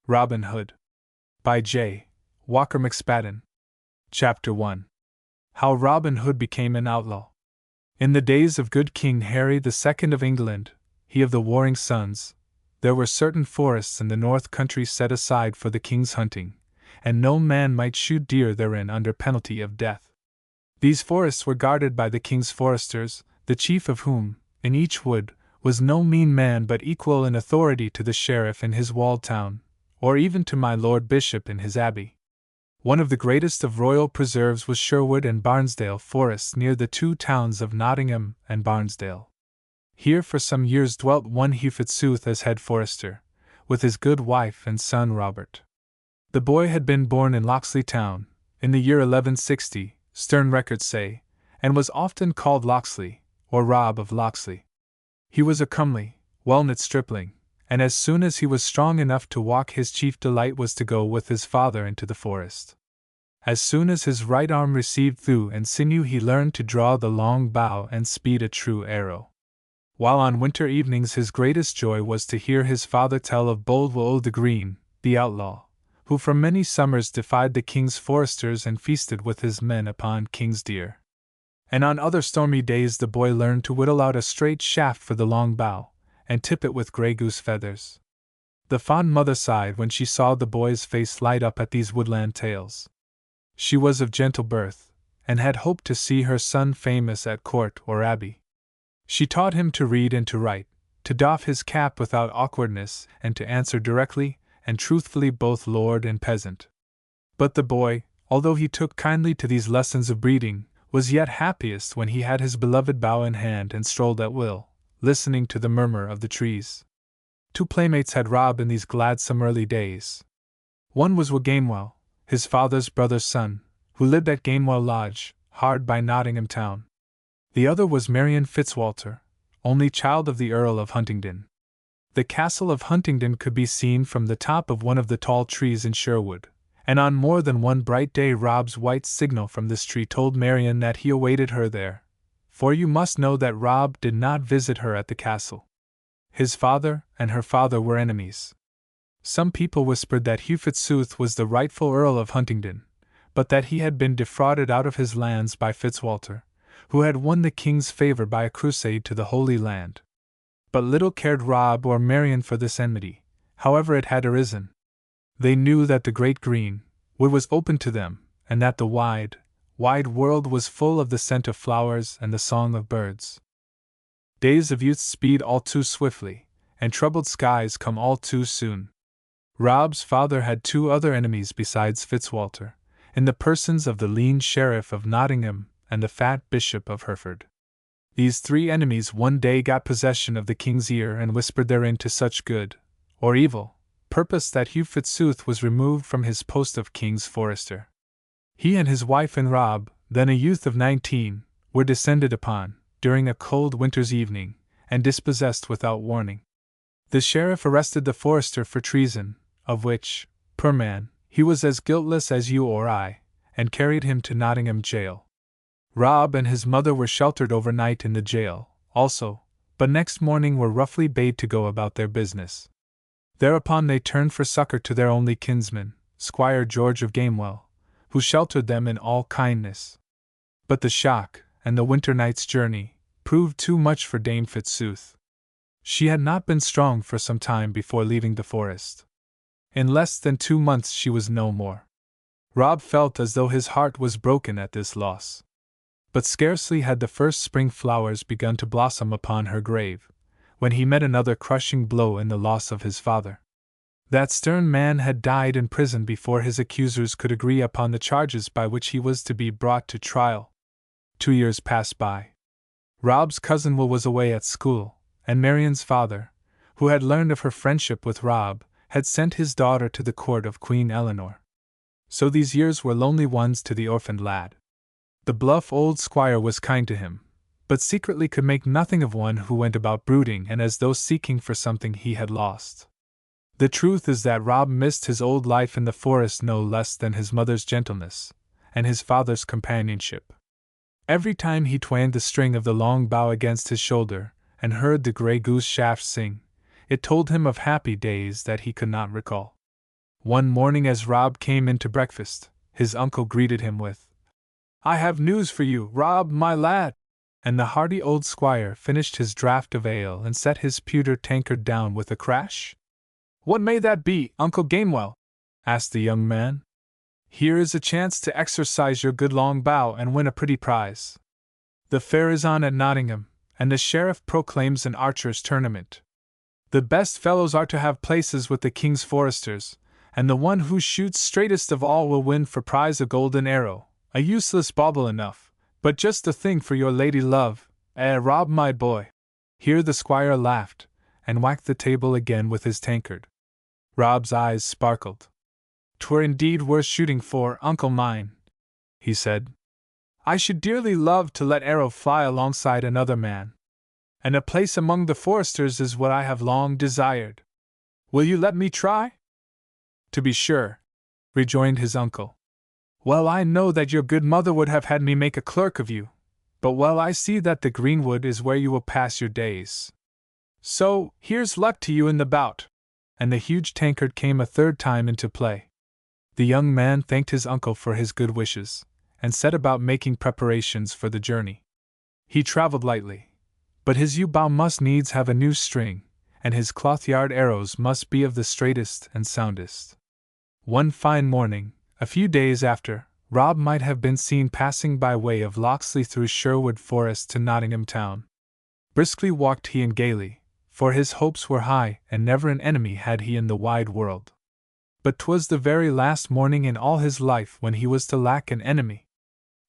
Robin Hood. By J. Walker McSpadden. Chapter 1. How Robin Hood became an outlaw. In the days of good King Harry II of England, he of the warring sons, there were certain forests in the north country set aside for the king's hunting, and no man might shoot deer therein under penalty of death. These forests were guarded by the king's foresters, the chief of whom, in each wood, was no mean man but equal in authority to the sheriff in his walled town, or even to my lord bishop in his abbey. One of the greatest of royal preserves was Sherwood and Barnesdale forests near the two towns of Nottingham and Barnesdale. Here for some years dwelt one Hugh Fitzooth as head forester, with his good wife and son Robert. The boy had been born in Locksley town, in the year 1160, stern records say, and was often called Locksley, or Rob of Locksley. He was a comely, well-knit stripling, and as soon as he was strong enough to walk, his chief delight was to go with his father into the forest. As soon as his right arm received thew and sinew, he learned to draw the long bow and speed a true arrow. While on winter evenings his greatest joy was to hear his father tell of bold Will o' the Green, the outlaw, who for many summers defied the king's foresters and feasted with his men upon king's deer. And on other stormy days the boy learned to whittle out a straight shaft for the long bow, and tip it with grey goose feathers. The fond mother sighed when she saw the boy's face light up at these woodland tales. She was of gentle birth, and had hoped to see her son famous at court or abbey. She taught him to read and to write, to doff his cap without awkwardness, and to answer directly and truthfully both lord and peasant. But the boy, although he took kindly to these lessons of breeding, was yet happiest when he had his beloved bow in hand and strolled at will, listening to the murmur of the trees. Two playmates had Rob in these gladsome early days. One was Will Gamewell, his father's brother's son, who lived at Gamewell Lodge, hard by Nottingham town. The other was Marian Fitzwalter, only child of the Earl of Huntingdon. The castle of Huntingdon could be seen from the top of one of the tall trees in Sherwood, and on more than one bright day Rob's white signal from this tree told Marian that he awaited her there, for you must know that Rob did not visit her at the castle. His father and her father were enemies. Some people whispered that Hugh Fitzooth was the rightful Earl of Huntingdon, but that he had been defrauded out of his lands by Fitzwalter, who had won the king's favor by a crusade to the Holy Land. But little cared Rob or Marian for this enmity, however it had arisen. They knew that the great green wood was open to them, and that the wide, wide world was full of the scent of flowers and the song of birds. Days of youth speed all too swiftly, and troubled skies come all too soon. Rob's father had two other enemies besides Fitzwalter, in the persons of the lean sheriff of Nottingham and the fat bishop of Hereford. These three enemies one day got possession of the king's ear and whispered therein to such good, or evil, purpose that Hugh Fitzooth was removed from his post of king's forester. He and his wife and Rob, then a youth of 19, were descended upon, during a cold winter's evening, and dispossessed without warning. The sheriff arrested the forester for treason, of which, per man, he was as guiltless as you or I, and carried him to Nottingham jail. Rob and his mother were sheltered overnight in the jail, also, but next morning were roughly bade to go about their business. Thereupon they turned for succor to their only kinsman, Squire George of Gamewell, who sheltered them in all kindness. But the shock, and the winter night's journey, proved too much for Dame Fitzooth. She had not been strong for some time before leaving the forest. In less than 2 months she was no more. Rob felt as though his heart was broken at this loss. But scarcely had the first spring flowers begun to blossom upon her grave, when he met another crushing blow in the loss of his father. That stern man had died in prison before his accusers could agree upon the charges by which he was to be brought to trial. 2 years passed by. Rob's cousin Will was away at school, and Marian's father, who had learned of her friendship with Rob, had sent his daughter to the court of Queen Eleanor. So these years were lonely ones to the orphaned lad. The bluff old squire was kind to him, but secretly could make nothing of one who went about brooding and as though seeking for something he had lost. The truth is that Rob missed his old life in the forest no less than his mother's gentleness, and his father's companionship. Every time he twanged the string of the long bow against his shoulder, and heard the grey goose shaft sing, it told him of happy days that he could not recall. One morning as Rob came in to breakfast, his uncle greeted him with, "I have news for you, Rob, my lad." And the hearty old squire finished his draught of ale and set his pewter tankard down with a crash. "What may that be, Uncle Gamewell?" asked the young man. "Here is a chance to exercise your good long bow and win a pretty prize. The fair is on at Nottingham, and the sheriff proclaims an archers' tournament. The best fellows are to have places with the king's foresters, and the one who shoots straightest of all will win for prize a golden arrow, a useless bauble enough, but just the thing for your lady love, Rob, my boy." Here the squire laughed, and whacked the table again with his tankard. Rob's eyes sparkled. "'Twere indeed worth shooting for, uncle mine," he said. "I should dearly love to let arrow fly alongside another man. And a place among the foresters is what I have long desired. Will you let me try?" "To be sure," rejoined his uncle. "Well, I know that your good mother would have had me make a clerk of you, but well, I see that the greenwood is where you will pass your days. So, here's luck to you in the bout." And the huge tankard came a third time into play. The young man thanked his uncle for his good wishes, and set about making preparations for the journey. He traveled lightly, but his yew bow must needs have a new string, and his cloth-yard arrows must be of the straightest and soundest. One fine morning, a few days after, Rob might have been seen passing by way of Locksley through Sherwood Forest to Nottingham town. Briskly walked he and gaily, for his hopes were high, and never an enemy had he in the wide world. But 'twas the very last morning in all his life when he was to lack an enemy.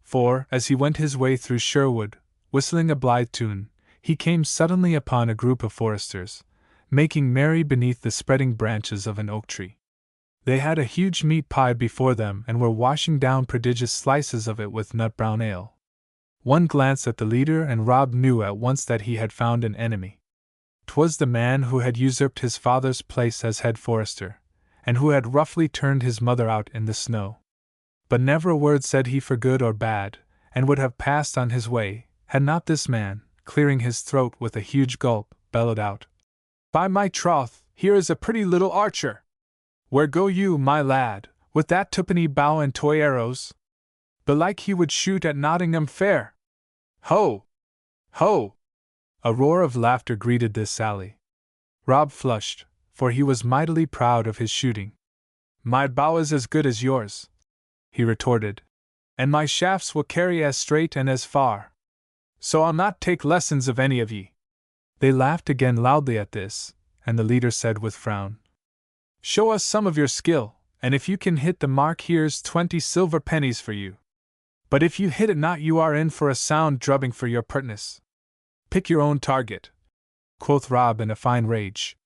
For, as he went his way through Sherwood, whistling a blithe tune, he came suddenly upon a group of foresters, making merry beneath the spreading branches of an oak tree. They had a huge meat pie before them and were washing down prodigious slices of it with nut-brown ale. One glance at the leader and Rob knew at once that he had found an enemy. 'Twas the man who had usurped his father's place as head forester, and who had roughly turned his mother out in the snow. But never a word said he for good or bad, and would have passed on his way, had not this man, clearing his throat with a huge gulp, bellowed out, "By my troth, here is a pretty little archer! Where go you, my lad, with that twopenny bow and toy arrows? Belike he would shoot at Nottingham fair. Ho! Ho!" A roar of laughter greeted this sally. Rob flushed, for he was mightily proud of his shooting. "My bow is as good as yours," he retorted, "and my shafts will carry as straight and as far. So I'll not take lessons of any of ye." They laughed again loudly at this, and the leader said with frown, "Show us some of your skill, and if you can hit the mark, here's 20 silver pennies for you. But if you hit it not, you are in for a sound drubbing for your pertness. Pick your own target," quoth Rob in a fine rage.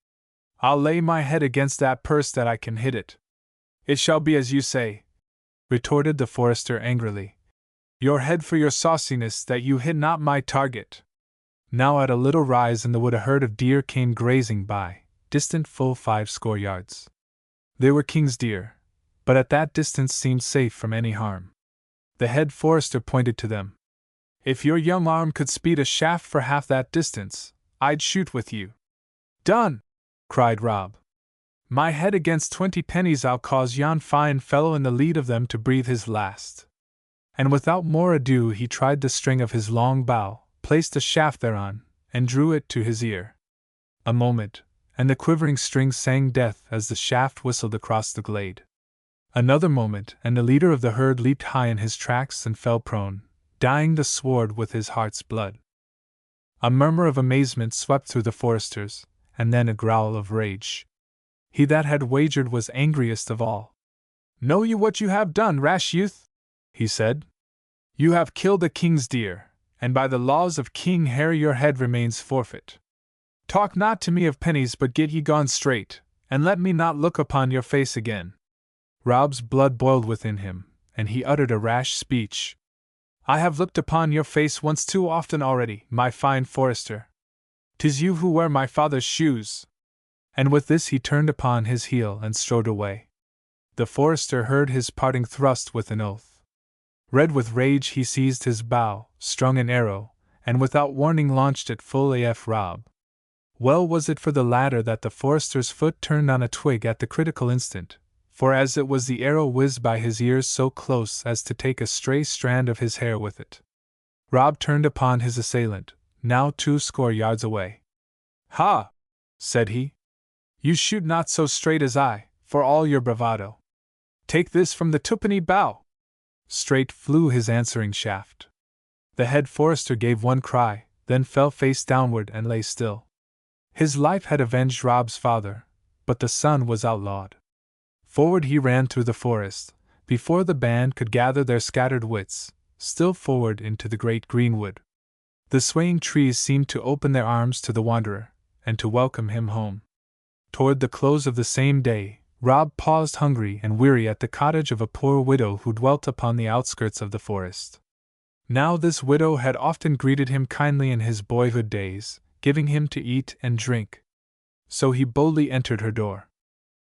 "I'll lay my head against that purse that I can hit it." "It shall be as you say," retorted the forester angrily. "Your head for your sauciness that you hit not my target." Now at a little rise in the wood a herd of deer came grazing by, distant full 50 yards. They were king's deer, but at that distance seemed safe from any harm. The head forester pointed to them. "If your young arm could speed a shaft for half that distance, I'd shoot with you." "Done!" cried Rob. "My head against 20 pennies, I'll cause yon fine fellow in the lead of them to breathe his last." And without more ado he tried the string of his long bow, placed a shaft thereon, and drew it to his ear. A moment, and the quivering string sang death as the shaft whistled across the glade. Another moment, and the leader of the herd leaped high in his tracks and fell prone, dyeing the sward with his heart's blood. A murmur of amazement swept through the foresters, and then a growl of rage. He that had wagered was angriest of all. "Know you what you have done, rash youth?" he said. "You have killed a king's deer, and by the laws of King Harry your head remains forfeit. Talk not to me of pennies, but get ye gone straight, and let me not look upon your face again." Rob's blood boiled within him, and he uttered a rash speech. "I have looked upon your face once too often already, my fine forester. 'Tis you who wear my father's shoes." And with this he turned upon his heel and strode away. The forester heard his parting thrust with an oath. Red with rage he seized his bow, strung an arrow, and without warning launched it full af Rob. Well was it for the latter that the forester's foot turned on a twig at the critical instant, for as it was the arrow whizzed by his ears so close as to take a stray strand of his hair with it. Rob turned upon his assailant, now 20 yards away. "Ha!" said he. "You shoot not so straight as I, for all your bravado. Take this from the twopenny bow!" Straight flew his answering shaft. The head forester gave one cry, then fell face downward and lay still. His life had avenged Rob's father, but the son was outlawed. Forward he ran through the forest, before the band could gather their scattered wits, still forward into the great greenwood. The swaying trees seemed to open their arms to the wanderer, and to welcome him home. Toward the close of the same day, Rob paused hungry and weary at the cottage of a poor widow who dwelt upon the outskirts of the forest. Now this widow had often greeted him kindly in his boyhood days, giving him to eat and drink. So he boldly entered her door.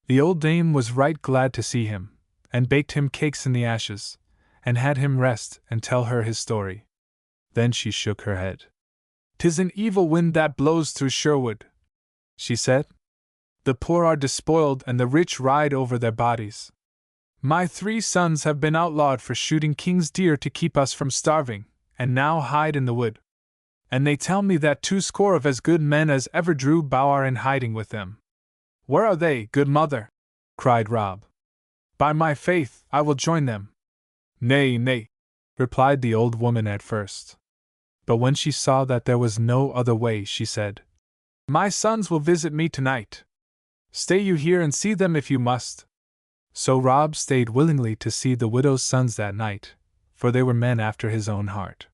The old dame was right glad to see him, and baked him cakes in the ashes, and had him rest and tell her his story. Then she shook her head. "'Tis an evil wind that blows through Sherwood," she said. "The poor are despoiled and the rich ride over their bodies. My 3 sons have been outlawed for shooting king's deer to keep us from starving, and now hide in the wood. And they tell me that 20 of as good men as ever drew bow are in hiding with them." "Where are they, good mother?" cried Rob. "By my faith, I will join them." "Nay, nay," replied the old woman at first. But when she saw that there was no other way, she said, "My sons will visit me tonight. Stay you here and see them if you must." So Rob stayed willingly to see the widow's sons that night, for they were men after his own heart.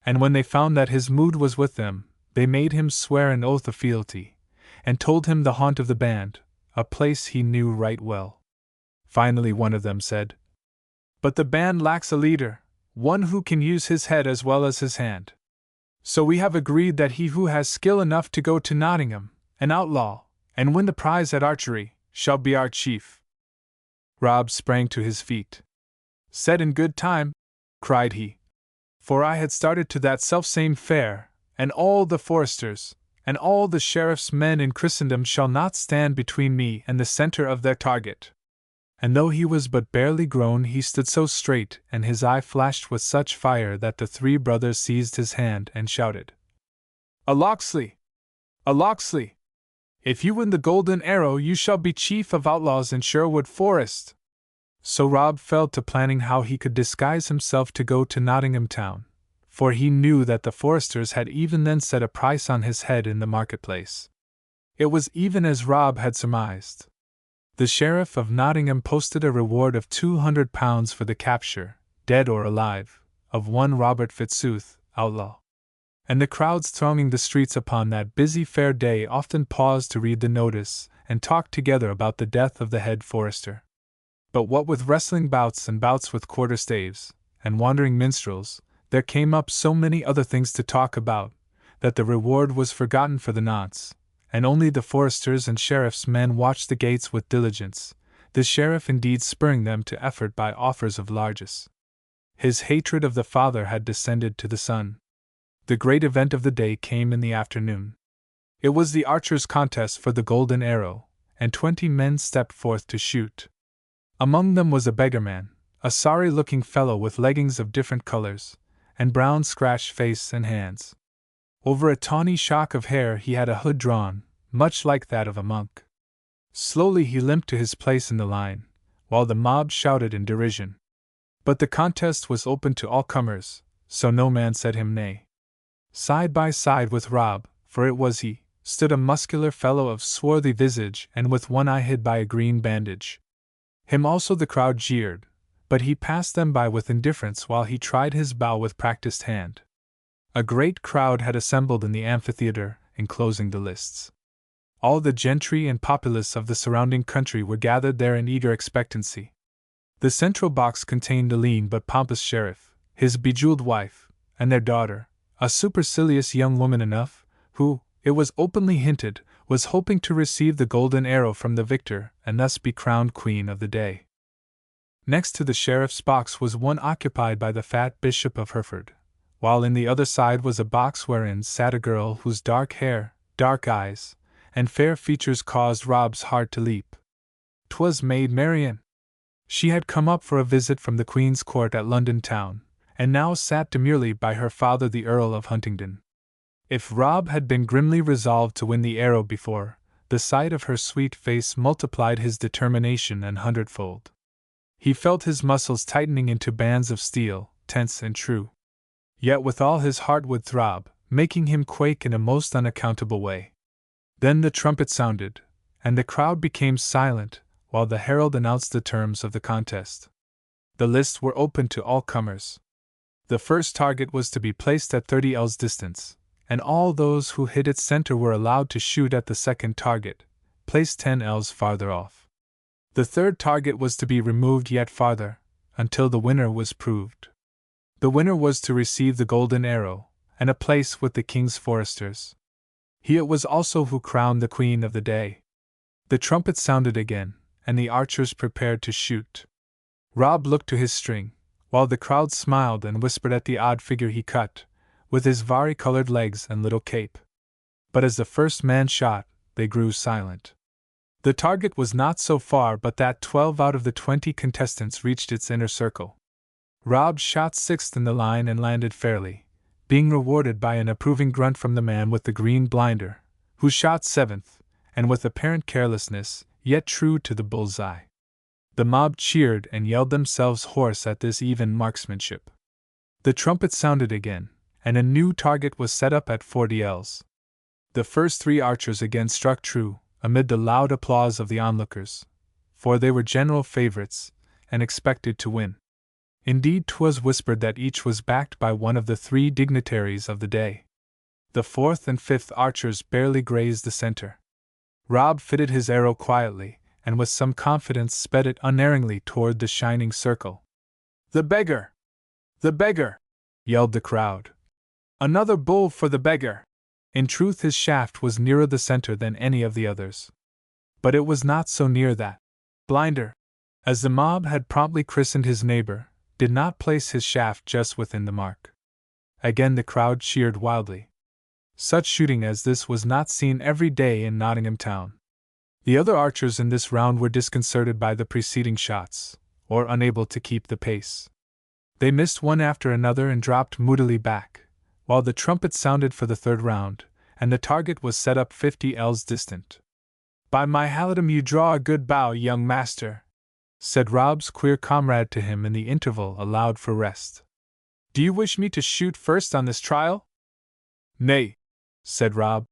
And when they found that his mood was with them, they made him swear an oath of fealty, and told him the haunt of the band, a place he knew right well. Finally one of them said, "But the band lacks a leader, one who can use his head as well as his hand. So we have agreed that he who has skill enough to go to Nottingham, an outlaw, and win the prize at archery, shall be our chief." Rob sprang to his feet. "Said in good time," cried he, "for I had started to that selfsame fair, and all the foresters, and all the sheriff's men in Christendom shall not stand between me and the center of their target." And though he was but barely grown, he stood so straight, and his eye flashed with such fire that the 3 brothers seized his hand and shouted, "A Locksley! A Locksley! If you win the golden arrow, you shall be chief of outlaws in Sherwood Forest." So Rob fell to planning how he could disguise himself to go to Nottingham town, for he knew that the foresters had even then set a price on his head in the marketplace. It was even as Rob had surmised. The sheriff of Nottingham posted a reward of £200 for the capture, dead or alive, of one Robert Fitzooth, outlaw. And the crowds thronging the streets upon that busy fair day often paused to read the notice and talk together about the death of the head forester. But what with wrestling bouts and bouts with quarterstaves, and wandering minstrels, there came up so many other things to talk about, that the reward was forgotten for the nonce, and only the foresters and sheriff's men watched the gates with diligence, the sheriff indeed spurring them to effort by offers of largesse. His hatred of the father had descended to the son. The great event of the day came in the afternoon. It was the archers' contest for the golden arrow, and 20 men stepped forth to shoot. Among them was a beggarman, a sorry-looking fellow with leggings of different colors, and brown scratched face and hands. Over a tawny shock of hair he had a hood drawn, much like that of a monk. Slowly he limped to his place in the line, while the mob shouted in derision. But the contest was open to all comers, so no man said him nay. Side by side with Rob, for it was he, stood a muscular fellow of swarthy visage and with one eye hid by a green bandage. Him also the crowd jeered, but he passed them by with indifference while he tried his bow with practiced hand. A great crowd had assembled in the amphitheater, enclosing the lists. All the gentry and populace of the surrounding country were gathered there in eager expectancy. The central box contained a lean but pompous sheriff, his bejeweled wife, and their daughter, a supercilious young woman enough, who, it was openly hinted, was hoping to receive the golden arrow from the victor and thus be crowned queen of the day. Next to the sheriff's box was one occupied by the fat Bishop of Hereford, while in the other side was a box wherein sat a girl whose dark hair, dark eyes, and fair features caused Rob's heart to leap. 'twas Maid Marian. She had come up for a visit from the Queen's court at London town, and now sat demurely by her father the Earl of Huntingdon. If Rob had been grimly resolved to win the arrow before, the sight of her sweet face multiplied his determination an hundredfold. He felt his muscles tightening into bands of steel, tense and true. Yet withal his heart would throb, making him quake in a most unaccountable way. Then the trumpet sounded, and the crowd became silent, while the herald announced the terms of the contest. The lists were open to all comers. The first target was to be placed at 30 ells distance, and all those who hit its center were allowed to shoot at the second target, placed 10 ells farther off. The third target was to be removed yet farther, until the winner was proved. The winner was to receive the golden arrow, and a place with the king's foresters. He it was also who crowned the queen of the day. The trumpet sounded again, and the archers prepared to shoot. Rob looked to his string, while the crowd smiled and whispered at the odd figure he cut, with his vari-colored legs and little cape. But as the first man shot, they grew silent. The target was not so far but that 12 out of the 20 contestants reached its inner circle. Rob shot sixth in the line and landed fairly, being rewarded by an approving grunt from the man with the green blinder, who shot seventh, and with apparent carelessness, yet true to the bull's-eye. The mob cheered and yelled themselves hoarse at this even marksmanship. The trumpet sounded again, and a new target was set up at 40 ells. The first 3 archers again struck true, amid the loud applause of the onlookers, for they were general favorites, and expected to win. Indeed, 'twas whispered that each was backed by one of the 3 dignitaries of the day. The 4th and 5th archers barely grazed the center. Rob fitted his arrow quietly, and with some confidence sped it unerringly toward the shining circle. "The beggar! The beggar!" yelled the crowd. "Another bull for the beggar!" In truth, his shaft was nearer the center than any of the others. But it was not so near that Blinder, as the mob had promptly christened his neighbor, did not place his shaft just within the mark. Again the crowd cheered wildly. Such shooting as this was not seen every day in Nottingham town. The other archers in this round were disconcerted by the preceding shots, or unable to keep the pace. They missed one after another and dropped moodily back, while the trumpet sounded for the third round, and the target was set up 50 ells distant. "By my halidom, you draw a good bow, young master," said Rob's queer comrade to him in the interval allowed for rest. "Do you wish me to shoot first on this trial?" "Nay," said Rob,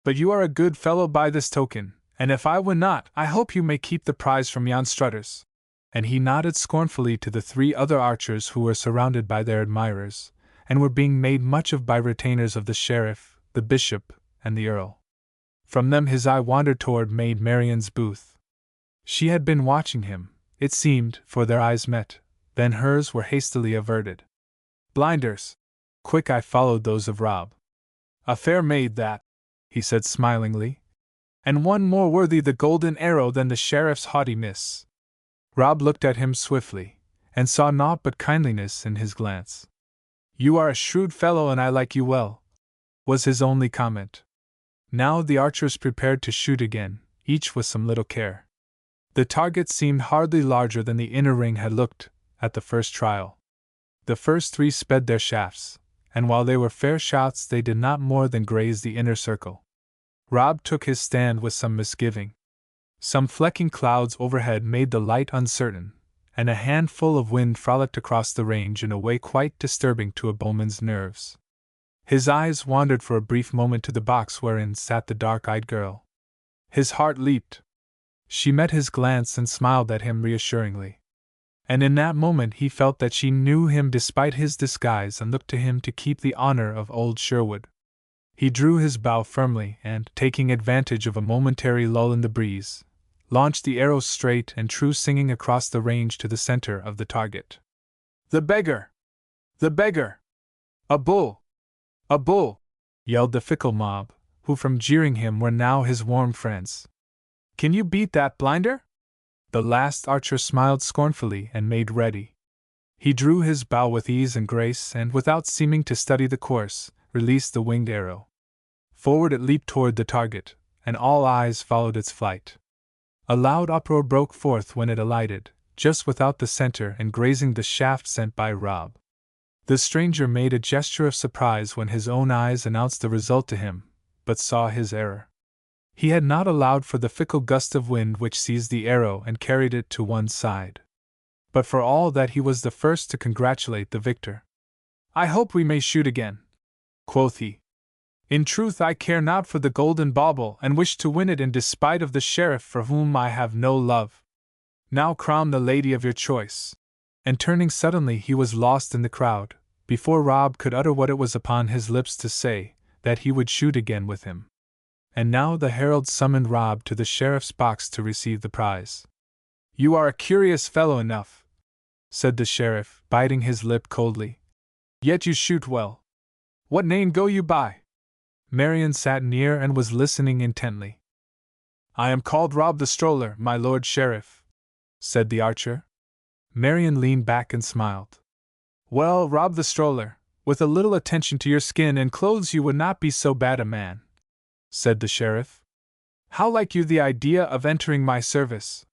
"but you are a good fellow by this token, and if I win not, I hope you may keep the prize from yon strutters." And he nodded scornfully to the 3 other archers who were surrounded by their admirers, and were being made much of by retainers of the sheriff, the bishop, and the earl. From them his eye wandered toward Maid Marian's booth. She had been watching him, it seemed, for their eyes met, then hers were hastily averted. "Blinders!" Quick eye followed those of Rob. "A fair maid that," he said smilingly, "and one more worthy the golden arrow than the sheriff's haughty miss." Rob looked at him swiftly, and saw naught but kindliness in his glance. "You are a shrewd fellow and I like you well," was his only comment. Now the archers prepared to shoot again, each with some little care. The target seemed hardly larger than the inner ring had looked at the first trial. The first 3 sped their shafts, and while they were fair shots they did not more than graze the inner circle. Rob took his stand with some misgiving. Some flecking clouds overhead made the light uncertain, and a handful of wind frolicked across the range in a way quite disturbing to a bowman's nerves. His eyes wandered for a brief moment to the box wherein sat the dark-eyed girl. His heart leaped. She met his glance and smiled at him reassuringly. And in that moment he felt that she knew him despite his disguise and looked to him to keep the honor of old Sherwood. He drew his bow firmly and, taking advantage of a momentary lull in the breeze, launched the arrow straight and true, singing across the range to the center of the target. "The beggar! The beggar! A bull! A bull!" yelled the fickle mob, who from jeering him were now his warm friends. "Can you beat that, Blinder?" The last archer smiled scornfully and made ready. He drew his bow with ease and grace and, without seeming to study the course, released the winged arrow. Forward it leaped toward the target, and all eyes followed its flight. A loud uproar broke forth when it alighted, just without the center and grazing the shaft sent by Rob. The stranger made a gesture of surprise when his own eyes announced the result to him, but saw his error. He had not allowed for the fickle gust of wind which seized the arrow and carried it to one side. But for all that he was the first to congratulate the victor. "I hope we may shoot again," quoth he. "In truth I care not for the golden bauble and wish to win it in despite of the sheriff for whom I have no love. Now crown the lady of your choice." And turning suddenly he was lost in the crowd, before Rob could utter what it was upon his lips to say, that he would shoot again with him. And now the herald summoned Rob to the sheriff's box to receive the prize. "You are a curious fellow enough," said the sheriff, biting his lip coldly. "Yet you shoot well. What name go you by?" Marion sat near and was listening intently. "I am called Rob the Stroller, my lord sheriff," said the archer. Marion leaned back and smiled. "Well, Rob the Stroller, with a little attention to your skin and clothes you would not be so bad a man," said the sheriff. "How like you the idea of entering my service?"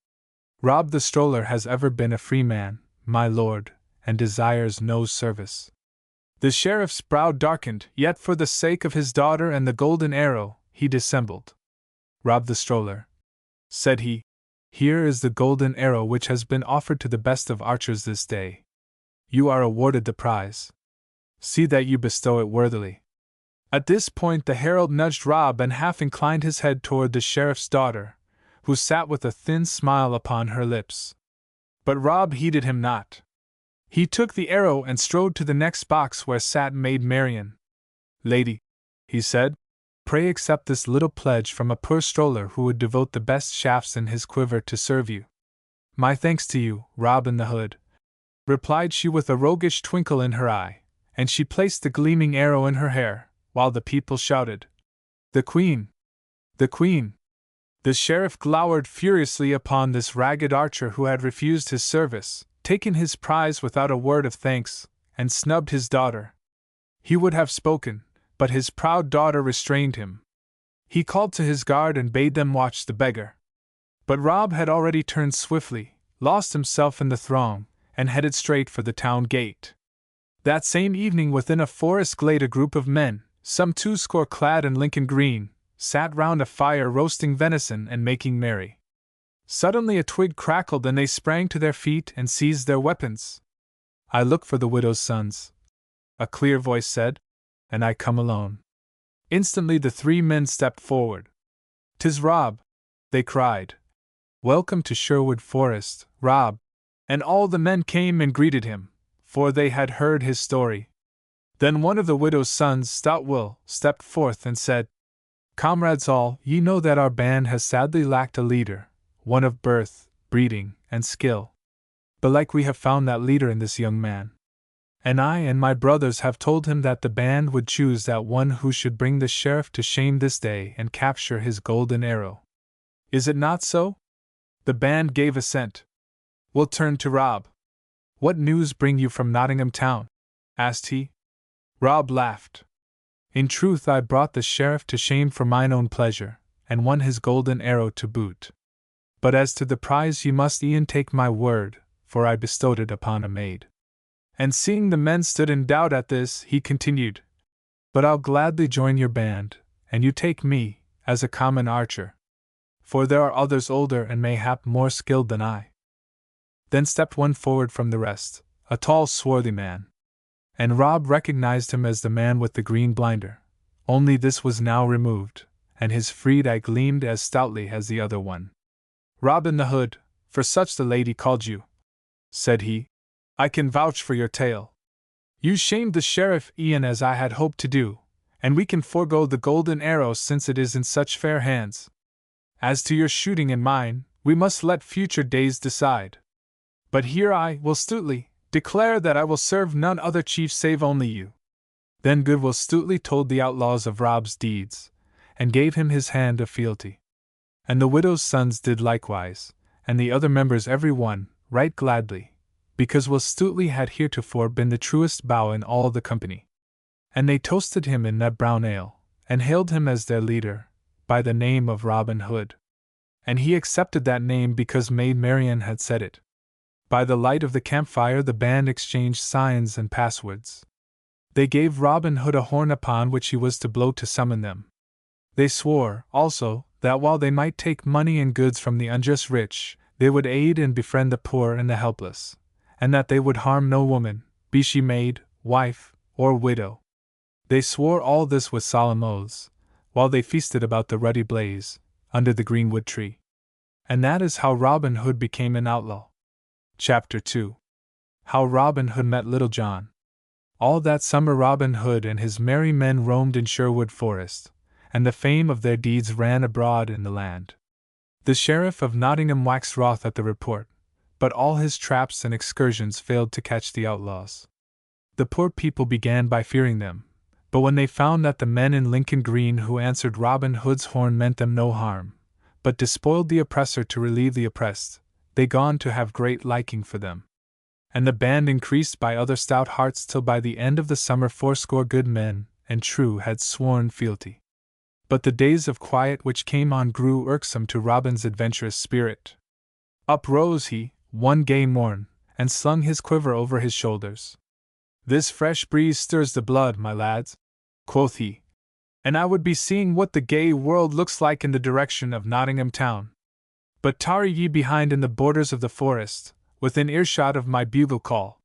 "Rob the Stroller has ever been a free man, my lord, and desires no service." The sheriff's brow darkened, yet for the sake of his daughter and the golden arrow, he dissembled. "Rob the Stroller," said he, "here is the golden arrow which has been offered to the best of archers this day. You are awarded the prize. See that you bestow it worthily." At this point the herald nudged Rob and half inclined his head toward the sheriff's daughter, who sat with a thin smile upon her lips. But Rob heeded him not. He took the arrow and strode to the next box where sat Maid Marian. "Lady," he said, "pray accept this little pledge from a poor stroller who would devote the best shafts in his quiver to serve you." "My thanks to you, Robin the Hood," replied she with a roguish twinkle in her eye, and she placed the gleaming arrow in her hair, while the people shouted, "The Queen! The Queen!" The sheriff glowered furiously upon this ragged archer who had refused his service, taken his prize without a word of thanks, and snubbed his daughter. He would have spoken, but his proud daughter restrained him. He called to his guard and bade them watch the beggar. But Rob had already turned swiftly, lost himself in the throng, and headed straight for the town gate. That same evening within a forest glade a group of men, some 20 clad in Lincoln green, sat round a fire roasting venison and making merry. Suddenly a twig crackled and they sprang to their feet and seized their weapons. "I look for the widow's sons," a clear voice said, "and I come alone." Instantly the 3 men stepped forward. "'Tis Rob," they cried. "Welcome to Sherwood Forest, Rob," and all the men came and greeted him, for they had heard his story. Then one of the widow's sons, stout Will, stepped forth and said, "Comrades all, ye know that our band has sadly lacked a leader, one of birth, breeding, and skill. Belike we have found that leader in this young man. And I and my brothers have told him that the band would choose that one who should bring the sheriff to shame this day and capture his golden arrow. Is it not so?" The band gave assent. Will turned to Rob. "What news bring you from Nottingham town?" asked he. Rob laughed. "In truth I brought the sheriff to shame for mine own pleasure, and won his golden arrow to boot. But as to the prize ye must e'en take my word, for I bestowed it upon a maid." And seeing the men stood in doubt at this, he continued, "But I'll gladly join your band, and you take me, as a common archer. For there are others older and mayhap more skilled than I." Then stepped one forward from the rest, a tall swarthy man. And Rob recognized him as the man with the green blinder, only this was now removed, and his freed eye gleamed as stoutly as the other one. "Robin the Hood, for such the lady called you," said he, "I can vouch for your tale. You shamed the sheriff e'en as I had hoped to do, and we can forego the golden arrow since it is in such fair hands. As to your shooting and mine, we must let future days decide. But here I will stoutly declare that I will serve none other chief save only you." Then good Will stoutly told the outlaws of Rob's deeds, and gave him his hand of fealty. And the widow's sons did likewise, and the other members every one, right gladly, because Will Stuteley had heretofore been the truest bow in all the company. And they toasted him in that brown ale, and hailed him as their leader, by the name of Robin Hood. and he accepted that name because Maid Marian had said it. By the light of the campfire the band exchanged signs and passwords. They gave Robin Hood a horn upon which he was to blow to summon them. They swore, also, that while they might take money and goods from the unjust rich, they would aid and befriend the poor and the helpless, and that they would harm no woman, be she maid, wife, or widow. They swore all this with solemn oaths, while they feasted about the ruddy blaze, under the greenwood tree. And that is how Robin Hood became an outlaw. Chapter 2. How Robin Hood met Little John. All that summer Robin Hood and his merry men roamed in Sherwood Forest, and the fame of their deeds ran abroad in the land. The sheriff of Nottingham waxed wroth at the report, but all his traps and excursions failed to catch the outlaws. The poor people began by fearing them, but when they found that the men in Lincoln Green who answered Robin Hood's horn meant them no harm, but despoiled the oppressor to relieve the oppressed, they gone to have great liking for them. And the band increased by other stout hearts till by the end of the summer 80 good men and true had sworn fealty. But the days of quiet which came on grew irksome to Robin's adventurous spirit. Up rose he, one gay morn, and slung his quiver over his shoulders. "This fresh breeze stirs the blood, my lads," quoth he, "and I would be seeing what the gay world looks like in the direction of Nottingham town. But tarry ye behind in the borders of the forest, within earshot of my bugle call."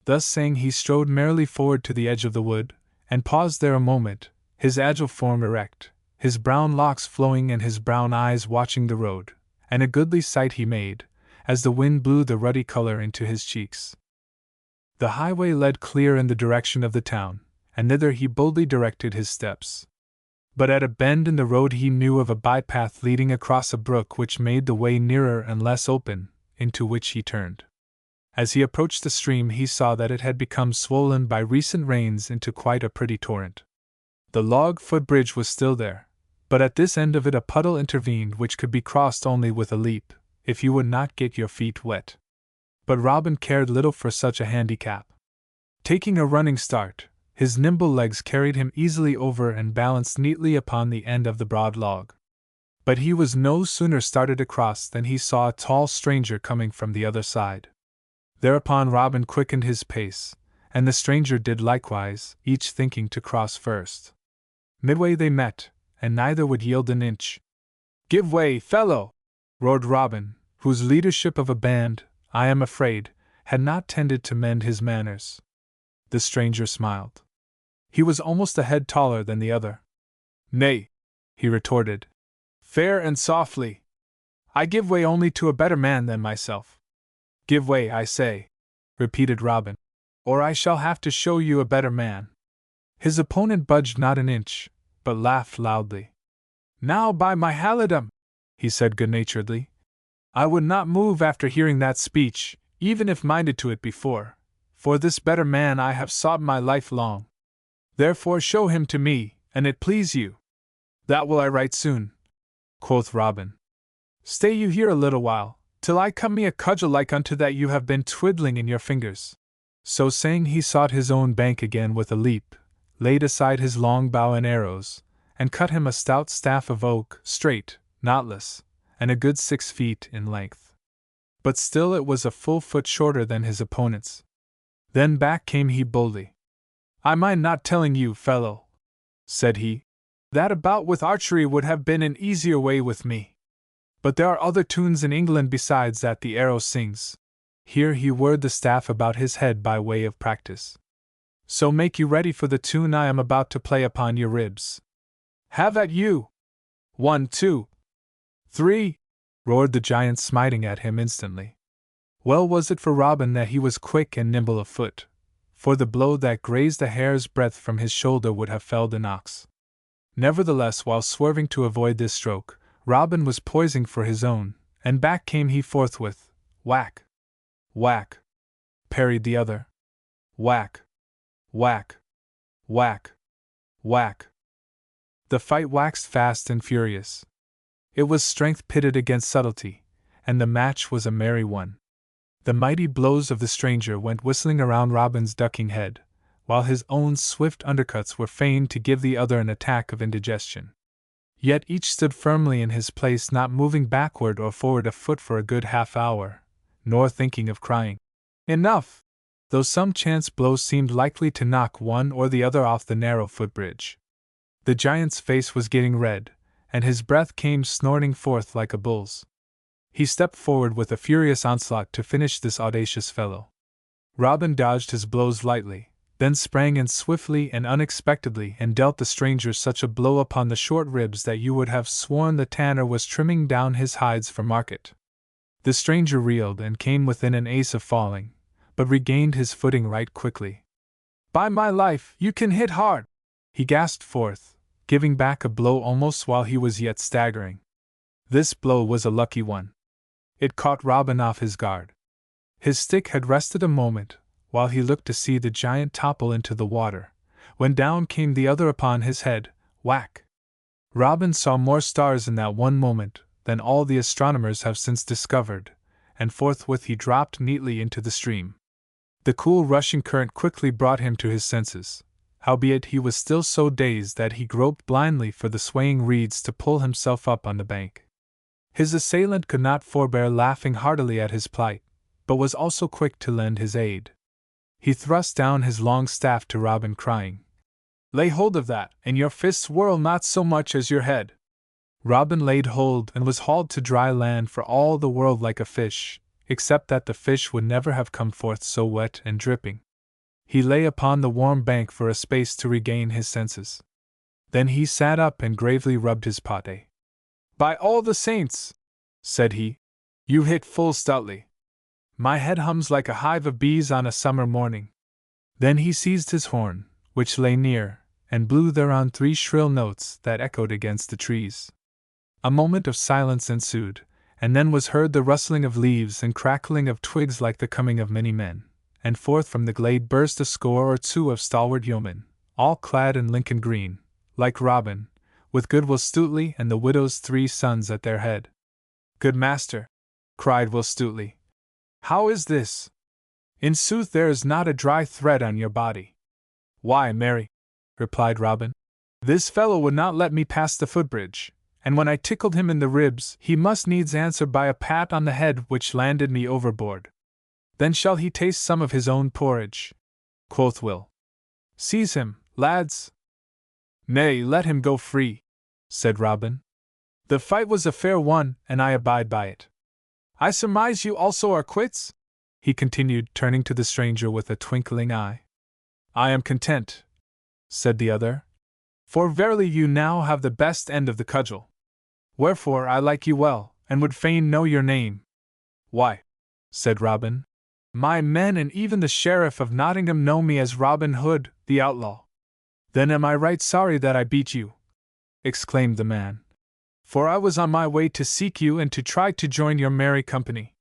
Thus saying he strode merrily forward to the edge of the wood, and paused there a moment, his agile form erect, his brown locks flowing and his brown eyes watching the road, and a goodly sight he made, as the wind blew the ruddy color into his cheeks. The highway led clear in the direction of the town, and thither he boldly directed his steps. But at a bend in the road he knew of a bypath leading across a brook which made the way nearer and less open, into which he turned. As he approached the stream he saw that it had become swollen by recent rains into quite a pretty torrent. The log footbridge was still there, but at this end of it a puddle intervened which could be crossed only with a leap, if you would not get your feet wet. But Robin cared little for such a handicap. Taking a running start, his nimble legs carried him easily over and balanced neatly upon the end of the broad log. But he was no sooner started across than he saw a tall stranger coming from the other side. Thereupon Robin quickened his pace, and the stranger did likewise, each thinking to cross first. Midway they met, and neither would yield an inch. "Give way, fellow!" roared Robin, whose leadership of a band, I am afraid, had not tended to mend his manners. The stranger smiled. He was almost a head taller than the other. "Nay," he retorted, "fair and softly. I give way only to a better man than myself." "Give way, I say," repeated Robin, "or I shall have to show you a better man." His opponent budged not an inch, but laughed loudly. "Now by my halidom," he said good-naturedly, "I would not move after hearing that speech, even if minded to it before, for this better man I have sought my life long. Therefore show him to me, an it please you." "That will I right soon," quoth Robin. "Stay you here a little while, till I come me a cudgel like unto that you have been twiddling in your fingers." So saying he sought his own bank again with a leap, laid aside his long bow and arrows, and cut him a stout staff of oak, straight, knotless, and a good 6 feet in length. But still it was a full foot shorter than his opponent's. Then back came he boldly. "I mind not telling you, fellow," said he, "that a bout with archery would have been an easier way with me. But there are other tunes in England besides that the arrow sings." Here he whirled the staff about his head by way of practice. "So make you ready for the tune I am about to play upon your ribs. Have at you! 1, 2, 3, roared the giant, smiting at him instantly. Well was it for Robin that he was quick and nimble of foot, for the blow that grazed a hair's breadth from his shoulder would have felled an ox. Nevertheless, while swerving to avoid this stroke, Robin was poising for his own, and back came he forthwith. Whack! Whack! Parried the other. Whack! Whack! Whack! Whack! The fight waxed fast and furious. It was strength pitted against subtlety, and the match was a merry one. The mighty blows of the stranger went whistling around Robin's ducking head, while his own swift undercuts were fain to give the other an attack of indigestion. Yet each stood firmly in his place, not moving backward or forward a foot for a good half-hour, nor thinking of crying. Enough! Though some chance blow seemed likely to knock one or the other off the narrow footbridge. The giant's face was getting red, and his breath came snorting forth like a bull's. He stepped forward with a furious onslaught to finish this audacious fellow. Robin dodged his blows lightly, then sprang in swiftly and unexpectedly and dealt the stranger such a blow upon the short ribs that you would have sworn the tanner was trimming down his hides for market. The stranger reeled and came within an ace of falling, but regained his footing right quickly. "By my life, you can hit hard!" he gasped forth, giving back a blow almost while he was yet staggering. This blow was a lucky one. It caught Robin off his guard. His stick had rested a moment, while he looked to see the giant topple into the water, when down came the other upon his head, whack! Robin saw more stars in that one moment than all the astronomers have since discovered, and forthwith he dropped neatly into the stream. The cool rushing current quickly brought him to his senses, howbeit he was still so dazed that he groped blindly for the swaying reeds to pull himself up on the bank. His assailant could not forbear laughing heartily at his plight, but was also quick to lend his aid. He thrust down his long staff to Robin, crying, "Lay hold of that, and your fists whirl not so much as your head." Robin laid hold and was hauled to dry land for all the world like a fish, except that the fish would never have come forth so wet and dripping. He lay upon the warm bank for a space to regain his senses. Then he sat up and gravely rubbed his pate. "By all the saints," said he, "you hit full stoutly. My head hums like a hive of bees on a summer morning." Then he seized his horn, which lay near, and blew thereon 3 shrill notes that echoed against the trees. A moment of silence ensued, and then was heard the rustling of leaves and crackling of twigs like the coming of many men, and forth from the glade burst a score or two of stalwart yeomen, all clad in Lincoln green, like Robin, with good Will Stutely and the widow's 3 sons at their head. "Good master," cried Will Stutely, "how is this? In sooth there is not a dry thread on your body." "Why, marry," replied Robin, "this fellow would not let me pass the footbridge, and when I tickled him in the ribs he must needs answer by a pat on the head which landed me overboard." "Then shall he taste some of his own porridge," quoth Will. "Seize him, lads." "Nay, let him go free," said Robin. "The fight was a fair one, and I abide by it. I surmise you also are quits?" he continued, turning to the stranger with a twinkling eye. "I am content," said the other, "for verily you now have the best end of the cudgel. Wherefore I like you well, and would fain know your name." "Why," said Robin, "my men and even the sheriff of Nottingham know me as Robin Hood, the outlaw." "Then am I right sorry that I beat you," exclaimed the man, "for I was on my way to seek you and to try to join your merry company.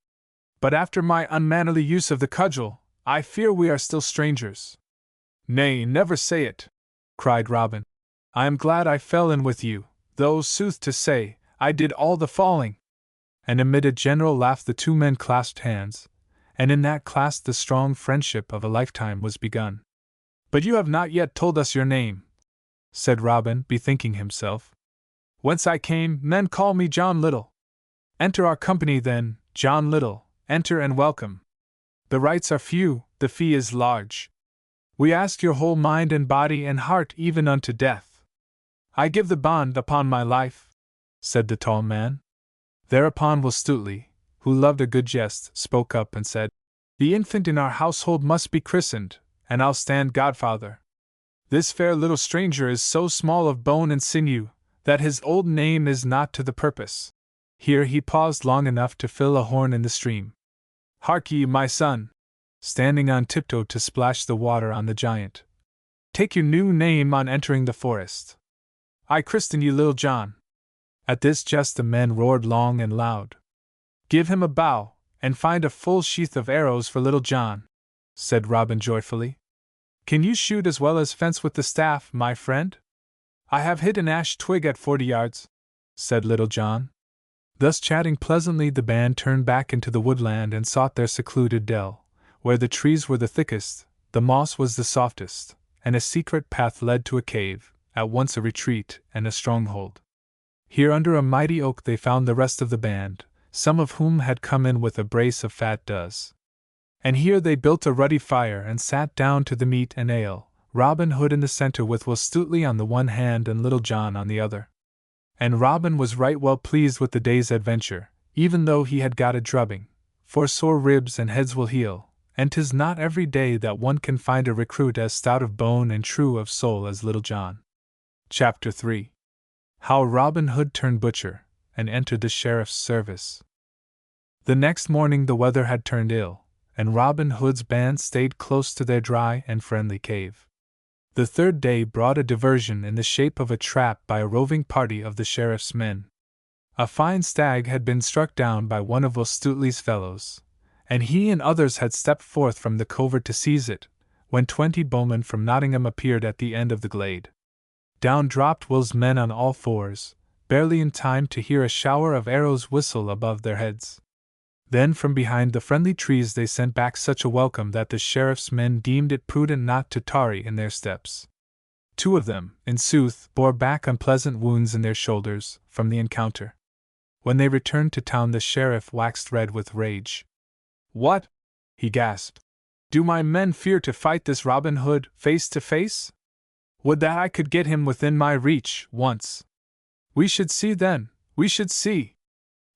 But after my unmannerly use of the cudgel, I fear we are still strangers." "Nay, never say it," cried Robin. "I am glad I fell in with you, though, sooth to say, I did all the falling." And amid a general laugh the 2 men clasped hands, and in that clasp the strong friendship of a lifetime was begun. "But you have not yet told us your name," said Robin, bethinking himself. "Whence I came, men call me John Little." "Enter our company then, John Little, enter and welcome. The rights are few, the fee is large. We ask your whole mind and body and heart even unto death." "I give the bond upon my life," said the tall man. Thereupon Will Stutely, who loved a good jest, spoke up and said, "The infant in our household must be christened, and I'll stand godfather. This fair little stranger is so small of bone and sinew, that his old name is not to the purpose." Here he paused long enough to fill a horn in the stream. "Hark ye, my son," standing on tiptoe to splash the water on the giant. "Take your new name on entering the forest. I christen you Little John." At this jest the men roared long and loud. "Give him a bow, and find a full sheath of arrows for Little John," said Robin joyfully. "Can you shoot as well as fence with the staff, my friend?" "I have hit an ash twig at 40 yards," said Little John. Thus chatting pleasantly the band turned back into the woodland and sought their secluded dell, where the trees were the thickest, the moss was the softest, and a secret path led to a cave, at once a retreat and a stronghold. Here under a mighty oak they found the rest of the band, some of whom had come in with a brace of fat does. And here they built a ruddy fire and sat down to the meat and ale, Robin Hood in the center with Will Stutely on the one hand and Little John on the other. And Robin was right well pleased with the day's adventure, even though he had got a drubbing, for sore ribs and heads will heal, and 'tis not every day that one can find a recruit as stout of bone and true of soul as Little John. Chapter 3. How Robin Hood turned butcher, and entered the sheriff's service. The next morning the weather had turned ill, and Robin Hood's band stayed close to their dry and friendly cave. The third day brought a diversion in the shape of a trap by a roving party of the sheriff's men. A fine stag had been struck down by one of Will Stutely's fellows, and he and others had stepped forth from the covert to seize it, when 20 bowmen from Nottingham appeared at the end of the glade. Down dropped Will's men on all fours, barely in time to hear a shower of arrows whistle above their heads. Then from behind the friendly trees they sent back such a welcome that the sheriff's men deemed it prudent not to tarry in their steps. 2 of them, in sooth, bore back unpleasant wounds in their shoulders, from the encounter. When they returned to town the sheriff waxed red with rage. "What?" he gasped. "Do my men fear to fight this Robin Hood face to face? Would that I could get him within my reach, once. We should see then, we should see."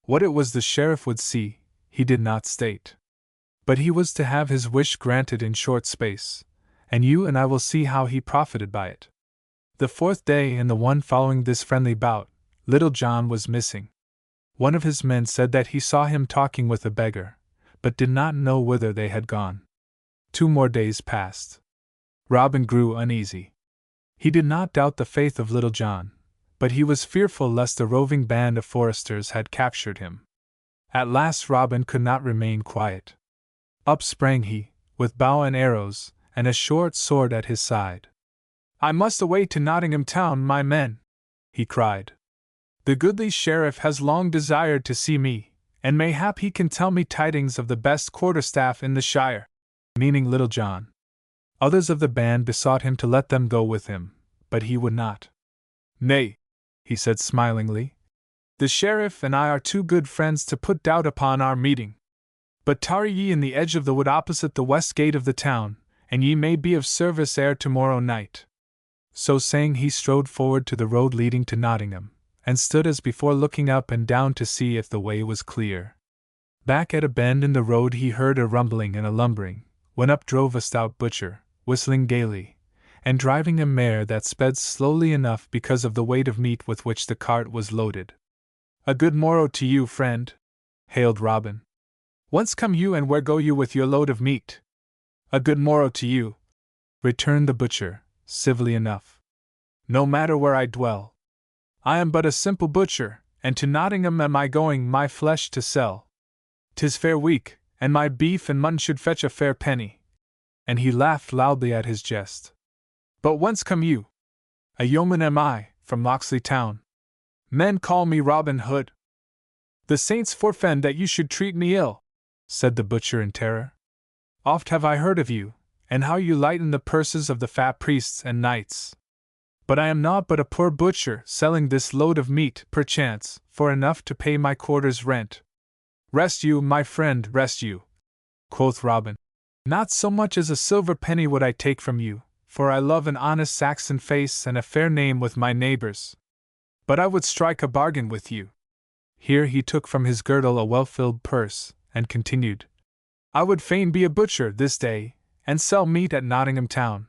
What it was the sheriff would see, he did not state. But he was to have his wish granted in short space, and you and I will see how he profited by it. The 4th day and the one following this friendly bout, Little John was missing. One of his men said that he saw him talking with a beggar, but did not know whither they had gone. 2 more days passed. Robin grew uneasy. He did not doubt the faith of Little John, but he was fearful lest a roving band of foresters had captured him. At last Robin could not remain quiet. Up sprang he, with bow and arrows, and a short sword at his side. "I must away to Nottingham town, my men," he cried. "The goodly sheriff has long desired to see me, and mayhap he can tell me tidings of the best quarterstaff in the shire," meaning Little John. Others of the band besought him to let them go with him, but he would not. "Nay," he said smilingly, "the sheriff and I are too good friends to put doubt upon our meeting. But tarry ye in the edge of the wood opposite the west gate of the town, and ye may be of service ere tomorrow night." So saying he strode forward to the road leading to Nottingham, and stood as before looking up and down to see if the way was clear. Back at a bend in the road he heard a rumbling and a lumbering, when up drove a stout butcher, whistling gaily, and driving a mare that sped slowly enough because of the weight of meat with which the cart was loaded. "A good morrow to you, friend," hailed Robin. "Whence come you and where go you with your load of meat?" "A good morrow to you," returned the butcher, civilly enough. "No matter where I dwell. I am but a simple butcher, and to Nottingham am I going my flesh to sell. 'Tis fair week, and my beef and mutton should fetch a fair penny." And he laughed loudly at his jest. "But whence come you?" "A yeoman am I, from Locksley town. Men call me Robin Hood." "The saints forfend that you should treat me ill," said the butcher in terror. "Oft have I heard of you, and how you lighten the purses of the fat priests and knights. But I am naught but a poor butcher, selling this load of meat, perchance, for enough to pay my quarter's rent." "Rest you, my friend, rest you," quoth Robin. "Not so much as a silver penny would I take from you, for I love an honest Saxon face and a fair name with my neighbors. But I would strike a bargain with you." Here he took from his girdle a well-filled purse, and continued, "I would fain be a butcher this day, and sell meat at Nottingham town.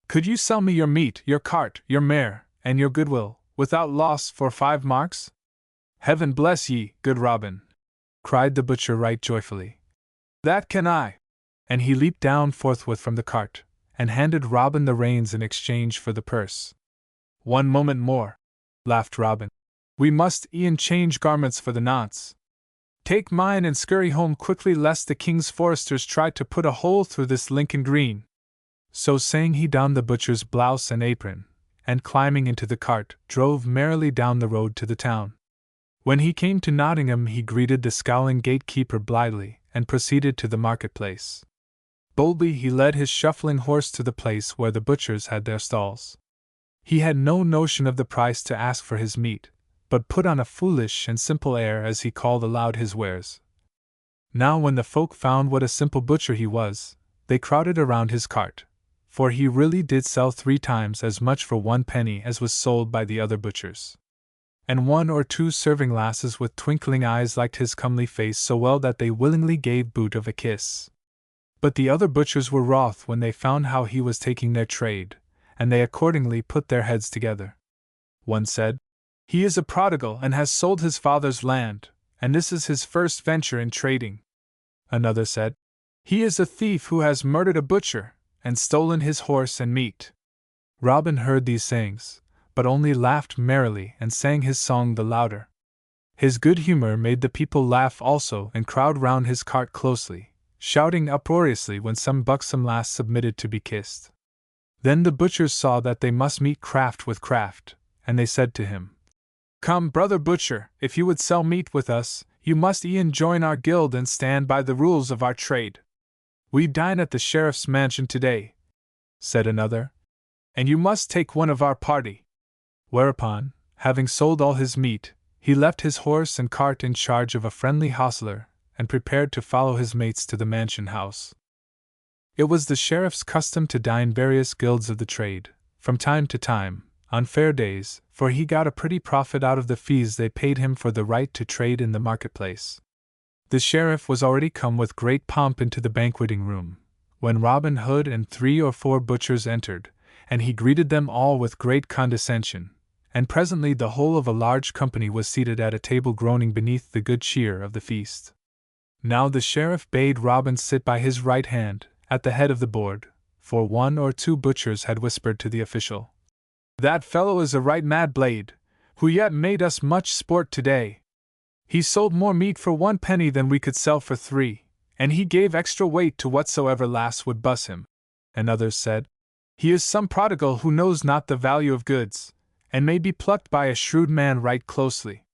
Could you sell me your meat, your cart, your mare, and your goodwill, without loss for 5 marks? "Heaven bless ye, good Robin," cried the butcher right joyfully. "That can I." And he leaped down forthwith from the cart, and handed Robin the reins in exchange for the purse. "One moment more," laughed Robin. "We must e'en change garments for the nonce. Take mine and scurry home quickly lest the king's foresters try to put a hole through this Lincoln green." So saying he donned the butcher's blouse and apron, and climbing into the cart, drove merrily down the road to the town. When he came to Nottingham he greeted the scowling gatekeeper blithely, and proceeded to the marketplace. Boldly he led his shuffling horse to the place where the butchers had their stalls. He had no notion of the price to ask for his meat, but put on a foolish and simple air as he called aloud his wares. Now when the folk found what a simple butcher he was, they crowded around his cart, for he really did sell 3 times as much for 1 penny as was sold by the other butchers. And 1 or 2 serving lasses with twinkling eyes liked his comely face so well that they willingly gave boot of a kiss. But the other butchers were wroth when they found how he was taking their trade, and they accordingly put their heads together. One said, "He is a prodigal and has sold his father's land, and this is his first venture in trading." Another said, "He is a thief who has murdered a butcher, and stolen his horse and meat." Robin heard these sayings, but only laughed merrily and sang his song the louder. His good humor made the people laugh also and crowd round his cart closely, shouting uproariously when some buxom lass submitted to be kissed. Then the butchers saw that they must meet craft with craft, and they said to him, "Come, brother butcher, if you would sell meat with us, you must e'en join our guild and stand by the rules of our trade." "We dine at the sheriff's mansion today," said another, "and you must take one of our party." Whereupon, having sold all his meat, he left his horse and cart in charge of a friendly hostler, and prepared to follow his mates to the mansion house. It was the sheriff's custom to dine various guilds of the trade, from time to time, on fair days, for he got a pretty profit out of the fees they paid him for the right to trade in the marketplace. The sheriff was already come with great pomp into the banqueting room, when Robin Hood and 3 or 4 butchers entered, and he greeted them all with great condescension, and presently the whole of a large company was seated at a table groaning beneath the good cheer of the feast. Now the sheriff bade Robin sit by his right hand, at the head of the board, for 1 or 2 butchers had whispered to the official, "That fellow is a right mad blade, who yet made us much sport today. He sold more meat for 1 penny than we could sell for 3, and he gave extra weight to whatsoever lass would buss him." And others said, "He is some prodigal who knows not the value of goods, and may be plucked by a shrewd man right closely."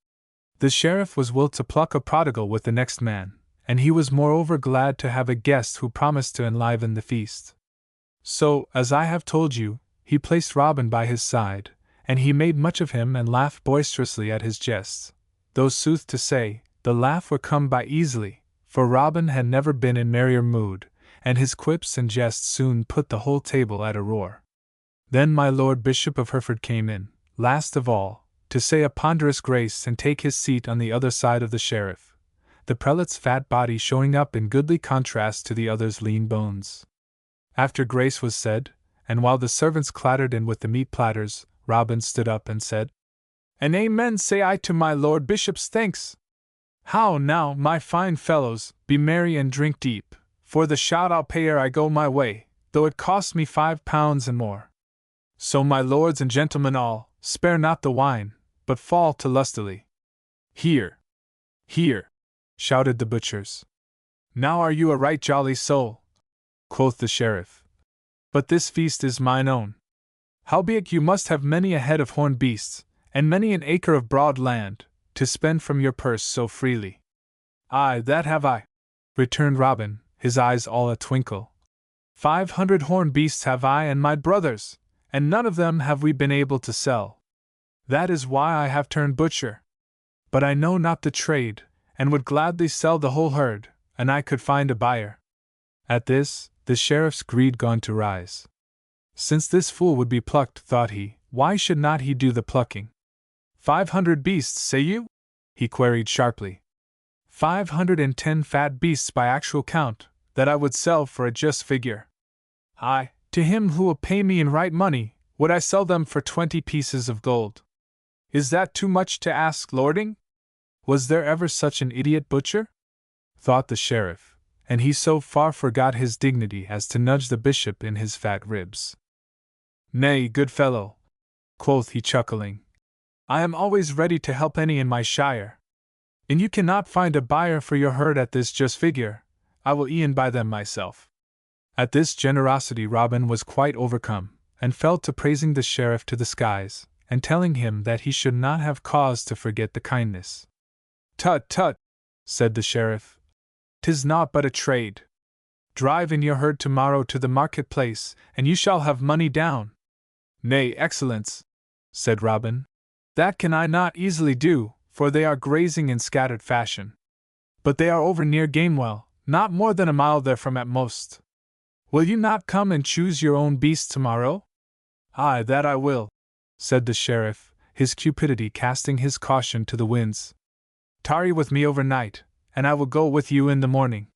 The sheriff was willed to pluck a prodigal with the next man, and he was moreover glad to have a guest who promised to enliven the feast. So, as I have told you, he placed Robin by his side, and he made much of him and laughed boisterously at his jests, though sooth to say, the laugh were come by easily, for Robin had never been in merrier mood, and his quips and jests soon put the whole table at a roar. Then my Lord Bishop of Hereford came in, last of all, to say a ponderous grace and take his seat on the other side of the sheriff, the prelate's fat body showing up in goodly contrast to the other's lean bones. After grace was said, and while the servants clattered in with the meat platters, Robin stood up and said, "And amen say I to my Lord Bishop's thanks. How now, my fine fellows, be merry and drink deep, for the shout I'll pay ere I go my way, though it cost me £5 and more. So my lords and gentlemen all, spare not the wine, but fall to lustily." "Hear! Hear!" shouted the butchers. "Now are you a right jolly soul," quoth the sheriff. "But this feast is mine own. Howbeit you must have many a head of horned beasts, and many an acre of broad land, to spend from your purse so freely." "Aye, that have I," returned Robin, his eyes all a twinkle. 500 horned beasts have I and my brothers, and none of them have we been able to sell. That is why I have turned butcher. But I know not the trade, and would gladly sell the whole herd, and I could find a buyer." At this, the sheriff's greed gone to rise. Since this fool would be plucked, thought he, why should not he do the plucking? 500 beasts, say you? He queried sharply. 510 fat beasts by actual count, that I would sell for a just figure. Aye, to him who will pay me in right money, would I sell them for 20 pieces of gold. Is that too much to ask, lording? Was there ever such an idiot butcher? Thought the sheriff, and he so far forgot his dignity as to nudge the bishop in his fat ribs. Nay, good fellow, quoth he chuckling, I am always ready to help any in my shire. And you cannot find a buyer for your herd at this just figure, I will e'en buy them myself. At this generosity Robin was quite overcome, and fell to praising the sheriff to the skies, and telling him that he should not have cause to forget the kindness. Tut, tut, said the sheriff, 'tis naught but a trade. Drive in your herd tomorrow to the market-place, and you shall have money down. Nay, excellence, said Robin, That can I not easily do, for they are grazing in scattered fashion. But they are over near Gamewell, not more than a mile therefrom at most. Will you not come and choose your own beast tomorrow? Aye, that I will, said the sheriff, his cupidity casting his caution to the winds. Tarry with me overnight, and I will go with you in the morning.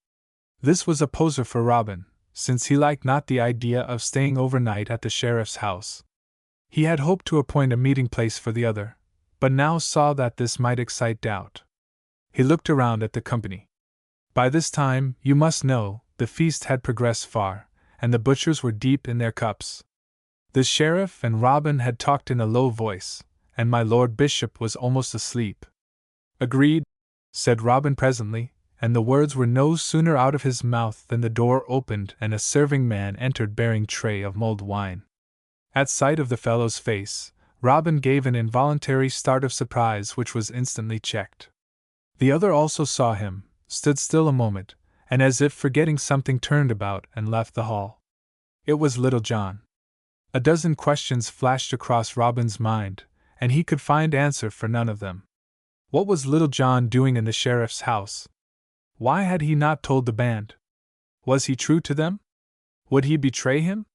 This was a poser for Robin, since he liked not the idea of staying overnight at the sheriff's house. He had hoped to appoint a meeting place for the other, but now saw that this might excite doubt. He looked around at the company. By this time, you must know, the feast had progressed far, and the butchers were deep in their cups. The sheriff and Robin had talked in a low voice, and my lord bishop was almost asleep. Agreed, said Robin presently, and the words were no sooner out of his mouth than the door opened and a serving man entered bearing tray of mulled wine. At sight of the fellow's face, Robin gave an involuntary start of surprise which was instantly checked. The other also saw him, stood still a moment, and as if forgetting something turned about and left the hall. It was Little John. A dozen questions flashed across Robin's mind, and he could find answer for none of them. What was Little John doing in the sheriff's house? Why had he not told the band? Was he true to them? Would he betray him?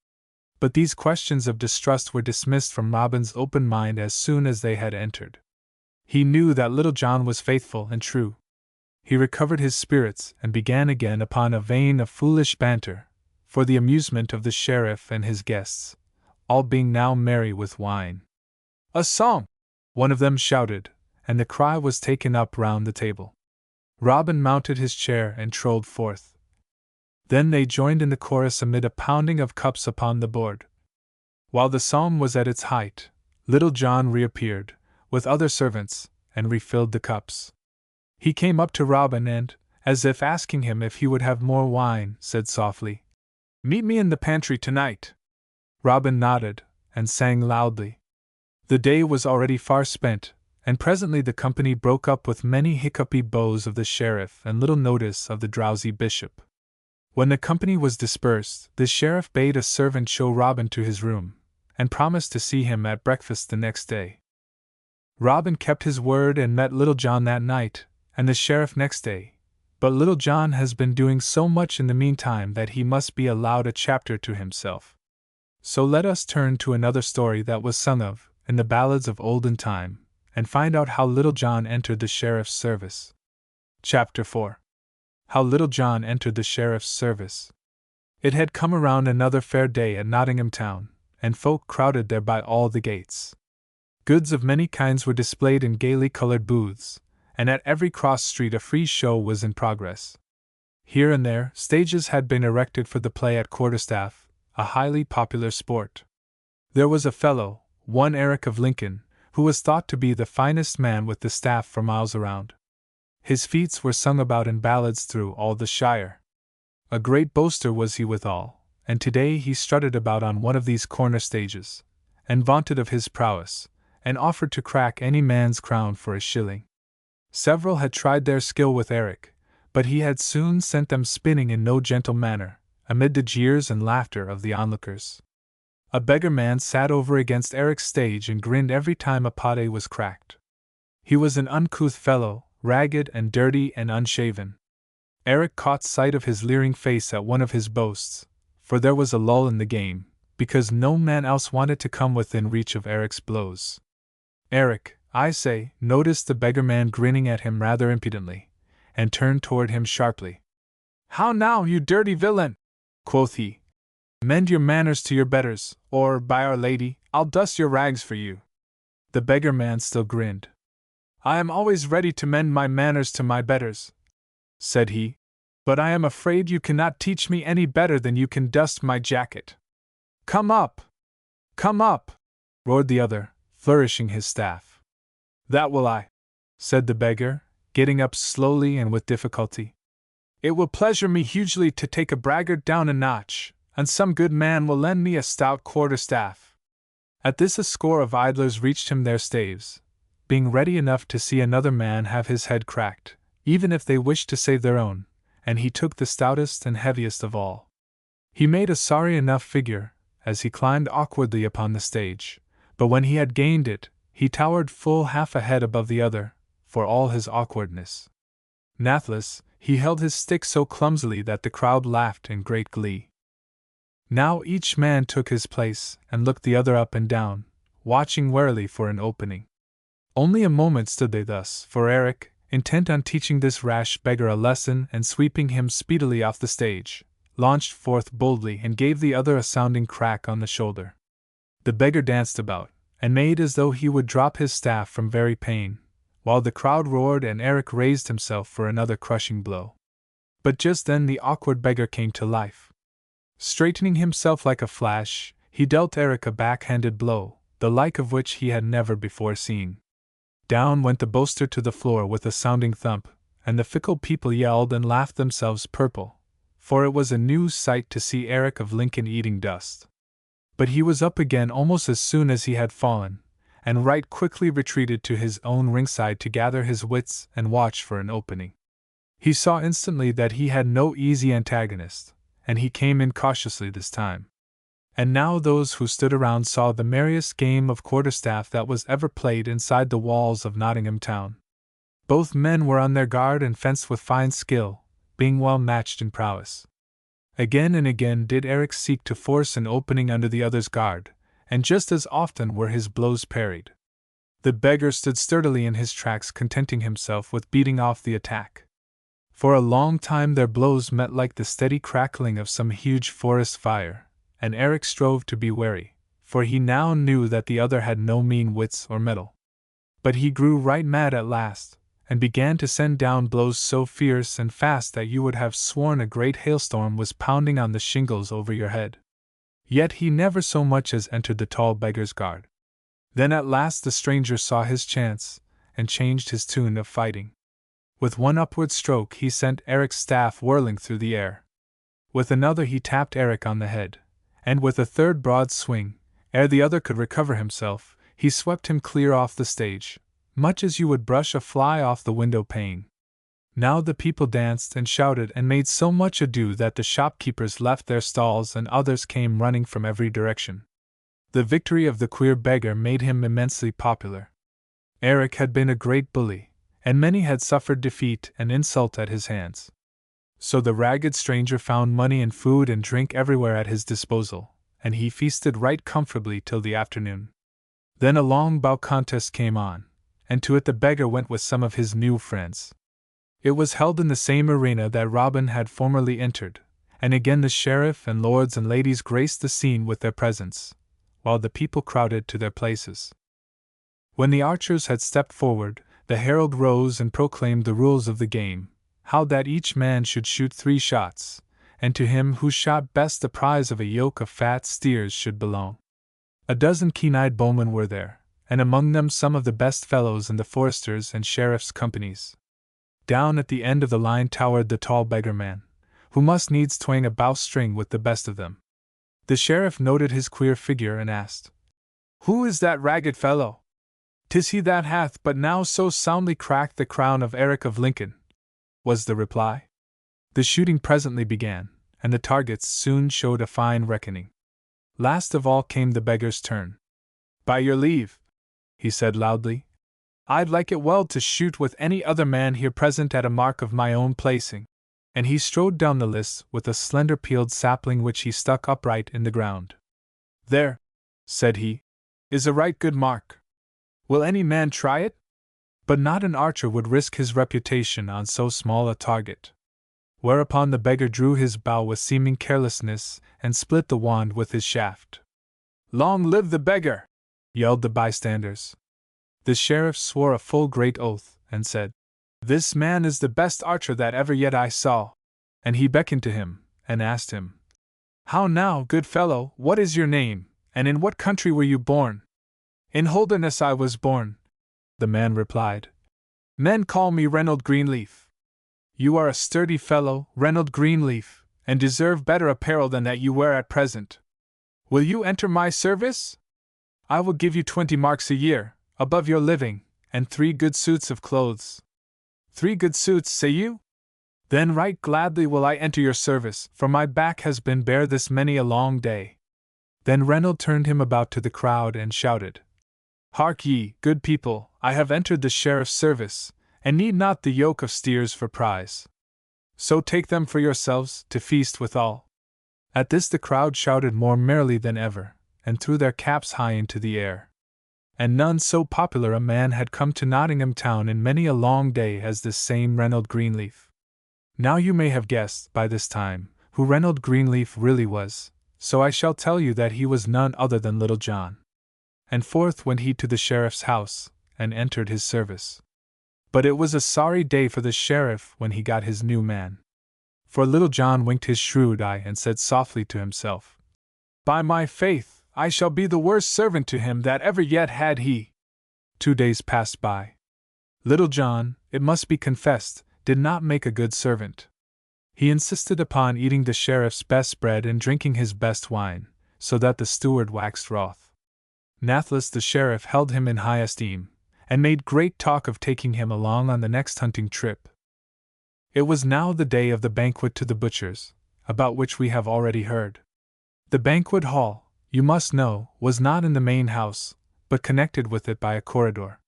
But these questions of distrust were dismissed from Robin's open mind as soon as they had entered. He knew that Little John was faithful and true. He recovered his spirits and began again upon a vein of foolish banter, for the amusement of the sheriff and his guests, all being now merry with wine. A song! One of them shouted, and the cry was taken up round the table. Robin mounted his chair and trolled forth. Then they joined in the chorus amid a pounding of cups upon the board. While the psalm was at its height, Little John reappeared, with other servants, and refilled the cups. He came up to Robin and, as if asking him if he would have more wine, said softly, "Meet me in the pantry tonight." Robin nodded, and sang loudly. The day was already far spent, and presently the company broke up with many hiccupy bows of the sheriff and little notice of the drowsy bishop. When the company was dispersed, the sheriff bade a servant show Robin to his room, and promised to see him at breakfast the next day. Robin kept his word and met Little John that night, and the sheriff next day, but Little John has been doing so much in the meantime that he must be allowed a chapter to himself. So let us turn to another story that was sung of, in the ballads of olden time, and find out how Little John entered the sheriff's service. Chapter 4. How Little John entered the sheriff's service. It had come around another fair day at Nottingham town, and folk crowded there by all the gates. Goods of many kinds were displayed in gaily colored booths, and at every cross street a free show was in progress. Here and there, stages had been erected for the play at quarterstaff, a highly popular sport. There was a fellow, one Eric of Lincoln, who was thought to be the finest man with the staff for miles around. His feats were sung about in ballads through all the shire. A great boaster was he withal, and today he strutted about on one of these corner stages, and vaunted of his prowess, and offered to crack any man's crown for a shilling. Several had tried their skill with Eric, but he had soon sent them spinning in no gentle manner, amid the jeers and laughter of the onlookers. A beggar man sat over against Eric's stage and grinned every time a potty was cracked. He was an uncouth fellow, ragged and dirty and unshaven. Eric caught sight of his leering face at one of his boasts, for there was a lull in the game, because no man else wanted to come within reach of Eric's blows. Eric, I say, noticed the beggar man grinning at him rather impudently, and turned toward him sharply. "How now, you dirty villain?" quoth he. "Mend your manners to your betters, or, by Our Lady, I'll dust your rags for you." The beggar man still grinned. "I am always ready to mend my manners to my betters," said he, "but I am afraid you cannot teach me any better than you can dust my jacket." "Come up! Come up!" roared the other, flourishing his staff. "That will I," said the beggar, getting up slowly and with difficulty. "It will pleasure me hugely to take a braggart down a notch, and some good man will lend me a stout quarterstaff." At this a score of idlers reached him their staves, being ready enough to see another man have his head cracked, even if they wished to save their own, and he took the stoutest and heaviest of all. He made a sorry enough figure, as he climbed awkwardly upon the stage, but when he had gained it, he towered full half a head above the other, for all his awkwardness. Nathless, he held his stick so clumsily that the crowd laughed in great glee. Now each man took his place and looked the other up and down, watching warily for an opening. Only a moment stood they thus, for Eric, intent on teaching this rash beggar a lesson and sweeping him speedily off the stage, launched forth boldly and gave the other a sounding crack on the shoulder. The beggar danced about, and made as though he would drop his staff from very pain, while the crowd roared and Eric raised himself for another crushing blow. But just then the awkward beggar came to life. Straightening himself like a flash, he dealt Eric a back-handed blow, the like of which he had never before seen. Down went the boaster to the floor with a sounding thump, and the fickle people yelled and laughed themselves purple, for it was a new sight to see Eric of Lincoln eating dust. But he was up again almost as soon as he had fallen, and right quickly retreated to his own ringside to gather his wits and watch for an opening. He saw instantly that he had no easy antagonist, and he came in cautiously this time. And now those who stood around saw the merriest game of quarterstaff that was ever played inside the walls of Nottingham town. Both men were on their guard and fenced with fine skill, being well matched in prowess. Again and again did Eric seek to force an opening under the other's guard, and just as often were his blows parried. The beggar stood sturdily in his tracks, contenting himself with beating off the attack. For a long time their blows met like the steady crackling of some huge forest fire, and Eric strove to be wary, for he now knew that the other had no mean wits or mettle. But he grew right mad at last, and began to send down blows so fierce and fast that you would have sworn a great hailstorm was pounding on the shingles over your head. Yet he never so much as entered the tall beggar's guard. Then at last the stranger saw his chance, and changed his tune of fighting. With one upward stroke he sent Eric's staff whirling through the air. With another he tapped Eric on the head, and with a third broad swing, ere the other could recover himself, he swept him clear off the stage, much as you would brush a fly off the window pane. Now the people danced and shouted and made so much ado that the shopkeepers left their stalls and others came running from every direction. The victory of the queer beggar made him immensely popular. Eric had been a great bully, and many had suffered defeat and insult at his hands. So the ragged stranger found money and food and drink everywhere at his disposal, and he feasted right comfortably till the afternoon. Then a long bout contest came on, and to it the beggar went with some of his new friends. It was held in the same arena that Robin had formerly entered, and again the sheriff and lords and ladies graced the scene with their presence, while the people crowded to their places. When the archers had stepped forward, the herald rose and proclaimed the rules of the game, how that each man should shoot 3 shots, and to him who shot best the prize of a yoke of fat steers should belong. A dozen keen-eyed bowmen were there, and among them some of the best fellows in the foresters' and sheriff's companies. Down at the end of the line towered the tall beggar man, who must needs twang a bowstring with the best of them. The sheriff noted his queer figure and asked, "Who is that ragged fellow?" "'Tis he that hath but now so soundly cracked the crown of Eric of Lincoln," was the reply. The shooting presently began, and the targets soon showed a fine reckoning. Last of all came the beggar's turn. "By your leave," he said loudly, "I'd like it well to shoot with any other man here present at a mark of my own placing." And he strode down the lists with a slender peeled sapling which he stuck upright in the ground. "There," said he, "is a right good mark. Will any man try it?" But not an archer would risk his reputation on so small a target. Whereupon the beggar drew his bow with seeming carelessness and split the wand with his shaft. "Long live the beggar!" yelled the bystanders. The sheriff swore a full great oath, and said, "This man is the best archer that ever yet I saw." And he beckoned to him, and asked him, "How now, good fellow, what is your name, and in what country were you born?" "In Holderness I was born," the man replied. "Men call me Reynold Greenleaf." "You are a sturdy fellow, Reynold Greenleaf, and deserve better apparel than that you wear at present. Will you enter my service? I will give you 20 marks a year, above your living, and 3 good suits of clothes." "3 good suits, say you? Then right gladly will I enter your service, for my back has been bare this many a long day." Then Reynold turned him about to the crowd and shouted, Hark ye, good people, I have entered the sheriff's service, and need not the yoke of steers for prize. So take them for yourselves, to feast withal. At this the crowd shouted more merrily than ever, and threw their caps high into the air. And none so popular a man had come to Nottingham town in many a long day as this same Reynold Greenleaf. Now you may have guessed, by this time, who Reynold Greenleaf really was, so I shall tell you that he was none other than Little John. And forth went he to the sheriff's house, and entered his service. But it was a sorry day for the sheriff when he got his new man. For Little John winked his shrewd eye and said softly to himself, "By my faith, I shall be the worst servant to him that ever yet had he." 2 days passed by. Little John, it must be confessed, did not make a good servant. He insisted upon eating the sheriff's best bread and drinking his best wine, so that the steward waxed wroth. Nathless the sheriff held him in high esteem, and made great talk of taking him along on the next hunting trip. It was now the day of the banquet to the butchers, about which we have already heard. The banquet hall, you must know, was not in the main house, but connected with it by a corridor.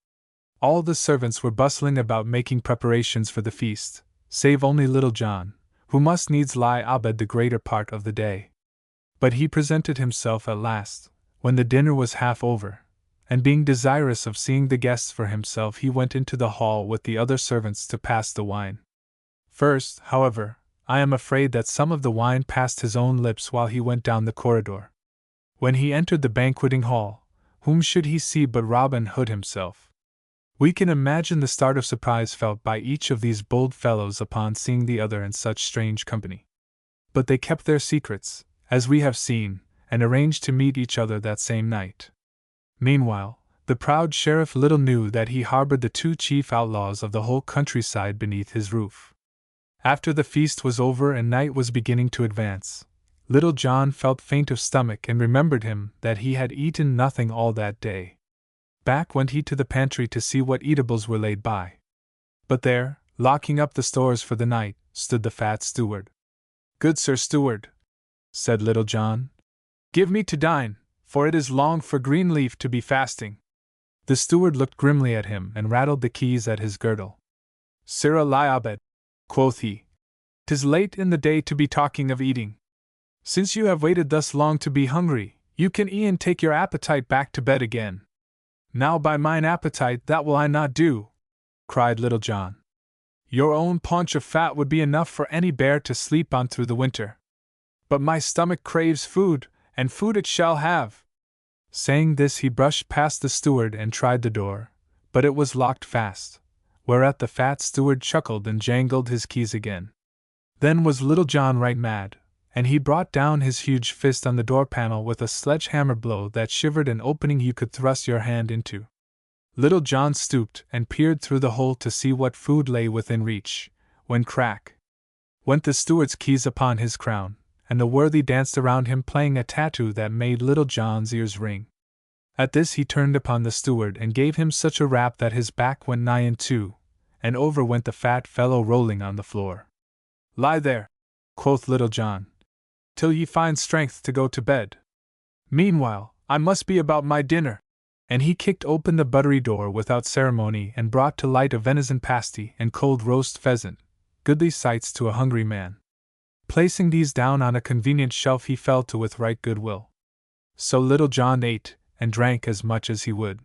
All the servants were bustling about making preparations for the feast, save only Little John, who must needs lie abed the greater part of the day. But he presented himself at last, when the dinner was half over, and being desirous of seeing the guests for himself, he went into the hall with the other servants to pass the wine. First, however, I am afraid that some of the wine passed his own lips while he went down the corridor. When he entered the banqueting hall, whom should he see but Robin Hood himself? We can imagine the start of surprise felt by each of these bold fellows upon seeing the other in such strange company. But they kept their secrets, as we have seen, and arranged to meet each other that same night. Meanwhile, the proud sheriff little knew that he harbored the 2 chief outlaws of the whole countryside beneath his roof. After the feast was over and night was beginning to advance, Little John felt faint of stomach and remembered him that he had eaten nothing all that day. Back went he to the pantry to see what eatables were laid by. But there, locking up the stores for the night, stood the fat steward. "Good Sir Steward," said Little John, "give me to dine, for it is long for Greenleaf to be fasting." The steward looked grimly at him and rattled the keys at his girdle. "Sirrah lie abed," quoth he. "'Tis late in the day to be talking of eating. Since you have waited thus long to be hungry, you can e'en take your appetite back to bed again." "Now by mine appetite that will I not do," cried Little John. "Your own paunch of fat would be enough for any bear to sleep on through the winter. But my stomach craves food, and food it shall have." Saying this, he brushed past the steward and tried the door, but it was locked fast, whereat the fat steward chuckled and jangled his keys again. Then was Little John right mad, and he brought down his huge fist on the door panel with a sledge-hammer blow that shivered an opening you could thrust your hand into. Little John stooped and peered through the hole to see what food lay within reach, when crack went the steward's keys upon his crown, and the worthy danced around him playing a tattoo that made Little John's ears ring. At this he turned upon the steward and gave him such a rap that his back went nigh in two, and over went the fat fellow rolling on the floor. "Lie there," quoth Little John, "till ye find strength to go to bed. Meanwhile, I must be about my dinner." And he kicked open the buttery door without ceremony and brought to light a venison pasty and cold roast pheasant, goodly sights to a hungry man. Placing these down on a convenient shelf, he fell to with right good will. So Little John ate and drank as much as he would.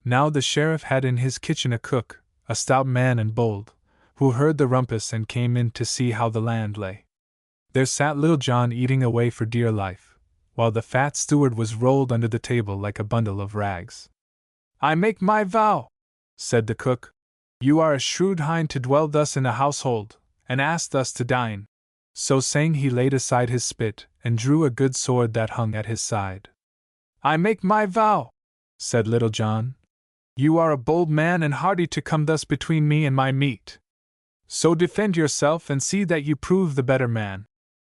Now the sheriff had in his kitchen a cook, a stout man and bold, who heard the rumpus and came in to see how the land lay. There sat Little John eating away for dear life, while the fat steward was rolled under the table like a bundle of rags. "I make my vow," said the cook, "you are a shrewd hind to dwell thus in a household, and ask thus to dine." So saying, he laid aside his spit, and drew a good sword that hung at his side. "I make my vow," said Little John, "you are a bold man and hardy to come thus between me and my meat. So defend yourself and see that you prove the better man."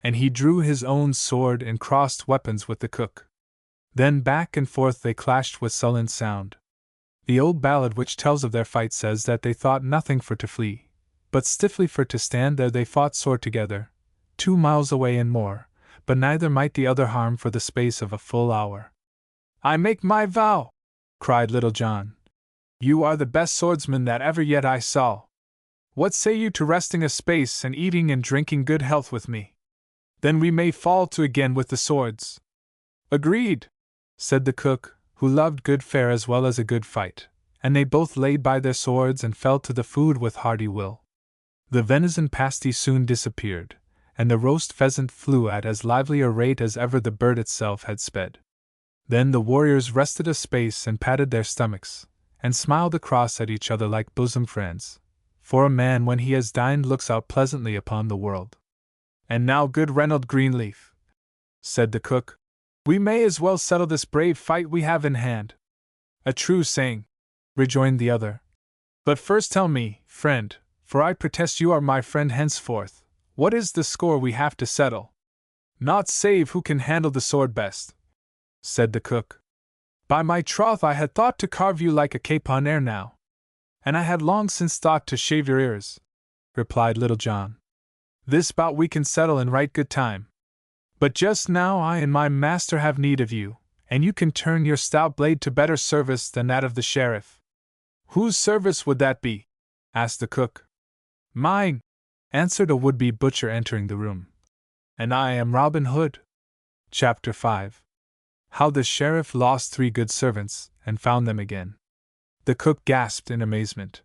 And he drew his own sword and crossed weapons with the cook. Then back and forth they clashed with sullen sound. The old ballad which tells of their fight says that they thought nothing for to flee, but stiffly for to stand there they fought sore together, 2 miles away and more, but neither might the other harm for the space of a full hour. "I make my vow," cried Little John. "You are the best swordsman that ever yet I saw. What say you to resting a space and eating and drinking good health with me? Then we may fall to again with the swords." "Agreed," said the cook, who loved good fare as well as a good fight, and they both laid by their swords and fell to the food with hearty will. The venison pasty soon disappeared, and the roast pheasant flew at as lively a rate as ever the bird itself had sped. Then the warriors rested a space and patted their stomachs, and smiled across at each other like bosom friends, for a man when he has dined looks out pleasantly upon the world. "And now, good Reynold Greenleaf," said the cook, "we may as well settle this brave fight we have in hand." "A true saying," rejoined the other. "But first tell me, friend, for I protest you are my friend henceforth, what is the score we have to settle?" "Naught save who can handle the sword best," said the cook. "By my troth I had thought to carve you like a capon ere now." "And I had long since thought to shave your ears," replied Little John. "This bout we can settle in right good time. But just now I and my master have need of you, and you can turn your stout blade to better service than that of the sheriff." "Whose service would that be?" asked the cook. "Mine," answered a would-be butcher entering the room. "And I am Robin Hood." Chapter 5. How the Sheriff Lost 3 Good Servants, and Found Them Again. The cook gasped in amazement.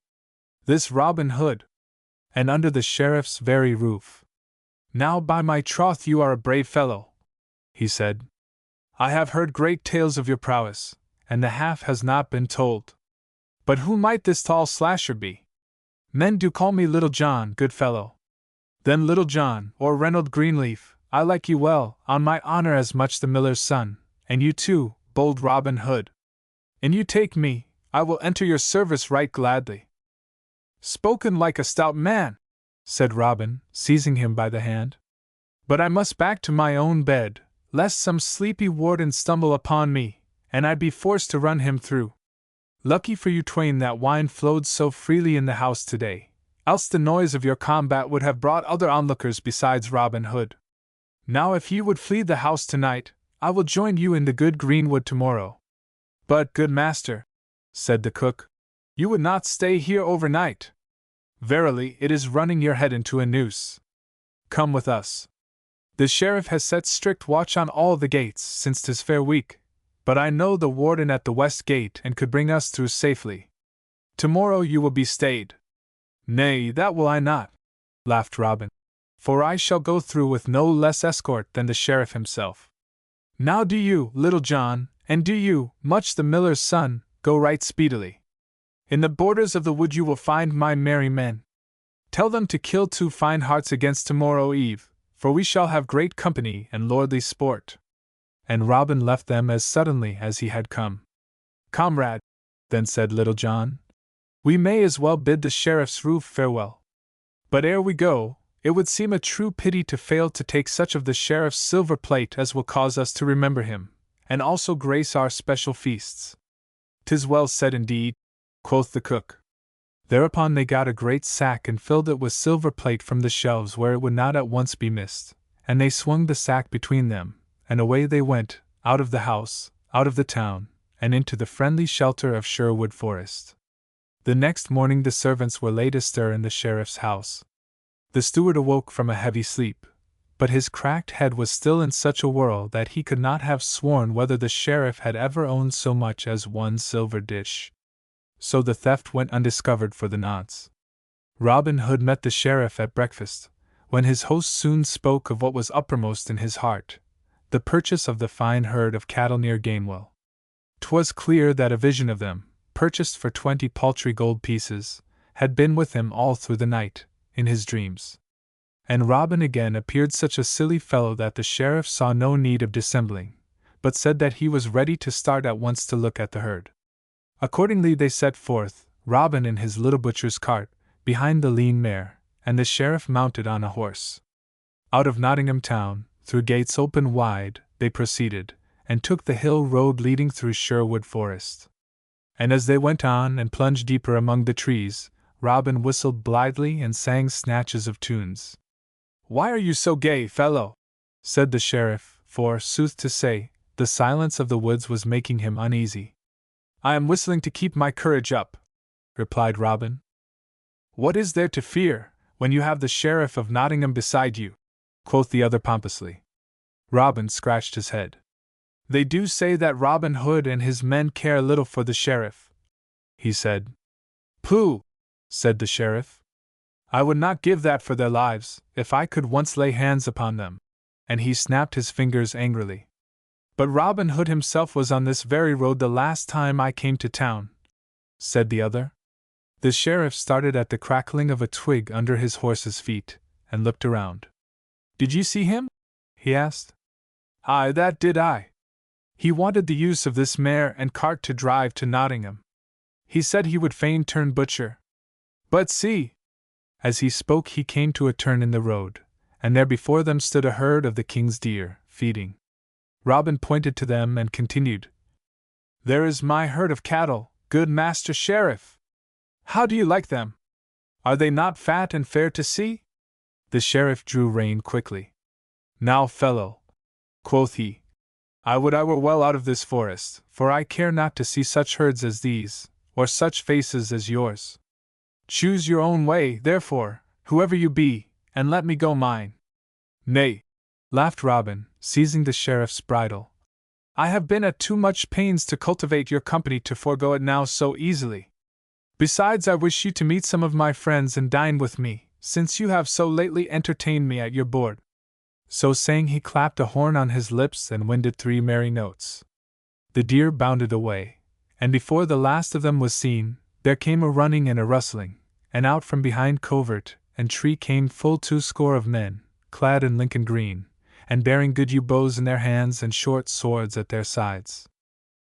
This Robin Hood! And under the sheriff's very roof! "Now by my troth you are a brave fellow," he said. "I have heard great tales of your prowess, and the half has not been told. But who might this tall slasher be?" "Men do call me Little John, good fellow." "Then Little John, or Reynold Greenleaf, I like you well, on my honor as much the miller's son, and you too, bold Robin Hood. And you take me, I will enter your service right gladly." "Spoken like a stout man," said Robin, seizing him by the hand. "But I must back to my own bed, lest some sleepy warden stumble upon me, and I be forced to run him through. Lucky for you twain that wine flowed so freely in the house today, else the noise of your combat would have brought other onlookers besides Robin Hood. Now if you would flee the house tonight, I will join you in the good greenwood tomorrow." "But, good master," said the cook, "you would not stay here overnight. Verily, it is running your head into a noose. Come with us. The sheriff has set strict watch on all the gates since 'tis fair week, but I know the warden at the west gate and could bring us through safely. Tomorrow you will be stayed." "Nay, that will I not," laughed Robin, "for I shall go through with no less escort than the sheriff himself. Now do you, Little John, and do you, Much the miller's son, go right speedily. In the borders of the wood you will find my merry men. Tell them to kill 2 fine harts against tomorrow eve, for we shall have great company and lordly sport." And Robin left them as suddenly as he had come. "Comrade," then said Little John, "we may as well bid the sheriff's roof farewell. But ere we go, it would seem a true pity to fail to take such of the sheriff's silver plate as will cause us to remember him, and also grace our special feasts." "'Tis well said indeed," quoth the cook. Thereupon they got a great sack and filled it with silver plate from the shelves where it would not at once be missed, and they swung the sack between them, and away they went, out of the house, out of the town, and into the friendly shelter of Sherwood Forest. The next morning the servants were laid astir in the sheriff's house. The steward awoke from a heavy sleep, but his cracked head was still in such a whirl that he could not have sworn whether the sheriff had ever owned so much as 1 silver dish. So the theft went undiscovered for the nonce. Robin Hood met the sheriff at breakfast, when his host soon spoke of what was uppermost in his heart, the purchase of the fine herd of cattle near Gamewell. 'Twas clear that a vision of them, purchased for 20 paltry gold pieces, had been with him all through the night, in his dreams. And Robin again appeared such a silly fellow that the sheriff saw no need of dissembling, but said that he was ready to start at once to look at the herd. Accordingly they set forth, Robin in his little butcher's cart, behind the lean mare, and the sheriff mounted on a horse. Out of Nottingham town, through gates open wide, they proceeded, and took the hill road leading through Sherwood Forest. And as they went on and plunged deeper among the trees, Robin whistled blithely and sang snatches of tunes. "Why are you so gay, fellow?" said the sheriff, for, sooth to say, the silence of the woods was making him uneasy. I am whistling to keep my courage up, replied Robin. What is there to fear, when you have the Sheriff of Nottingham beside you? Quoth the other pompously. Robin scratched his head. They do say that Robin Hood and his men care little for the sheriff, he said. Pooh, said the sheriff. I would not give that for their lives, if I could once lay hands upon them. And he snapped his fingers angrily. But Robin Hood himself was on this very road the last time I came to town, said the other. The sheriff started at the crackling of a twig under his horse's feet, and looked around. Did you see him? He asked. Aye, that did I. He wanted the use of this mare and cart to drive to Nottingham. He said he would fain turn butcher. But see! As he spoke he came to a turn in the road, and there before them stood a herd of the king's deer, feeding. Robin pointed to them and continued, There is my herd of cattle, good Master Sheriff. How do you like them? Are they not fat and fair to see? The sheriff drew rein quickly. Now, fellow, quoth he, I would I were well out of this forest, for I care not to see such herds as these, or such faces as yours. Choose your own way, therefore, whoever you be, and let me go mine. Nay, laughed Robin, seizing the sheriff's bridle. I have been at too much pains to cultivate your company to forego it now so easily. Besides, I wish you to meet some of my friends and dine with me, since you have so lately entertained me at your board. So saying, he clapped a horn on his lips and winded 3 merry notes. The deer bounded away, and before the last of them was seen, there came a running and a rustling, and out from behind covert and tree came full 20 of men, clad in Lincoln green, and bearing good yew bows in their hands and short swords at their sides.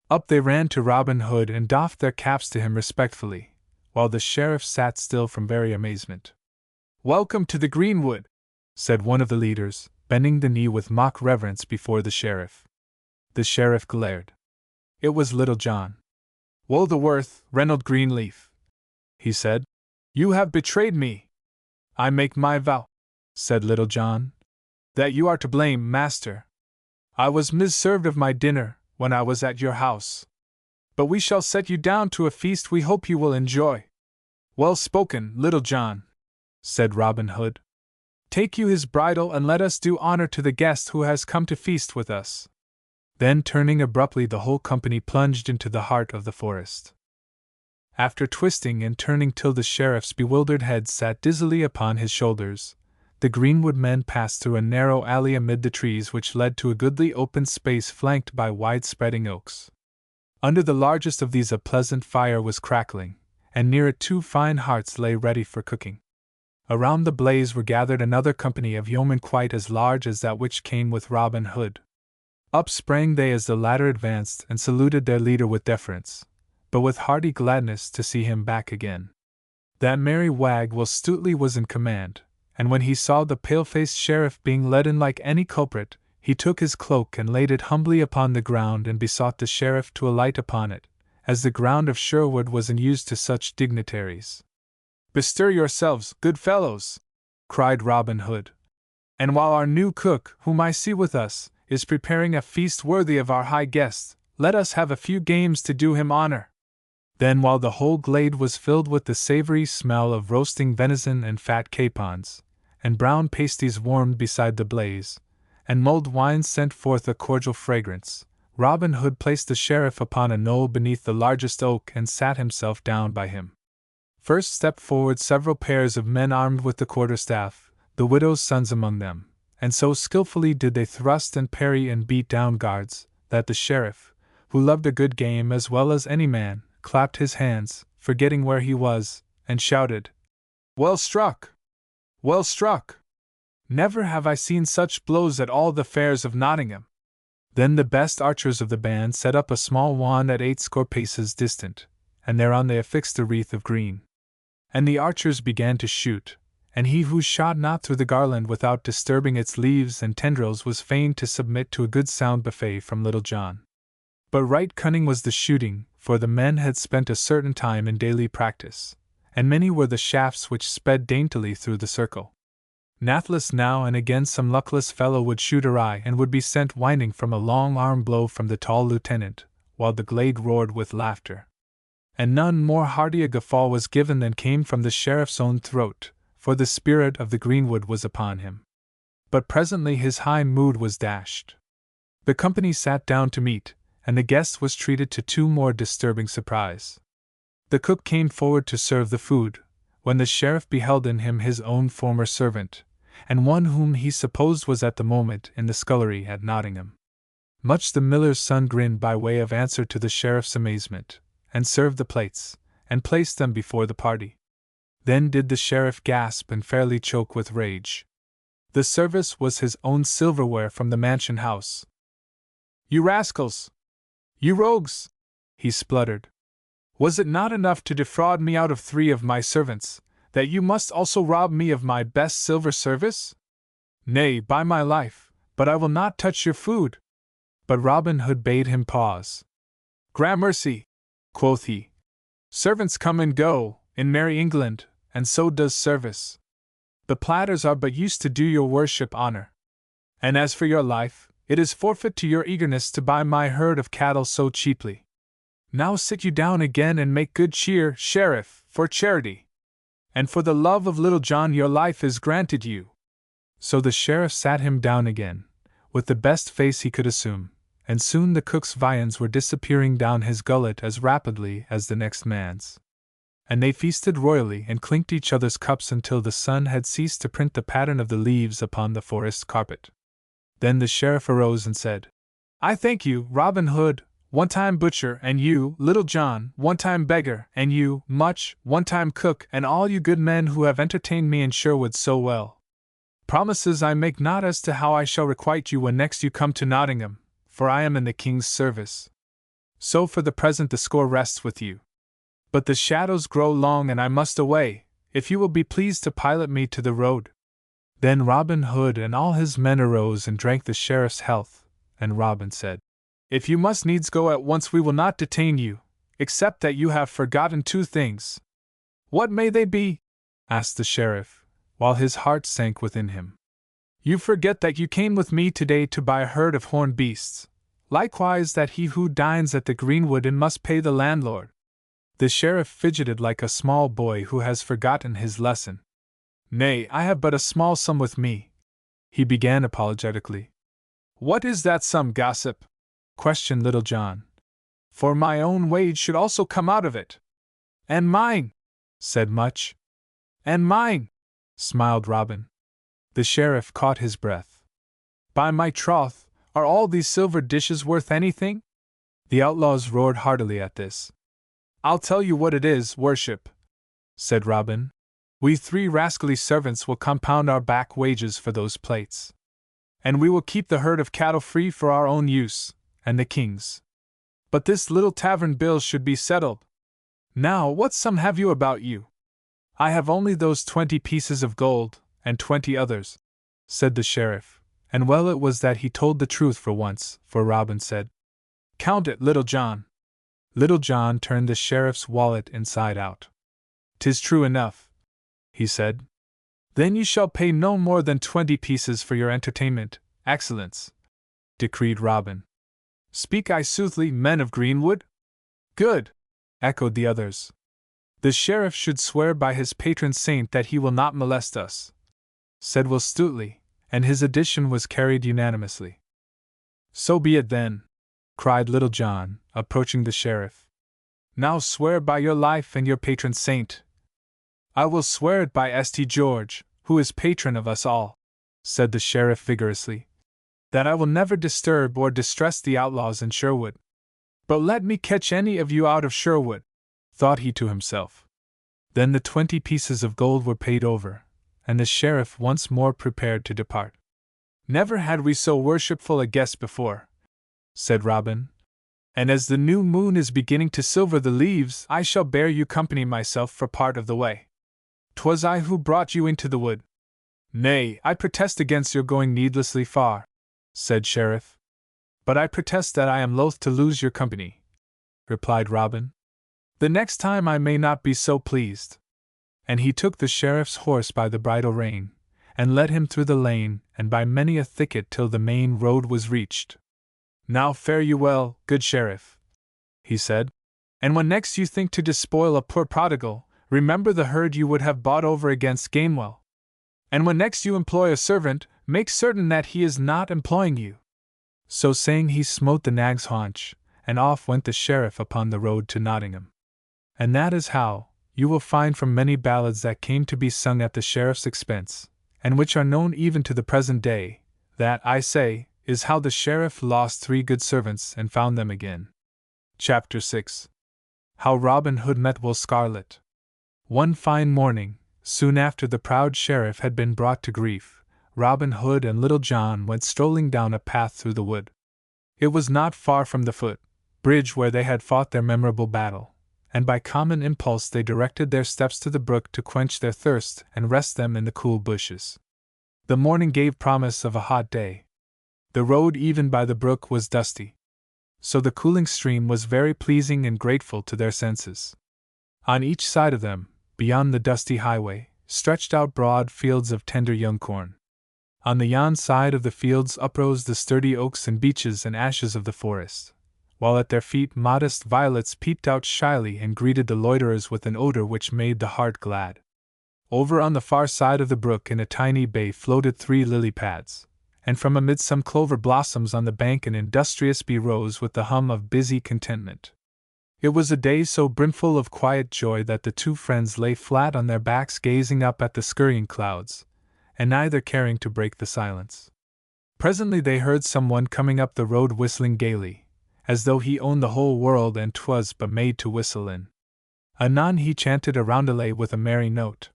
Up they ran to Robin Hood and doffed their caps to him respectfully, while the sheriff sat still from very amazement. Welcome to the greenwood, said one of the leaders, bending the knee with mock reverence before the sheriff. The sheriff glared. It was Little John. Woe the worth, Reynold Greenleaf, he said. You have betrayed me. I make my vow, said Little John, that you are to blame, master. I was misserved of my dinner when I was at your house. But we shall set you down to a feast we hope you will enjoy. Well spoken, Little John, said Robin Hood. Take you his bridle and let us do honor to the guest who has come to feast with us. Then turning abruptly the whole company plunged into the heart of the forest. After twisting and turning till the sheriff's bewildered head sat dizzily upon his shoulders, the greenwood men passed through a narrow alley amid the trees which led to a goodly open space flanked by wide-spreading oaks. Under the largest of these a pleasant fire was crackling, and near it 2 fine hearths lay ready for cooking. Around the blaze were gathered another company of yeomen quite as large as that which came with Robin Hood. Up sprang they as the latter advanced and saluted their leader with deference, but with hearty gladness to see him back again. That merry wag Will Stutely was in command, and when he saw the pale-faced sheriff being led in like any culprit, he took his cloak and laid it humbly upon the ground and besought the sheriff to alight upon it, as the ground of Sherwood was in use to such dignitaries. Bestir yourselves, good fellows, cried Robin Hood, and while our new cook, whom I see with us, is preparing a feast worthy of our high guest, let us have a few games to do him honor. Then, while the whole glade was filled with the savory smell of roasting venison and fat capons, and brown pasties warmed beside the blaze, and mulled wines sent forth a cordial fragrance, Robin Hood placed the sheriff upon a knoll beneath the largest oak and sat himself down by him. First stepped forward several pairs of men armed with the quarterstaff, the widow's sons among them, and so skillfully did they thrust and parry and beat down guards, that the sheriff, who loved a good game as well as any man, clapped his hands, forgetting where he was, and shouted, Well struck! Well struck! Never have I seen such blows at all the fairs of Nottingham. Then the best archers of the band set up a small wand at 80 paces distant, and thereon they affixed a wreath of green. And the archers began to shoot, and he who shot not through the garland without disturbing its leaves and tendrils was fain to submit to a good sound buffet from Little John. But right cunning was the shooting, for the men had spent a certain time in daily practice, and many were the shafts which sped daintily through the circle. Nathless now and again some luckless fellow would shoot awry and would be sent winding from a long arm blow from the tall lieutenant, while the glade roared with laughter. And none more hearty a guffaw was given than came from the sheriff's own throat, for the spirit of the greenwood was upon him. But presently his high mood was dashed. The company sat down to meat, and the guest was treated to two more disturbing surprise. The cook came forward to serve the food, when the sheriff beheld in him his own former servant, and one whom he supposed was at the moment in the scullery at Nottingham. Much the miller's son grinned by way of answer to the sheriff's amazement, and served the plates, and placed them before the party. Then did the sheriff gasp and fairly choke with rage. The service was his own silverware from the mansion house. "You rascals! You rogues!" he spluttered. "Was it not enough to defraud me out of 3 of my servants, that you must also rob me of my best silver service? Nay, by my life, but I will not touch your food." But Robin Hood bade him pause. "Gramercy," quoth he. "Servants come and go, in merry England, and so does service. The platters are but used to do your worship honor. And as for your life, it is forfeit to your eagerness to buy my herd of cattle so cheaply. Now sit you down again and make good cheer, sheriff, for charity. And for the love of Little John your life is granted you." So the sheriff sat him down again, with the best face he could assume, and soon the cook's viands were disappearing down his gullet as rapidly as the next man's. And they feasted royally and clinked each other's cups until the sun had ceased to print the pattern of the leaves upon the forest carpet. Then the sheriff arose and said, "I thank you, Robin Hood, one-time butcher, and you, Little John, one-time beggar, and you, Much, one-time cook, and all you good men who have entertained me in Sherwood so well. Promises I make not as to how I shall requite you when next you come to Nottingham, for I am in the king's service. So for the present the score rests with you. But the shadows grow long and I must away, if you will be pleased to pilot me to the road." Then Robin Hood and all his men arose and drank the sheriff's health, and Robin said, "If you must needs go at once we will not detain you, except that you have forgotten 2 things." "What may they be?" asked the sheriff, while his heart sank within him. "You forget that you came with me today to buy a herd of horned beasts, likewise that he who dines at the Greenwood Inn must pay the landlord." The sheriff fidgeted like a small boy who has forgotten his lesson. "Nay, I have but a small sum with me," he began apologetically. "What is that sum, gossip?" questioned Little John. "For my own wage should also come out of it." "And mine," said Much. "And mine," smiled Robin. The sheriff caught his breath. "By my troth, are all these silver dishes worth anything?" The outlaws roared heartily at this. "I'll tell you what it is, worship," said Robin. "We 3 rascally servants will compound our back wages for those plates. And we will keep the herd of cattle free for our own use, and the king's. But this little tavern bill should be settled. Now, what sum have you about you?" "I have only those 20 pieces of gold, and 20 others," said the sheriff, and well it was that he told the truth for once, for Robin said, "Count it, Little John." Little John turned the sheriff's wallet inside out. "'Tis true enough," he said. "Then you shall pay no more than 20 pieces for your entertainment, excellence," decreed Robin. "Speak I soothly, men of Greenwood?" "Good," echoed the others. "The sheriff should swear by his patron saint that he will not molest us," said Will Stutely, and his addition was carried unanimously. "So be it then," cried Little John, approaching the sheriff. "Now swear by your life and your patron saint." "I will swear it by St. George, who is patron of us all," said the sheriff vigorously, "that I will never disturb or distress the outlaws in Sherwood. But let me catch any of you out of Sherwood," thought he to himself. Then the 20 pieces of gold were paid over, and the sheriff once more prepared to depart. "Never had we so worshipful a guest before," said Robin, "and as the new moon is beginning to silver the leaves, I shall bear you company myself for part of the way. 'Twas I who brought you into the wood." "Nay, I protest against your going needlessly far," said Sheriff. "But I protest that I am loath to lose your company," replied Robin. "The next time I may not be so pleased." And he took the sheriff's horse by the bridle rein, and led him through the lane and by many a thicket till the main road was reached. "Now fare you well, good sheriff," he said. "And when next you think to despoil a poor prodigal, remember the herd you would have bought over against Gamewell. And when next you employ a servant, make certain that he is not employing you." So saying, he smote the nag's haunch, and off went the sheriff upon the road to Nottingham. And that is how, you will find from many ballads that came to be sung at the sheriff's expense, and which are known even to the present day, that, I say, is how the sheriff lost 3 good servants and found them again. Chapter 6. How Robin Hood met Will Scarlet. One fine morning, soon after the proud sheriff had been brought to grief, Robin Hood and Little John went strolling down a path through the wood. It was not far from the foot-bridge where they had fought their memorable battle, and by common impulse they directed their steps to the brook to quench their thirst and rest them in the cool bushes. The morning gave promise of a hot day. The road even by the brook was dusty, so the cooling stream was very pleasing and grateful to their senses. On each side of them, beyond the dusty highway, stretched out broad fields of tender young corn. On the yon side of the fields uprose the sturdy oaks and beeches and ashes of the forest, while at their feet modest violets peeped out shyly and greeted the loiterers with an odor which made the heart glad. Over on the far side of the brook in a tiny bay floated 3 lily pads, and from amid some clover blossoms on the bank an industrious bee rose with the hum of busy contentment. It was a day so brimful of quiet joy that the 2 friends lay flat on their backs gazing up at the scurrying clouds, and neither caring to break the silence. Presently they heard some one coming up the road whistling gaily, as though he owned the whole world and 'twas but made to whistle in. Anon he chanted a roundelay with a merry note.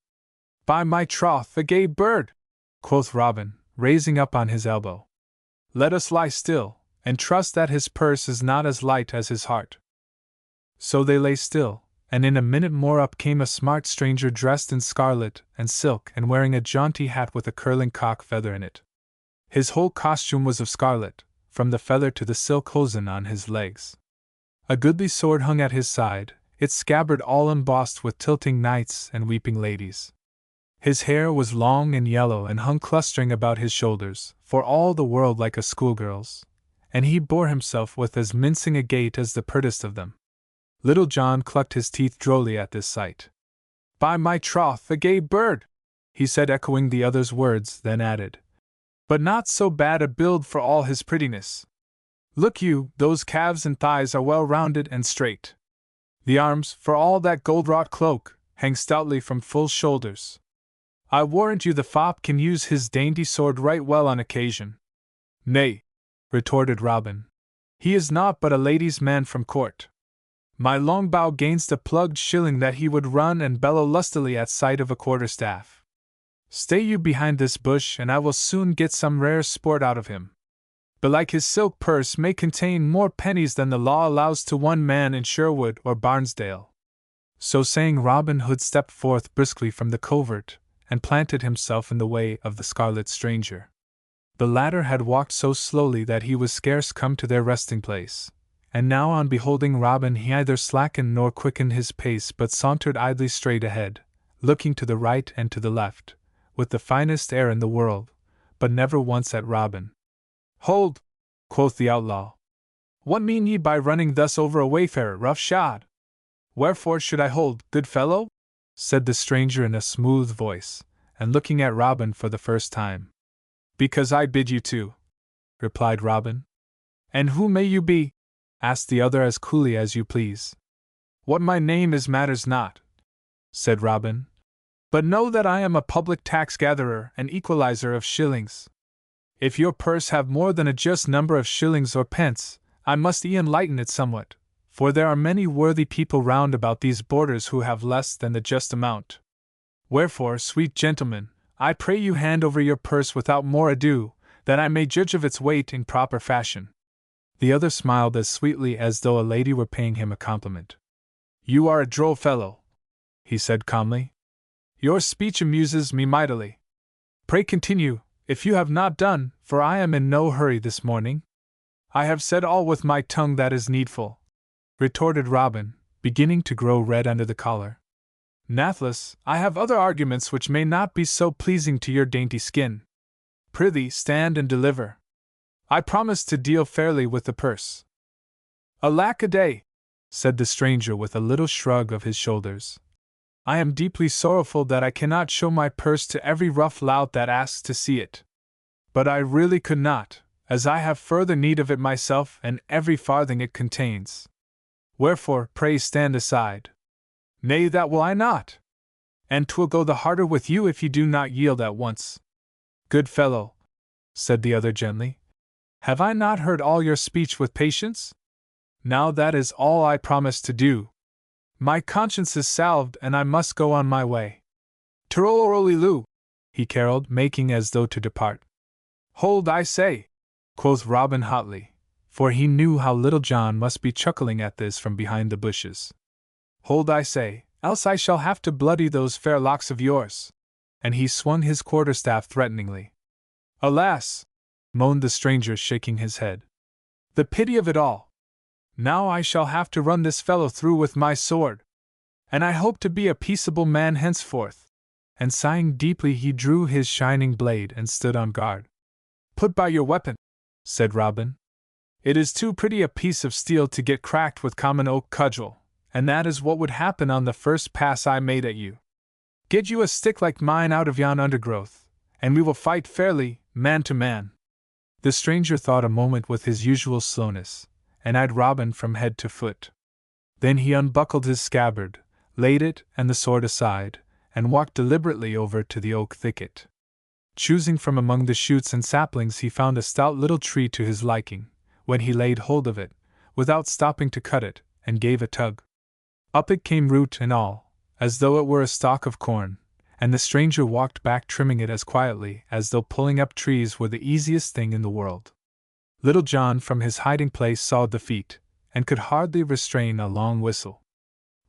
"By my troth, a gay bird!" quoth Robin, raising up on his elbow. "Let us lie still, and trust that his purse is not as light as his heart." So they lay still, and in a minute more up came a smart stranger dressed in scarlet and silk and wearing a jaunty hat with a curling cock feather in it. His whole costume was of scarlet, from the feather to the silk hosen on his legs. A goodly sword hung at his side, its scabbard all embossed with tilting knights and weeping ladies. His hair was long and yellow and hung clustering about his shoulders, for all the world like a schoolgirl's, and he bore himself with as mincing a gait as the pertest of them. Little John clucked his teeth drolly at this sight. "By my troth, a gay bird!" he said, echoing the other's words, then added, "But not so bad a build for all his prettiness. Look you, those calves and thighs are well rounded and straight. The arms, for all that gold-wrought cloak, hang stoutly from full shoulders. I warrant you the fop can use his dainty sword right well on occasion." "Nay," retorted Robin, "he is naught but a lady's man from court. My longbow gainst a plugged shilling that he would run and bellow lustily at sight of a quarterstaff. Stay you behind this bush, and I will soon get some rare sport out of him. Belike his silk purse may contain more pennies than the law allows to one man in Sherwood or Barnesdale." So saying, Robin Hood stepped forth briskly from the covert, and planted himself in the way of the scarlet stranger. The latter had walked so slowly that he was scarce come to their resting place, and now on beholding Robin he neither slackened nor quickened his pace but sauntered idly straight ahead, looking to the right and to the left, with the finest air in the world, but never once at Robin. "Hold!" quoth the outlaw. "What mean ye by running thus over a wayfarer, rough-shod?" "Wherefore should I hold, good fellow?" said the stranger in a smooth voice, and looking at Robin for the first time. "Because I bid you to," replied Robin. "And who may you be?" asked the other as coolly as you please. "What my name is matters not," said Robin, "but know that I am a public tax-gatherer and equalizer of shillings. If your purse have more than a just number of shillings or pence, I must e'en lighten it somewhat, for there are many worthy people round about these borders who have less than the just amount. Wherefore, sweet gentlemen, I pray you hand over your purse without more ado, that I may judge of its weight in proper fashion." The other smiled as sweetly as though a lady were paying him a compliment. "You are a droll fellow," he said calmly. "Your speech amuses me mightily. Pray continue, if you have not done, for I am in no hurry this morning." "I have said all with my tongue that is needful," retorted Robin, beginning to grow red under the collar. "Nathless, I have other arguments which may not be so pleasing to your dainty skin. Prithee, stand and deliver. I promise to deal fairly with the purse." "Alack a day!" said the stranger with a little shrug of his shoulders. I am deeply sorrowful that I cannot show my purse to every rough lout that asks to see it. But I really could not, as I have further need of it myself and every farthing it contains. Wherefore, pray stand aside. Nay, that will I not. And 'twill go the harder with you if you do not yield at once. Good fellow, said the other gently, have I not heard all your speech with patience? Now that is all I promise to do. My conscience is salved and I must go on my way. Teroloroliloo, he caroled, making as though to depart. Hold, I say, quoth Robin hotly, for he knew how Little John must be chuckling at this from behind the bushes. Hold, I say, else I shall have to bloody those fair locks of yours. And he swung his quarterstaff threateningly. Alas! Moaned the stranger, shaking his head. The pity of it all! Now I shall have to run this fellow through with my sword. And I hope to be a peaceable man henceforth. And sighing deeply, he drew his shining blade and stood on guard. Put by your weapon, said Robin. It is too pretty a piece of steel to get cracked with common oak cudgel, and that is what would happen on the first pass I made at you. Get you a stick like mine out of yon undergrowth, and we will fight fairly, man to man. The stranger thought a moment with his usual slowness, and eyed Robin from head to foot. Then he unbuckled his scabbard, laid it and the sword aside, and walked deliberately over to the oak thicket. Choosing from among the shoots and saplings, he found a stout little tree to his liking, when he laid hold of it, without stopping to cut it, and gave a tug. Up it came, root and all, as though it were a stalk of corn, and the stranger walked back trimming it as quietly as though pulling up trees were the easiest thing in the world. Little John from his hiding place saw the feat, and could hardly restrain a long whistle.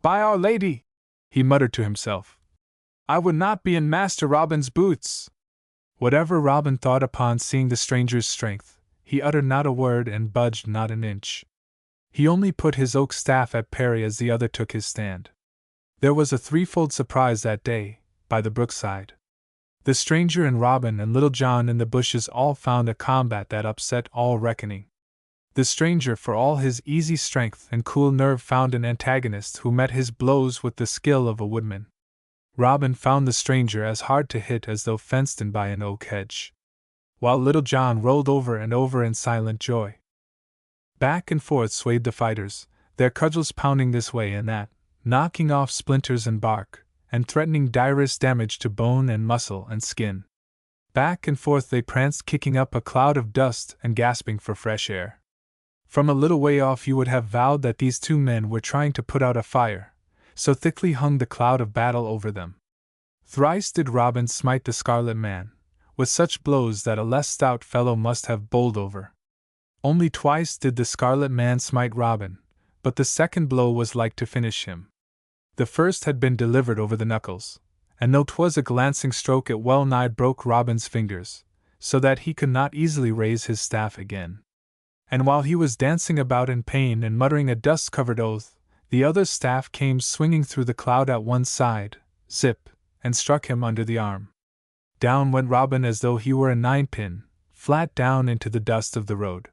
By Our Lady! He muttered to himself. I would not be in Master Robin's boots! Whatever Robin thought upon seeing the stranger's strength, he uttered not a word and budged not an inch. He only put his oak staff at parry as the other took his stand. There was a threefold surprise that day, by the brookside. The stranger and Robin and Little John in the bushes all found a combat that upset all reckoning. The stranger, for all his easy strength and cool nerve, found an antagonist who met his blows with the skill of a woodman. Robin found the stranger as hard to hit as though fenced in by an oak hedge, while Little John rolled over and over in silent joy. Back and forth swayed the fighters, their cudgels pounding this way and that, knocking off splinters and bark, and threatening direst damage to bone and muscle and skin. Back and forth they pranced, kicking up a cloud of dust and gasping for fresh air. From a little way off you would have vowed that these two men were trying to put out a fire, so thickly hung the cloud of battle over them. Thrice did Robin smite the Scarlet Man, with such blows that a less stout fellow must have bowled over. Only twice did the Scarlet Man smite Robin, but the second blow was like to finish him. The first had been delivered over the knuckles, and though 'twas a glancing stroke it well nigh broke Robin's fingers, so that he could not easily raise his staff again. And while he was dancing about in pain and muttering a dust-covered oath, the other staff came swinging through the cloud at one side, zip, and struck him under the arm. Down went Robin as though he were a ninepin, flat down into the dust of the road.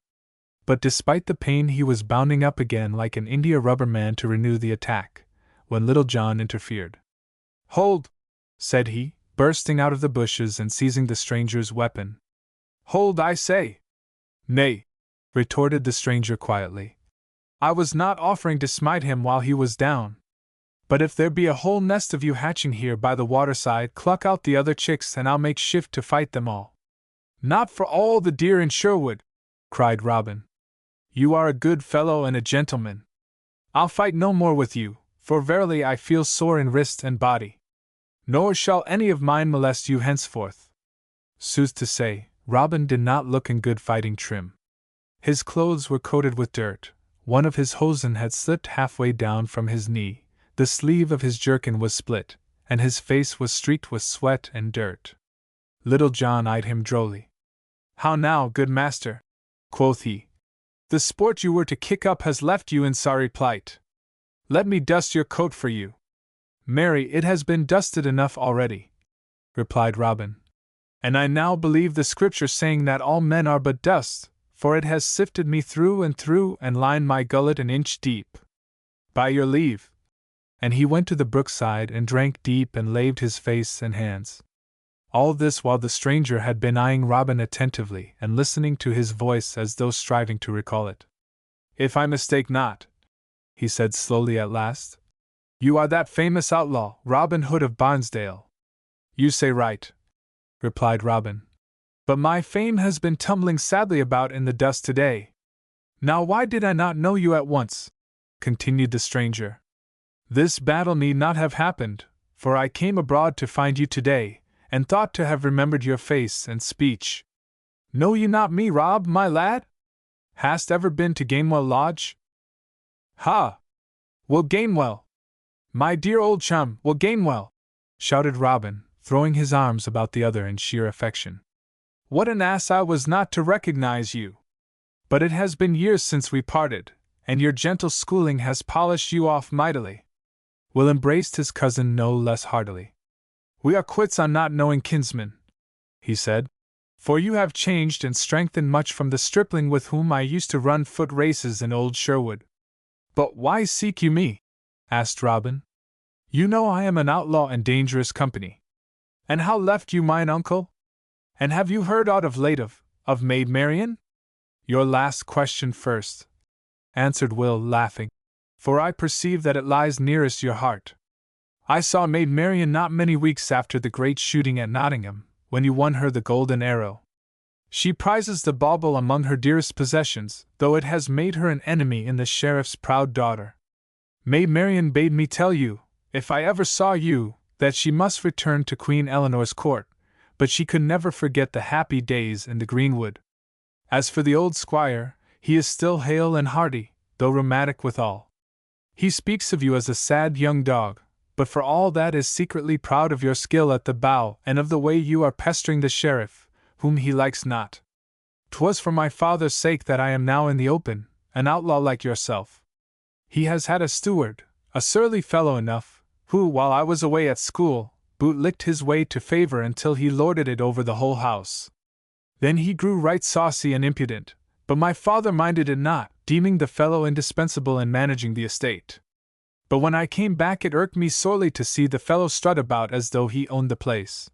But despite the pain he was bounding up again like an india-rubber man to renew the attack, when Little John interfered. Hold! Said he, bursting out of the bushes and seizing the stranger's weapon. Hold, I say! Nay, retorted the stranger quietly. I was not offering to smite him while he was down. But if there be a whole nest of you hatching here by the waterside, cluck out the other chicks and I'll make shift to fight them all. Not for all the deer in Sherwood, cried Robin. You are a good fellow and a gentleman. I'll fight no more with you, for verily I feel sore in wrist and body. Nor shall any of mine molest you henceforth. Sooth to say, Robin did not look in good fighting trim. His clothes were coated with dirt, one of his hosen had slipped halfway down from his knee, the sleeve of his jerkin was split, and his face was streaked with sweat and dirt. Little John eyed him drolly. How now, good master? Quoth he. The sport you were to kick up has left you in sorry plight. Let me dust your coat for you. Marry, it has been dusted enough already, replied Robin. And I now believe the scripture saying that all men are but dust, for it has sifted me through and lined my gullet an inch deep. By your leave. And he went to the brookside and drank deep and laved his face and hands. All this while the stranger had been eyeing Robin attentively and listening to his voice as though striving to recall it. If I mistake not, he said slowly at last, you are that famous outlaw, Robin Hood of Barnesdale. You say right, replied Robin. But my fame has been tumbling sadly about in the dust today. Now why did I not know you at once? Continued the stranger. This battle need not have happened, for I came abroad to find you today, and thought to have remembered your face and speech. Know you not me, Rob, my lad? Hast ever been to Gamewell Lodge? Ha! Will Gainwell! My dear old chum, Will Gainwell! Shouted Robin, throwing his arms about the other in sheer affection. What an ass I was not to recognize you! But it has been years since we parted, and your gentle schooling has polished you off mightily. Will embraced his cousin no less heartily. We are quits on not knowing kinsmen, he said, for you have changed and strengthened much from the stripling with whom I used to run foot races in old Sherwood. But why seek you me? Asked Robin. You know I am an outlaw and dangerous company. And how left you mine uncle? And have you heard aught of late of Maid Marian? Your last question first, answered Will, laughing, for I perceive that it lies nearest your heart. I saw Maid Marian not many weeks after the great shooting at Nottingham, when you won her the golden arrow. She prizes the bauble among her dearest possessions, though it has made her an enemy in the sheriff's proud daughter. Maid Marian bade me tell you, if I ever saw you, that she must return to Queen Eleanor's court, but she could never forget the happy days in the greenwood. As for the old squire, he is still hale and hearty, though rheumatic withal. He speaks of you as a sad young dog, but for all that is secretly proud of your skill at the bow and of the way you are pestering the sheriff, whom he likes not. 'Twas for my father's sake that I am now in the open, an outlaw like yourself. He has had a steward, a surly fellow enough, who, while I was away at school, boot-licked his way to favor until he lorded it over the whole house. Then he grew right saucy and impudent, but my father minded it not, deeming the fellow indispensable in managing the estate. But when I came back it irked me sorely to see the fellow strut about as though he owned the place.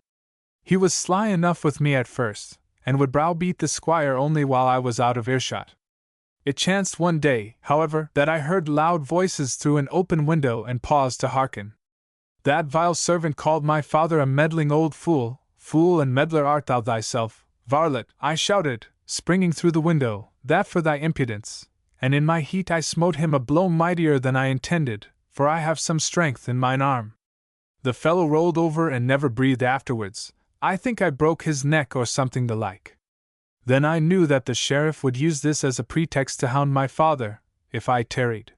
He was sly enough with me at first, and would browbeat the squire only while I was out of earshot. It chanced one day, however, that I heard loud voices through an open window and paused to hearken. That vile servant called my father a meddling old fool. Fool and meddler art thou thyself, varlet, I shouted, springing through the window, that for thy impudence, and in my heat I smote him a blow mightier than I intended, for I have some strength in mine arm. The fellow rolled over and never breathed afterwards. I think I broke his neck or something the like. Then I knew that the sheriff would use this as a pretext to hound my father, if I tarried.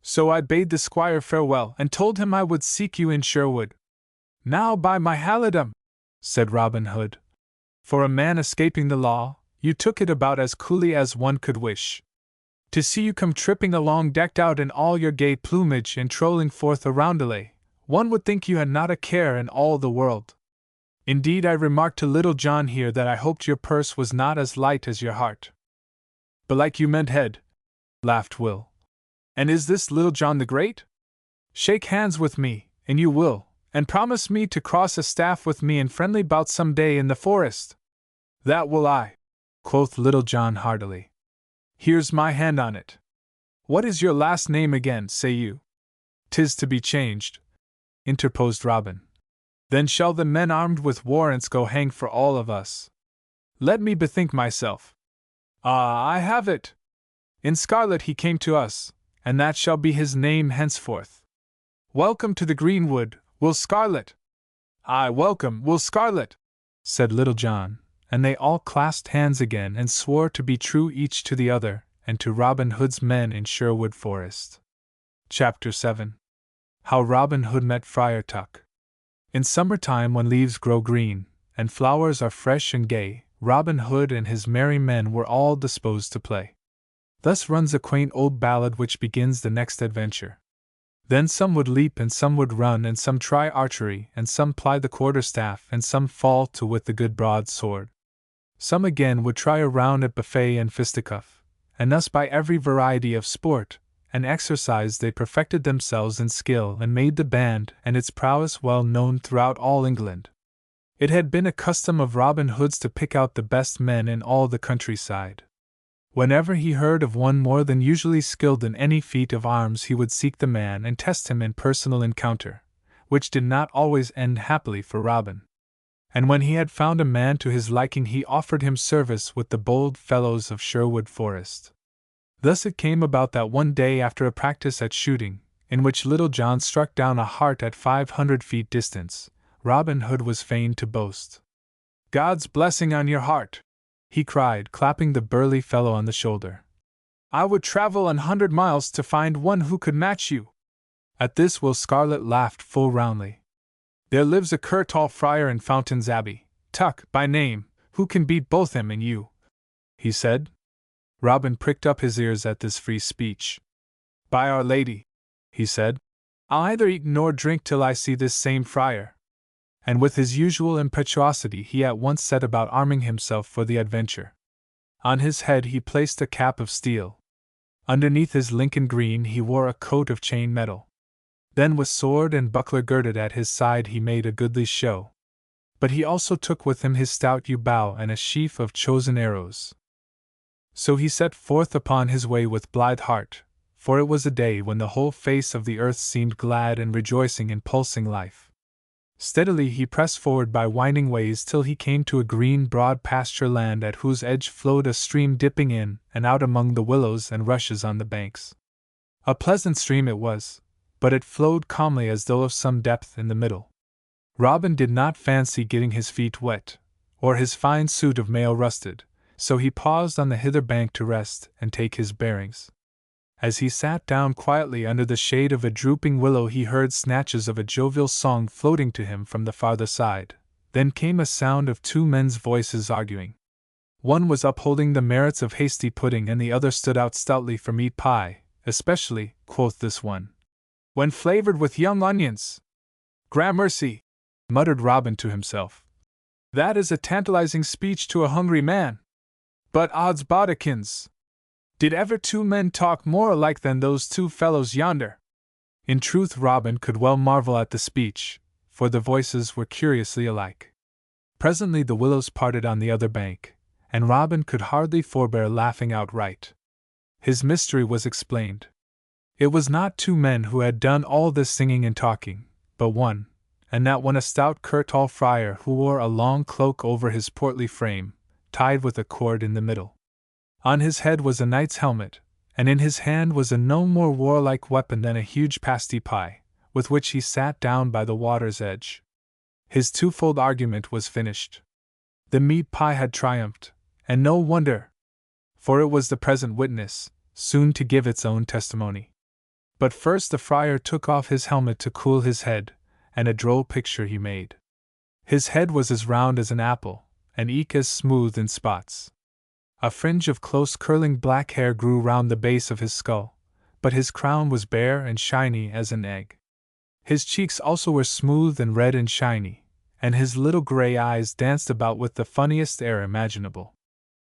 So I bade the squire farewell and told him I would seek you in Sherwood. Now by my halidom, said Robin Hood, for a man escaping the law, you took it about as coolly as one could wish. To see you come tripping along decked out in all your gay plumage and trolling forth a roundelay, one would think you had not a care in all the world. Indeed, I remarked to Little John here that I hoped your purse was not as light as your heart. Belike you meant head, laughed Will. And is this Little John the Great? Shake hands with me, and you will, and promise me to cross a staff with me in friendly bout some day in the forest. That will I, quoth Little John heartily. Here's my hand on it. What is your last name again, say you? 'Tis to be changed, interposed Robin. Then shall the men armed with warrants go hang for all of us. Let me bethink myself. Ah, I have it! In scarlet he came to us, and that shall be his name henceforth. Welcome to the greenwood, Will Scarlet! Aye, welcome, Will Scarlet! Said Little John, and they all clasped hands again and swore to be true each to the other, and to Robin Hood's men in Sherwood Forest. Chapter 7. How Robin Hood met Friar Tuck. In summer time, when leaves grow green, and flowers are fresh and gay, Robin Hood and his merry men were all disposed to play. Thus runs a quaint old ballad which begins the next adventure. Then some would leap, and some would run, and some try archery, and some ply the quarterstaff, and some fall to with the good broadsword. Some again would try a round at buffet and fisticuff, and thus by every variety of sport, and exercise they perfected themselves in skill and made the band and its prowess well known throughout all England. It had been a custom of Robin Hood's to pick out the best men in all the countryside. Whenever he heard of one more than usually skilled in any feat of arms, he would seek the man and test him in personal encounter, which did not always end happily for Robin. And when he had found a man to his liking, he offered him service with the bold fellows of Sherwood Forest. Thus it came about that one day, after a practice at shooting, in which Little John struck down a hart at 500 feet distance, Robin Hood was fain to boast. "God's blessing on your heart!" he cried, clapping the burly fellow on the shoulder. "I would travel 100 miles to find one who could match you." At this Will Scarlet laughed full roundly. "There lives a cur-tall friar in Fountain's Abbey, Tuck by name, who can beat both him and you," he said. Robin pricked up his ears at this free speech. "By Our Lady," he said, "I'll neither eat nor drink till I see this same friar." And with his usual impetuosity he at once set about arming himself for the adventure. On his head he placed a cap of steel. Underneath his Lincoln green he wore a coat of chain metal. Then with sword and buckler girded at his side he made a goodly show. But he also took with him his stout yew bow and a sheaf of chosen arrows. So he set forth upon his way with blithe heart, for it was a day when the whole face of the earth seemed glad and rejoicing in pulsing life. Steadily he pressed forward by winding ways till he came to a green broad pasture land at whose edge flowed a stream dipping in and out among the willows and rushes on the banks. A pleasant stream it was, but it flowed calmly as though of some depth in the middle. Robin did not fancy getting his feet wet, or his fine suit of mail rusted, so he paused on the hither bank to rest and take his bearings. As he sat down quietly under the shade of a drooping willow he heard snatches of a jovial song floating to him from the farther side. Then came a sound of two men's voices arguing. One was upholding the merits of hasty pudding and the other stood out stoutly for meat pie, especially, quoth this one, when flavored with young onions. "Gramercy," muttered Robin to himself. "That is a tantalizing speech to a hungry man. But odds bodikins! Did ever two men talk more alike than those two fellows yonder?" In truth, Robin could well marvel at the speech, for the voices were curiously alike. Presently the willows parted on the other bank, and Robin could hardly forbear laughing outright. His mystery was explained. It was not two men who had done all this singing and talking, but one, and that one a stout cur-tall friar who wore a long cloak over his portly frame, tied with a cord in the middle. On his head was a knight's helmet, and in his hand was a no more warlike weapon than a huge pasty pie, with which he sat down by the water's edge. His twofold argument was finished. The meat pie had triumphed, and no wonder, for it was the present witness, soon to give its own testimony. But first the friar took off his helmet to cool his head, and a droll picture he made. His head was as round as an apple, and eke as smooth in spots. A fringe of close curling black hair grew round the base of his skull, but his crown was bare and shiny as an egg. His cheeks also were smooth and red and shiny, and his little gray eyes danced about with the funniest air imaginable.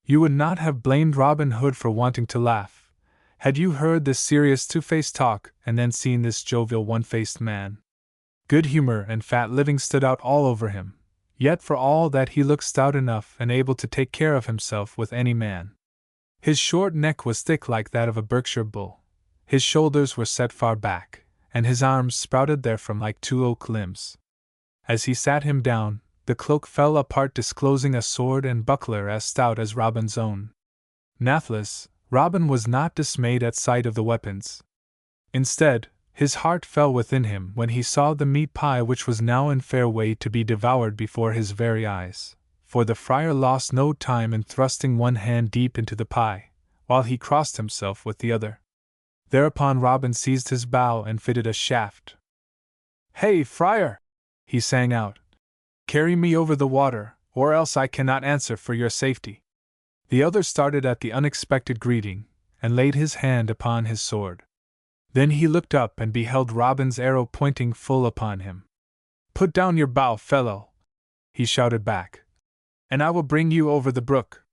You would not have blamed Robin Hood for wanting to laugh, had you heard this serious two-faced talk and then seen this jovial one-faced man. Good humor and fat living stood out all over him, yet for all that he looked stout enough and able to take care of himself with any man. His short neck was thick like that of a Berkshire bull, his shoulders were set far back, and his arms sprouted therefrom like two oak limbs. As he sat him down, the cloak fell apart, disclosing a sword and buckler as stout as Robin's own. Nathless, Robin was not dismayed at sight of the weapons. Instead, his heart fell within him when he saw the meat pie which was now in fair way to be devoured before his very eyes, for the friar lost no time in thrusting one hand deep into the pie, while he crossed himself with the other. Thereupon Robin seized his bow and fitted a shaft. "Hey, friar!" he sang out. "Carry me over the water, or else I cannot answer for your safety." The other started at the unexpected greeting, and laid his hand upon his sword. Then he looked up and beheld Robin's arrow pointing full upon him. "Put down your bow, fellow," he shouted back, "and I will bring you over the brook.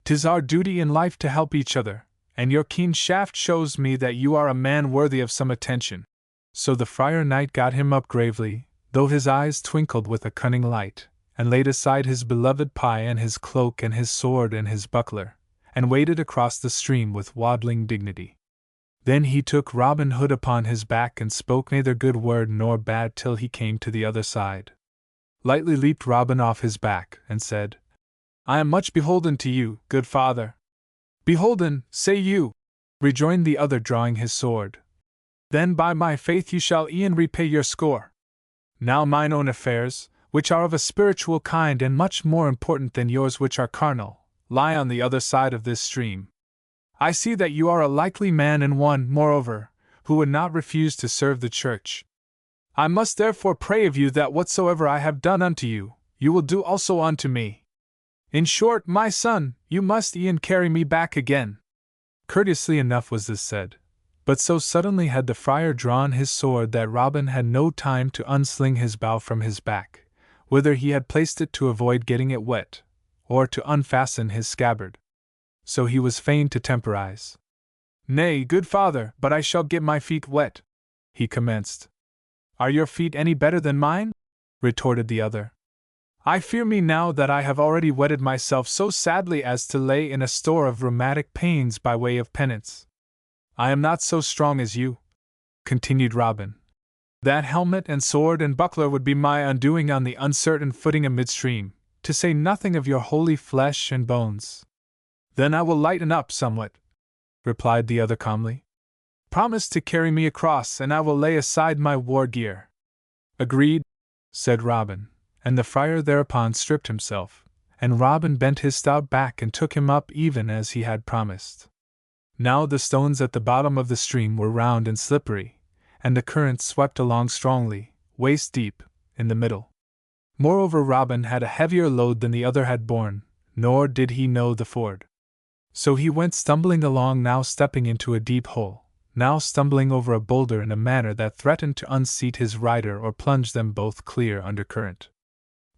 'Tis our duty in life to help each other, and your keen shaft shows me that you are a man worthy of some attention. So the friar knight got him up gravely, though his eyes twinkled with a cunning light, and laid aside his beloved pie and his cloak and his sword and his buckler, and waded across the stream with waddling dignity. Then he took Robin Hood upon his back and spoke neither good word nor bad till he came to the other side. Lightly leaped Robin off his back, and said, I am much beholden to you, good father. Beholden, say you, rejoined the other, drawing his sword. Then by my faith you shall e'en repay your score. Now mine own affairs, which are of a spiritual kind and much more important than yours which are carnal, lie on the other side of this stream. I see that you are a likely man and one, moreover, who would not refuse to serve the church. I must therefore pray of you that whatsoever I have done unto you, you will do also unto me. In short, my son, you must e'en carry me back again. Courteously enough was this said, but so suddenly had the friar drawn his sword that Robin had no time to unsling his bow from his back, whither he had placed it to avoid getting it wet, or to unfasten his scabbard. So he was fain to temporize. Nay, good father, but I shall get my feet wet, he commenced. Are your feet any better than mine? Retorted the other. I fear me now that I have already wetted myself so sadly as to lay in a store of rheumatic pains by way of penance. I am not so strong as you, continued Robin. That helmet and sword and buckler would be my undoing on the uncertain footing amidstream, to say nothing of your holy flesh and bones. Then I will lighten up somewhat, replied the other calmly. Promise to carry me across, and I will lay aside my war gear. Agreed, said Robin, and the friar thereupon stripped himself, and Robin bent his stout back and took him up even as he had promised. Now the stones at the bottom of the stream were round and slippery, and the current swept along strongly, waist deep, in the middle. Moreover, Robin had a heavier load than the other had borne, nor did he know the ford. So he went stumbling along, now stepping into a deep hole, now stumbling over a boulder in a manner that threatened to unseat his rider or plunge them both clear under current.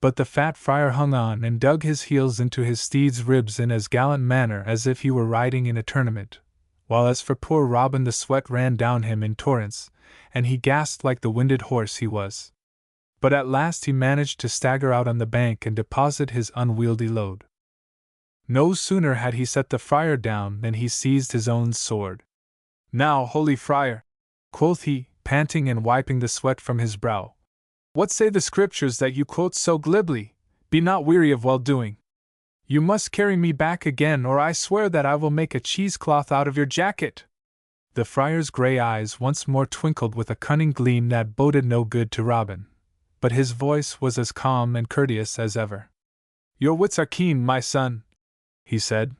But the fat friar hung on and dug his heels into his steed's ribs in as gallant manner as if he were riding in a tournament, while as for poor Robin the sweat ran down him in torrents, and he gasped like the winded horse he was. But at last he managed to stagger out on the bank and deposit his unwieldy load. No sooner had he set the friar down than he seized his own sword. Now, holy friar, quoth he, panting and wiping the sweat from his brow, what say the scriptures that you quote so glibly? Be not weary of well-doing. You must carry me back again, or I swear that I will make a cheesecloth out of your jacket. The friar's grey eyes once more twinkled with a cunning gleam that boded no good to Robin, but his voice was as calm and courteous as ever. Your wits are keen, my son, he said,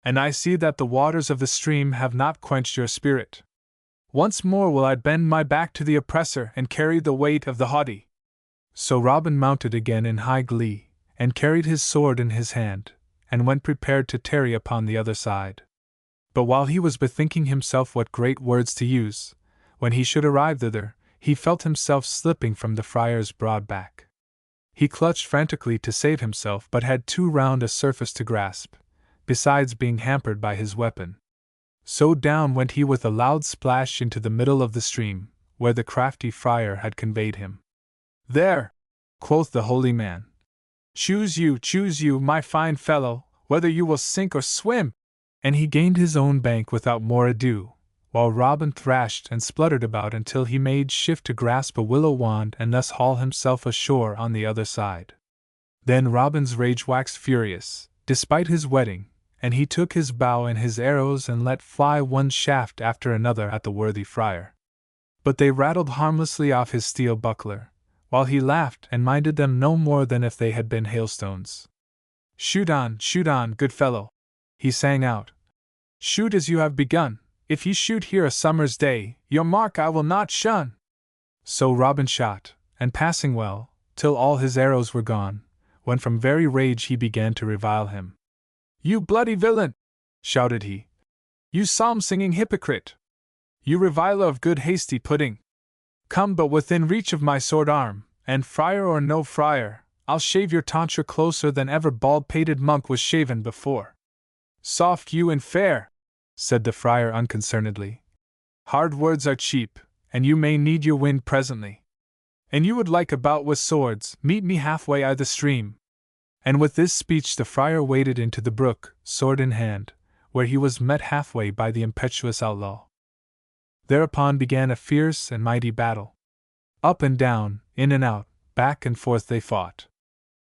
and I see that the waters of the stream have not quenched your spirit. Once more will I bend my back to the oppressor and carry the weight of the haughty. So Robin mounted again in high glee, and carried his sword in his hand, and went prepared to tarry upon the other side. But while he was bethinking himself what great words to use, when he should arrive thither, he felt himself slipping from the friar's broad back. He clutched frantically to save himself, but had too round a surface to grasp, besides being hampered by his weapon. So down went he with a loud splash into the middle of the stream, where the crafty friar had conveyed him. There, quoth the holy man. Choose you, my fine fellow, whether you will sink or swim. And he gained his own bank without more ado, while Robin thrashed and spluttered about until he made shift to grasp a willow wand and thus haul himself ashore on the other side. Then Robin's rage waxed furious, despite his wetting, and he took his bow and his arrows and let fly one shaft after another at the worthy friar. But they rattled harmlessly off his steel buckler, while he laughed and minded them no more than if they had been hailstones. Shoot on, good fellow, he sang out. Shoot as you have begun. If ye shoot here a summer's day, your mark I will not shun. So Robin shot, and passing well, till all his arrows were gone, when from very rage he began to revile him. You bloody villain! Shouted he. You psalm-singing hypocrite! You reviler of good hasty pudding! Come but within reach of my sword-arm, and friar or no friar, I'll shave your tonsure closer than ever bald-pated monk was shaven before. Soft you and fair! said the friar unconcernedly. Hard words are cheap, and you may need your wind presently. And you would like a bout with swords, meet me halfway I' the stream. And with this speech the friar waded into the brook, sword in hand, where he was met halfway by the impetuous outlaw. Thereupon began a fierce and mighty battle. Up and down, in and out, back and forth they fought.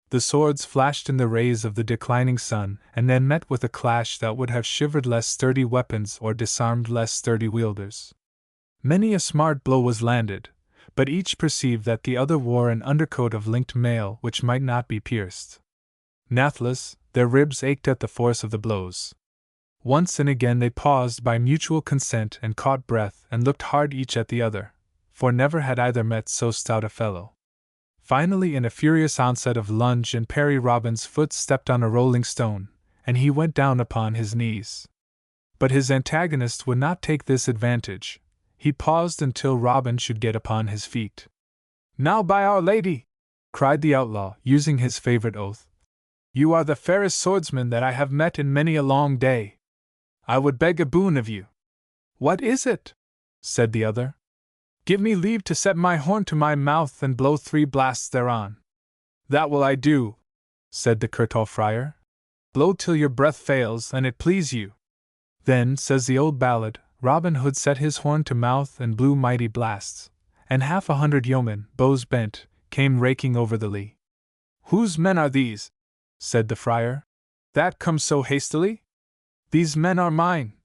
The swords flashed in the rays of the declining sun, and then met with a clash that would have shivered less sturdy weapons or disarmed less sturdy wielders. Many a smart blow was landed, but each perceived that the other wore an undercoat of linked mail which might not be pierced. Nathless, their ribs ached at the force of the blows. Once and again they paused by mutual consent and caught breath and looked hard each at the other, for never had either met so stout a fellow. Finally, in a furious onset of lunge and parry, Robin's foot stepped on a rolling stone, and he went down upon his knees. But his antagonist would not take this advantage. He paused until Robin should get upon his feet. "Now, by Our Lady!" cried the outlaw, using his favorite oath, "you are the fairest swordsman that I have met in many a long day. I would beg a boon of you." "What is it?" said the other. "Give me leave to set my horn to my mouth and blow 3 blasts thereon." "That will I do," said the curtal friar. "Blow till your breath fails, and it please you." Then, says the old ballad, Robin Hood set his horn to mouth and blew mighty blasts, and 100 yeomen, bows bent, came raking over the lea. "Whose men are these?" said the friar, "that come so hastily?" "These men are mine,"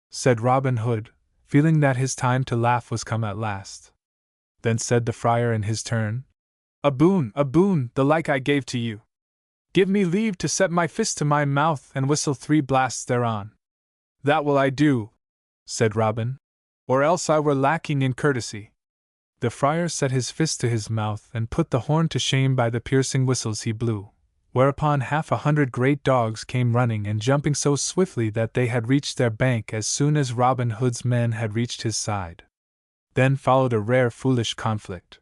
said Robin Hood, feeling that his time to laugh was come at last. Then said the friar in his turn, a boon, the like I gave to you. Give me leave to set my fist to my mouth and whistle 3 blasts thereon." "That will I do," said Robin, "or else I were lacking in courtesy." The friar set his fist to his mouth and put the horn to shame by the piercing whistles he blew, whereupon 100 great dogs came running and jumping so swiftly that they had reached their bank as soon as Robin Hood's men had reached his side. Then followed a rare foolish conflict.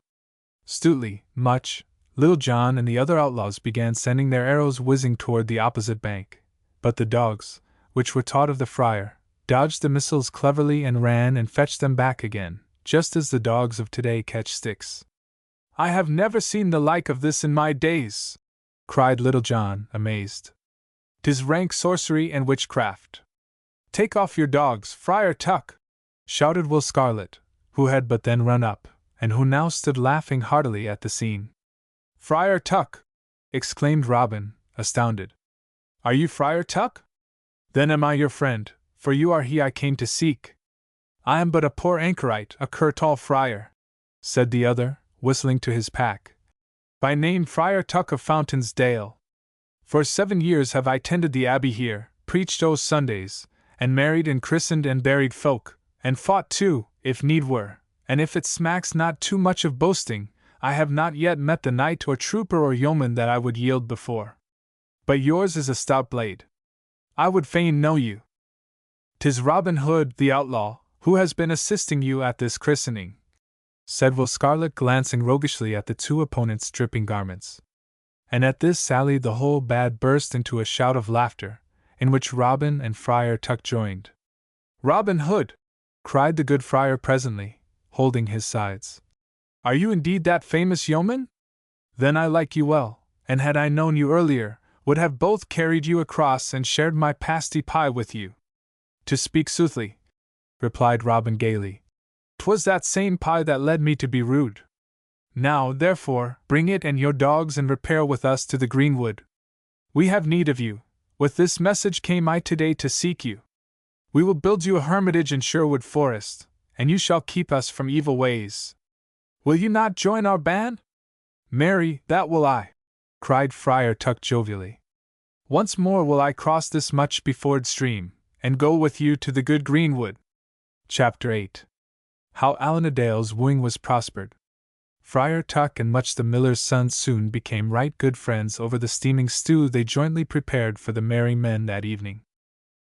Stuteley, Much, Little John, and the other outlaws began sending their arrows whizzing toward the opposite bank, but the dogs, which were taught of the friar, dodged the missiles cleverly and ran and fetched them back again, just as the dogs of today catch sticks. "I have never seen the like of this in my days," cried Little John, amazed. "'Tis rank sorcery and witchcraft." "Take off your dogs, Friar Tuck!" shouted Will Scarlet, who had but then run up, and who now stood laughing heartily at the scene. "Friar Tuck!" exclaimed Robin, astounded. "Are you Friar Tuck? Then am I your friend, for you are he I came to seek." "I am but a poor anchorite, a curtal friar," said the other, whistling to his pack. "By name Friar Tuck of Fountain's Dale. For 7 years have I tended the abbey here, preached o' Sundays, and married and christened and buried folk, and fought too, if need were, and if it smacks not too much of boasting, I have not yet met the knight or trooper or yeoman that I would yield before. But yours is a stout blade. I would fain know you." "'Tis Robin Hood, the outlaw, who has been assisting you at this christening," said Will Scarlet, glancing roguishly at the 2 opponents' dripping garments. And at this sally the whole band burst into a shout of laughter, in which Robin and Friar Tuck joined. "Robin Hood!" cried the good friar presently, holding his sides. "Are you indeed that famous yeoman? Then I like you well, and had I known you earlier, would have both carried you across and shared my pasty pie with you." "To speak soothly," replied Robin gaily, "'twas that same pie that led me to be rude. Now, therefore, bring it and your dogs and repair with us to the greenwood. We have need of you. With this message came I today to seek you. We will build you a hermitage in Sherwood Forest, and you shall keep us from evil ways. Will you not join our band?" "Marry, that will I," cried Friar Tuck jovially. "Once more will I cross this much beford stream, and go with you to the good greenwood." Chapter 8. How Allan a Dale's wooing was prospered. Friar Tuck and Much the miller's son soon became right good friends over the steaming stew they jointly prepared for the merry men that evening.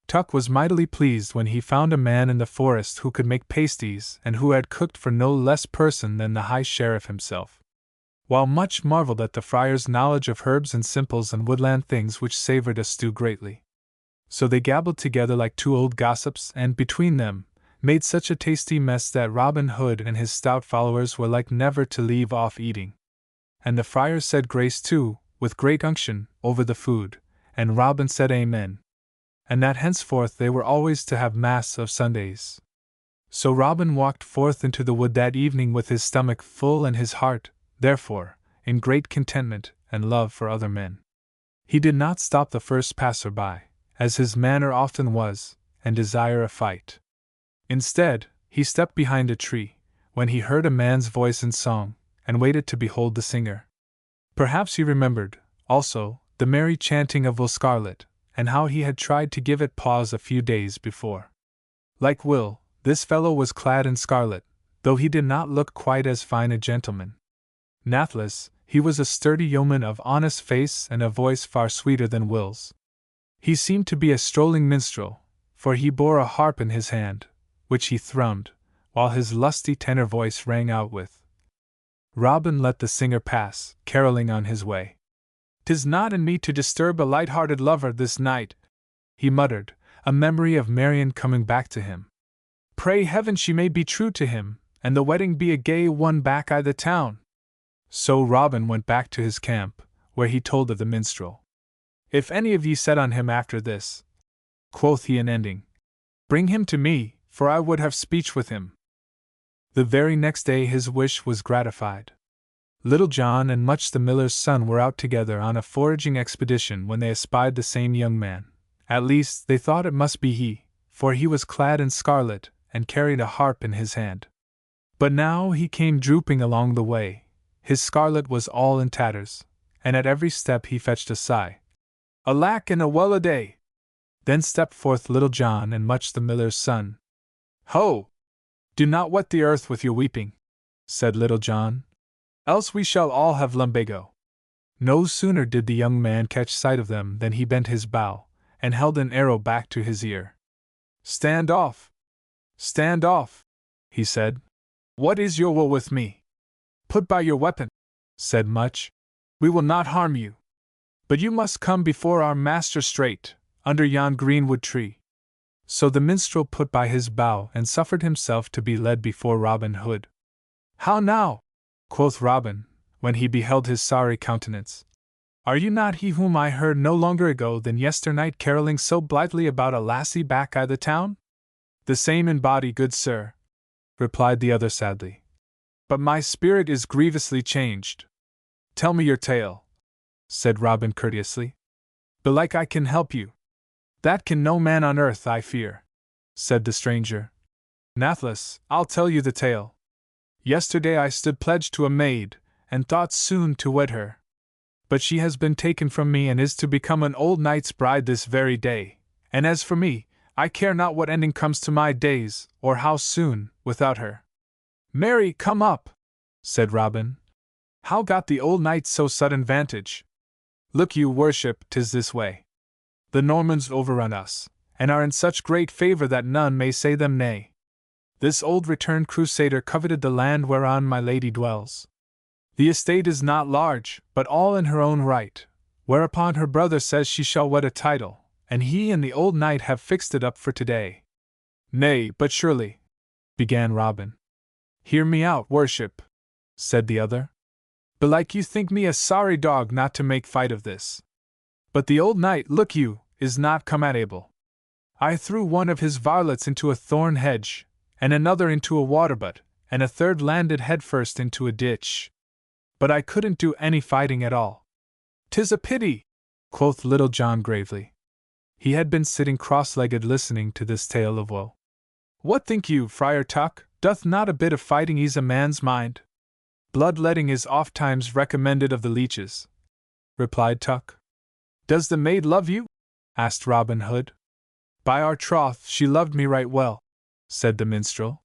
Tuck was mightily pleased when he found a man in the forest who could make pasties and who had cooked for no less person than the High Sheriff himself, while Much marveled at the friar's knowledge of herbs and simples and woodland things which savored a stew greatly. So they gabbled together like two old gossips, and between them, made such a tasty mess that Robin Hood and his stout followers were like never to leave off eating. And the friars said grace too, with great unction, over the food, and Robin said amen. And that henceforth they were always to have mass of Sundays. So Robin walked forth into the wood that evening with his stomach full and his heart, therefore, in great contentment and love for other men. He did not stop the first passer-by, as his manner often was, and desire a fight. Instead, he stepped behind a tree, when he heard a man's voice in song, and waited to behold the singer. Perhaps he remembered, also, the merry chanting of Will Scarlet, and how he had tried to give it pause a few days before. Like Will, this fellow was clad in scarlet, though he did not look quite as fine a gentleman. Nathless, he was a sturdy yeoman of honest face and a voice far sweeter than Will's. He seemed to be a strolling minstrel, for he bore a harp in his hand, which he thrummed, while his lusty tenor voice rang out with. Robin let the singer pass, carolling on his way. "'Tis not in me to disturb a light-hearted lover this night," he muttered, a memory of Marian coming back to him. "Pray heaven she may be true to him, and the wedding be a gay one back I' the town." So Robin went back to his camp, where he told of the minstrel. "If any of ye set on him after this," quoth he in ending, "bring him to me, for I would have speech with him." The very next day his wish was gratified. Little John and Much the miller's son were out together on a foraging expedition when they espied the same young man. At least, they thought it must be he, for he was clad in scarlet, and carried a harp in his hand. But now he came drooping along the way. His scarlet was all in tatters, and at every step he fetched a sigh. "Alack and a well-a-day!" Then stepped forth Little John and Much the miller's son. "Ho! Do not wet the earth with your weeping," said Little John, "else we shall all have lumbago." No sooner did the young man catch sight of them than he bent his bow, and held an arrow back to his ear. "Stand off! Stand off!" he said. "What is your will with me?" "Put by your weapon," said Much. "We will not harm you. But you must come before our master straight, under yon greenwood tree." So the minstrel put by his bow and suffered himself to be led before Robin Hood. "How now?" quoth Robin, when he beheld his sorry countenance. "Are you not he whom I heard no longer ago than yesternight carolling so blithely about a lassie back I' the town?" "The same in body, good sir," replied the other sadly. "But my spirit is grievously changed." "Tell me your tale," said Robin courteously. "Belike I can help you." "That can no man on earth, I fear," said the stranger. "Nathless, I'll tell you the tale. Yesterday I stood pledged to a maid, and thought soon to wed her. But she has been taken from me and is to become an old knight's bride this very day, and as for me, I care not what ending comes to my days, or how soon, without her." "Marry, come up," said Robin. "How got the old knight so sudden vantage?" "Look you, worship, 'tis this way. The Normans overrun us, and are in such great favor that none may say them nay. This old returned crusader coveted the land whereon my lady dwells. The estate is not large, but all in her own right, whereupon her brother says she shall wed a title, and he and the old knight have fixed it up for today." "Nay, but surely," began Robin. "Hear me out, worship," said the other. "Belike you think me a sorry dog not to make fight of this. But the old knight, look you, is not come at able. I threw one of his varlets into a thorn hedge, and another into a water-butt, and a third landed headfirst into a ditch. But I couldn't do any fighting at all." "'Tis a pity," quoth Little John gravely. He had been sitting cross-legged listening to this tale of woe. "What think you, Friar Tuck, doth not a bit of fighting ease a man's mind?" "Bloodletting is ofttimes recommended of the leeches," replied Tuck. "Does the maid love you?" asked Robin Hood. "By our troth, she loved me right well," said the minstrel.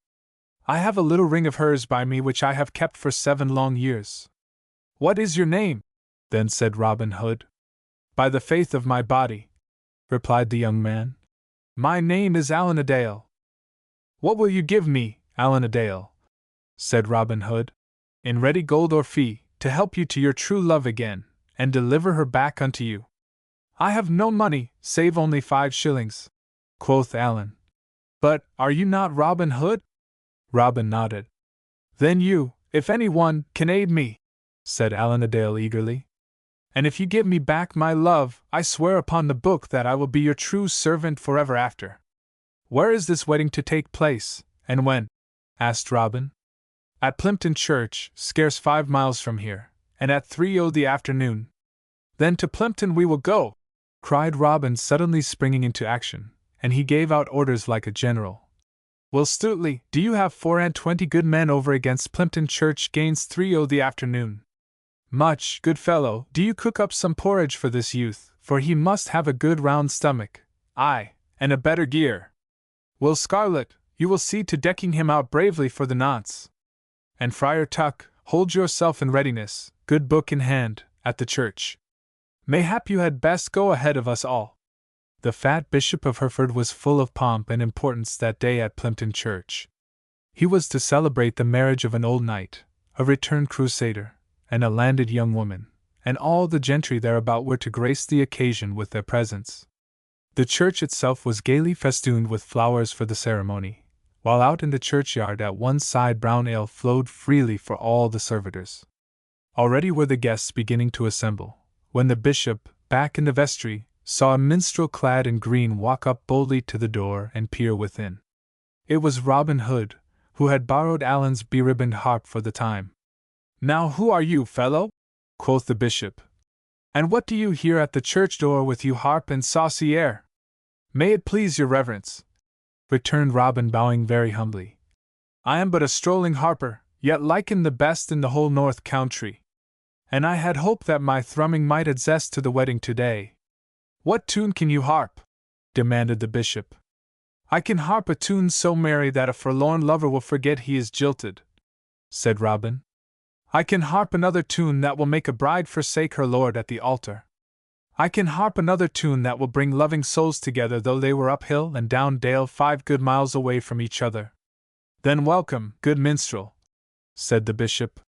"I have a little ring of hers by me which I have kept for 7 long years." "What is your name?" then said Robin Hood. "By the faith of my body," replied the young man, "my name is Allan a Dale." "What will you give me, Allan a Dale?" said Robin Hood. "In ready gold or fee, to help you to your true love again, and deliver her back unto you." I have no money, save only 5 shillings, quoth Allan. But are you not Robin Hood? Robin nodded. Then you, if any one, can aid me, said Allan-a-Dale eagerly. And if you give me back my love, I swear upon the book that I will be your true servant forever after. Where is this wedding to take place, and when? Asked Robin. At Plympton Church, scarce 5 miles from here, and at 3 the afternoon. Then to Plympton we will go, cried Robin, suddenly springing into action, and he gave out orders like a general. Will Stuteley, do you have 24 good men over against Plympton Church gains 3 the afternoon? Much, good fellow, do you cook up some porridge for this youth, for he must have a good round stomach, aye, and a better gear. Will Scarlet, you will see to decking him out bravely for the nonce. And Friar Tuck, hold yourself in readiness, good book in hand, at the church. Mayhap you had best go ahead of us all. The fat Bishop of Hereford was full of pomp and importance that day at Plympton Church. He was to celebrate the marriage of an old knight, a returned crusader, and a landed young woman, and all the gentry thereabout were to grace the occasion with their presence. The church itself was gaily festooned with flowers for the ceremony, while out in the churchyard at one side brown ale flowed freely for all the servitors. Already were the guests beginning to assemble, when the bishop, back in the vestry, saw a minstrel clad in green walk up boldly to the door and peer within. It was Robin Hood, who had borrowed Allan's beribboned harp for the time. Now who are you, fellow? Quoth the bishop. And what do you here at the church door with you harp and saucy air? May it please your reverence, returned Robin, bowing very humbly. I am but a strolling harper, yet likened the best in the whole north country. And I had hoped that my thrumming might add zest to the wedding today. What tune can you harp? Demanded the bishop. I can harp a tune so merry that a forlorn lover will forget he is jilted, said Robin. I can harp another tune that will make a bride forsake her lord at the altar. I can harp another tune that will bring loving souls together though they were up hill and down dale 5 good miles away from each other. Then welcome, good minstrel, said the bishop.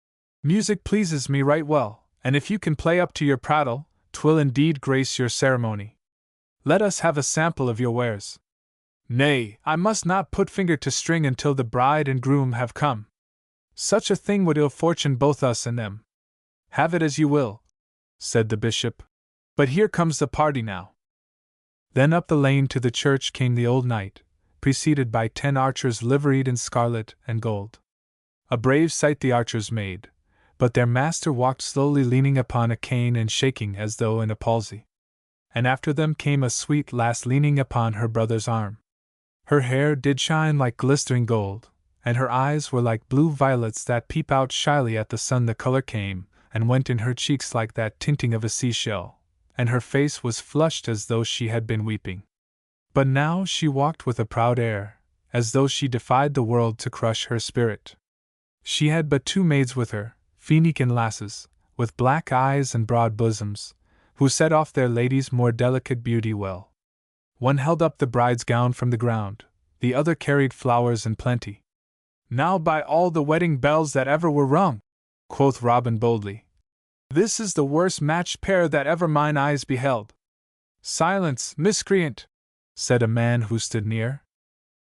Music pleases me right well, and if you can play up to your prattle, 'twill indeed grace your ceremony. Let us have a sample of your wares. Nay, I must not put finger to string until the bride and groom have come. Such a thing would ill fortune both us and them. Have it as you will, said the bishop. But here comes the party now. Then up the lane to the church came the old knight, preceded by 10 archers liveried in scarlet and gold. A brave sight the archers made, but their master walked slowly, leaning upon a cane and shaking as though in a palsy. And after them came a sweet lass leaning upon her brother's arm. Her hair did shine like glistering gold, and her eyes were like blue violets that peep out shyly at the sun. The color came and went in her cheeks like that tinting of a seashell, and her face was flushed as though she had been weeping. But now she walked with a proud air, as though she defied the world to crush her spirit. She had but 2 maids with her, Fenican lasses, with black eyes and broad bosoms, who set off their lady's more delicate beauty well. One held up the bride's gown from the ground, the other carried flowers in plenty. Now by all the wedding bells that ever were rung, quoth Robin boldly, this is the worst matched pair that ever mine eyes beheld. Silence, miscreant, said a man who stood near.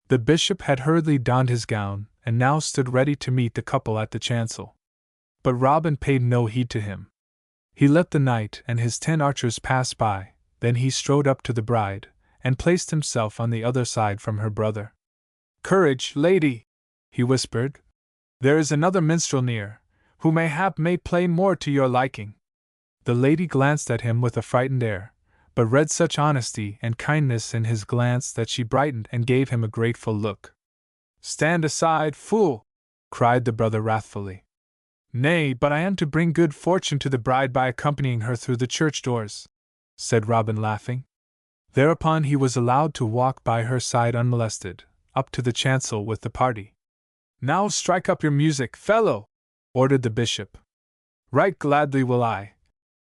The bishop had hurriedly donned his gown, and now stood ready to meet the couple at the chancel. But Robin paid no heed to him. He let the knight and his 10 archers pass by, then he strode up to the bride, and placed himself on the other side from her brother. Courage, lady, he whispered. There is another minstrel near, who mayhap may play more to your liking. The lady glanced at him with a frightened air, but read such honesty and kindness in his glance that she brightened and gave him a grateful look. Stand aside, fool, cried the brother wrathfully. Nay, but I am to bring good fortune to the bride by accompanying her through the church doors, said Robin, laughing. Thereupon he was allowed to walk by her side unmolested, up to the chancel with the party. Now strike up your music, fellow, ordered the bishop. Right gladly will I,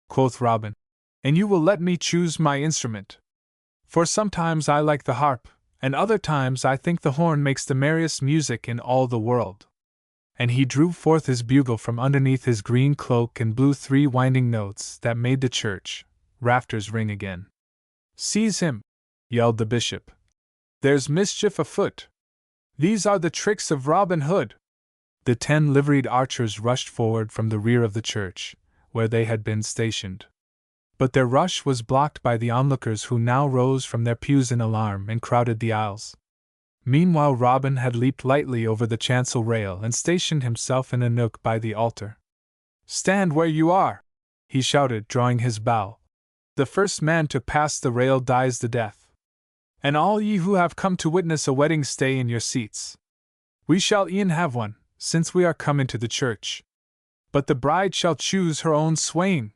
quoth Robin, and you will let me choose my instrument. For sometimes I like the harp, and other times I think the horn makes the merriest music in all the world. And he drew forth his bugle from underneath his green cloak and blew 3 winding notes that made the church rafters ring again. "Seize him!" yelled the bishop. "There's mischief afoot! These are the tricks of Robin Hood!" The 10 liveried archers rushed forward from the rear of the church, where they had been stationed. But their rush was blocked by the onlookers, who now rose from their pews in alarm and crowded the aisles. Meanwhile Robin had leaped lightly over the chancel rail and stationed himself in a nook by the altar. "Stand where you are!" he shouted, drawing his bow. "The first man to pass the rail dies the death. And all ye who have come to witness a wedding, stay in your seats. We shall e'en have one, since we are come into the church. But the bride shall choose her own swain."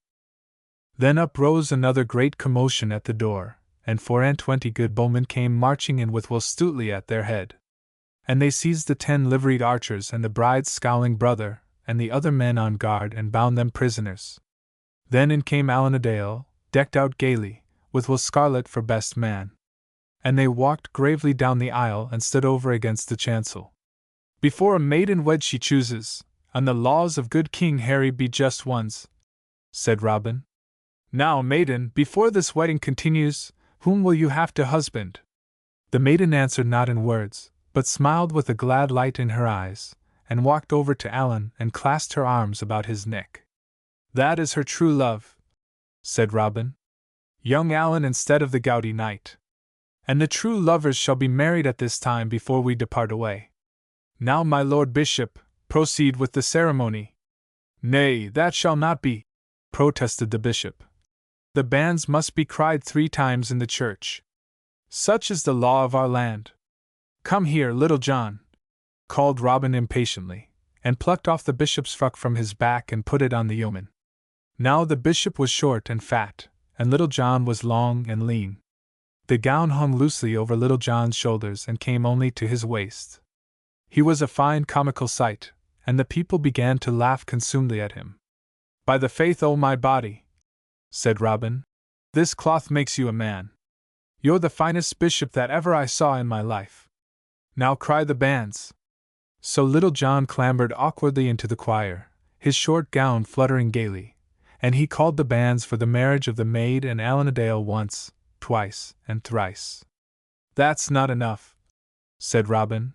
Then up rose another great commotion at the door, and 420 good bowmen came marching in with Will Stuteley at their head. And they seized the 10 liveried archers and the bride's scowling brother, and the other men on guard, and bound them prisoners. Then in came Allan a Dale, decked out gaily, with Will Scarlet for best man. And they walked gravely down the aisle and stood over against the chancel. "Before a maiden wed she chooses, and the laws of good King Harry be just ones," said Robin. "Now, maiden, before this wedding continues, whom will you have to husband?" The maiden answered not in words, but smiled with a glad light in her eyes, and walked over to Allan and clasped her arms about his neck. "That is her true love," said Robin. "Young Allan instead of the gouty knight. And the true lovers shall be married at this time before we depart away. Now, my lord bishop, proceed with the ceremony." "Nay, that shall not be," protested the bishop. "The banns must be cried 3 times in the church. Such is the law of our land. Come here, Little John," called Robin impatiently, and plucked off the bishop's frock from his back and put it on the yeoman. Now the bishop was short and fat, and Little John was long and lean. The gown hung loosely over Little John's shoulders and came only to his waist. He was a fine comical sight, and the people began to laugh consumedly at him. "By the faith o' my body," said Robin, "this cloth makes you a man. You're the finest bishop that ever I saw in my life. Now cry the banns." So Little John clambered awkwardly into the choir, his short gown fluttering gaily, and he called the banns for the marriage of the maid and Allan a Dale once, twice, and thrice. "That's not enough," said Robin.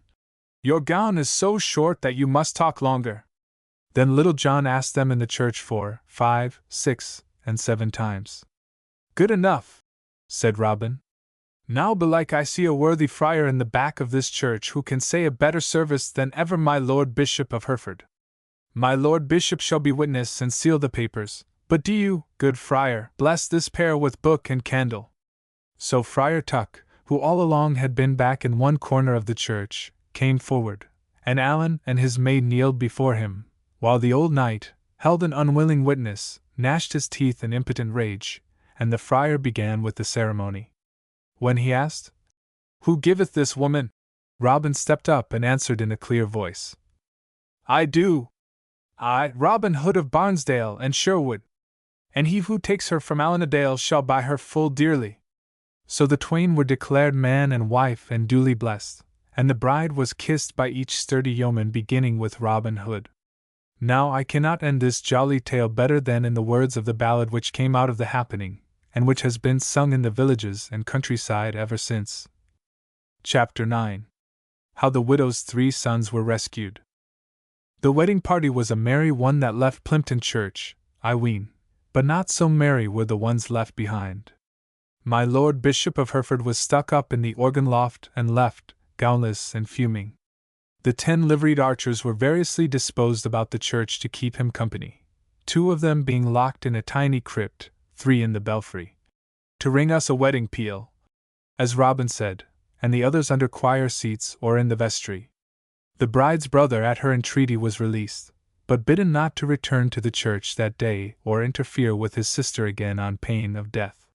"Your gown is so short that you must talk longer." Then Little John asked them in the church 4, 5, 6, and 7 times. "Good enough," said Robin. "Now belike I see a worthy friar in the back of this church who can say a better service than ever my Lord Bishop of Hereford. My Lord Bishop shall be witness and seal the papers, but do you, good friar, bless this pair with book and candle." So Friar Tuck, who all along had been back in one corner of the church, came forward, and Allan and his maid kneeled before him, while the old knight, held an unwilling witness, gnashed his teeth in impotent rage, and the friar began with the ceremony. When he asked, "Who giveth this woman?" Robin stepped up and answered in a clear voice, "I do. I, Robin Hood of Barnesdale and Sherwood. And he who takes her from Allan a Dale shall buy her full dearly." So the twain were declared man and wife and duly blessed, and the bride was kissed by each sturdy yeoman, beginning with Robin Hood. Now I cannot end this jolly tale better than in the words of the ballad which came out of the happening, and which has been sung in the villages and countryside ever since. Chapter 9. How the Widow's 3 Sons Were Rescued. The wedding party was a merry one that left Plympton Church, I ween, but not so merry were the ones left behind. My Lord Bishop of Hereford was stuck up in the organ loft and left, gownless and fuming. The 10 liveried archers were variously disposed about the church to keep him company, 2 of them being locked in a tiny crypt, 3 in the belfry, to ring us a wedding peal, as Robin said, and the others under choir seats or in the vestry. The bride's brother at her entreaty was released, but bidden not to return to the church that day or interfere with his sister again on pain of death.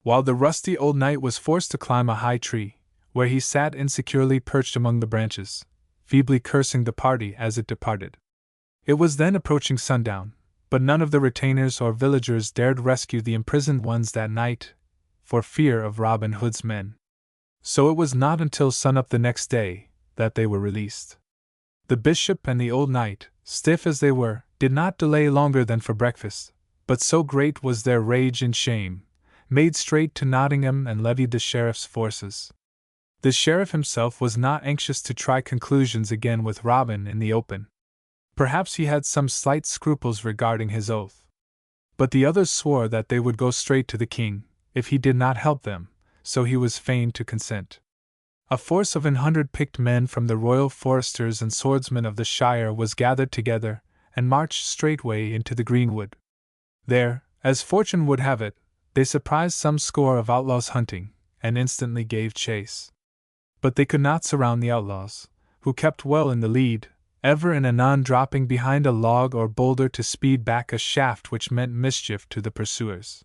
While the rusty old knight was forced to climb a high tree, where he sat insecurely perched among the branches, feebly cursing the party as it departed. It was then approaching sundown, but none of the retainers or villagers dared rescue the imprisoned ones that night, for fear of Robin Hood's men. So it was not until sunup the next day that they were released. The bishop and the old knight, stiff as they were, did not delay longer than for breakfast, but so great was their rage and shame, made straight to Nottingham and levied the sheriff's forces. The sheriff himself was not anxious to try conclusions again with Robin in the open. Perhaps he had some slight scruples regarding his oath. But the others swore that they would go straight to the king, if he did not help them, so he was fain to consent. A force of 100 picked men from the royal foresters and swordsmen of the shire was gathered together, and marched straightway into the greenwood. There, as fortune would have it, they surprised some score of outlaws hunting, and instantly gave chase. But they could not surround the outlaws, who kept well in the lead, ever and anon dropping behind a log or boulder to speed back a shaft which meant mischief to the pursuers.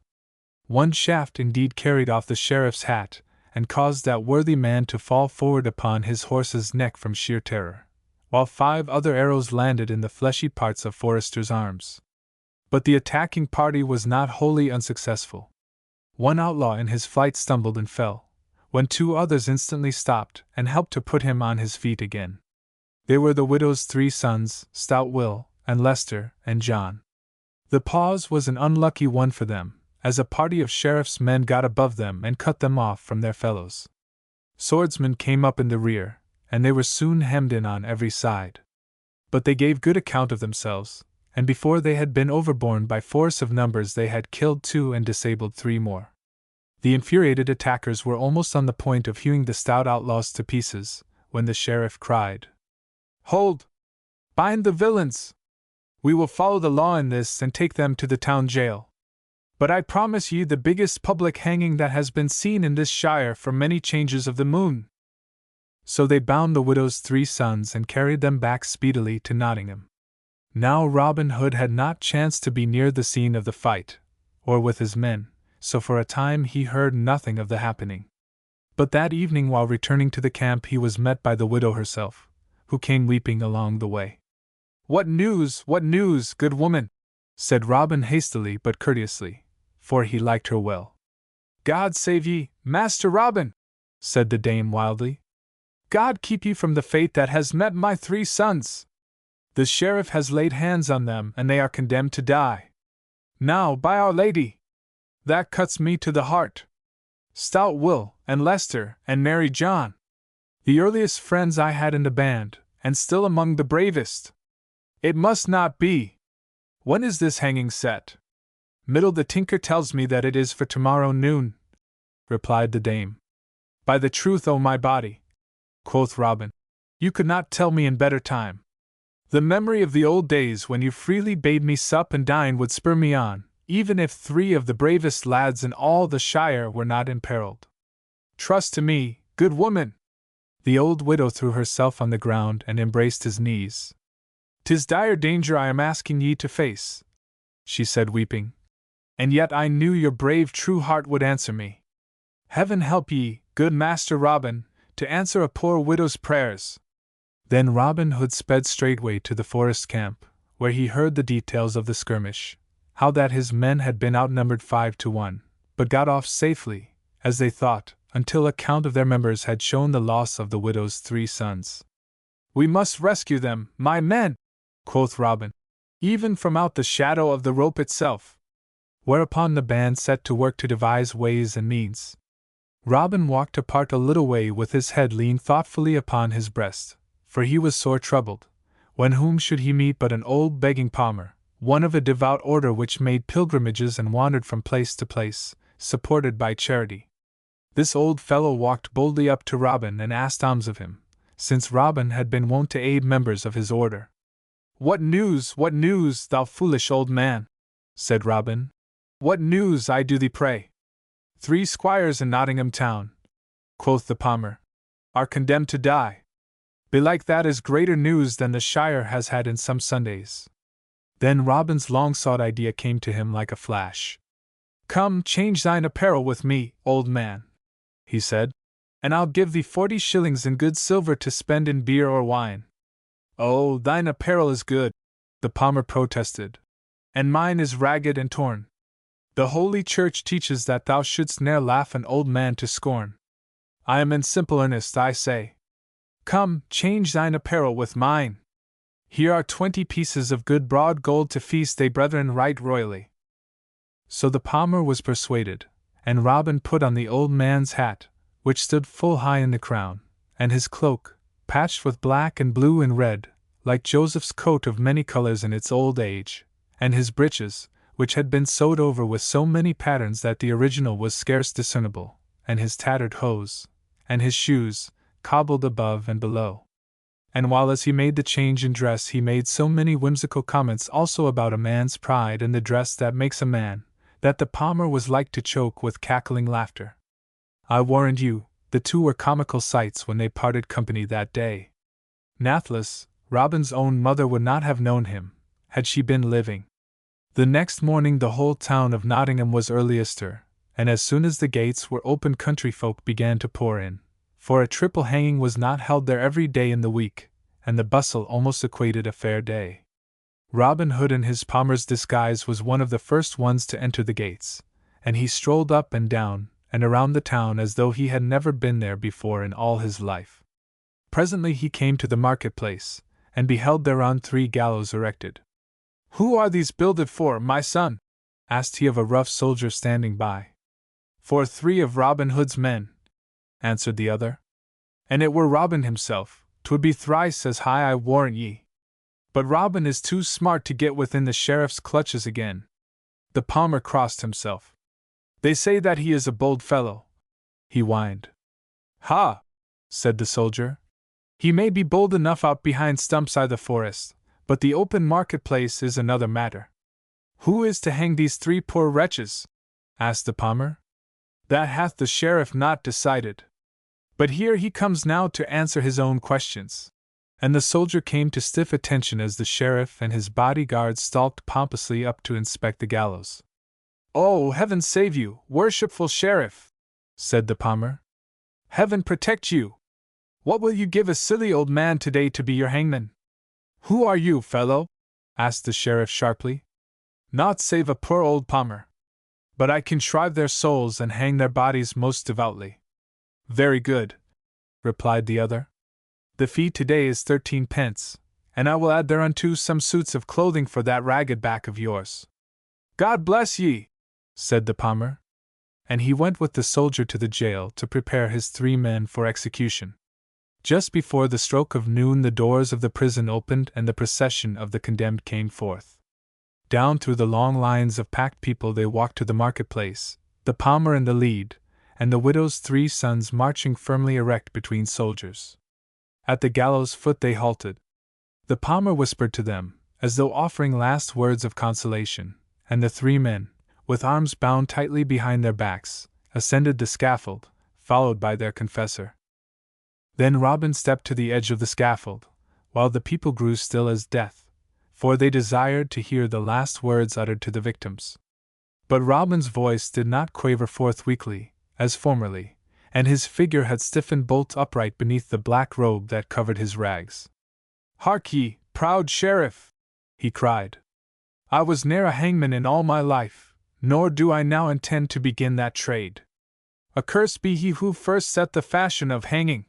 One shaft indeed carried off the sheriff's hat, and caused that worthy man to fall forward upon his horse's neck from sheer terror, while 5 other arrows landed in the fleshy parts of Forrester's arms. But the attacking party was not wholly unsuccessful. One outlaw in his flight stumbled and fell, when 2 others instantly stopped and helped to put him on his feet again. They were the widow's 3 sons, Stout Will, and Lester, and John. The pause was an unlucky one for them, as a party of sheriff's men got above them and cut them off from their fellows. Swordsmen came up in the rear, and they were soon hemmed in on every side. But they gave good account of themselves, and before they had been overborne by force of numbers they had killed 2 and disabled 3 more. The infuriated attackers were almost on the point of hewing the stout outlaws to pieces, when the sheriff cried, "Hold! Bind the villains! We will follow the law in this and take them to the town jail. But I promise ye the biggest public hanging that has been seen in this shire for many changes of the moon." So they bound the widow's 3 sons and carried them back speedily to Nottingham. Now Robin Hood had not chanced to be near the scene of the fight, or with his men, so for a time he heard nothing of the happening. But that evening while returning to the camp he was met by the widow herself, who came weeping along the way. What news, good woman?" said Robin hastily but courteously, for he liked her well. "God save ye, Master Robin," said the dame wildly. "God keep ye from the fate that has met my 3 sons. The sheriff has laid hands on them, and they are condemned to die. Now, by Our Lady! That cuts me to the heart. Stout Will, and Lester, and Merry John, the earliest friends I had in the band, and still among the bravest. It must not be. When is this hanging set?" "Middle the tinker tells me that it is for tomorrow noon," replied the dame. "By the truth o' my body," quoth Robin, "you could not tell me in better time. The memory of the old days when you freely bade me sup and dine would spur me on, even if 3 of the bravest lads in all the shire were not imperiled. Trust to me, good woman." The old widow threw herself on the ground and embraced his knees. "'Tis dire danger I am asking ye to face," she said weeping, "and yet I knew your brave true heart would answer me. Heaven help ye, good Master Robin, to answer a poor widow's prayers." Then Robin Hood sped straightway to the forest camp, where he heard the details of the skirmish, how that his men had been outnumbered 5 to 1, but got off safely, as they thought, until a count of their members had shown the loss of the widow's 3 sons. "We must rescue them, my men," quoth Robin, "even from out the shadow of the rope itself." Whereupon the band set to work to devise ways and means. Robin walked apart a little way with his head leaned thoughtfully upon his breast, for he was sore troubled, when whom should he meet but an old begging palmer, one of a devout order which made pilgrimages and wandered from place to place, supported by charity. This old fellow walked boldly up to Robin and asked alms of him, since Robin had been wont to aid members of his order. What news, thou foolish old man?" said Robin. "What news, I do thee pray?" 3 squires in Nottingham town," quoth the palmer, "are condemned to die. Belike that is greater news than the shire has had in some Sundays." Then Robin's long-sought idea came to him like a flash. "Come, change thine apparel with me, old man," he said, "and I'll give thee 40 shillings in good silver to spend in beer or wine." "Oh, thine apparel is good," the palmer protested, "and mine is ragged and torn. The Holy Church teaches that thou shouldst ne'er laugh an old man to scorn. I am in simple earnest, I say. Come, change thine apparel with mine. Here are 20 pieces of good broad gold to feast they brethren right royally." So the palmer was persuaded, and Robin put on the old man's hat, which stood full high in the crown, and his cloak, patched with black and blue and red, like Joseph's coat of many colors in its old age, and his breeches, which had been sewed over with so many patterns that the original was scarce discernible, and his tattered hose, and his shoes, cobbled above and below. And while as he made the change in dress he made so many whimsical comments also about a man's pride and the dress that makes a man, that the palmer was like to choke with cackling laughter. I warrant you, the two were comical sights when they parted company that day. Nathless, Robin's own mother would not have known him, had she been living. The next morning the whole town of Nottingham was early astir, and as soon as the gates were opened country folk began to pour in, for a triple hanging was not held there every day in the week, and the bustle almost equated a fair day. Robin Hood in his palmer's disguise was one of the first ones to enter the gates, and he strolled up and down and around the town as though he had never been there before in all his life. Presently he came to the market-place, and beheld thereon 3 gallows erected. "Who are these builded for, my son?" asked he of a rough soldier standing by. "For 3 of Robin Hood's men," answered the other. "An it were Robin himself, 'twould be thrice as high, I warrant ye. But Robin is too smart to get within the sheriff's clutches again." The palmer crossed himself. "They say that he is a bold fellow," he whined. "Ha!" said the soldier. "He may be bold enough out behind stumps i' the forest, but the open market-place is another matter." "Who is to hang these 3 poor wretches?" asked the palmer. "That hath the sheriff not decided. But here he comes now to answer his own questions." And the soldier came to stiff attention as the sheriff and his bodyguard stalked pompously up to inspect the gallows. "Oh, heaven save you, worshipful sheriff!" said the palmer. "Heaven protect you! What will you give a silly old man today to be your hangman?" "Who are you, fellow?" asked the sheriff sharply. "Naught save a poor old palmer. But I can shrive their souls and hang their bodies most devoutly." "Very good," replied the other. "The fee today is 13 pence, and I will add thereunto some suits of clothing for that ragged back of yours." "God bless ye!" said the palmer. And he went with the soldier to the jail to prepare his 3 men for execution. Just before the stroke of noon the doors of the prison opened and the procession of the condemned came forth. Down through the long lines of packed people they walked to the market-place, the palmer in the lead, and the widow's 3 sons marching firmly erect between soldiers. At the gallows foot they halted. The palmer whispered to them, as though offering last words of consolation, and the 3 men, with arms bound tightly behind their backs, ascended the scaffold, followed by their confessor. Then Robin stepped to the edge of the scaffold, while the people grew still as death, for they desired to hear the last words uttered to the victims. But Robin's voice did not quaver forth weakly, as formerly, and his figure had stiffened bolt upright beneath the black robe that covered his rags. "Hark ye, proud sheriff!" he cried. "I was ne'er a hangman in all my life, nor do I now intend to begin that trade. Accursed be he who first set the fashion of hanging!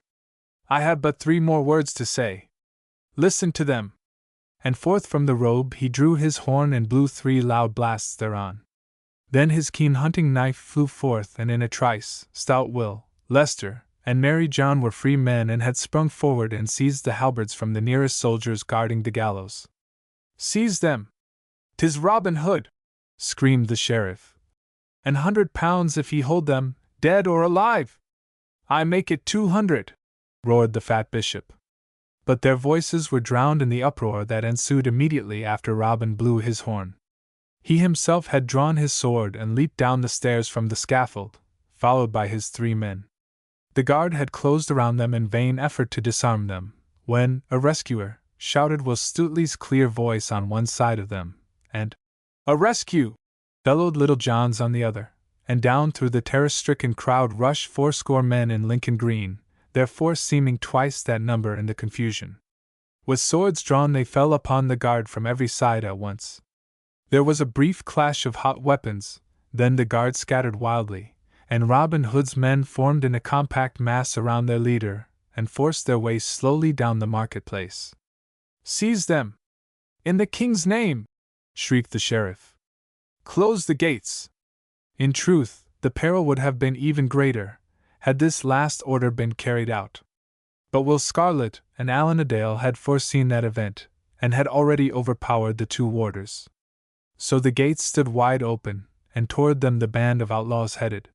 I have but 3 more words to say. Listen to them." And forth from the robe he drew his horn and blew 3 loud blasts thereon. Then his keen hunting knife flew forth, and in a trice, stout Will, Lester, and Merry John were free men and had sprung forward and seized the halberds from the nearest soldiers guarding the gallows. "Seize them! 'Tis Robin Hood!" screamed the sheriff. "An £100 if he hold them, dead or alive!" "I make it 200!" roared the fat bishop. But their voices were drowned in the uproar that ensued immediately after Robin blew his horn. He himself had drawn his sword and leaped down the stairs from the scaffold, followed by his 3 men. The guard had closed around them in vain effort to disarm them, when a rescuer shouted Will Stuteley's clear voice on one side of them, and "A rescue!" bellowed Little John's on the other, and down through the terror-stricken crowd rushed 80 men in Lincoln green, their force seeming twice that number in the confusion. With swords drawn they fell upon the guard from every side at once. There was a brief clash of hot weapons, then the guard scattered wildly, and Robin Hood's men formed in a compact mass around their leader, and forced their way slowly down the market-place. "Seize them! In the king's name!" shrieked the sheriff. "Close the gates!" In truth, the peril would have been even greater, had this last order been carried out. But Will Scarlet and Allan a Dale had foreseen that event, and had already overpowered the two warders. So the gates stood wide open, and toward them the band of outlaws headed.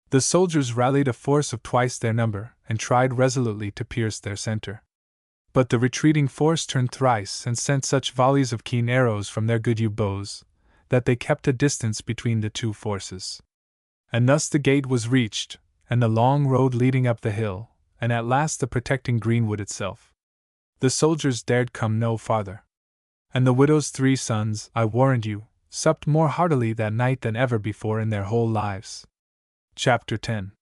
The soldiers rallied a force of twice their number, and tried resolutely to pierce their center. But the retreating force turned thrice and sent such volleys of keen arrows from their good yew bows, that they kept a distance between the two forces. And thus the gate was reached, and the long road leading up the hill, and at last the protecting greenwood itself. The soldiers dared come no farther. And the widow's 3 sons, I warrant you, supped more heartily that night than ever before in their whole lives. Chapter 10.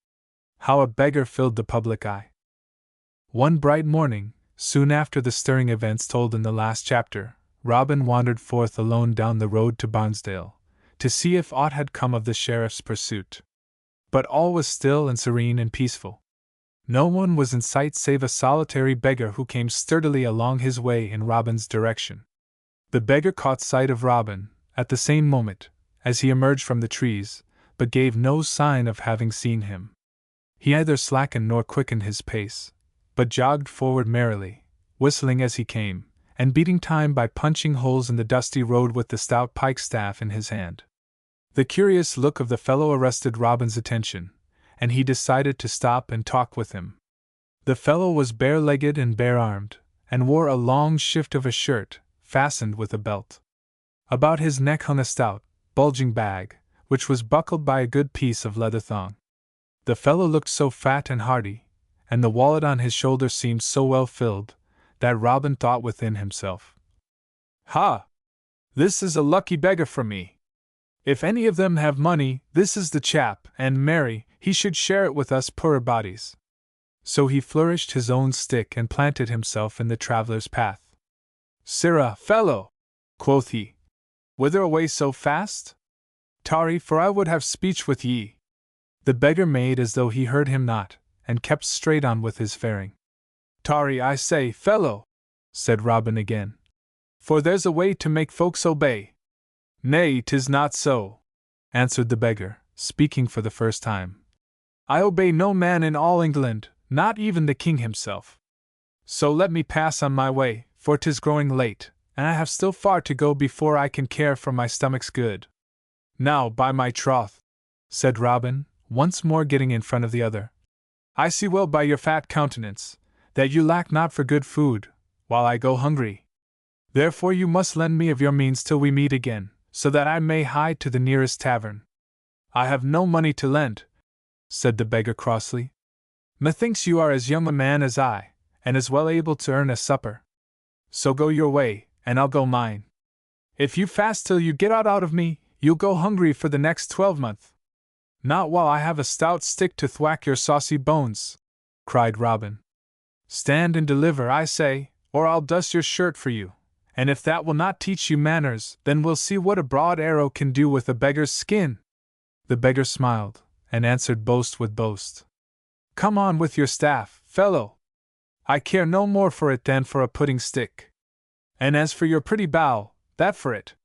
How a Beggar Filled the Public Eye. One bright morning, soon after the stirring events told in the last chapter, Robin wandered forth alone down the road to Barnesdale, to see if aught had come of the sheriff's pursuit. But all was still and serene and peaceful. No one was in sight save a solitary beggar who came sturdily along his way in Robin's direction. The beggar caught sight of Robin, at the same moment, as he emerged from the trees, but gave no sign of having seen him. He neither slackened nor quickened his pace, but jogged forward merrily, whistling as he came, and beating time by punching holes in the dusty road with the stout pike-staff in his hand. The curious look of the fellow arrested Robin's attention, and he decided to stop and talk with him. The fellow was bare-legged and bare-armed, and wore a long shift of a shirt, fastened with a belt. About his neck hung a stout, bulging bag, which was buckled by a good piece of leather thong. The fellow looked so fat and hearty, and the wallet on his shoulder seemed so well filled, that Robin thought within himself, "Ha! This is a lucky beggar for me. If any of them have money, this is the chap, and marry, he should share it with us poorer bodies." So he flourished his own stick and planted himself in the traveller's path. "Sirrah, fellow," quoth he, "whither away so fast? Tarry, for I would have speech with ye." The beggar made as though he heard him not, and kept straight on with his faring. "Tarry, I say, fellow," said Robin again, "for there's a way to make folks obey." "Nay, 'tis not so," answered the beggar, speaking for the first time. "I obey no man in all England, not even the king himself. So let me pass on my way, for 'tis growing late, and I have still far to go before I can care for my stomach's good." "Now, by my troth," said Robin, once more getting in front of the other, "I see well by your fat countenance, that you lack not for good food, while I go hungry. Therefore you must lend me of your means till we meet again, so that I may hie to the nearest tavern." "I have no money to lend," said the beggar crossly. "Methinks you are as young a man as I, and as well able to earn a supper. So go your way, and I'll go mine. If you fast till you get aught out of me, you'll go hungry for the next 12-month. "Not while I have a stout stick to thwack your saucy bones," cried Robin. "Stand and deliver, I say, or I'll dust your shirt for you, and if that will not teach you manners, then we'll see what a broad arrow can do with a beggar's skin." The beggar smiled, and answered boast with boast. "Come on with your staff, fellow. I care no more for it than for a pudding stick. And as for your pretty bow, that for it."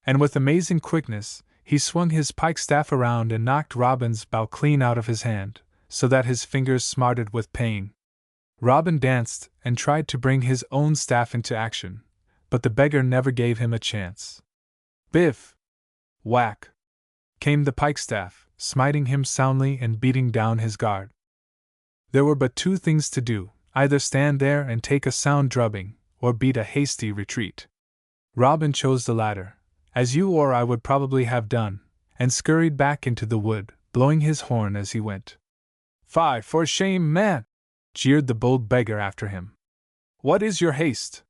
And with amazing quickness, he swung his pike-staff around and knocked Robin's bow clean out of his hand, so that his fingers smarted with pain. Robin danced and tried to bring his own staff into action, but the beggar never gave him a chance. Biff! Whack! Came the pike-staff, smiting him soundly and beating down his guard. There were but two things to do, either stand there and take a sound drubbing, or beat a hasty retreat. Robin chose the latter, as you or I would probably have done, and scurried back into the wood, blowing his horn as he went. "Fie, for shame, man!" jeered the bold beggar after him. "What is your haste?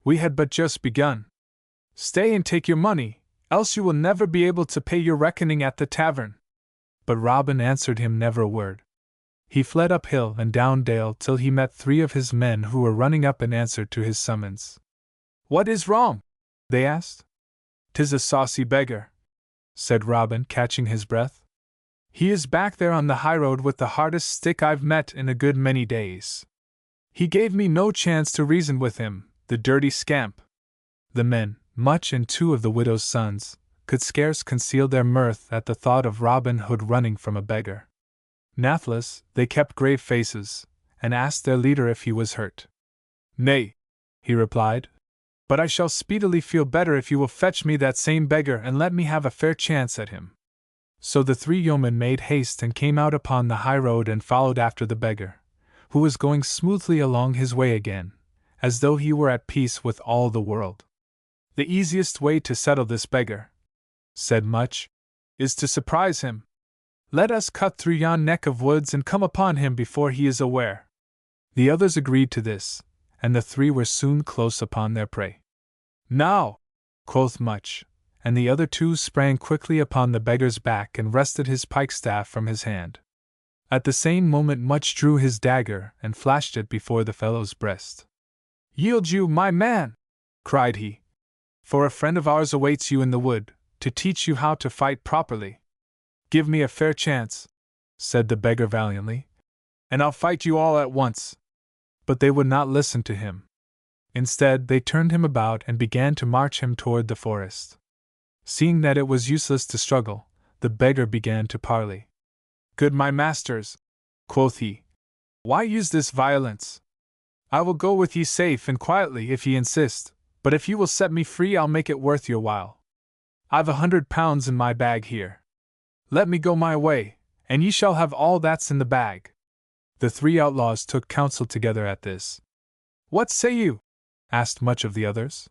We had but just begun. Stay and take your money, else you will never be able to pay your reckoning at the tavern." But Robin answered him never a word. He fled up hill and down dale till he met 3 of his men who were running up in answer to his summons. "What is wrong?" they asked. "'Tis a saucy beggar," said Robin, catching his breath. "He is back there on the highroad with the hardest stick I've met in a good many days. He gave me no chance to reason with him, the dirty scamp." The men, Much and 2 of the widow's sons, could scarce conceal their mirth at the thought of Robin Hood running from a beggar. Nathless, they kept grave faces, and asked their leader if he was hurt. "Nay," he replied, "but I shall speedily feel better if you will fetch me that same beggar and let me have a fair chance at him." So the three yeomen made haste and came out upon the high road and followed after the beggar, who was going smoothly along his way again, as though he were at peace with all the world. "The easiest way to settle this beggar," said Much, "is to surprise him. Let us cut through yon neck of woods and come upon him before he is aware." The others agreed to this, and the three were soon close upon their prey. "Now," quoth Much, and the other two sprang quickly upon the beggar's back and wrested his pike-staff from his hand. At the same moment Much drew his dagger and flashed it before the fellow's breast. "Yield you, my man!" cried he, "for a friend of ours awaits you in the wood, to teach you how to fight properly." "Give me a fair chance," said the beggar valiantly, "and I'll fight you all at once." But they would not listen to him. Instead, they turned him about and began to march him toward the forest. Seeing that it was useless to struggle, the beggar began to parley. "Good my masters," quoth he, "why use this violence? I will go with ye safe and quietly if ye insist, but if you will set me free I'll make it worth your while. I've £100 in my bag here. Let me go my way, and ye shall have all that's in the bag." The three outlaws took counsel together at this. "What say you?" asked Much of the others.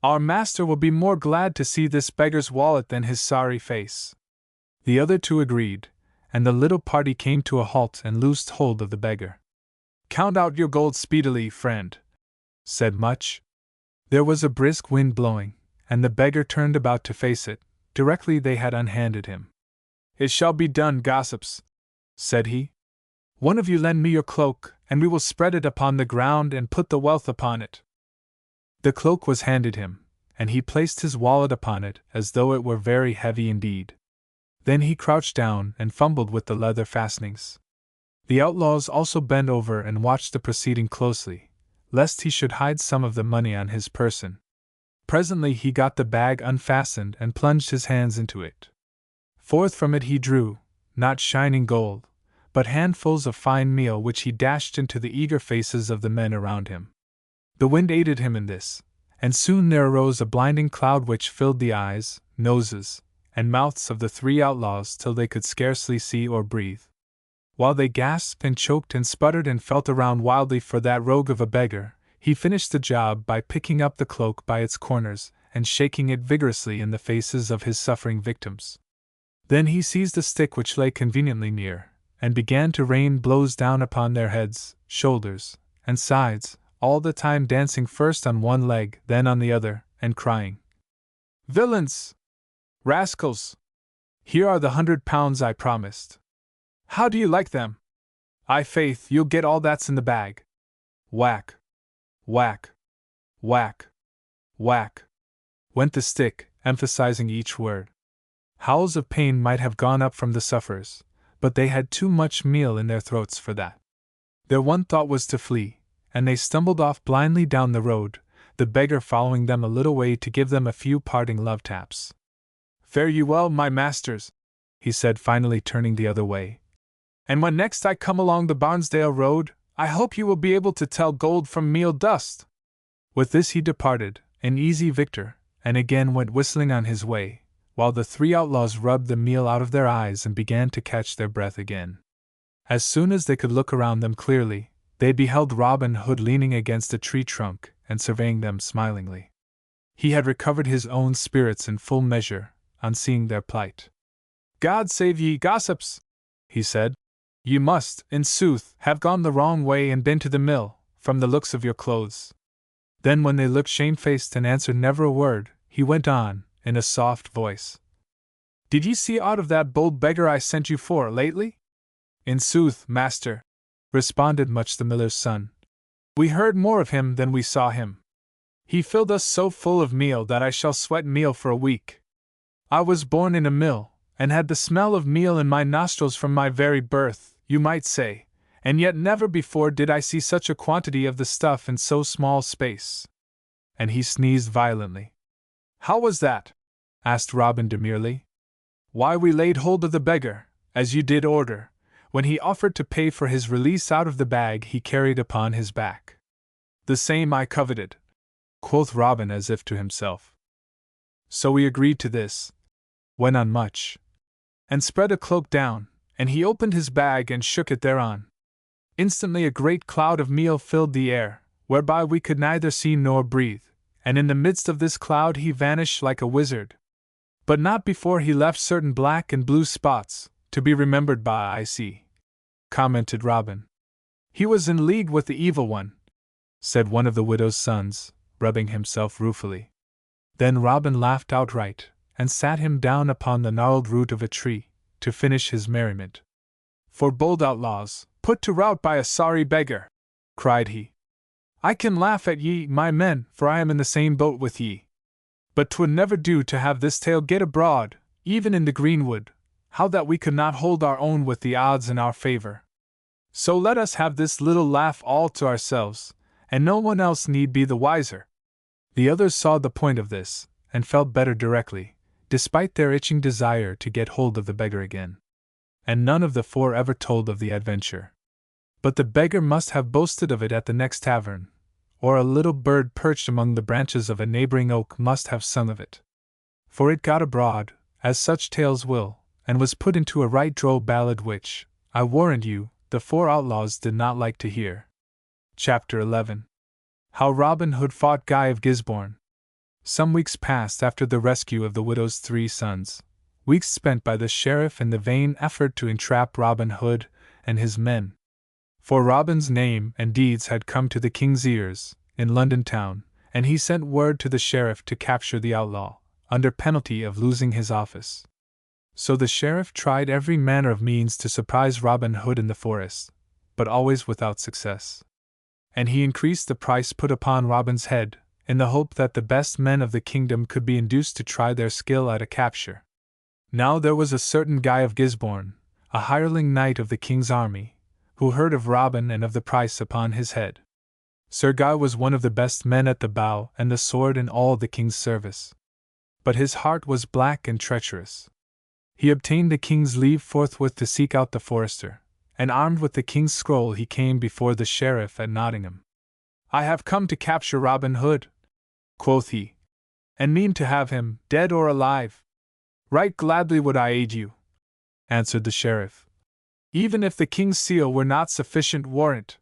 "Our master will be more glad to see this beggar's wallet than his sorry face." The other two agreed, and the little party came to a halt and loosed hold of the beggar. "Count out your gold speedily, friend," said Much. There was a brisk wind blowing, and the beggar turned about to face it, directly they had unhanded him. "It shall be done, gossips," said he. "One of you lend me your cloak, and we will spread it upon the ground and put the wealth upon it." The cloak was handed him, and he placed his wallet upon it as though it were very heavy indeed. Then he crouched down and fumbled with the leather fastenings. The outlaws also bent over and watched the proceeding closely, lest he should hide some of the money on his person. Presently he got the bag unfastened and plunged his hands into it. Forth from it he drew, not shining gold, but handfuls of fine meal which he dashed into the eager faces of the men around him. The wind aided him in this, and soon there arose a blinding cloud which filled the eyes, noses, and mouths of the three outlaws till they could scarcely see or breathe. While they gasped and choked and sputtered and felt around wildly for that rogue of a beggar, he finished the job by picking up the cloak by its corners and shaking it vigorously in the faces of his suffering victims. Then he seized a stick which lay conveniently near, and began to rain blows down upon their heads, shoulders, and sides, all the time dancing first on one leg, then on the other, and crying, "Villains! Rascals! Here are the £100 I promised. How do you like them? Faith, you'll get all that's in the bag." Whack! Whack! Whack! Whack! Went the stick, emphasizing each word. Howls of pain might have gone up from the sufferers, but they had too much meal in their throats for that. Their one thought was to flee, and they stumbled off blindly down the road, the beggar following them a little way to give them a few parting love taps. "Fare you well, my masters," he said finally, turning the other way. "And when next I come along the Barnesdale road, I hope you will be able to tell gold from meal dust." With this he departed, an easy victor, and again went whistling on his way, while the three outlaws rubbed the meal out of their eyes and began to catch their breath again. As soon as they could look around them clearly, they beheld Robin Hood leaning against a tree trunk and surveying them smilingly. He had recovered his own spirits in full measure on seeing their plight. "God save ye, gossips!" he said. "Ye must, in sooth, have gone the wrong way and been to the mill, from the looks of your clothes." Then, when they looked shamefaced and answered never a word, he went on, in a soft voice, "Did ye see aught of that bold beggar I sent you for lately?" "In sooth, master," responded Much the miller's son, "we heard more of him than we saw him. He filled us so full of meal that I shall sweat meal for a week. I was born in a mill, and had the smell of meal in my nostrils from my very birth, you might say, and yet never before did I see such a quantity of the stuff in so small space." And he sneezed violently. "How was that?" asked Robin demurely. Why, we laid hold of the beggar, as you did order, when he offered to pay for his release out of the bag he carried upon his back. The same I coveted, quoth Robin as if to himself. So we agreed to this, went on Much, and spread a cloak down, and he opened his bag and shook it thereon. Instantly a great cloud of meal filled the air, whereby we could neither see nor breathe, and in the midst of this cloud he vanished like a wizard. But not before he left certain black and blue spots, to be remembered by I see, commented Robin. He was in league with the evil one, said one of the widow's sons, rubbing himself ruefully. Then Robin laughed outright, and sat him down upon the gnarled root of a tree, to finish his merriment. For bold outlaws, put to rout by a sorry beggar, cried he. I can laugh at ye, my men, for I am in the same boat with ye. But 'twould never do to have this tale get abroad, even in the greenwood, how that we could not hold our own with the odds in our favor. So let us have this little laugh all to ourselves, and no one else need be the wiser. The others saw the point of this, and felt better directly, despite their itching desire to get hold of the beggar again. And none of the four ever told of the adventure. But the beggar must have boasted of it at the next tavern, or a little bird perched among the branches of a neighboring oak must have sung of it. For it got abroad, as such tales will, and was put into a right droll ballad which, I warrant you, the four outlaws did not like to hear. Chapter 11. How Robin Hood fought Guy of Gisborne. Some weeks passed after the rescue of the widow's 3 sons, weeks spent by the sheriff in the vain effort to entrap Robin Hood and his men. For Robin's name and deeds had come to the king's ears, in London town, and he sent word to the sheriff to capture the outlaw, under penalty of losing his office. So the sheriff tried every manner of means to surprise Robin Hood in the forest, but always without success. And he increased the price put upon Robin's head, in the hope that the best men of the kingdom could be induced to try their skill at a capture. Now there was a certain Guy of Gisborne, a hireling knight of the king's army, who heard of Robin and of the price upon his head. Sir Guy was one of the best men at the bow and the sword in all the king's service. But his heart was black and treacherous. He obtained the king's leave forthwith to seek out the forester, and armed with the king's scroll he came before the sheriff at Nottingham. I have come to capture Robin Hood, quoth he, and mean to have him, dead or alive. Right gladly would I aid you, answered the sheriff, even if the king's seal were not sufficient warrant.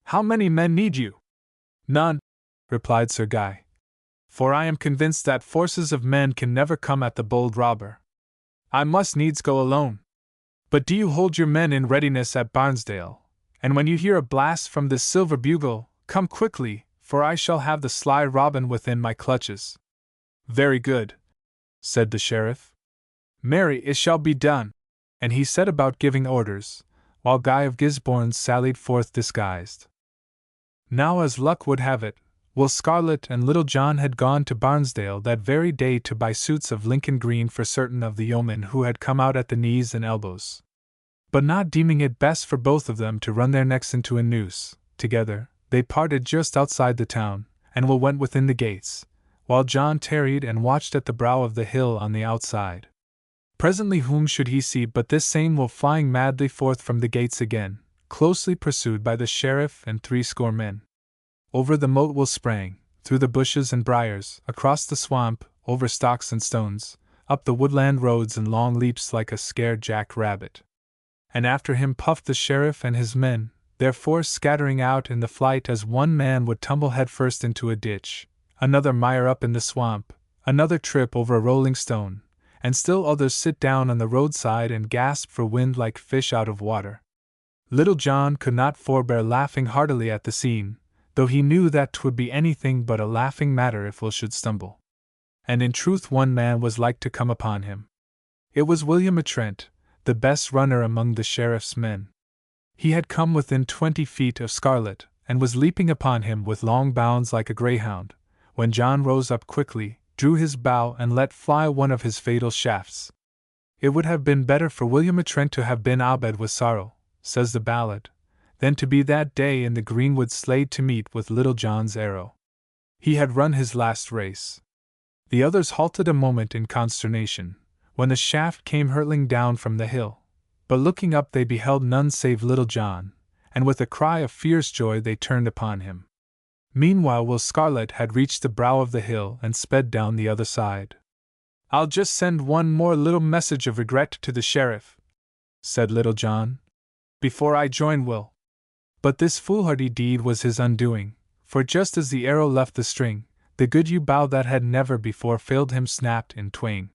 How many men need you? None, replied Sir Guy, for I am convinced that forces of men can never come at the bold robber. I must needs go alone. But do you hold your men in readiness at Barnesdale, and when you hear a blast from this silver bugle, come quickly, for I shall have the sly Robin within my clutches. Very good, said the sheriff. Marry, it shall be done. And he set about giving orders, while Guy of Gisborne sallied forth disguised. Now, as luck would have it, Will Scarlet and Little John had gone to Barnesdale that very day to buy suits of Lincoln green for certain of the yeomen who had come out at the knees and elbows. But not deeming it best for both of them to run their necks into a noose, together, they parted just outside the town, and Will went within the gates, while John tarried and watched at the brow of the hill on the outside. Presently whom should he see but this same Will flying madly forth from the gates again, closely pursued by the sheriff and 60 men. Over the moat Will sprang, through the bushes and briars, across the swamp, over stocks and stones, up the woodland roads in long leaps like a scared jack-rabbit. And after him puffed the sheriff and his men, their force scattering out in the flight as one man would tumble headfirst into a ditch, another mire up in the swamp, another trip over a rolling stone, and still others sit down on the roadside and gasp for wind like fish out of water. Little John could not forbear laughing heartily at the scene, though he knew that 'twould be anything but a laughing matter if Will should stumble. And in truth one man was like to come upon him. It was William a Trent, the best runner among the sheriff's men. He had come within 20 feet of Scarlet, and was leaping upon him with long bounds like a greyhound, when John rose up quickly, drew his bow and let fly one of his fatal shafts. It would have been better for William a Trent to have been abed with sorrow, says the ballad, than to be that day in the greenwood slayed to meet with Little John's arrow. He had run his last race. The others halted a moment in consternation, when the shaft came hurtling down from the hill, but looking up they beheld none save Little John, and with a cry of fierce joy they turned upon him. Meanwhile Will Scarlet had reached the brow of the hill and sped down the other side. "I'll just send one more little message of regret to the sheriff," said Little John, "before I join Will." But this foolhardy deed was his undoing, for just as the arrow left the string, the good yew bough that had never before failed him snapped in twain.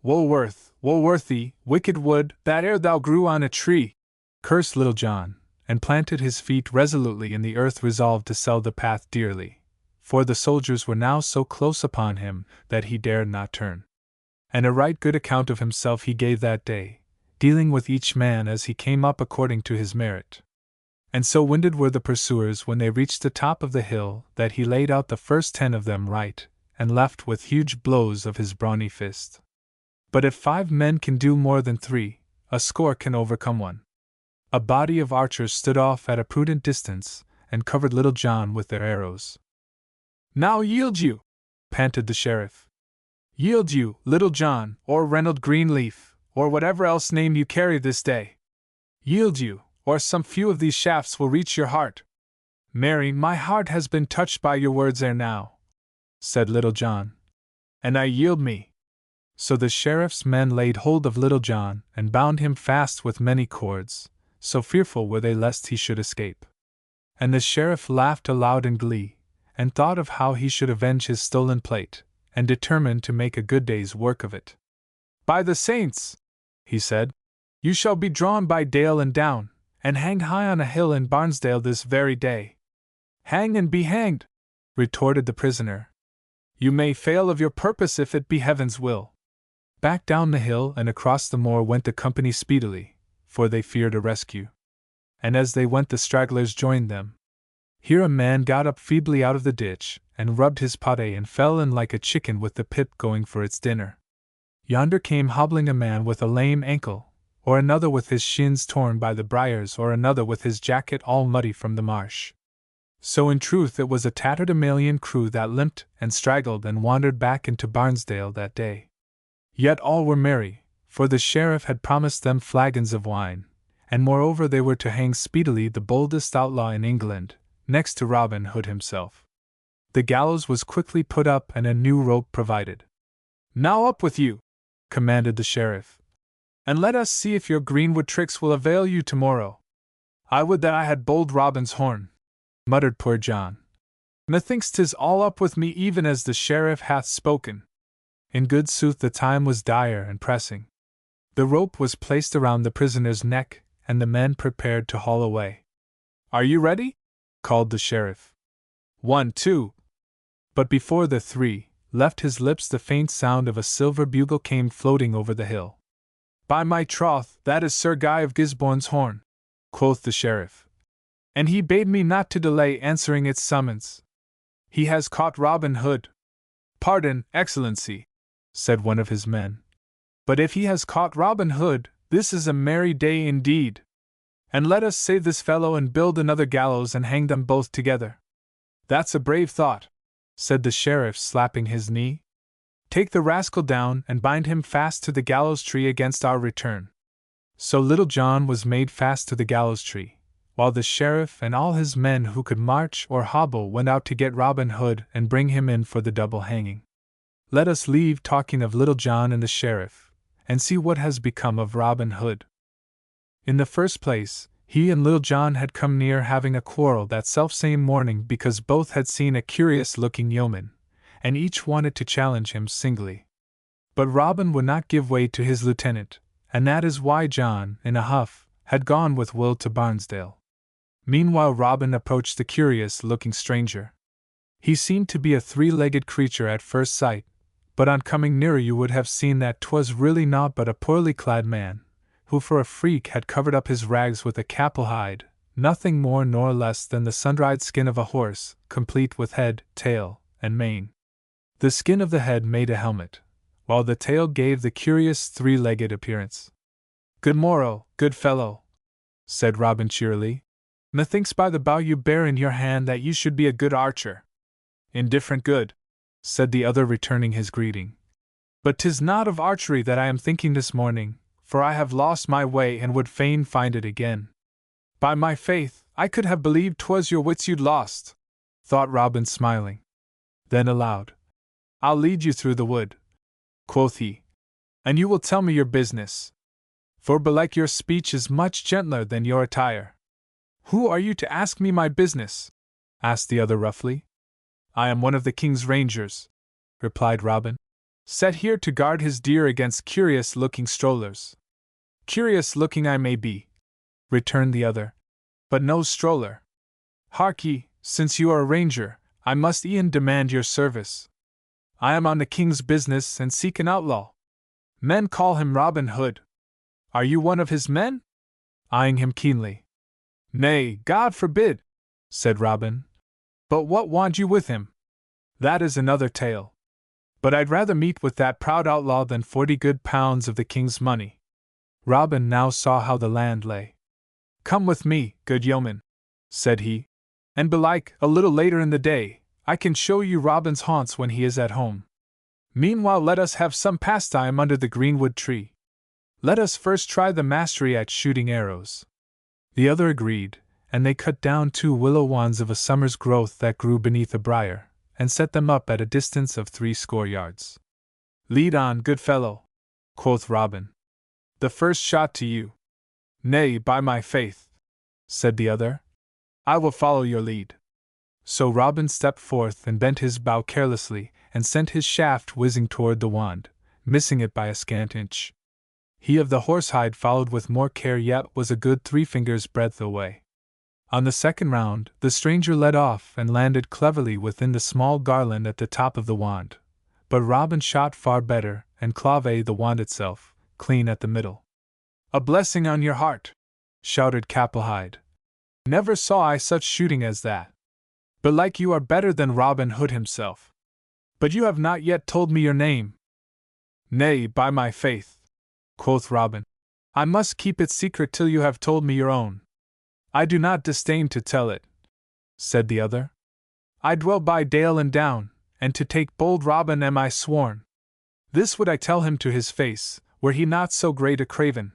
"Woolworth, Woolworthy, wicked wood, that ere thou grew on a tree!" cursed Little John, and planted his feet resolutely in the earth, resolved to sell the path dearly, for the soldiers were now so close upon him that he dared not turn. And a right good account of himself he gave that day, dealing with each man as he came up according to his merit. And so winded were the pursuers when they reached the top of the hill that he laid out the first 10 of them right and left with huge blows of his brawny fist. But if 5 men can do more than 3, a score can overcome 1. A body of archers stood off at a prudent distance and covered Little John with their arrows. "Now yield you!" panted the sheriff. "Yield you, Little John, or Reynold Greenleaf, or whatever else name you carry this day. Yield you, or some few of these shafts will reach your heart." "Marry, my heart has been touched by your words ere now," said Little John, "and I yield me." So the sheriff's men laid hold of Little John and bound him fast with many cords, so fearful were they lest he should escape. And the sheriff laughed aloud in glee, and thought of how he should avenge his stolen plate, and determined to make a good day's work of it. "By the saints," he said, "you shall be drawn by dale and down, and hanged high on a hill in Barnesdale this very day." "Hang and be hanged," retorted the prisoner. "You may fail of your purpose if it be heaven's will." Back down the hill and across the moor went the company speedily, for they feared a rescue. And as they went the stragglers joined them. Here a man got up feebly out of the ditch, and rubbed his pate and fell in like a chicken with the pip going for its dinner. Yonder came hobbling a man with a lame ankle, or another with his shins torn by the briars, or another with his jacket all muddy from the marsh. So in truth it was a tatterdemalion crew that limped and straggled and wandered back into Barnesdale that day. Yet all were merry, for the sheriff had promised them flagons of wine, and moreover they were to hang speedily the boldest outlaw in England, next to Robin Hood himself. The gallows was quickly put up and a new rope provided. "Now up with you," commanded the sheriff, "and let us see if your greenwood tricks will avail you tomorrow." "I would that I had bold Robin's horn," muttered poor John. "Methinks 'tis all up with me even as the sheriff hath spoken." In good sooth the time was dire and pressing. The rope was placed around the prisoner's neck, and the men prepared to haul away. "Are you ready?" called the sheriff. "1, 2. But before the 3 left his lips the faint sound of a silver bugle came floating over the hill. "By my troth, that is Sir Guy of Gisborne's horn," quoth the sheriff. "And he bade me not to delay answering its summons. He has caught Robin Hood." "Pardon, Excellency," said one of his men, "but if he has caught Robin Hood, this is a merry day indeed. And let us save this fellow and build another gallows and hang them both together." "That's a brave thought," said the sheriff, slapping his knee. "Take the rascal down and bind him fast to the gallows tree against our return." So Little John was made fast to the gallows tree, while the sheriff and all his men who could march or hobble went out to get Robin Hood and bring him in for the double hanging. Let us leave talking of Little John and the sheriff, and see what has become of Robin Hood. In the first place, he and Little John had come near having a quarrel that selfsame morning because both had seen a curious-looking yeoman, and each wanted to challenge him singly. But Robin would not give way to his lieutenant, and that is why John, in a huff, had gone with Will to Barnesdale. Meanwhile Robin approached the curious-looking stranger. He seemed to be a 3-legged creature at first sight, but on coming nearer you would have seen that 'twas really naught but a poorly clad man, who for a freak had covered up his rags with a capul hide, nothing more nor less than the sun-dried skin of a horse, complete with head, tail, and mane. The skin of the head made a helmet, while the tail gave the curious 3-legged appearance. "Good morrow, good fellow," said Robin cheerily. "Methinks by the bow you bear in your hand that you should be a good archer." "Indifferent good," said the other, returning his greeting. But 'tis not of archery that I am thinking this morning, for I have lost my way and would fain find it again. By my faith, I could have believed 'twas your wits you'd lost, thought Robin, smiling. Then aloud, I'll lead you through the wood, quoth he, and you will tell me your business. For belike your speech is much gentler than your attire. Who are you to ask me my business? Asked the other roughly. I am one of the king's rangers, replied Robin, set here to guard his deer against curious-looking strollers. Curious-looking I may be, returned the other, but no stroller. Hark ye, since you are a ranger, I must e'en demand your service. I am on the king's business and seek an outlaw. Men call him Robin Hood. Are you one of his men? Eyeing him keenly. Nay, God forbid, said Robin. But what want you with him? That is another tale. But I'd rather meet with that proud outlaw than 40 good pounds of the king's money. Robin now saw how the land lay. Come with me, good yeoman, said he, and belike, a little later in the day, I can show you Robin's haunts when he is at home. Meanwhile let us have some pastime under the greenwood tree. Let us first try the mastery at shooting arrows. The other agreed, and they cut down 2 willow wands of a summer's growth that grew beneath a briar, and set them up at a distance of 60 yards. Lead on, good fellow, quoth Robin. The first shot to you. Nay, by my faith, said the other, I will follow your lead. So Robin stepped forth and bent his bow carelessly, and sent his shaft whizzing toward the wand, missing it by a scant inch. He of the horsehide followed with more care, yet was a good 3 fingers' breadth away. On the second round, the stranger led off and landed cleverly within the small garland at the top of the wand, but Robin shot far better, and clave the wand itself, clean at the middle. A blessing on your heart, shouted Capelhide. Never saw I such shooting as that. Belike you are better than Robin Hood himself. But you have not yet told me your name. Nay, by my faith, quoth Robin, I must keep it secret till you have told me your own. I do not disdain to tell it, said the other. I dwell by dale and down, and to take bold Robin am I sworn. This would I tell him to his face, were he not so great a craven.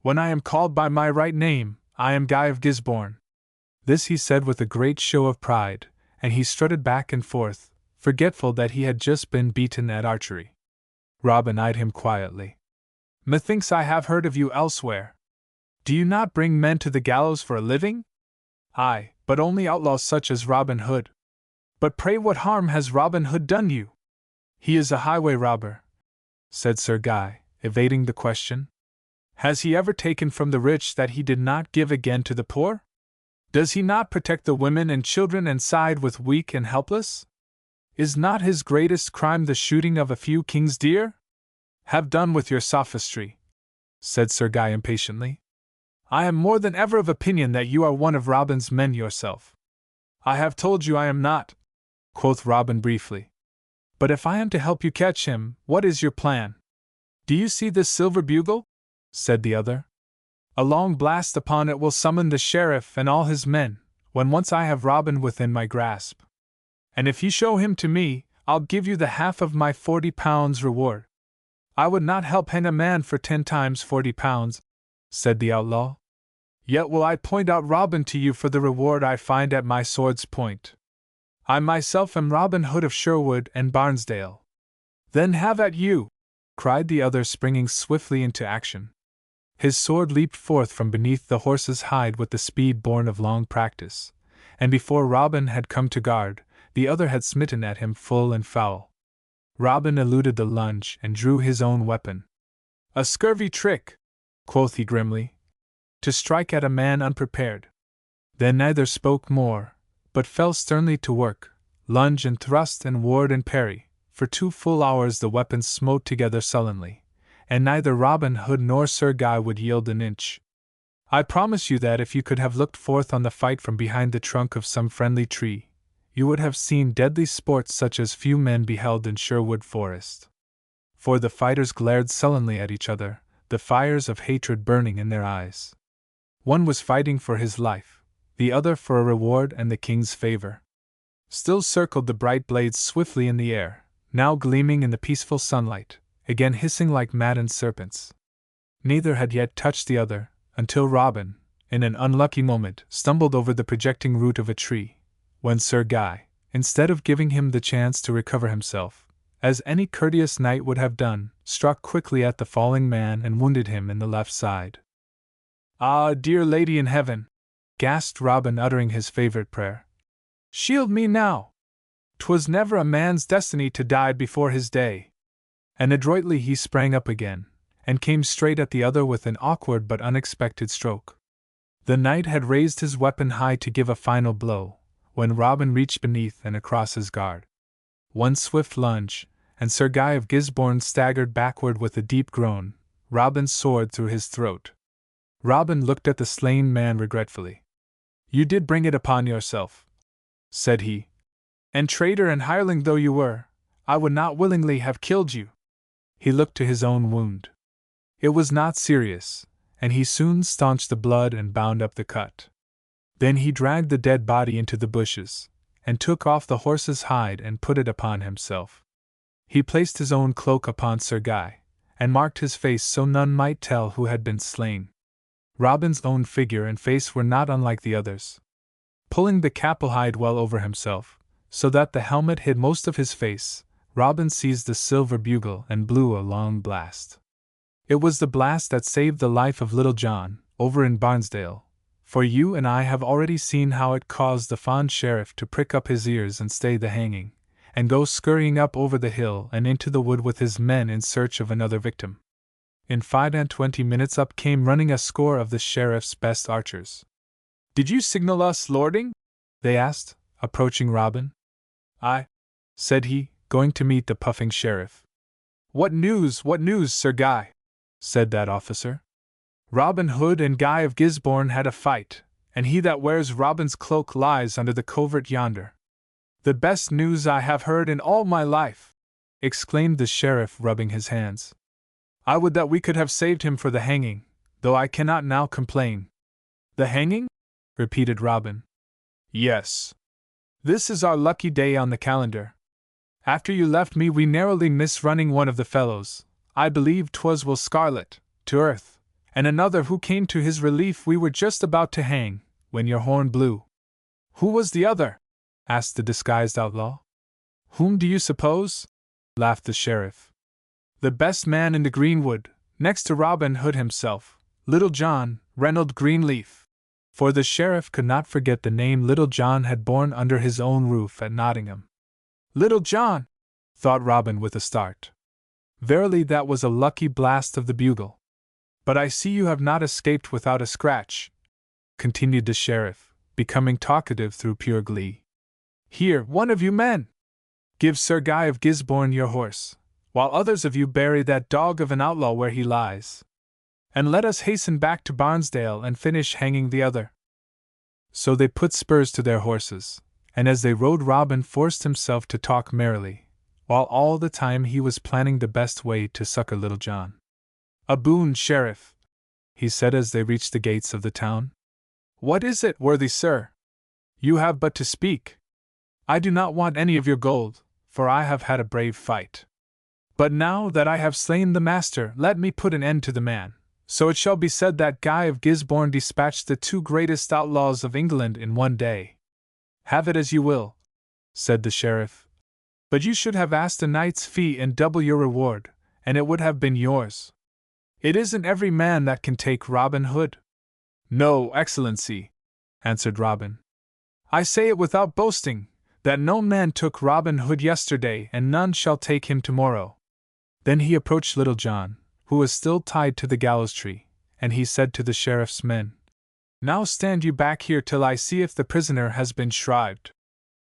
When I am called by my right name, I am Guy of Gisborne. This he said with a great show of pride, and he strutted back and forth, forgetful that he had just been beaten at archery. Robin eyed him quietly. Methinks I have heard of you elsewhere. Do you not bring men to the gallows for a living? Aye, but only outlaws such as Robin Hood. But pray what harm has Robin Hood done you? He is a highway robber, said Sir Guy, evading the question. Has he ever taken from the rich that he did not give again to the poor? Does he not protect the women and children and side with weak and helpless? Is not his greatest crime the shooting of a few king's deer? Have done with your sophistry, said Sir Guy impatiently. I am more than ever of opinion that you are one of Robin's men yourself. I have told you I am not, quoth Robin briefly. But if I am to help you catch him, what is your plan? Do you see this silver bugle? Said the other. A long blast upon it will summon the sheriff and all his men, when once I have Robin within my grasp. And if you show him to me, I'll give you the half of my 40 pounds reward. I would not help hang a man for 10 times 40 pounds, said the outlaw. Yet will I point out Robin to you for the reward I find at my sword's point. I myself am Robin Hood of Sherwood and Barnesdale. Then have at you, cried the other, springing swiftly into action. His sword leaped forth from beneath the horse's hide with the speed born of long practice, and before Robin had come to guard, the other had smitten at him full and foul. Robin eluded the lunge and drew his own weapon. A scurvy trick, quoth he grimly, to strike at a man unprepared. Then neither spoke more, but fell sternly to work, lunge and thrust and ward and parry. For 2 full hours the weapons smote together sullenly, and neither Robin Hood nor Sir Guy would yield an inch. I promise you that if you could have looked forth on the fight from behind the trunk of some friendly tree, you would have seen deadly sports such as few men beheld in Sherwood Forest. For the fighters glared sullenly at each other, the fires of hatred burning in their eyes. One was fighting for his life, the other for a reward and the king's favor. still circled the bright blades swiftly in the air, now gleaming in the peaceful sunlight, again hissing like maddened serpents. Neither had yet touched the other, until Robin, in an unlucky moment, stumbled over the projecting root of a tree, when Sir Guy, instead of giving him the chance to recover himself, as any courteous knight would have done, struck quickly at the falling man and wounded him in the left side. "Ah, dear Lady in heaven!" gasped Robin, uttering his favorite prayer. "Shield me now! 'Twas never a man's destiny to die before his day." And adroitly he sprang up again, and came straight at the other with an awkward but unexpected stroke. The knight had raised his weapon high to give a final blow, when Robin reached beneath and across his guard. One swift lunge, and Sir Guy of Gisborne staggered backward with a deep groan, Robin's sword through his throat. Robin looked at the slain man regretfully. "You did bring it upon yourself," said he. "And traitor and hireling though you were, I would not willingly have killed you." He looked to his own wound. It was not serious, and he soon staunched the blood and bound up the cut. Then he dragged the dead body into the bushes, and took off the horse's hide and put it upon himself. He placed his own cloak upon Sir Guy, and marked his face so none might tell who had been slain. Robin's own figure and face were not unlike the others. Pulling the capul hide well over himself, so that the helmet hid most of his face, Robin seized the silver bugle and blew a long blast. It was the blast that saved the life of Little John, over in Barnesdale, for you and I have already seen how it caused the fond sheriff to prick up his ears and stay the hanging, and go scurrying up over the hill and into the wood with his men in search of another victim. In 5 and 20 minutes up came running a score of the sheriff's best archers. "Did you signal us, lording?" they asked, approaching Robin. "Aye," said he, going to meet the puffing sheriff. What news, Sir Guy?" said that officer. "Robin Hood and Guy of Gisborne had a fight, and he that wears Robin's cloak lies under the covert yonder." "The best news I have heard in all my life!" exclaimed the sheriff, rubbing his hands. "I would that we could have saved him for the hanging, though I cannot now complain." "The hanging?" repeated Robin. "Yes. This is our lucky day on the calendar. After you left me we narrowly missed running one of the fellows, I believe 'twas Will Scarlet, to earth, and another who came to his relief we were just about to hang, when your horn blew." "Who was the other?" asked the disguised outlaw. "Whom do you suppose?" laughed the sheriff. "The best man in the greenwood, next to Robin Hood himself, Little John, Reynold Greenleaf." For the sheriff could not forget the name Little John had borne under his own roof at Nottingham. "Little John!" thought Robin with a start. Verily that was a lucky blast of the bugle. "But I see you have not escaped without a scratch," continued the sheriff, becoming talkative through pure glee. "Here, one of you men! Give Sir Guy of Gisborne your horse, while others of you bury that dog of an outlaw where he lies. And let us hasten back to Barnesdale and finish hanging the other." So they put spurs to their horses, and as they rode Robin forced himself to talk merrily, while all the time he was planning the best way to succor Little John. "A boon, sheriff," he said as they reached the gates of the town. "What is it, worthy sir?" "You have but to speak. I do not want any of your gold, for I have had a brave fight. But now that I have slain the master, let me put an end to the man, so it shall be said that Guy of Gisborne dispatched the two greatest outlaws of England in one day." "Have it as you will," said the sheriff. "But you should have asked a knight's fee and double your reward, and it would have been yours. It isn't every man that can take Robin Hood." "No, Excellency," answered Robin. "I say it without boasting, that no man took Robin Hood yesterday and none shall take him tomorrow." Then he approached Little John, who was still tied to the gallows tree, and he said to the sheriff's men, "Now stand you back here till I see if the prisoner has been shrived."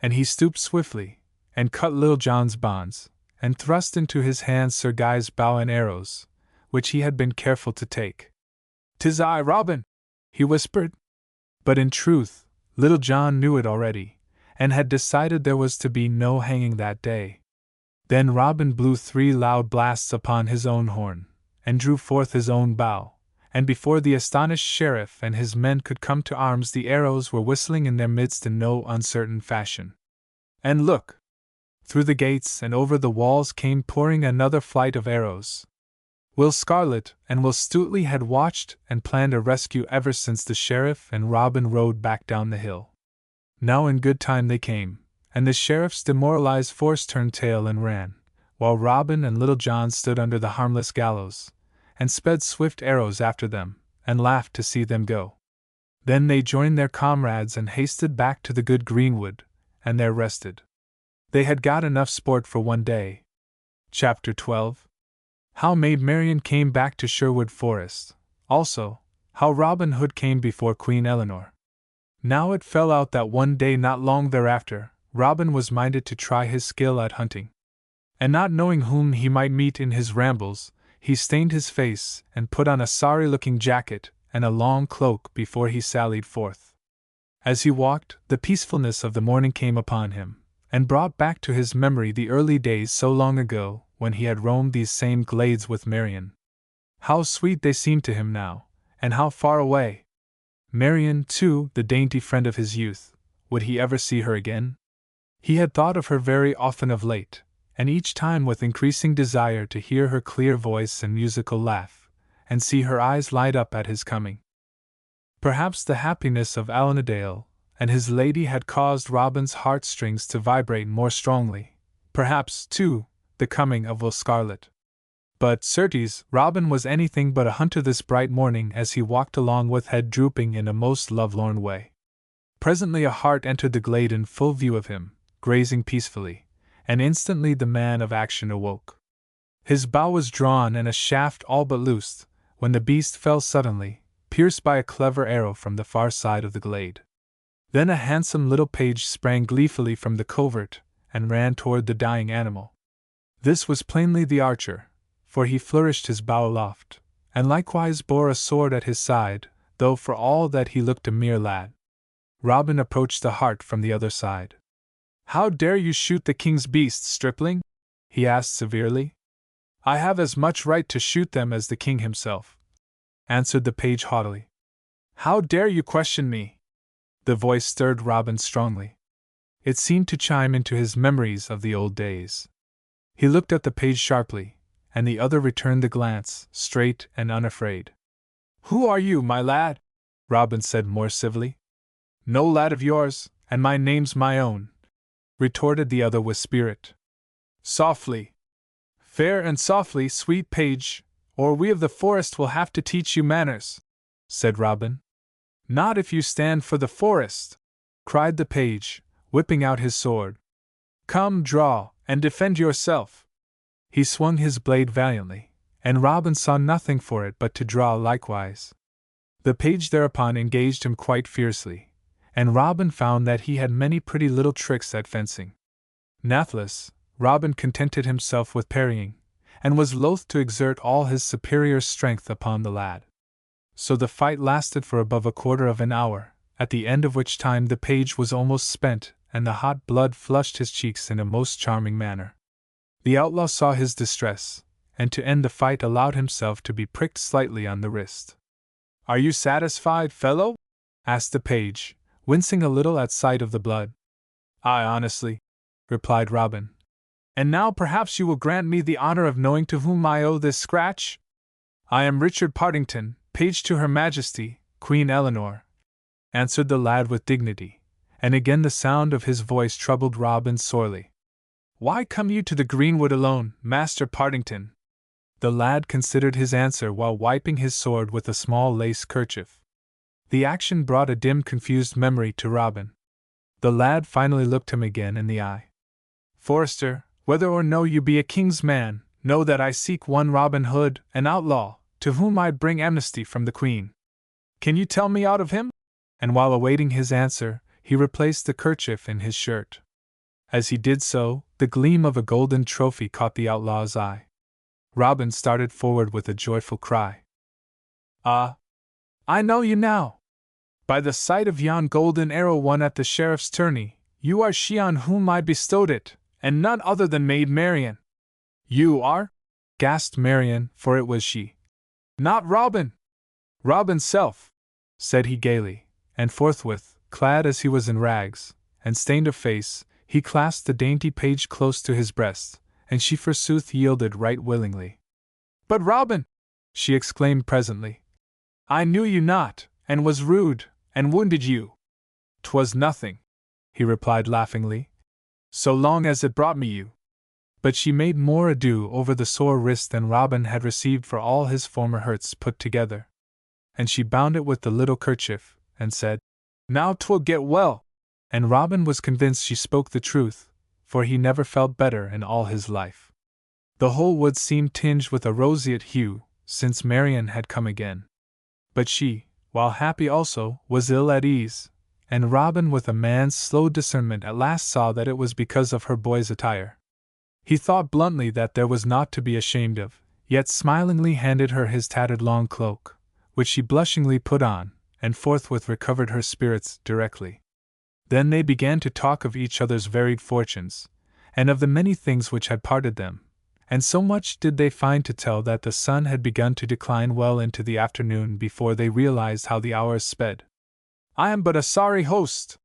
And he stooped swiftly, and cut Little John's bonds, and thrust into his hands Sir Guy's bow and arrows, which he had been careful to take. "'Tis I, Robin," he whispered. But in truth, Little John knew it already, and had decided there was to be no hanging that day. Then Robin blew 3 loud blasts upon his own horn, and drew forth his own bow, and before the astonished sheriff and his men could come to arms the arrows were whistling in their midst in no uncertain fashion. And look! Through the gates and over the walls came pouring another flight of arrows. Will Scarlet and Will Stutely had watched and planned a rescue ever since the sheriff and Robin rode back down the hill. Now in good time they came, and the sheriff's demoralized force turned tail and ran, while Robin and Little John stood under the harmless gallows, and sped swift arrows after them, and laughed to see them go. Then they joined their comrades and hasted back to the good greenwood, and there rested. They had got enough sport for one day. Chapter 12. How Maid Marian came back to Sherwood Forest. Also, how Robin Hood came before Queen Eleanor. Now it fell out that one day not long thereafter, Robin was minded to try his skill at hunting. And not knowing whom he might meet in his rambles, he stained his face and put on a sorry-looking jacket and a long cloak before he sallied forth. As he walked, the peacefulness of the morning came upon him, and brought back to his memory the early days so long ago when he had roamed these same glades with Marian. How sweet they seemed to him now, and how far away! Marian, too, the dainty friend of his youth, would he ever see her again? He had thought of her very often of late, and each time with increasing desire to hear her clear voice and musical laugh, and see her eyes light up at his coming. Perhaps the happiness of Allanadale and his lady had caused Robin's heartstrings to vibrate more strongly, perhaps, too, the coming of Will Scarlet. But, certes, Robin was anything but a hunter this bright morning as he walked along with head drooping in a most lovelorn way. Presently a hart entered the glade in full view of him, grazing peacefully, and instantly the man of action awoke. His bow was drawn and a shaft all but loosed, when the beast fell suddenly, pierced by a clever arrow from the far side of the glade. Then a handsome little page sprang gleefully from the covert, and ran toward the dying animal. This was plainly the archer, for he flourished his bow aloft, and likewise bore a sword at his side, though for all that he looked a mere lad. Robin approached the hart from the other side. "How dare you shoot the king's beasts, stripling?" he asked severely. "I have as much right to shoot them as the king himself," answered the page haughtily. "How dare you question me?" The voice stirred Robin strongly. It seemed to chime into his memories of the old days. He looked at the page sharply, and the other returned the glance, straight and unafraid. "Who are you, my lad?" Robin said more civilly. "No lad of yours, and my name's my own," retorted the other with spirit. "Softly. Fair and softly, sweet page, or we of the forest will have to teach you manners," said Robin. "Not if you stand for the forest," cried the page, whipping out his sword. "Come, draw, and defend yourself." He swung his blade valiantly, and Robin saw nothing for it but to draw likewise. The page thereupon engaged him quite fiercely, and Robin found that he had many pretty little tricks at fencing. Nathless, Robin contented himself with parrying, and was loath to exert all his superior strength upon the lad. So the fight lasted for above a quarter of an hour, at the end of which time the page was almost spent, and the hot blood flushed his cheeks in a most charming manner. The outlaw saw his distress, and to end the fight allowed himself to be pricked slightly on the wrist. "Are you satisfied, fellow?" asked the page, wincing a little at sight of the blood. "Aye, honestly," replied Robin. "And now perhaps you will grant me the honor of knowing to whom I owe this scratch?" "I am Richard Partington, page to Her Majesty, Queen Eleanor," answered the lad with dignity, and again the sound of his voice troubled Robin sorely. "Why come you to the greenwood alone, Master Partington?" The lad considered his answer while wiping his sword with a small lace kerchief. The action brought a dim, confused memory to Robin. The lad finally looked him again in the eye. "Forester, whether or no you be a king's man, know that I seek one Robin Hood, an outlaw, to whom I'd bring amnesty from the Queen. Can you tell me aught of him?" And while awaiting his answer, he replaced the kerchief in his shirt. As he did so, the gleam of a golden trophy caught the outlaw's eye. Robin started forward with a joyful cry. "Ah! I know you now! By the sight of yon golden arrow won at the sheriff's tourney, you are she on whom I bestowed it, and none other than Maid Marian." "You are?" gasped Marian, for it was she. "Not Robin!" "Robin's self," said he gaily, and forthwith, clad as he was in rags, and stained of face, He clasped the dainty page close to his breast, and she forsooth yielded right willingly. "But Robin!" she exclaimed presently. "I knew you not, and was rude, and wounded you." "'Twas nothing," he replied laughingly, "so long as it brought me you." But she made more ado over the sore wrist than Robin had received for all his former hurts put together. And she bound it with the little kerchief, and said, "Now 'twill get well." And Robin was convinced she spoke the truth, for he never felt better in all his life. The whole wood seemed tinged with a roseate hue, since Marian had come again. But she, while happy also, was ill at ease, and Robin with a man's slow discernment at last saw that it was because of her boy's attire. He thought bluntly that there was naught to be ashamed of, yet smilingly handed her his tattered long cloak, which she blushingly put on, and forthwith recovered her spirits directly. Then they began to talk of each other's varied fortunes, and of the many things which had parted them, and so much did they find to tell that the sun had begun to decline well into the afternoon before they realized how the hours sped. "I am but a sorry host!"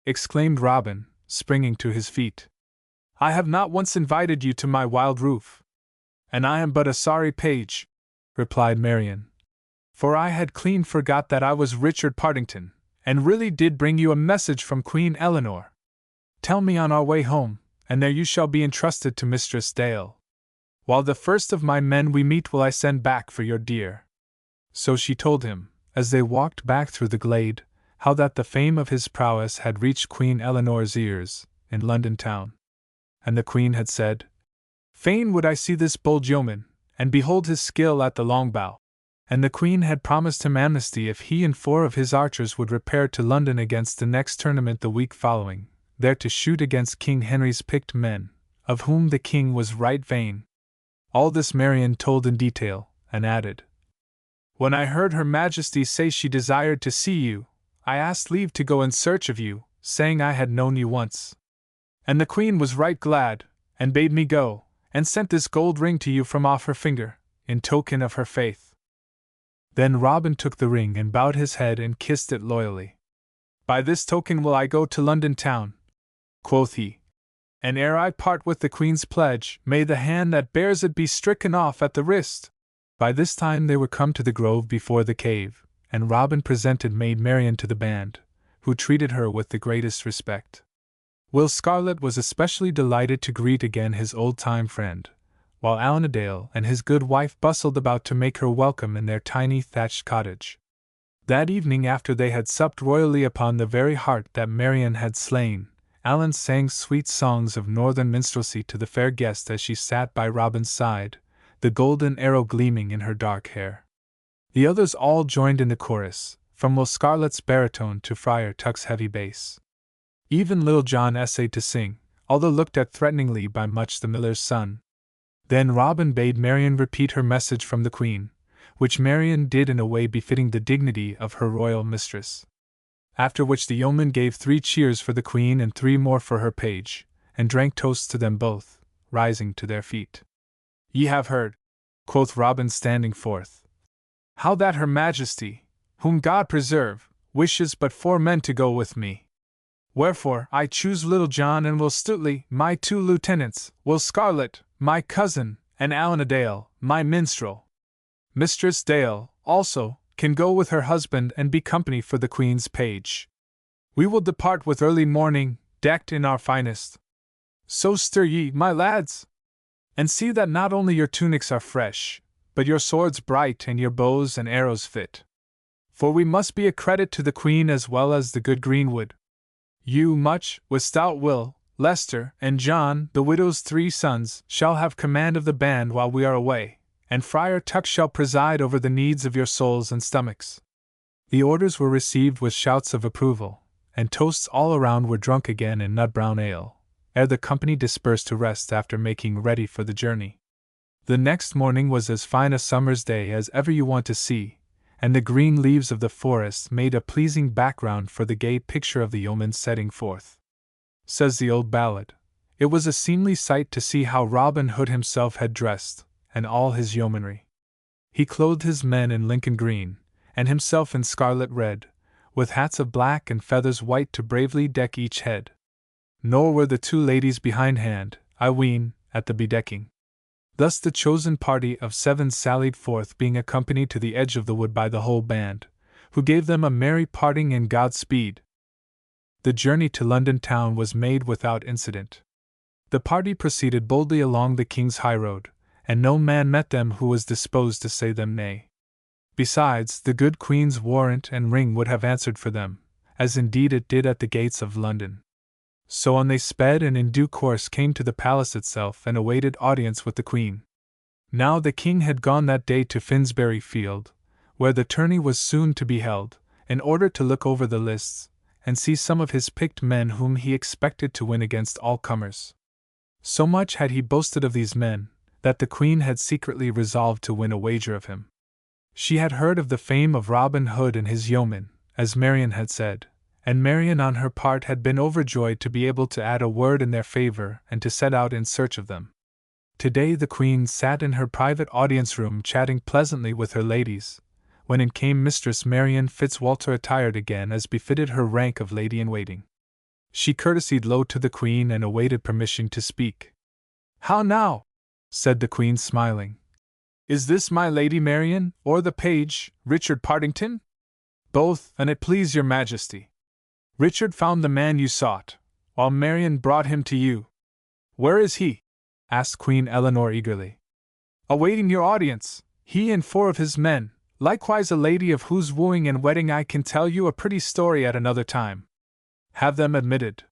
exclaimed Robin, springing to his feet. "I have not once invited you to my wild roof." "And I am but a sorry page," replied Marian, "for I had clean forgot that I was Richard Partington, and really did bring you a message from Queen Eleanor. Tell me on our way home, and there you shall be entrusted to Mistress Dale. While the first of my men we meet will I send back for your deer." So she told him, as they walked back through the glade, how that the fame of his prowess had reached Queen Eleanor's ears, in London town. And the Queen had said, "Fain would I see this bold yeoman, and behold his skill at the longbow." And the Queen had promised him amnesty if he and 4 of his archers would repair to London against the next tournament the week following, there to shoot against King Henry's picked men, of whom the king was right vain. All this Marian told in detail, and added, "When I heard Her Majesty say she desired to see you, I asked leave to go in search of you, saying I had known you once. And the Queen was right glad, and bade me go, and sent this gold ring to you from off her finger, in token of her faith." Then Robin took the ring and bowed his head and kissed it loyally. "By this token will I go to London town," quoth he, "and ere I part with the Queen's pledge, may the hand that bears it be stricken off at the wrist." By this time they were come to the grove before the cave, and Robin presented Maid Marian to the band, who treated her with the greatest respect. Will Scarlet was especially delighted to greet again his old-time friend, while Alanadale and his good wife bustled about to make her welcome in their tiny thatched cottage. That evening, after they had supped royally upon the very hart that Marian had slain, Alan sang sweet songs of northern minstrelsy to the fair guest as she sat by Robin's side, the golden arrow gleaming in her dark hair. The others all joined in the chorus, from Will Scarlet's baritone to Friar Tuck's heavy bass. Even Little John essayed to sing, although looked at threateningly by Much the miller's son. Then Robin bade Marian repeat her message from the Queen, which Marian did in a way befitting the dignity of her royal mistress. After which the yeoman gave 3 cheers for the Queen and 3 more for her page, and drank toasts to them both, rising to their feet. "Ye have heard," quoth Robin standing forth, "how that Her Majesty, whom God preserve, wishes but 4 men to go with me. Wherefore I choose Little John and Will Stuteley, my 2 lieutenants, Will Scarlet, my cousin, and Alanadale, my minstrel. Mistress Dale, also, can go with her husband and be company for the Queen's page. We will depart with early morning, decked in our finest. So stir ye, my lads! And see that not only your tunics are fresh, but your swords bright and your bows and arrows fit. For we must be a credit to the Queen as well as the good greenwood. You, Much, with stout Will, Lester, and John, the widow's 3 sons, shall have command of the band while we are away, and Friar Tuck shall preside over the needs of your souls and stomachs." The orders were received with shouts of approval, and toasts all around were drunk again in nut-brown ale, ere the company dispersed to rest after making ready for the journey. The next morning was as fine a summer's day as ever you want to see, and the green leaves of the forest made a pleasing background for the gay picture of the yeoman setting forth. Says the old ballad, it was a seemly sight to see how Robin Hood himself had dressed, and all his yeomanry. He clothed his men in Lincoln green, and himself in scarlet red, with hats of black and feathers white to bravely deck each head. nor were the two ladies behindhand, I ween, at the bedecking. Thus the chosen party of 7 sallied forth, being accompanied to the edge of the wood by the whole band, who gave them a merry parting and Godspeed. The journey to London town was made without incident. The party proceeded boldly along the King's highroad, and no man met them who was disposed to say them nay. Besides, the good Queen's warrant and ring would have answered for them, as indeed it did at the gates of London. So on they sped, and in due course came to the palace itself and awaited audience with the Queen. Now the King had gone that day to Finsbury Field, where the tourney was soon to be held, in order to look over the lists, and see some of his picked men whom he expected to win against all comers. So much had he boasted of these men, that the Queen had secretly resolved to win a wager of him. She had heard of the fame of Robin Hood and his yeomen, as Marian had said, and Marian on her part had been overjoyed to be able to add a word in their favor and to set out in search of them. Today the Queen sat in her private audience-room chatting pleasantly with her ladies, when in came Mistress Marian Fitzwalter attired again as befitted her rank of lady-in-waiting. She courtesied low to the Queen and awaited permission to speak. "How now?" said the Queen, smiling. "Is this my Lady Marian, or the page, Richard Partington?" "Both, an it please your Majesty. Richard found the man you sought, while Marian brought him to you." "Where is he?" asked Queen Eleanor eagerly. "Awaiting your audience, he and 4 of his men, likewise a lady of whose wooing and wedding I can tell you a pretty story at another time." "Have them admitted."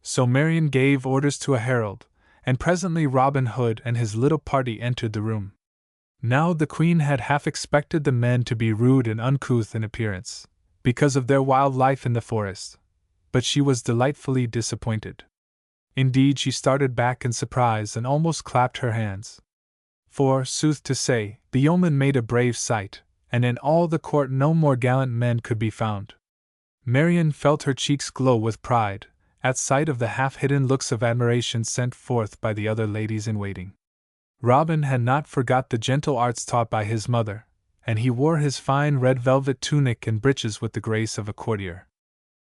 So Marian gave orders to a herald, and presently Robin Hood and his little party entered the room. Now the Queen had half expected the men to be rude and uncouth in appearance, because of their wild life in the forest, but she was delightfully disappointed. Indeed, she started back in surprise and almost clapped her hands. For, sooth to say, the yeomen made a brave sight, and in all the court no more gallant men could be found. Marian felt her cheeks glow with pride, at sight of the half-hidden looks of admiration sent forth by the other ladies-in-waiting. Robin had not forgot the gentle arts taught by his mother, and he wore his fine red velvet tunic and breeches with the grace of a courtier.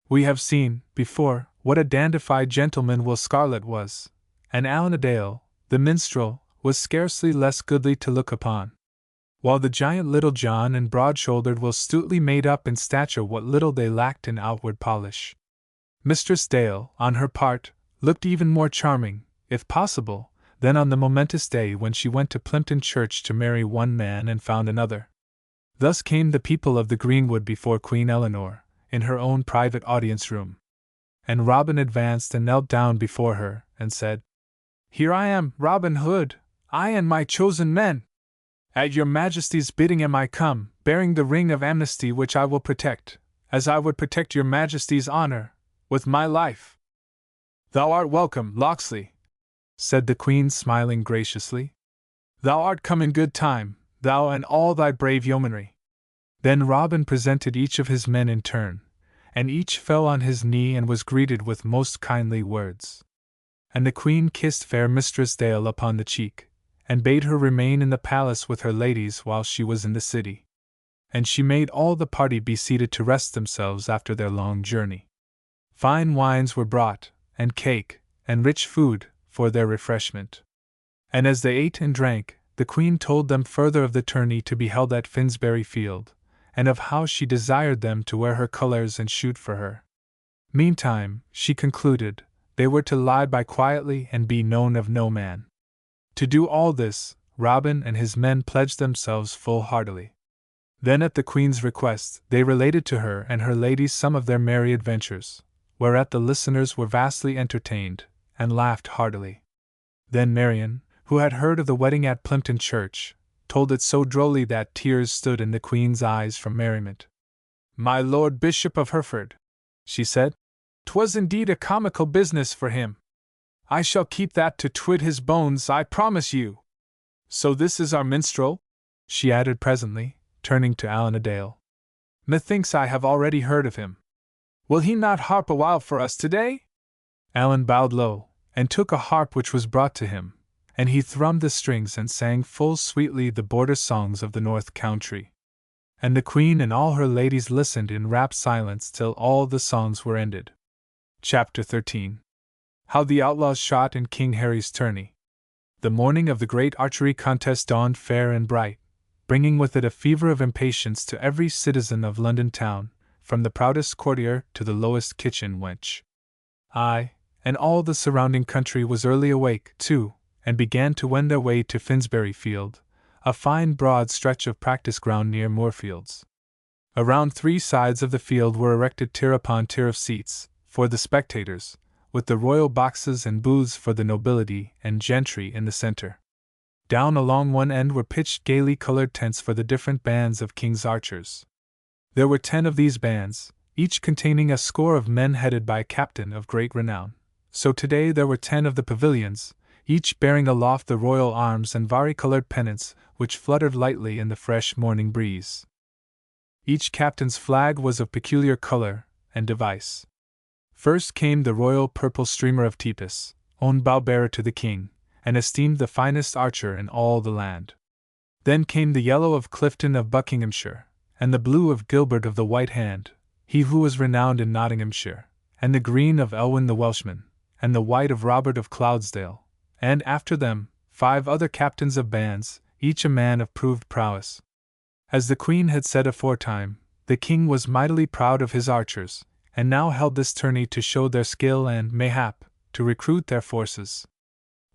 We have seen, before, what a dandified gentleman Will Scarlet was, and Allan a Dale, the minstrel, was scarcely less goodly to look upon, while the giant Little John and broad-shouldered Will Stutely made up in stature what little they lacked in outward polish. Mistress Dale, on her part, looked even more charming, if possible, than on the momentous day when she went to Plympton Church to marry one man and found another. Thus came the people of the greenwood before Queen Eleanor, in her own private audience-room. And Robin advanced and knelt down before her, and said, "Here I am, Robin Hood, I and my chosen men. At your Majesty's bidding am I come, bearing the ring of amnesty which I will protect, as I would protect your Majesty's honor, with my life." "Thou art welcome, Locksley," said the Queen, smiling graciously. "Thou art come in good time, thou and all thy brave yeomanry." Then Robin presented each of his men in turn, and each fell on his knee and was greeted with most kindly words. And the Queen kissed fair Mistress Dale upon the cheek, and bade her remain in the palace with her ladies while she was in the city. And she made all the party be seated to rest themselves after their long journey. Fine wines were brought, and cake, and rich food, for their refreshment. And as they ate and drank, the Queen told them further of the tourney to be held at Finsbury Field, and of how she desired them to wear her colours and shoot for her. Meantime, she concluded, they were to lie by quietly and be known of no man. To do all this, Robin and his men pledged themselves full-heartedly. Then at the Queen's request, they related to her and her ladies some of their merry adventures, whereat the listeners were vastly entertained, and laughed heartily. Then Marian, who had heard of the wedding at Plympton Church, told it so drolly that tears stood in the Queen's eyes from merriment. "My Lord Bishop of Hereford," she said, "'twas indeed a comical business for him. I shall keep that to twit his bones, I promise you. So this is our minstrel?" she added presently, turning to Allan a Dale. "Methinks I have already heard of him. Will he not harp a while for us today?" Allan bowed low, and took a harp which was brought to him, and he thrummed the strings and sang full sweetly the border songs of the North Country. And the Queen and all her ladies listened in rapt silence till all the songs were ended. Chapter 13. How the outlaws shot in King Harry's tourney. The morning of the great archery contest dawned fair and bright, bringing with it a fever of impatience to every citizen of London town, from the proudest courtier to the lowest kitchen wench. Aye, and all the surrounding country was early awake, too, and began to wend their way to Finsbury Field, a fine broad stretch of practice ground near Moorfields. Around three sides of the field were erected tier upon tier of seats, for the spectators, with the royal boxes and booths for the nobility and gentry in the centre. Down along one end were pitched gaily colored tents for the different bands of King's archers. There were 10 of these bands, each containing a score of men headed by a captain of great renown. So today there were 10 of the pavilions, each bearing aloft the royal arms and vari-colored pennants which fluttered lightly in the fresh morning breeze. Each captain's flag was of peculiar color and device. First came the royal purple streamer of Tepus, own bow-bearer to the king, and esteemed the finest archer in all the land. Then came the yellow of Clifton of Buckinghamshire, and the blue of Gilbert of the White Hand, he who was renowned in Nottinghamshire, and the green of Elwyn the Welshman, and the white of Robert of Cloudsdale, and after them, 5 other captains of bands, each a man of proved prowess. As the Queen had said aforetime, the king was mightily proud of his archers, and now held this tourney to show their skill and, mayhap, to recruit their forces.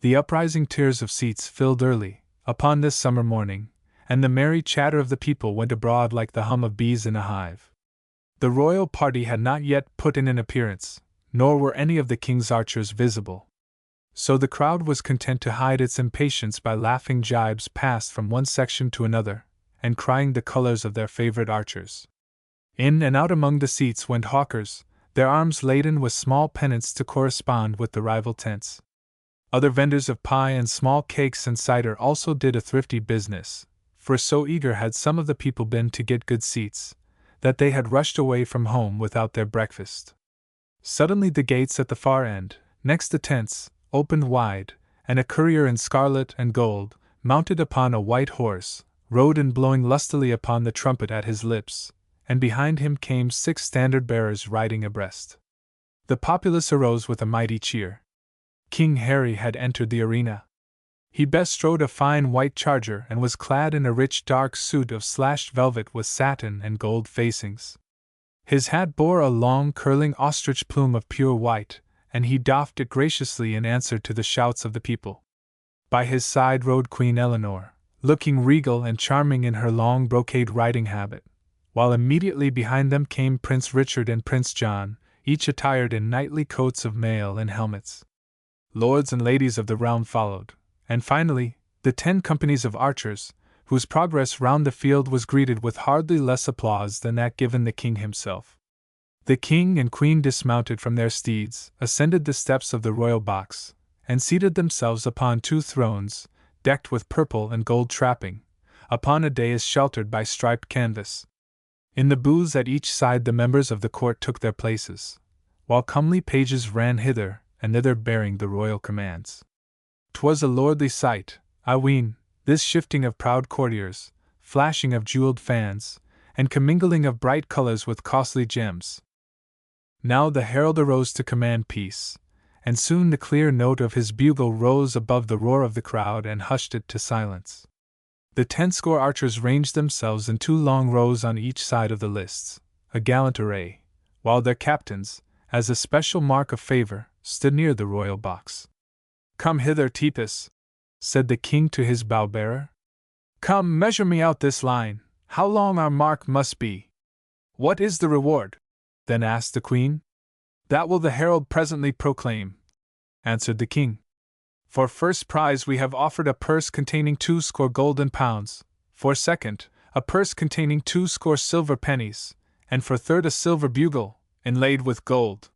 The uprising tiers of seats filled early, upon this summer morning, and the merry chatter of the people went abroad like the hum of bees in a hive. The royal party had not yet put in an appearance, nor were any of the king's archers visible. So the crowd was content to hide its impatience by laughing jibes passed from one section to another, and crying the colors of their favorite archers. In and out among the seats went hawkers, their arms laden with small pennants to correspond with the rival tents. Other vendors of pie and small cakes and cider also did a thrifty business, for so eager had some of the people been to get good seats, that they had rushed away from home without their breakfast. Suddenly the gates at the far end, next the tents, opened wide, and a courier in scarlet and gold, mounted upon a white horse, rode and blowing lustily upon the trumpet at his lips, and behind him came 6 standard-bearers riding abreast. The populace arose with a mighty cheer. King Harry had entered the arena. He bestrode a fine white charger and was clad in a rich dark suit of slashed velvet with satin and gold facings. His hat bore a long curling ostrich plume of pure white, and he doffed it graciously in answer to the shouts of the people. By his side rode Queen Eleanor, looking regal and charming in her long brocade riding habit, while immediately behind them came Prince Richard and Prince John, each attired in knightly coats of mail and helmets. Lords and ladies of the realm followed, and finally, the 10 companies of archers, whose progress round the field was greeted with hardly less applause than that given the king himself. The king and queen dismounted from their steeds, ascended the steps of the royal box, and seated themselves upon 2 thrones, decked with purple and gold trapping, upon a dais sheltered by striped canvas. In the booths at each side the members of the court took their places, while comely pages ran hither and thither bearing the royal commands. 'Twas a lordly sight, I ween, this shifting of proud courtiers, flashing of jeweled fans, and commingling of bright colors with costly gems. Now the herald arose to command peace, and soon the clear note of his bugle rose above the roar of the crowd and hushed it to silence. The 10 score archers ranged themselves in 2 long rows on each side of the lists, a gallant array, while their captains, as a special mark of favor, stood near the royal box. "Come hither, Tepus," said the king to his bow-bearer. "Come, measure me out this line, how long our mark must be." "What is the reward?" then asked the queen. "That will the herald presently proclaim," answered the king. "For first prize we have offered a purse containing 20 golden pounds, for second, a purse containing 20 silver pennies, and for third a silver bugle, inlaid with gold.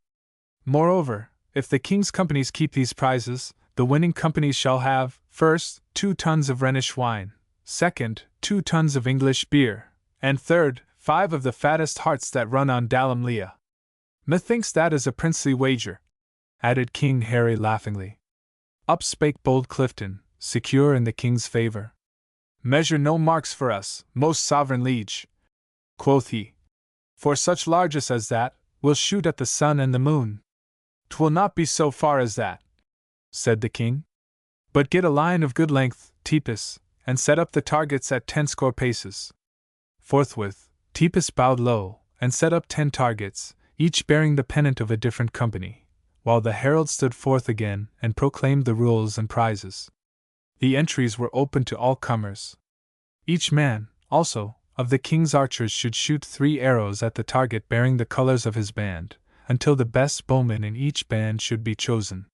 Moreover, if the king's companies keep these prizes, the winning companies shall have, first, 2 tons of Rhenish wine, second, 2 tons of English beer, and third, 5 of the fattest harts that run on Dalham Lea. Methinks that is a princely wager," added King Harry laughingly. Up spake bold Clifton, secure in the king's favor. "Measure no marks for us, most sovereign liege," quoth he. "For such largess as that, we'll shoot at the sun and the moon." 'Twill not be so far as that, said the king. But get a line of good length, Tepus, and set up the targets at 10 score paces. Forthwith, Tepus bowed low, and set up 10 targets, each bearing the pennant of a different company, while the herald stood forth again and proclaimed the rules and prizes. The entries were open to all comers. Each man, also, of the king's archers should shoot 3 arrows at the target bearing the colors of his band, until the best bowman in each band should be chosen.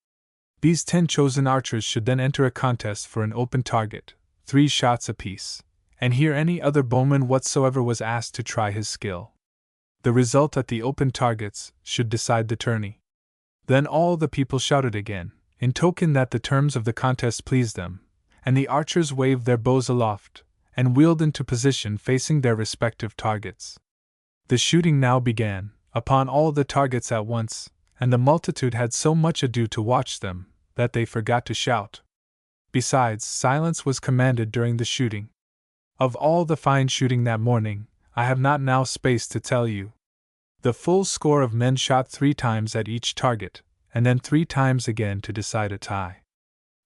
These 10 chosen archers should then enter a contest for an open target, 3 shots apiece, and here any other bowman whatsoever was asked to try his skill. The result at the open targets should decide the tourney. Then all the people shouted again, in token that the terms of the contest pleased them, and the archers waved their bows aloft, and wheeled into position facing their respective targets. The shooting now began, upon all the targets at once, and the multitude had so much ado to watch them, that they forgot to shout. Besides, silence was commanded during the shooting. Of all the fine shooting that morning, I have not now space to tell you. The full score of men shot 3 times at each target, and then 3 times again to decide a tie.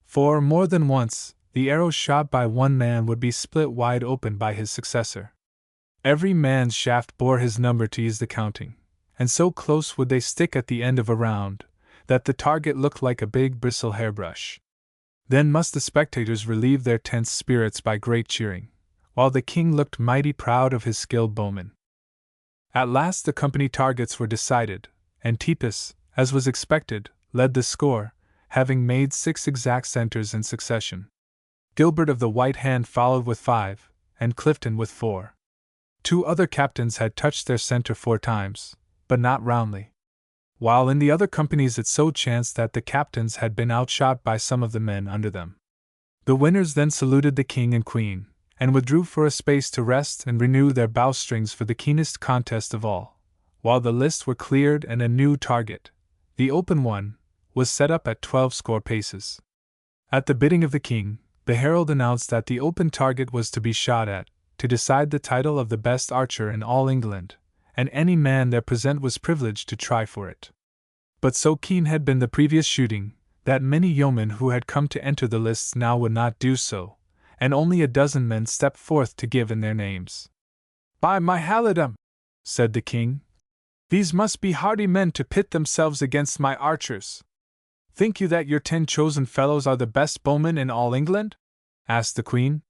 For, more than once, the arrows shot by one man would be split wide open by his successor. Every man's shaft bore his number to ease the counting, and so close would they stick at the end of a round, that the target looked like a big bristle hairbrush. Then must the spectators relieve their tense spirits by great cheering, while the king looked mighty proud of his skilled bowmen. At last the company targets were decided, and Tepus, as was expected, led the score, having made 6 exact centers in succession. Gilbert of the White Hand followed with 5, and Clifton with 4. 2 other captains had touched their center 4 times, but not roundly. While in the other companies it so chanced that the captains had been outshot by some of the men under them. The winners then saluted the king and queen, and withdrew for a space to rest and renew their bowstrings for the keenest contest of all, while the lists were cleared and a new target, the open one, was set up at 12 score paces. At the bidding of the king, the herald announced that the open target was to be shot at, to decide the title of the best archer in all England, and any man there present was privileged to try for it. But so keen had been the previous shooting, that many yeomen who had come to enter the lists now would not do so, and only a dozen men stepped forth to give in their names. "By my halidom," said the king, "these must be hardy men to pit themselves against my archers." "Think you that your 10 chosen fellows are the best bowmen in all England?" asked the queen.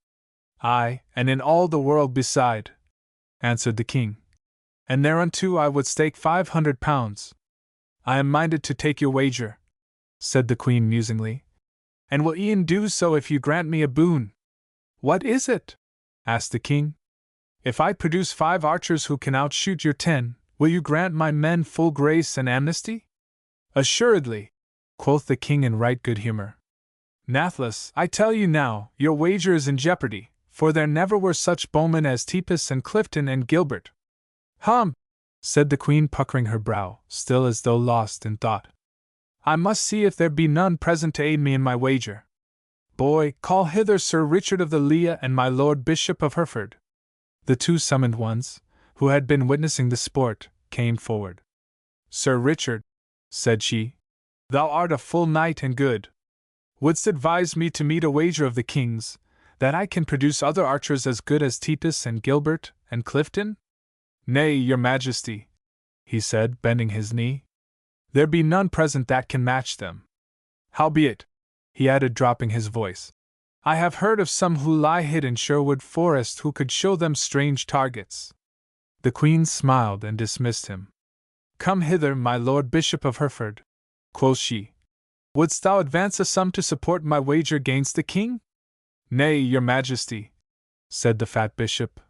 "Aye, and in all the world beside," answered the king. "And thereunto I would stake 500 pounds. "I am minded to take your wager," said the queen musingly, "and will e'en do so if you grant me a boon." "What is it?" asked the king. "If I produce 5 archers who can outshoot your 10, will you grant my men full grace and amnesty?" "Assuredly," quoth the king in right good humor. "Nathless, I tell you now, your wager is in jeopardy, for there never were such bowmen as Tepus and Clifton and Gilbert." "Hum!" said the queen, puckering her brow, still as though lost in thought. "I must see if there be none present to aid me in my wager. Boy, call hither Sir Richard of the Lea and my Lord Bishop of Hereford." The 2 summoned ones, who had been witnessing the sport, came forward. "Sir Richard," said she, "thou art a full knight and good. Wouldst advise me to meet a wager of the king's, that I can produce other archers as good as Tepus and Gilbert and Clifton?" "Nay, your majesty," he said, bending his knee, "there be none present that can match them. Howbeit," he added, dropping his voice, "I have heard of some who lie hid in Sherwood Forest who could show them strange targets." The queen smiled and dismissed him. "Come hither, my Lord Bishop of Hereford," quoth she. "Wouldst thou advance a sum to support my wager gainst the king?" "Nay, your majesty," said the fat bishop,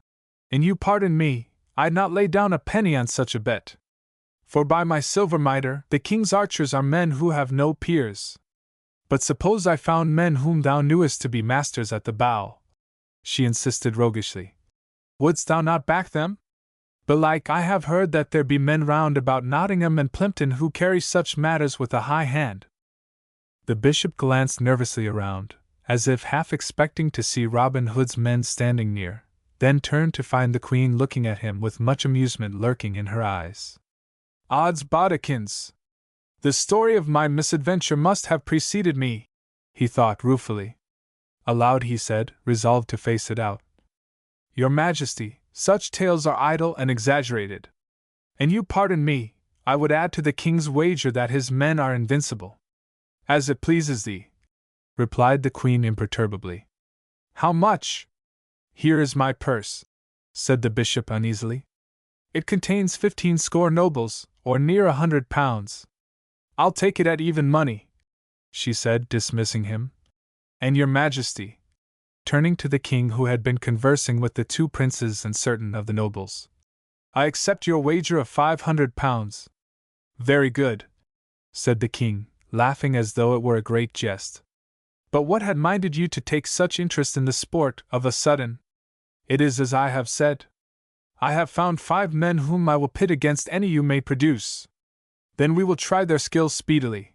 "an you pardon me, I'd not lay down a penny on such a bet. For by my silver mitre, the king's archers are men who have no peers. But suppose I found men whom thou knewest to be masters at the bow," she insisted roguishly. "Wouldst thou not back them? Belike I have heard that there be men round about Nottingham and Plympton who carry such matters with a high hand." The bishop glanced nervously around, as if half expecting to see Robin Hood's men standing near, then turned to find the queen looking at him with much amusement lurking in her eyes. "Odds bodikins!" The story of my misadventure must have preceded me, he thought ruefully. Aloud he said, resolved to face it out. Your Majesty, such tales are idle and exaggerated. And you pardon me, I would add to the king's wager that his men are invincible. As it pleases thee, replied the queen imperturbably. How much? Here is my purse, said the bishop uneasily. It contains 15 score nobles, or near £100. I'll take it at even money, she said, dismissing him. And your Majesty, turning to the king who had been conversing with the two princes and certain of the nobles. I accept your wager of £500. Very good, said the king, laughing as though it were a great jest. But what had minded you to take such interest in the sport of a sudden? It is as I have said. I have found 5 men whom I will pit against any you may produce. Then we will try their skill speedily,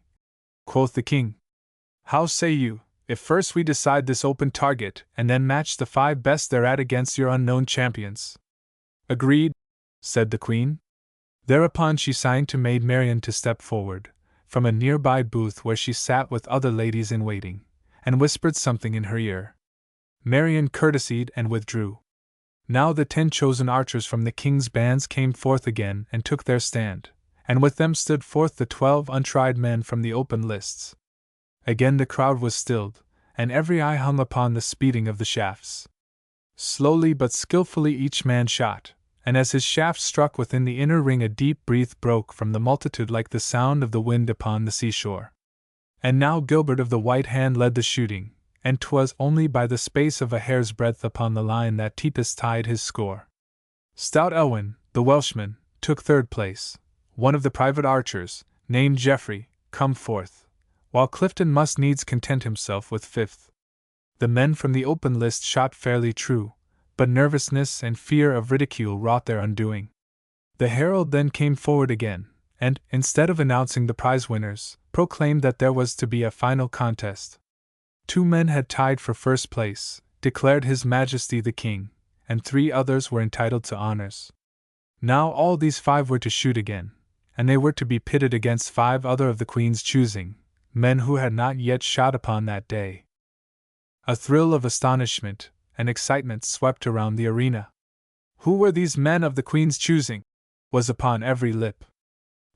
quoth the king. How say you, if first we decide this open target, and then match the 5 best thereat against your unknown champions? Agreed, said the queen. Thereupon she signed to Maid Marian to step forward, from a nearby booth where she sat with other ladies in waiting, and whispered something in her ear. Marian courtesied and withdrew. Now the 10 chosen archers from the king's bands came forth again and took their stand, and with them stood forth the 12 untried men from the open lists. Again the crowd was stilled, and every eye hung upon the speeding of the shafts. Slowly but skillfully each man shot, and as his shaft struck within the inner ring a deep breath broke from the multitude like the sound of the wind upon the seashore. And now Gilbert of the White Hand led the shooting, and 'twas only by the space of a hair's breadth upon the line that Titus tied his score. Stout Elwyn, the Welshman, took 3rd place, one of the private archers, named Geoffrey, come 4th, while Clifton must needs content himself with 5th. The men from the open list shot fairly true, but nervousness and fear of ridicule wrought their undoing. The herald then came forward again, and, instead of announcing the prize winners, proclaimed that there was to be a final contest. 2 men had tied for 1st place, declared His Majesty the King, and 3 others were entitled to honors. Now all these 5 were to shoot again, and they were to be pitted against 5 other of the Queen's choosing, men who had not yet shot upon that day. A thrill of astonishment and excitement swept around the arena. Who were these men of the Queen's choosing? Was upon every lip.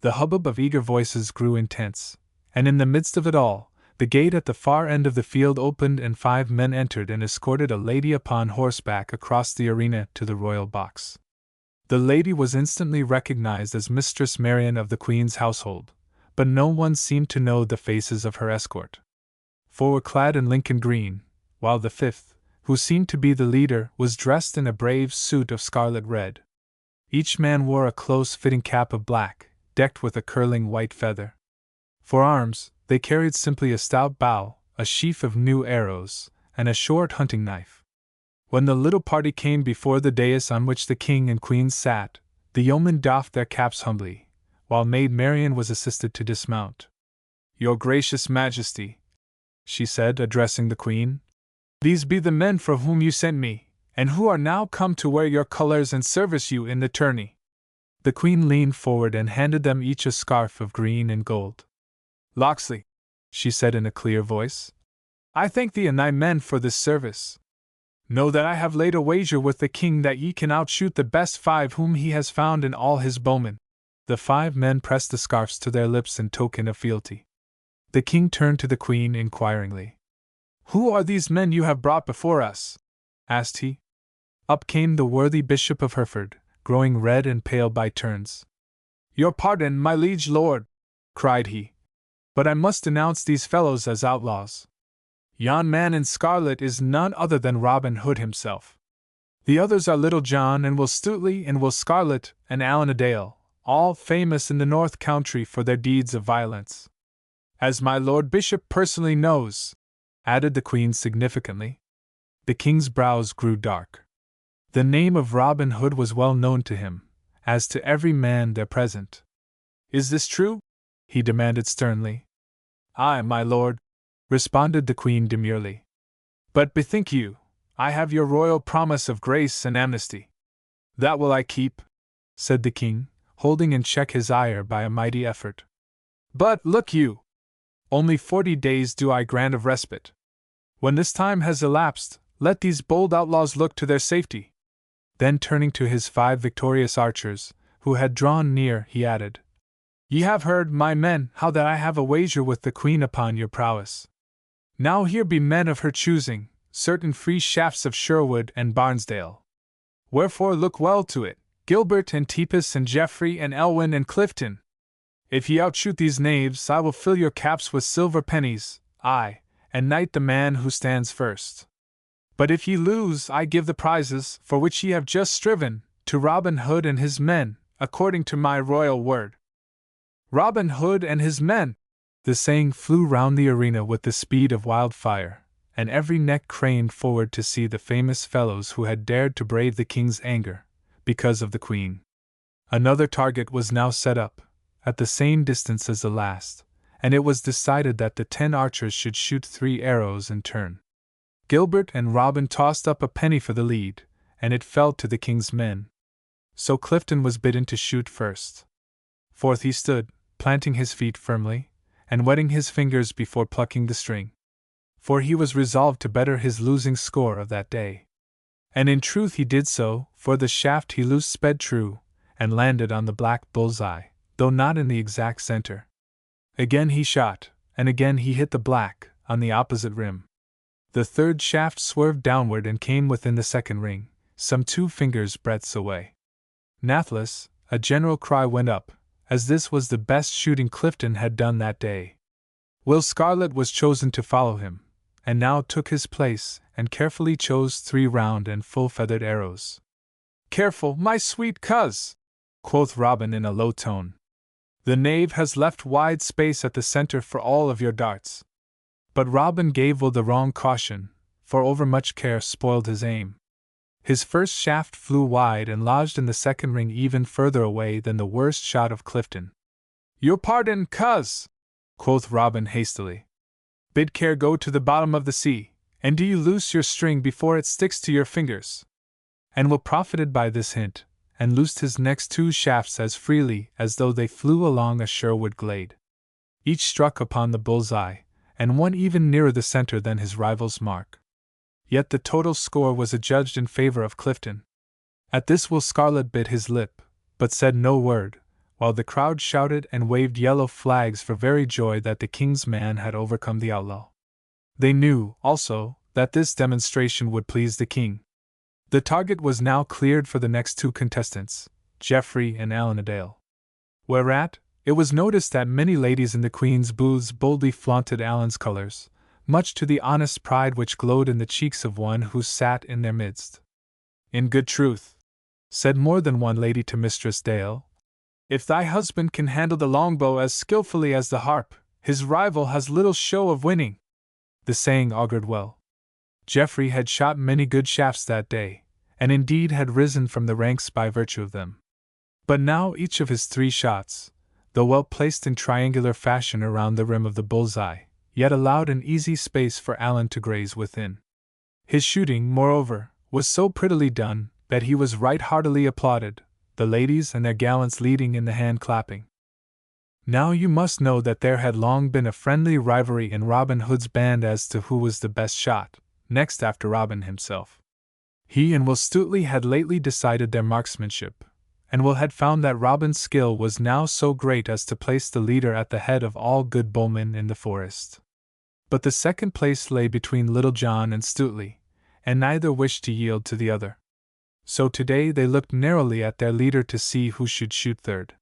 The hubbub of eager voices grew intense, and in the midst of it all, the gate at the far end of the field opened and 5 men entered and escorted a lady upon horseback across the arena to the royal box. The lady was instantly recognized as Mistress Marian of the Queen's household, but no one seemed to know the faces of her escort. 4 were clad in Lincoln green, while the 5th, who seemed to be the leader, was dressed in a brave suit of scarlet red. Each man wore a close-fitting cap of black, decked with a curling white feather. For arms, they carried simply a stout bow, a sheaf of new arrows, and a short hunting knife. When the little party came before the dais on which the king and queen sat, the yeomen doffed their caps humbly, while Maid Marian was assisted to dismount. Your gracious Majesty, she said, addressing the queen, these be the men for whom you sent me, and who are now come to wear your colours and service you in the tourney. The queen leaned forward and handed them each a scarf of green and gold. Locksley, she said in a clear voice, I thank thee and thy men for this service. Know that I have laid a wager with the king that ye can outshoot the best 5 whom he has found in all his bowmen. The 5 men pressed the scarfs to their lips in token of fealty. The king turned to the queen inquiringly. Who are these men you have brought before us? Asked he. Up came the worthy Bishop of Hereford, growing red and pale by turns. Your pardon, my liege lord, cried he, but I must denounce these fellows as outlaws. Yon man in scarlet is none other than Robin Hood himself. The others are Little John and Will Stutely and Will Scarlet and Allan a Dale, all famous in the North Country for their deeds of violence. As my Lord Bishop personally knows, added the Queen significantly. The king's brows grew dark. The name of Robin Hood was well known to him, as to every man there present. Is this true? He demanded sternly. Aye, my lord, responded the Queen demurely. But bethink you, I have your royal promise of grace and amnesty. That will I keep, said the king, holding in check his ire by a mighty effort. But, look you! Only 40 days do I grant of respite. When this time has elapsed, let these bold outlaws look to their safety. Then turning to his 5 victorious archers, who had drawn near, he added, Ye have heard, my men, how that I have a wager with the Queen upon your prowess. Now here be men of her choosing, certain free shafts of Sherwood and Barnesdale. Wherefore look well to it, Gilbert and Tepus and Geoffrey and Elwyn and Clifton. If ye outshoot these knaves, I will fill your caps with silver pennies, aye, and knight the man who stands first. But if ye lose, I give the prizes, for which ye have just striven, to Robin Hood and his men, according to my royal word. Robin Hood and his men! The saying flew round the arena with the speed of wildfire, and every neck craned forward to see the famous fellows who had dared to brave the king's anger, because of the Queen. Another target was now set up, at the same distance as the last, and it was decided that the 10 archers should shoot 3 arrows in turn. Gilbert and Robin tossed up a penny for the lead, and it fell to the king's men. So Clifton was bidden to shoot first. Forth he stood, planting his feet firmly, and wetting his fingers before plucking the string. For he was resolved to better his losing score of that day. And in truth he did so, for the shaft he loosed sped true, and landed on the black bull's eye, though not in the exact center. Again he shot, and again he hit the black, on the opposite rim. The third shaft swerved downward and came within the second ring, some 2 fingers' breadths away. Nathless, a general cry went up, as this was the best shooting Clifton had done that day. Will Scarlet was chosen to follow him, and now took his place, and carefully chose 3 round and full-feathered arrows. Careful, my sweet coz, quoth Robin in a low tone. The knave has left wide space at the center for all of your darts. But Robin gave Will the wrong caution, for overmuch care spoiled his aim. His first shaft flew wide and lodged in the second ring even further away than the worst shot of Clifton. Your pardon, coz, quoth Robin hastily. Bid care go to the bottom of the sea, and do you loose your string before it sticks to your fingers. And Will profited by this hint, and loosed his next 2 shafts as freely as though they flew along a Sherwood glade. Each struck upon the bull's eye, and one even nearer the center than his rival's mark. Yet the total score was adjudged in favor of Clifton. At this Will Scarlet bit his lip, but said no word, while the crowd shouted and waved yellow flags for very joy that the king's man had overcome the outlaw. They knew, also, that this demonstration would please the king. The target was now cleared for the next 2 contestants, Geoffrey and Alan-a-Dale. Whereat, it was noticed that many ladies in the Queen's booths boldly flaunted Alan's colors, much to the honest pride which glowed in the cheeks of one who sat in their midst. In good truth, said more than one lady to Mistress Dale, if thy husband can handle the longbow as skillfully as the harp, his rival has little show of winning. The saying augured well. Geoffrey had shot many good shafts that day, and indeed had risen from the ranks by virtue of them. But now each of his 3 shots, though well placed in triangular fashion around the rim of the bull's eye, yet allowed an easy space for Alan to graze within. His shooting, moreover, was so prettily done that he was right heartily applauded, the ladies and their gallants leading in the hand-clapping. Now you must know that there had long been a friendly rivalry in Robin Hood's band as to who was the best shot, next after Robin himself. He and Will Stutely had lately decided their marksmanship, and Will had found that Robin's skill was now so great as to place the leader at the head of all good bowmen in the forest. But the second place lay between Little John and Stutely, and neither wished to yield to the other. So today they looked narrowly at their leader to see who should shoot third.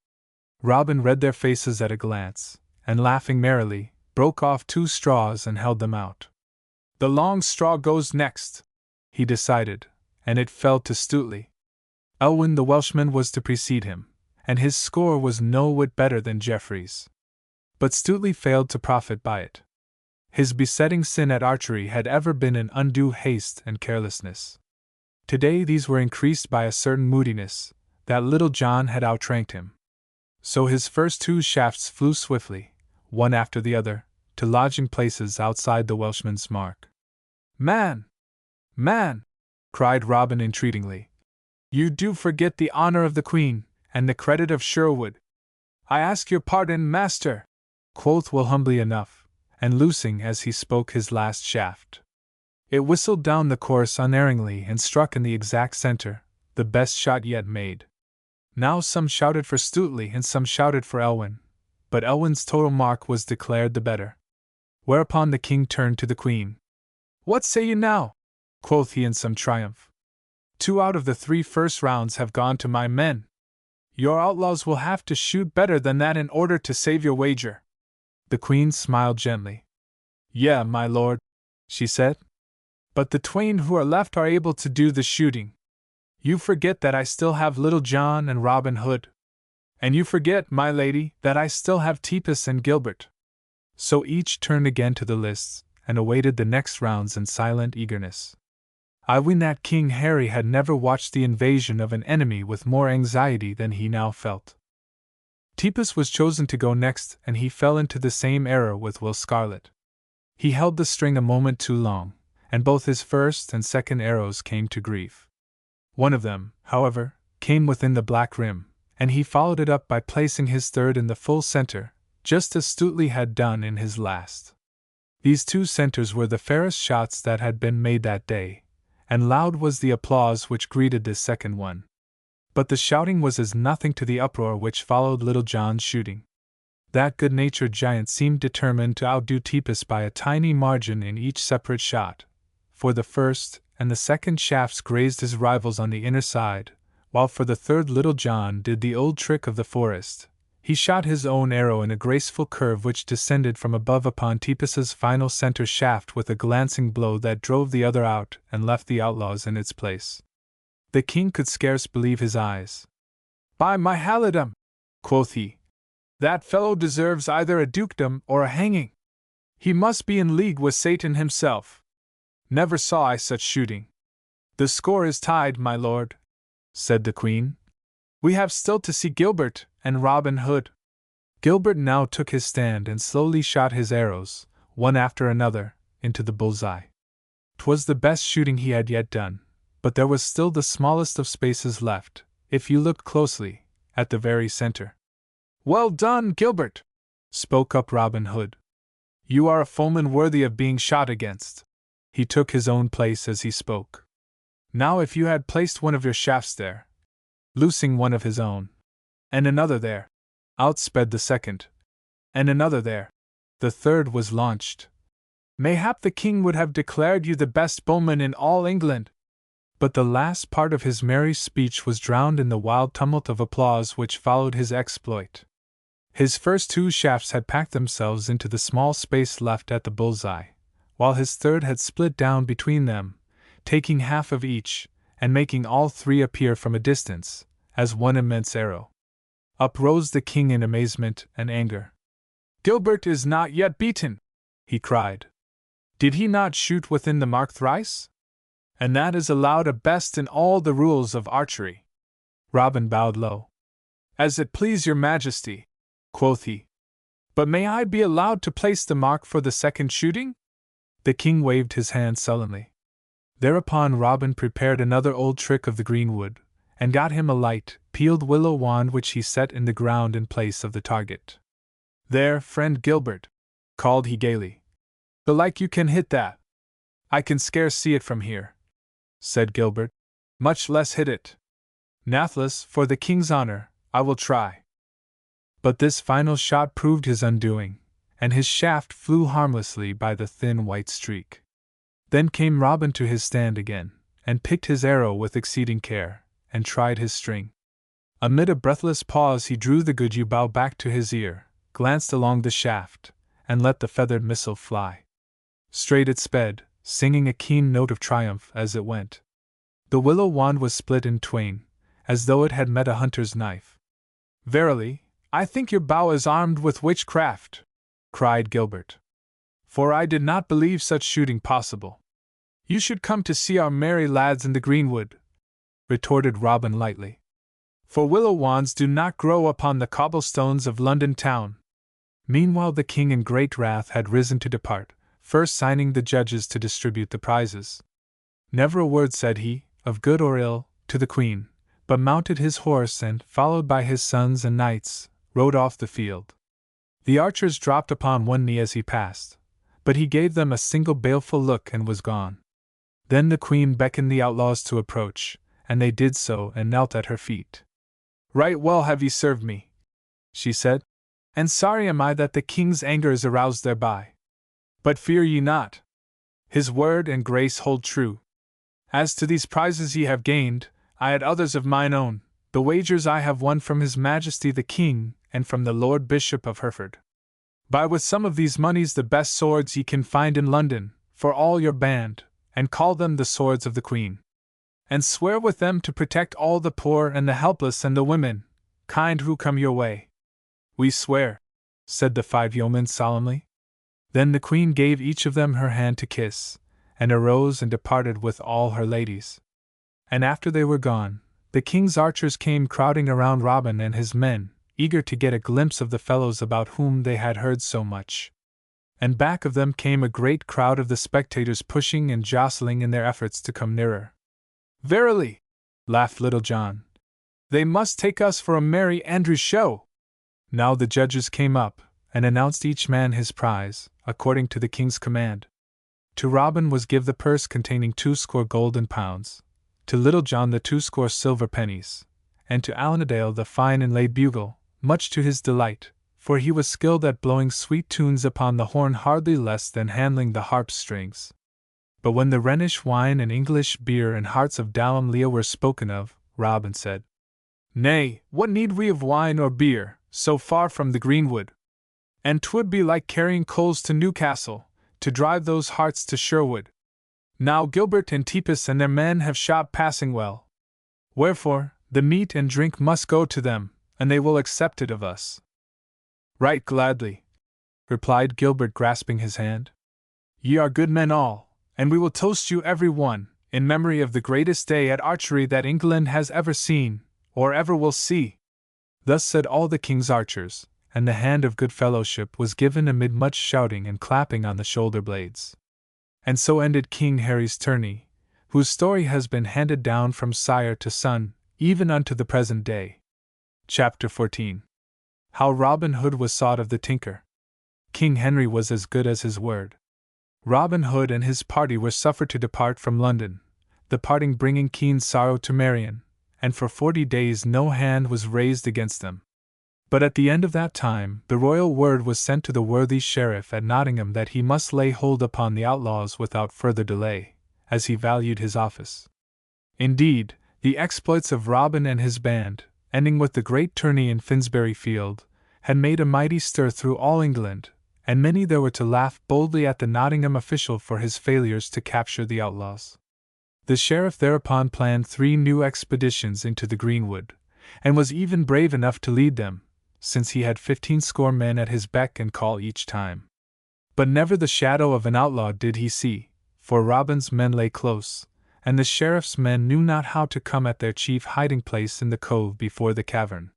Robin read their faces at a glance, and laughing merrily, broke off 2 straws and held them out. The long straw goes next, he decided, and it fell to Stutely. Elwyn the Welshman was to precede him, and his score was no whit better than Geoffrey's. But Stutely failed to profit by it. His besetting sin at archery had ever been an undue haste and carelessness. Today these were increased by a certain moodiness, that Little John had outranked him. So his first 2 shafts flew swiftly, one after the other, to lodging places outside the Welshman's mark. Man! Man! Cried Robin entreatingly. You do forget the honor of the Queen, and the credit of Sherwood. I ask your pardon, master, quoth Will humbly enough, and loosing as he spoke his last shaft. It whistled down the course unerringly and struck in the exact center, the best shot yet made. Now some shouted for Stuteley and some shouted for Elwyn, but Elwyn's total mark was declared the better. Whereupon the king turned to the queen. "What say you now?" quoth he in some triumph. "2 out of the 3 first rounds have gone to my men. Your outlaws will have to shoot better than that in order to save your wager." The queen smiled gently. "Yea, my lord," she said. "But the twain who are left are able to do the shooting. You forget that I still have Little John and Robin Hood. And you forget, my lady, that I still have Tippus and Gilbert." So each turned again to the lists, and awaited the next rounds in silent eagerness. I ween that King Harry had never watched the invasion of an enemy with more anxiety than he now felt. Tippus was chosen to go next, and he fell into the same error with Will Scarlet. He held the string a moment too long, and both his first and second arrows came to grief. One of them, however, came within the black rim, and he followed it up by placing his third in the full center, just as Stuteley had done in his last. These 2 centers were the fairest shots that had been made that day, and loud was the applause which greeted this second one. But the shouting was as nothing to the uproar which followed Little John's shooting. That good-natured giant seemed determined to outdo Tippus by a tiny margin in each separate shot, for the first and the second shafts grazed his rivals on the inner side, while for the third Little John did the old trick of the forest. He shot his own arrow in a graceful curve which descended from above upon Tippus's final center shaft with a glancing blow that drove the other out and left the outlaws in its place. The king could scarce believe his eyes. "By my halidom," quoth he, "that fellow deserves either a dukedom or a hanging. He must be in league with Satan himself. Never saw I such shooting." "The score is tied, my lord," said the queen. "We have still to see Gilbert and Robin Hood." Gilbert now took his stand and slowly shot his arrows, one after another, into the bull's-eye. 'Twas the best shooting he had yet done, but there was still the smallest of spaces left, if you looked closely, at the very center. "Well done, Gilbert!" spoke up Robin Hood. "You are a foeman worthy of being shot against." He took his own place as he spoke. "Now if you had placed one of your shafts there," loosing one of his own, "and another there," out sped the second, "and another there," the third was launched. "Mayhap the king would have declared you the best bowman in all England." But the last part of his merry speech was drowned in the wild tumult of applause which followed his exploit. His first 2 shafts had packed themselves into the small space left at the bull's-eye, while his third had split down between them, taking half of each, and making all 3 appear from a distance, as one immense arrow. Up rose the king in amazement and anger. "Gilbert is not yet beaten!" he cried. "Did he not shoot within the mark thrice? And that is allowed a best in all the rules of archery." Robin bowed low. "As it please your majesty," quoth he. "But may I be allowed to place the mark for the second shooting?" The king waved his hand sullenly. Thereupon Robin prepared another old trick of the greenwood, and got him a light, peeled willow wand which he set in the ground in place of the target. "There, friend Gilbert," called he gaily. "Belike you can hit that." "I can scarce see it from here," said Gilbert, "much less hit it." "Nathless, for the king's honor, I will try." But this final shot proved his undoing, and his shaft flew harmlessly by the thin white streak. Then came Robin to his stand again, and picked his arrow with exceeding care, and tried his string. Amid a breathless pause he drew the good yew bow back to his ear, glanced along the shaft, and let the feathered missile fly. Straight it sped, singing a keen note of triumph as it went. The willow wand was split in twain, as though it had met a hunter's knife. "Verily, I think your bow is armed with witchcraft," cried Gilbert. "For I did not believe such shooting possible." "You should come to see our merry lads in the greenwood," retorted Robin lightly. "For willow wands do not grow upon the cobblestones of London town." Meanwhile the king in great wrath had risen to depart, first signing the judges to distribute the prizes. Never a word said he, of good or ill, to the queen, but mounted his horse and, followed by his sons and knights, rode off the field. The archers dropped upon one knee as he passed, but he gave them a single baleful look and was gone. Then the queen beckoned the outlaws to approach, and they did so and knelt at her feet. "Right well have ye served me," she said, "and sorry am I that the king's anger is aroused thereby. But fear ye not. His word and grace hold true. As to these prizes ye have gained, I had others of mine own, the wagers I have won from His Majesty the King and from the Lord Bishop of Hereford. Buy with some of these moneys the best swords ye can find in London, for all your band, and call them the swords of the Queen. And swear with them to protect all the poor and the helpless and the women, kind who come your way." "We swear," said the 5 yeomen solemnly. Then the Queen gave each of them her hand to kiss, and arose and departed with all her ladies. And after they were gone, the king's archers came crowding around Robin and his men, eager to get a glimpse of the fellows about whom they had heard so much. And back of them came a great crowd of the spectators pushing and jostling in their efforts to come nearer. "Verily," laughed Little John, "they must take us for a merry Andrew's show." Now the judges came up, and announced each man his prize, according to the king's command. To Robin was give the purse containing 20 golden pounds, to Little John the 20 silver pennies, and to Alanadale the fine inlaid bugle, much to his delight, for he was skilled at blowing sweet tunes upon the horn hardly less than handling the harp strings. But when the Rhenish wine and English beer and hearts of Dalham Lea were spoken of, Robin said, "Nay, what need we of wine or beer, so far from the greenwood? And 'twould be like carrying coals to Newcastle, to drive those hearts to Sherwood. Now Gilbert and Tepus and their men have shot passing well. Wherefore, the meat and drink must go to them, and they will accept it of us." "Right gladly," replied Gilbert, grasping his hand. "Ye are good men all, and we will toast you every one, in memory of the greatest day at archery that England has ever seen, or ever will see." Thus said all the king's archers, and the hand of good fellowship was given amid much shouting and clapping on the shoulder blades. And so ended King Harry's tourney, whose story has been handed down from sire to son, even unto the present day. Chapter 14. How Robin Hood was sought of the tinker. King Henry was as good as his word. Robin Hood and his party were suffered to depart from London, the parting bringing keen sorrow to Marion, and for 40 days no hand was raised against them. But at the end of that time, the royal word was sent to the worthy sheriff at Nottingham that he must lay hold upon the outlaws without further delay, as he valued his office. Indeed, the exploits of Robin and his band, ending with the great tourney in Finsbury Field, had made a mighty stir through all England, and many there were to laugh boldly at the Nottingham official for his failures to capture the outlaws. The sheriff thereupon planned 3 new expeditions into the greenwood, and was even brave enough to lead them, since he had 15 score men at his beck and call each time. But never the shadow of an outlaw did he see, for Robin's men lay close, and the sheriff's men knew not how to come at their chief hiding place in the cove before the cavern.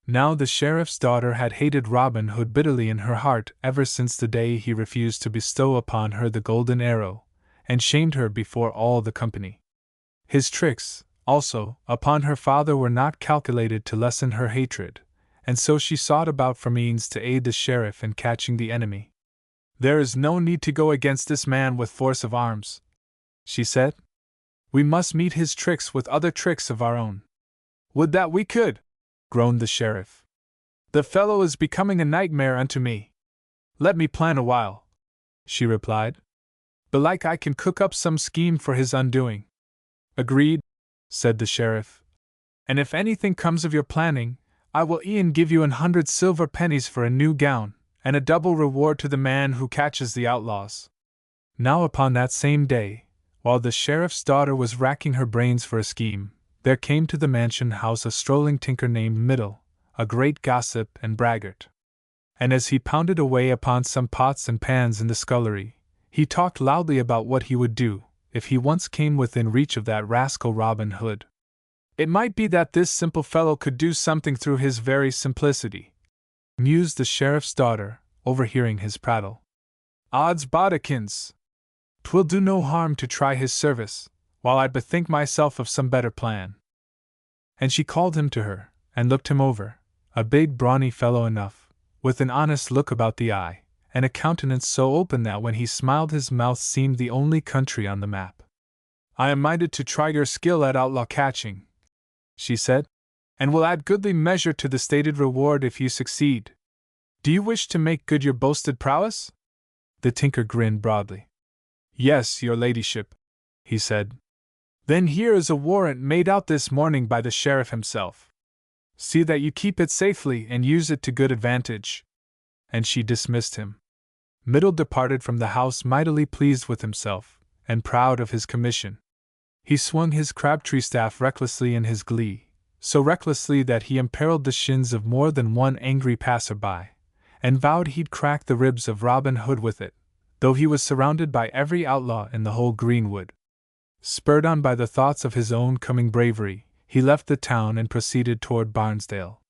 Now the sheriff's daughter had hated Robin Hood bitterly in her heart ever since the day he refused to bestow upon her the golden arrow, and shamed her before all the company. His tricks, also, upon her father were not calculated to lessen her hatred, and so she sought about for means to aid the sheriff in catching the enemy. "There is no need to go against this man with force of arms," she said. "We must meet his tricks with other tricks of our own." "Would that we could!" groaned the sheriff. "The fellow is becoming a nightmare unto me." "Let me plan a while," she replied. "Belike I can cook up some scheme for his undoing." "Agreed," said the sheriff. "And if anything comes of your planning, I will e'en give you 100 silver pennies for a new gown, and a double reward to the man who catches the outlaws." Now upon that same day, while the sheriff's daughter was racking her brains for a scheme, there came to the mansion house a strolling tinker named Middle, a great gossip and braggart. And as he pounded away upon some pots and pans in the scullery, he talked loudly about what he would do, if he once came within reach of that rascal Robin Hood. "It might be that this simple fellow could do something through his very simplicity," mused the sheriff's daughter, overhearing his prattle. "Odds bodikins! 'Twill do no harm to try his service, while I bethink myself of some better plan." And she called him to her, and looked him over, a big brawny fellow enough, with an honest look about the eye, and a countenance so open that when he smiled his mouth seemed the only country on the map. "I am minded to try your skill at outlaw catching," she said, "and will add goodly measure to the stated reward if you succeed. Do you wish to make good your boasted prowess?" The tinker grinned broadly. "Yes, your ladyship," he said. "Then here is a warrant made out this morning by the sheriff himself. See that you keep it safely and use it to good advantage." And she dismissed him. Middle departed from the house mightily pleased with himself, and proud of his commission. He swung his crabtree staff recklessly in his glee, so recklessly that he imperiled the shins of more than one angry passer-by, and vowed he'd crack the ribs of Robin Hood with it, though he was surrounded by every outlaw in the whole greenwood. Spurred on by the thoughts of his own coming bravery, he left the town and proceeded toward Barnesdale.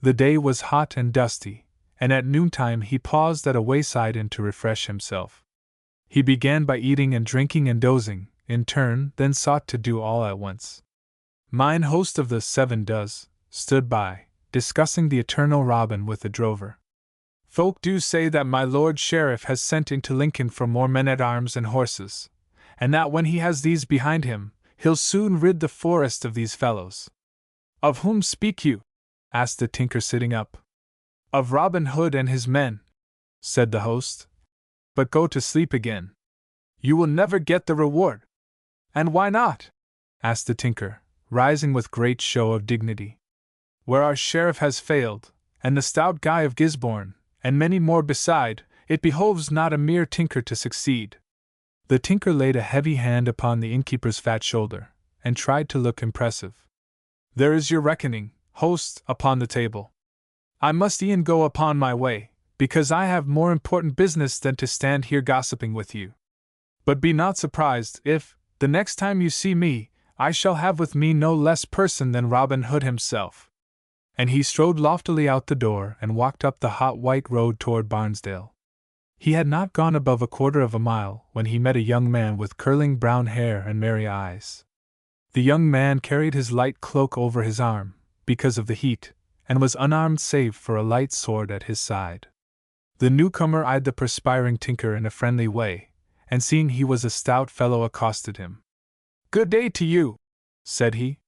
The day was hot and dusty, and at noontime he paused at a wayside inn to refresh himself. He began by eating and drinking and dozing, in turn, then sought to do all at once. Mine host of the 7 Does stood by, discussing the eternal Robin with the drover. "Folk do say that my Lord Sheriff has sent into Lincoln for more men-at-arms and horses, and that when he has these behind him, he'll soon rid the forest of these fellows." "Of whom speak you?" asked the tinker, sitting up. "Of Robin Hood and his men," said the host. "But go to sleep again. You will never get the reward." "And why not?" asked the tinker, rising with great show of dignity. "Where our sheriff has failed, and the stout Guy of Gisborne, and many more beside, it behoves not a mere tinker to succeed." The tinker laid a heavy hand upon the innkeeper's fat shoulder, and tried to look impressive. "There is your reckoning, host, upon the table. I must e'en go upon my way, because I have more important business than to stand here gossiping with you. But be not surprised if, the next time you see me, I shall have with me no less person than Robin Hood himself." And he strode loftily out the door and walked up the hot white road toward Barnesdale. He had not gone above a quarter of a mile when he met a young man with curling brown hair and merry eyes. The young man carried his light cloak over his arm, because of the heat, and was unarmed save for a light sword at his side. The newcomer eyed the perspiring tinker in a friendly way, and seeing he was a stout fellow accosted him. "Good day to you," said he.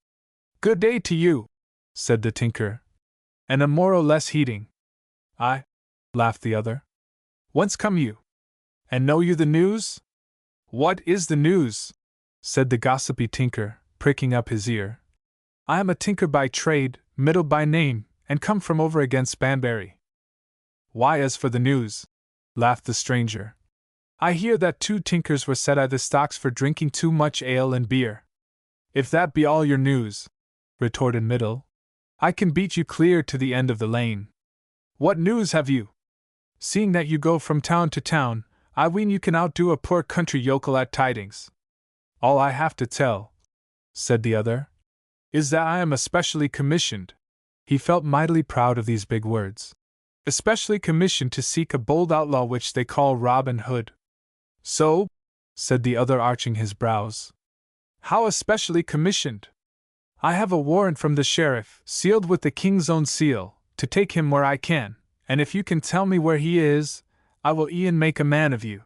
"Good day to you," said the tinker, and a more or less heating. "Aye," laughed the other. "Whence come you? And know you the news?" "What is the news?" said the gossipy tinker, pricking up his ear. "I am a tinker by trade, Middle by name, and come from over against Banbury." "Why, as for the news," laughed the stranger, "I hear that 2 tinkers were set at the stocks for drinking too much ale and beer." "If that be all your news," retorted Middle, "I can beat you clear to the end of the lane." "What news have you? Seeing that you go from town to town, I ween you can outdo a poor country yokel at tidings." "All I have to tell," said the other, "is that I am especially commissioned." He felt mightily proud of these big words. "Especially commissioned to seek a bold outlaw which they call Robin Hood." "So?" said the other, arching his brows. "How especially commissioned?" "I have a warrant from the sheriff, sealed with the king's own seal, to take him where I can, and if you can tell me where he is, I will e'en make a man of you."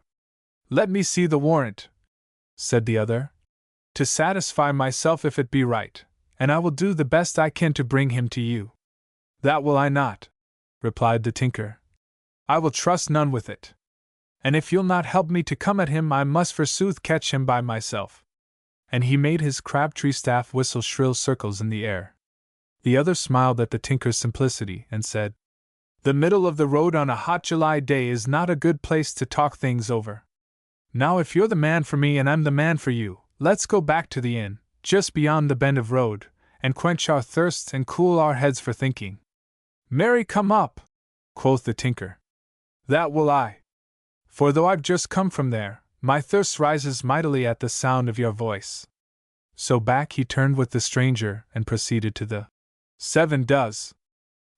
"Let me see the warrant," said the other, "to satisfy myself if it be right, and I will do the best I can to bring him to you." "That will I not," replied the tinker. "I will trust none with it. And if you'll not help me to come at him, I must forsooth catch him by myself." And he made his crabtree staff whistle shrill circles in the air. The other smiled at the tinker's simplicity and said, "The middle of the road on a hot July day is not a good place to talk things over. Now if you're the man for me and I'm the man for you, let's go back to the inn, just beyond the bend of road, and quench our thirsts and cool our heads for thinking." "Marry, come up," quoth the tinker. "That will I. For though I've just come from there, my thirst rises mightily at the sound of your voice." So back he turned with the stranger and proceeded to the 7 Does.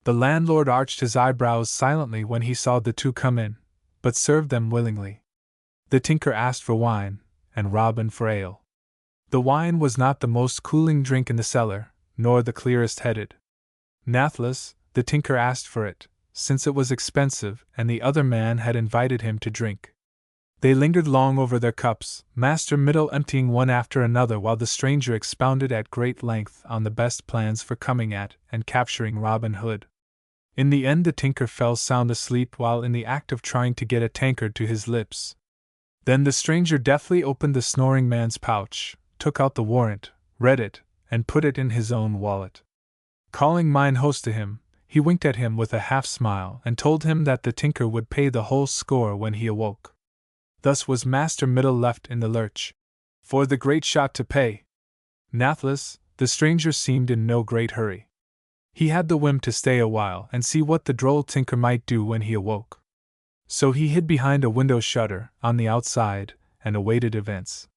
The landlord arched his eyebrows silently when he saw the 2 come in, but served them willingly. The tinker asked for wine, and Robin for ale. The wine was not the most cooling drink in the cellar, nor the clearest headed. Nathless, the tinker asked for it, since it was expensive and the other man had invited him to drink. They lingered long over their cups, Master Middle emptying one after another while the stranger expounded at great length on the best plans for coming at and capturing Robin Hood. In the end the tinker fell sound asleep while in the act of trying to get a tankard to his lips. Then the stranger deftly opened the snoring man's pouch, took out the warrant, read it, and put it in his own wallet. Calling mine host to him, he winked at him with a half-smile and told him that the tinker would pay the whole score when he awoke. Thus was Master Middle left in the lurch, for the great shot to pay. Nathless, the stranger seemed in no great hurry. He had the whim to stay a while and see what the droll tinker might do when he awoke. So he hid behind a window shutter, on the outside, and awaited events.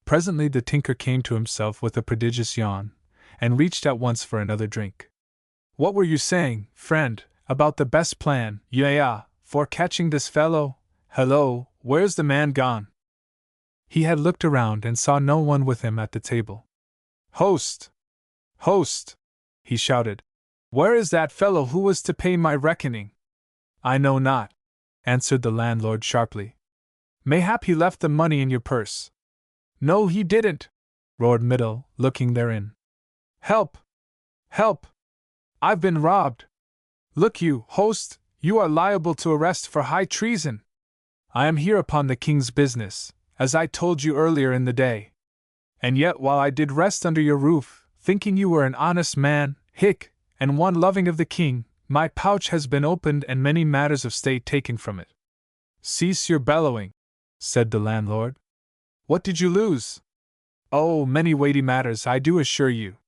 Presently the tinker came to himself with a prodigious yawn, and reached at once for another drink. "What were you saying, friend, about the best plan, for catching this fellow? Hello, where's the man gone?" He had looked around and saw no one with him at the table. "Host! Host!" he shouted. "Where is that fellow who was to pay my reckoning?" "I know not," answered the landlord sharply. "Mayhap he left the money in your purse." "No, he didn't," roared Middle, looking therein. "Help! Help! I've been robbed! Look you, host, you are liable to arrest for high treason. I am here upon the king's business, as I told you earlier in the day. And yet while I did rest under your roof, thinking you were an honest man, and one loving of the king, my pouch has been opened and many matters of state taken from it." "Cease your bellowing," said the landlord. "What did you lose?" "Oh, many weighty matters, I do assure you.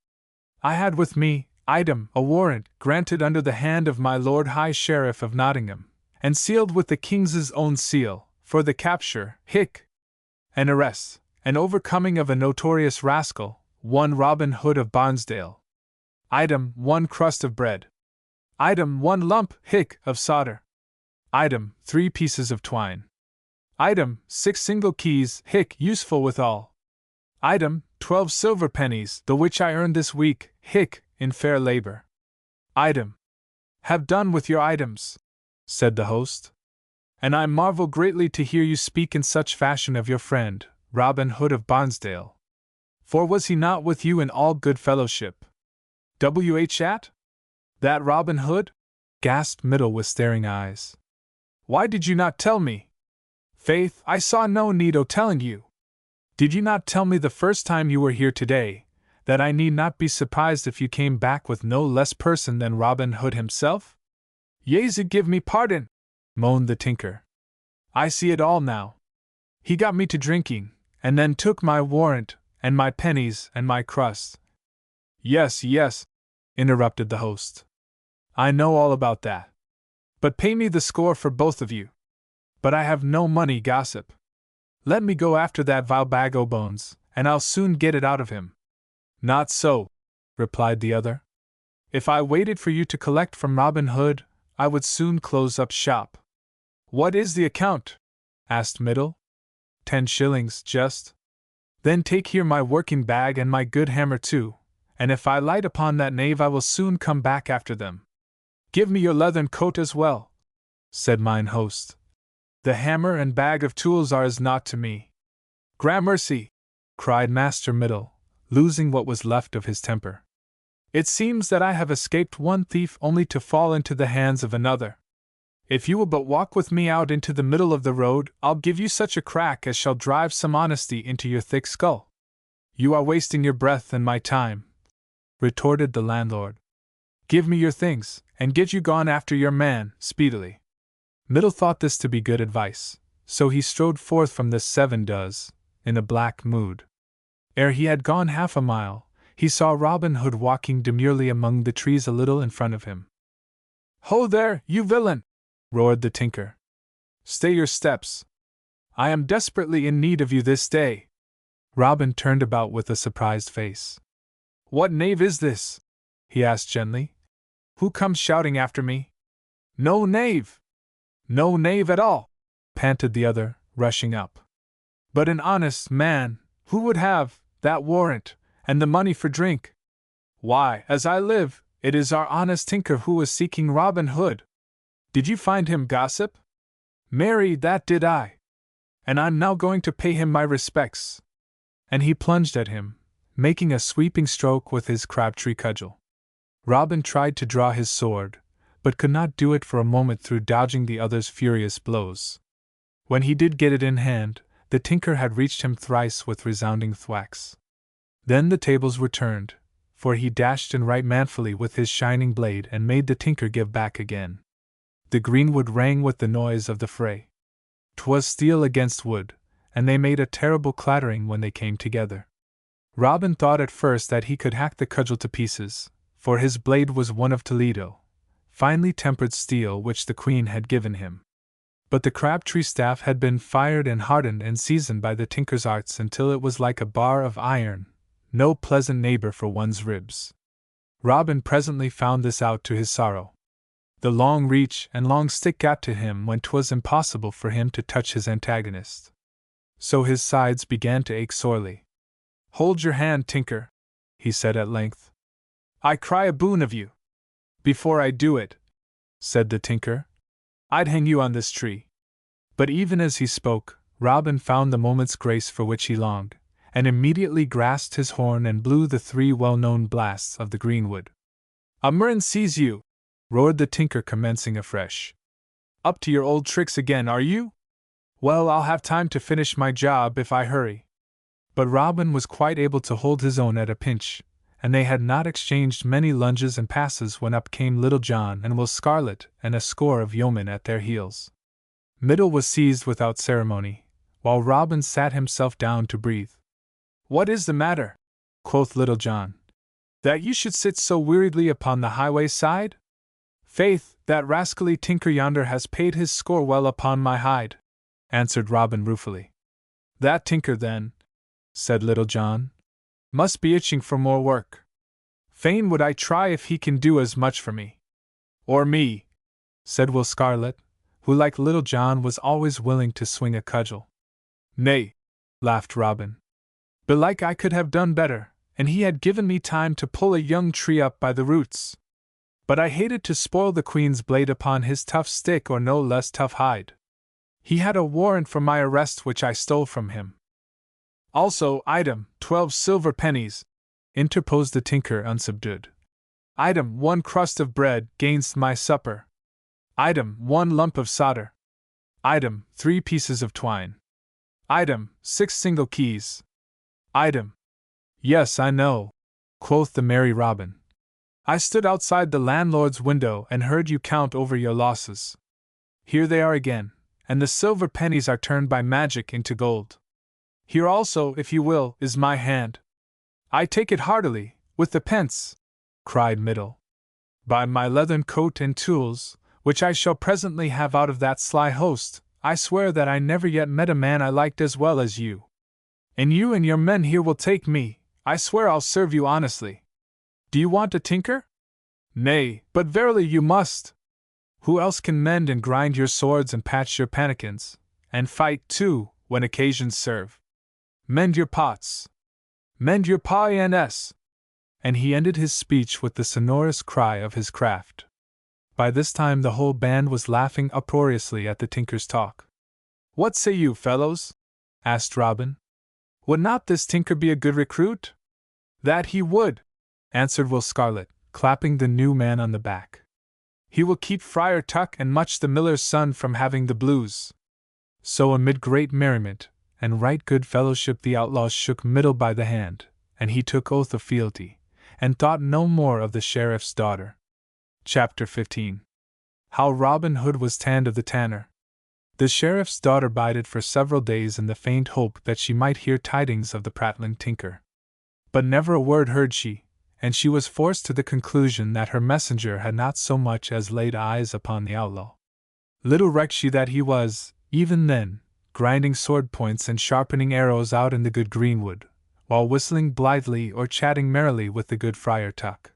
I had with me, a warrant granted under the hand of my Lord High Sheriff of Nottingham, and sealed with the king's own seal, for the capture, and arrest, and overcoming of a notorious rascal, one Robin Hood of Barnesdale. 1 crust of bread. 1 lump, of solder. 3 pieces of twine. 6 single keys, useful withal. 12 silver pennies, the which I earned this week, in fair labor. Have done with your items," said the host. "And I marvel greatly to hear you speak in such fashion of your friend, Robin Hood of Barnesdale. For was he not with you in all good fellowship?" "At? That Robin Hood?" gasped Middle with staring eyes. "Why did you not tell me? Faith, I saw no need o' telling you. Did you not tell me the first time you were here today, that I need not be surprised if you came back with no less person than Robin Hood himself?" "Yesu give me pardon," moaned the tinker. "I see it all now. He got me to drinking, and then took my warrant, and my pennies, and my crust." Yes, interrupted the host. "I know all about that. But pay me the score for both of you. But I have no money, gossip. Let me go after that vile bag o' bones, and I'll soon get it out of him." "Not so," replied the other. "If I waited for you to collect from Robin Hood, I would soon close up shop." "What is the account?" asked Middle. 10 shillings, just." "Then take here my working bag and my good hammer too, and if I light upon that knave I will soon come back after them." "Give me your leathern coat as well," said mine host. "The hammer and bag of tools are as naught to me." "Gramercy!" cried Master Middle, losing what was left of his temper. "It seems that I have escaped one thief only to fall into the hands of another. If you will but walk with me out into the middle of the road, I'll give you such a crack as shall drive some honesty into your thick skull." "You are wasting your breath and my time," retorted the landlord. "Give me your things, and get you gone after your man, speedily." Middle thought this to be good advice, so he strode forth from the Seven Does, in a black mood. Ere he had gone half a mile, he saw Robin Hood walking demurely among the trees a little in front of him. "Ho there, you villain!" roared the tinker. "Stay your steps. I am desperately in need of you this day." Robin turned about with a surprised face. "What knave is this?" he asked gently. "Who comes shouting after me?" "No knave! No knave at all!" panted the other, rushing up. "But an honest man, who would have that warrant, and the money for drink. Why, as I live, it is our honest tinker who was seeking Robin Hood." Did you find him, gossip? Marry, that did I. And I'm now going to pay him my respects. And he plunged at him, making a sweeping stroke with his crabtree cudgel. Robin tried to draw his sword, but could not do it for a moment through dodging the other's furious blows. When he did get it in hand, the tinker had reached him thrice with resounding thwacks. Then the tables were turned, for he dashed in right manfully with his shining blade and made the tinker give back again. The greenwood rang with the noise of the fray. 'Twas steel against wood, and they made a terrible clattering when they came together. Robin thought at first that he could hack the cudgel to pieces, for his blade was one of Toledo, finely tempered steel which the Queen had given him. But the crabtree staff had been fired and hardened and seasoned by the tinker's arts until it was like a bar of iron, no pleasant neighbor for one's ribs. Robin presently found this out to his sorrow. The long reach and long stick got to him when 'twas impossible for him to touch his antagonist. So his sides began to ache sorely. "Hold your hand, tinker," he said at length. "I cry a boon of you." "Before I do it," said the tinker, "I'd hang you on this tree." But even as he spoke, Robin found the moment's grace for which he longed, and immediately grasped his horn and blew the 3 well-known blasts of the greenwood. "A murrain seize you!" roared the tinker, commencing afresh. "Up to your old tricks again, are you? Well, I'll have time to finish my job if I hurry." But Robin was quite able to hold his own at a pinch, and they had not exchanged many lunges and passes when up came Little John and Will Scarlet and a score of yeomen at their heels. Middle was seized without ceremony, while Robin sat himself down to breathe. "What is the matter?" quoth Little John, "that you should sit so weariedly upon the highway side? Faith, that rascally tinker yonder has paid his score well upon my hide," answered Robin ruefully. "That tinker, then," said Little John, "must be itching for more work. Fain would I try if he can do as much for me." "Or me," said Will Scarlet, who like Little John was always willing to swing a cudgel. "Nay," laughed Robin. "Belike I could have done better, and he had given me time to pull a young tree up by the roots. But I hated to spoil the Queen's blade upon his tough stick or no less tough hide. He had a warrant for my arrest which I stole from him." "Also, item, 12 silver pennies," interposed the tinker unsubdued. "Item, 1 crust of bread gainst my supper. Item, 1 lump of solder. Item, 3 pieces of twine. Item, 6 single keys. Item." "Yes, I know," quoth the merry Robin. "I stood outside the landlord's window and heard you count over your losses. Here they are again, and the silver pennies are turned by magic into gold. Here also, if you will, is my hand." "I take it heartily, with the pence," cried Middle. "By my leathern coat and tools, which I shall presently have out of that sly host, I swear that I never yet met a man I liked as well as you. And you and your men here will take me, I swear I'll serve you honestly. Do you want a tinker? Nay, but verily you must. Who else can mend and grind your swords and patch your pannikins, and fight, too, when occasions serve? Mend your pots. Mend your pans. And he ended his speech with the sonorous cry of his craft. By this time the whole band was laughing uproariously at the tinker's talk. "What say you, fellows?" asked Robin. "Would not this tinker be a good recruit?" "That he would," answered Will Scarlet, clapping the new man on the back. "He will keep Friar Tuck and Much the miller's son from having the blues." So amid great merriment and right good fellowship the outlaws shook Middle by the hand, and he took oath of fealty, and thought no more of the sheriff's daughter. Chapter 15. How Robin Hood was tanned of the tanner. The sheriff's daughter bided for several days in the faint hope that she might hear tidings of the prattling tinker. But never a word heard she, and she was forced to the conclusion that her messenger had not so much as laid eyes upon the outlaw. Little recked she that he was, even then, grinding sword points and sharpening arrows out in the good greenwood, while whistling blithely or chatting merrily with the good Friar Tuck.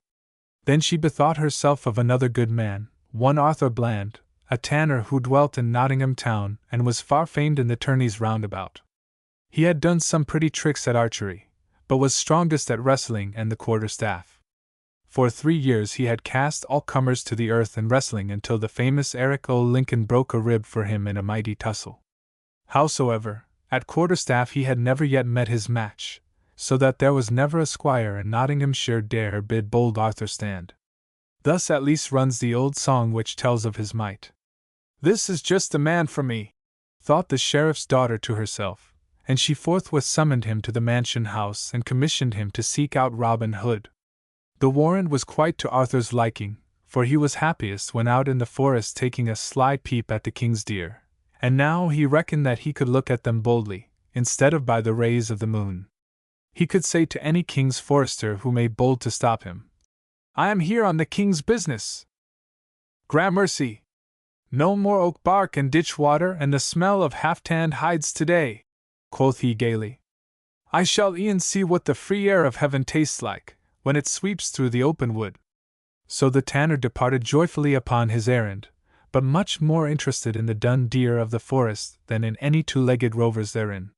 Then she bethought herself of another good man, one Arthur Bland, a tanner who dwelt in Nottingham town and was far famed in the tourneys round about. He had done some pretty tricks at archery, but was strongest at wrestling and the quarter-staff. For 3 years he had cast all comers to the earth in wrestling until the famous Eric O. Lincoln broke a rib for him in a mighty tussle. Howsoever, at quarterstaff he had never yet met his match, so that there was never a squire in Nottinghamshire dare bid bold Arthur stand. Thus at least runs the old song which tells of his might. "This is just the man for me," thought the sheriff's daughter to herself, and she forthwith summoned him to the mansion house and commissioned him to seek out Robin Hood. The warrant was quite to Arthur's liking, for he was happiest when out in the forest taking a sly peep at the king's deer, and now he reckoned that he could look at them boldly, instead of by the rays of the moon. He could say to any king's forester who made bold to stop him, "I am here on the king's business. Gramercy! No more oak bark and ditch water and the smell of half-tanned hides today," quoth he gaily. "I shall e'en see what the free air of heaven tastes like, when it sweeps through the open wood." So the tanner departed joyfully upon his errand, but much more interested in the dun deer of the forest than in any two-legged rovers therein.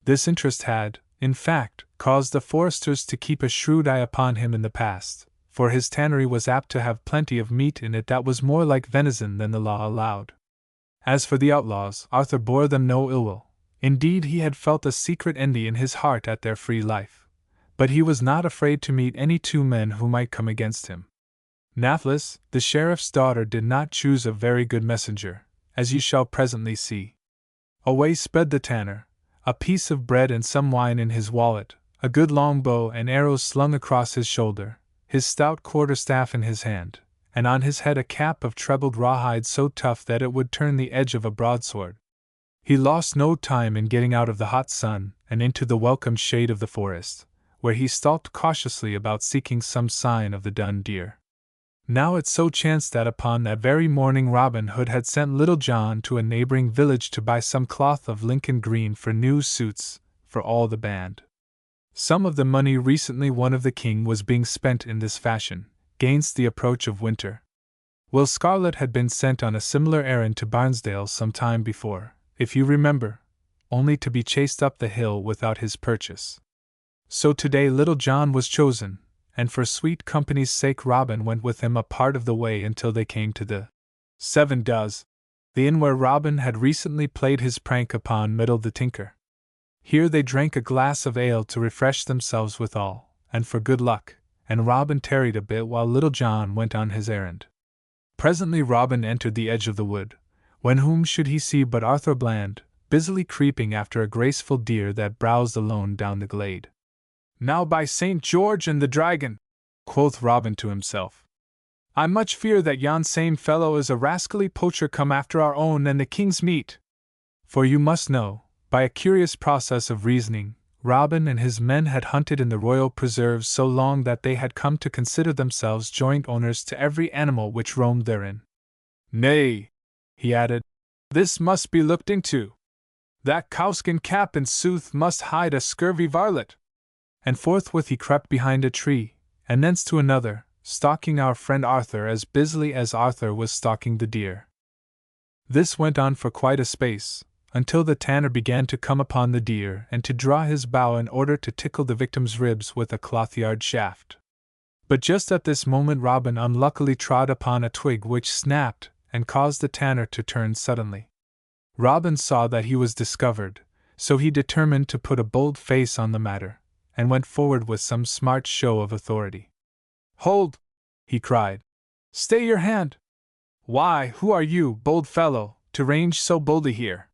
This interest had, in fact, caused the foresters to keep a shrewd eye upon him in the past, for his tannery was apt to have plenty of meat in it that was more like venison than the law allowed. As for the outlaws, Arthur bore them no ill will. Indeed, he had felt a secret envy in his heart at their free life, but he was not afraid to meet any two men who might come against him. Nathless, the sheriff's daughter, did not choose a very good messenger, as you shall presently see. Away sped the tanner, a piece of bread and some wine in his wallet, a good long bow and arrows slung across his shoulder, his stout quarterstaff in his hand, and on his head a cap of trebled rawhide so tough that it would turn the edge of a broadsword. He lost no time in getting out of the hot sun and into the welcome shade of the forest, where he stalked cautiously about seeking some sign of the dun deer. Now it so chanced that upon that very morning Robin Hood had sent Little John to a neighboring village to buy some cloth of Lincoln green for new suits for all the band. Some of the money recently won of the king was being spent in this fashion, gainst the approach of winter. Will Scarlet had been sent on a similar errand to Barnesdale some time before, if you remember, only to be chased up the hill without his purchase. So today Little John was chosen, and for sweet company's sake Robin went with him a part of the way until they came to the 7 Does, the inn where Robin had recently played his prank upon Middle the Tinker. Here they drank a glass of ale to refresh themselves withal, and for good luck, and Robin tarried a bit while Little John went on his errand. Presently Robin entered the edge of the wood, when whom should he see but Arthur Bland, busily creeping after a graceful deer that browsed alone down the glade. "Now by St. George and the Dragon," quoth Robin to himself, "I much fear that yon same fellow is a rascally poacher come after our own and the king's meat." For you must know, by a curious process of reasoning, Robin and his men had hunted in the royal preserves so long that they had come to consider themselves joint owners to every animal which roamed therein. "Nay," he added, "this must be looked into. That cowskin cap in sooth must hide a scurvy varlet." And forthwith he crept behind a tree, and thence to another, stalking our friend Arthur as busily as Arthur was stalking the deer. This went on for quite a space, until the tanner began to come upon the deer and to draw his bow in order to tickle the victim's ribs with a clothyard shaft. But just at this moment Robin unluckily trod upon a twig which snapped and caused the tanner to turn suddenly. Robin saw that he was discovered, so he determined to put a bold face on the matter, and went forward with some smart show of authority. "Hold!" he cried. "Stay your hand! Why, who are you, bold fellow, to range so boldly here?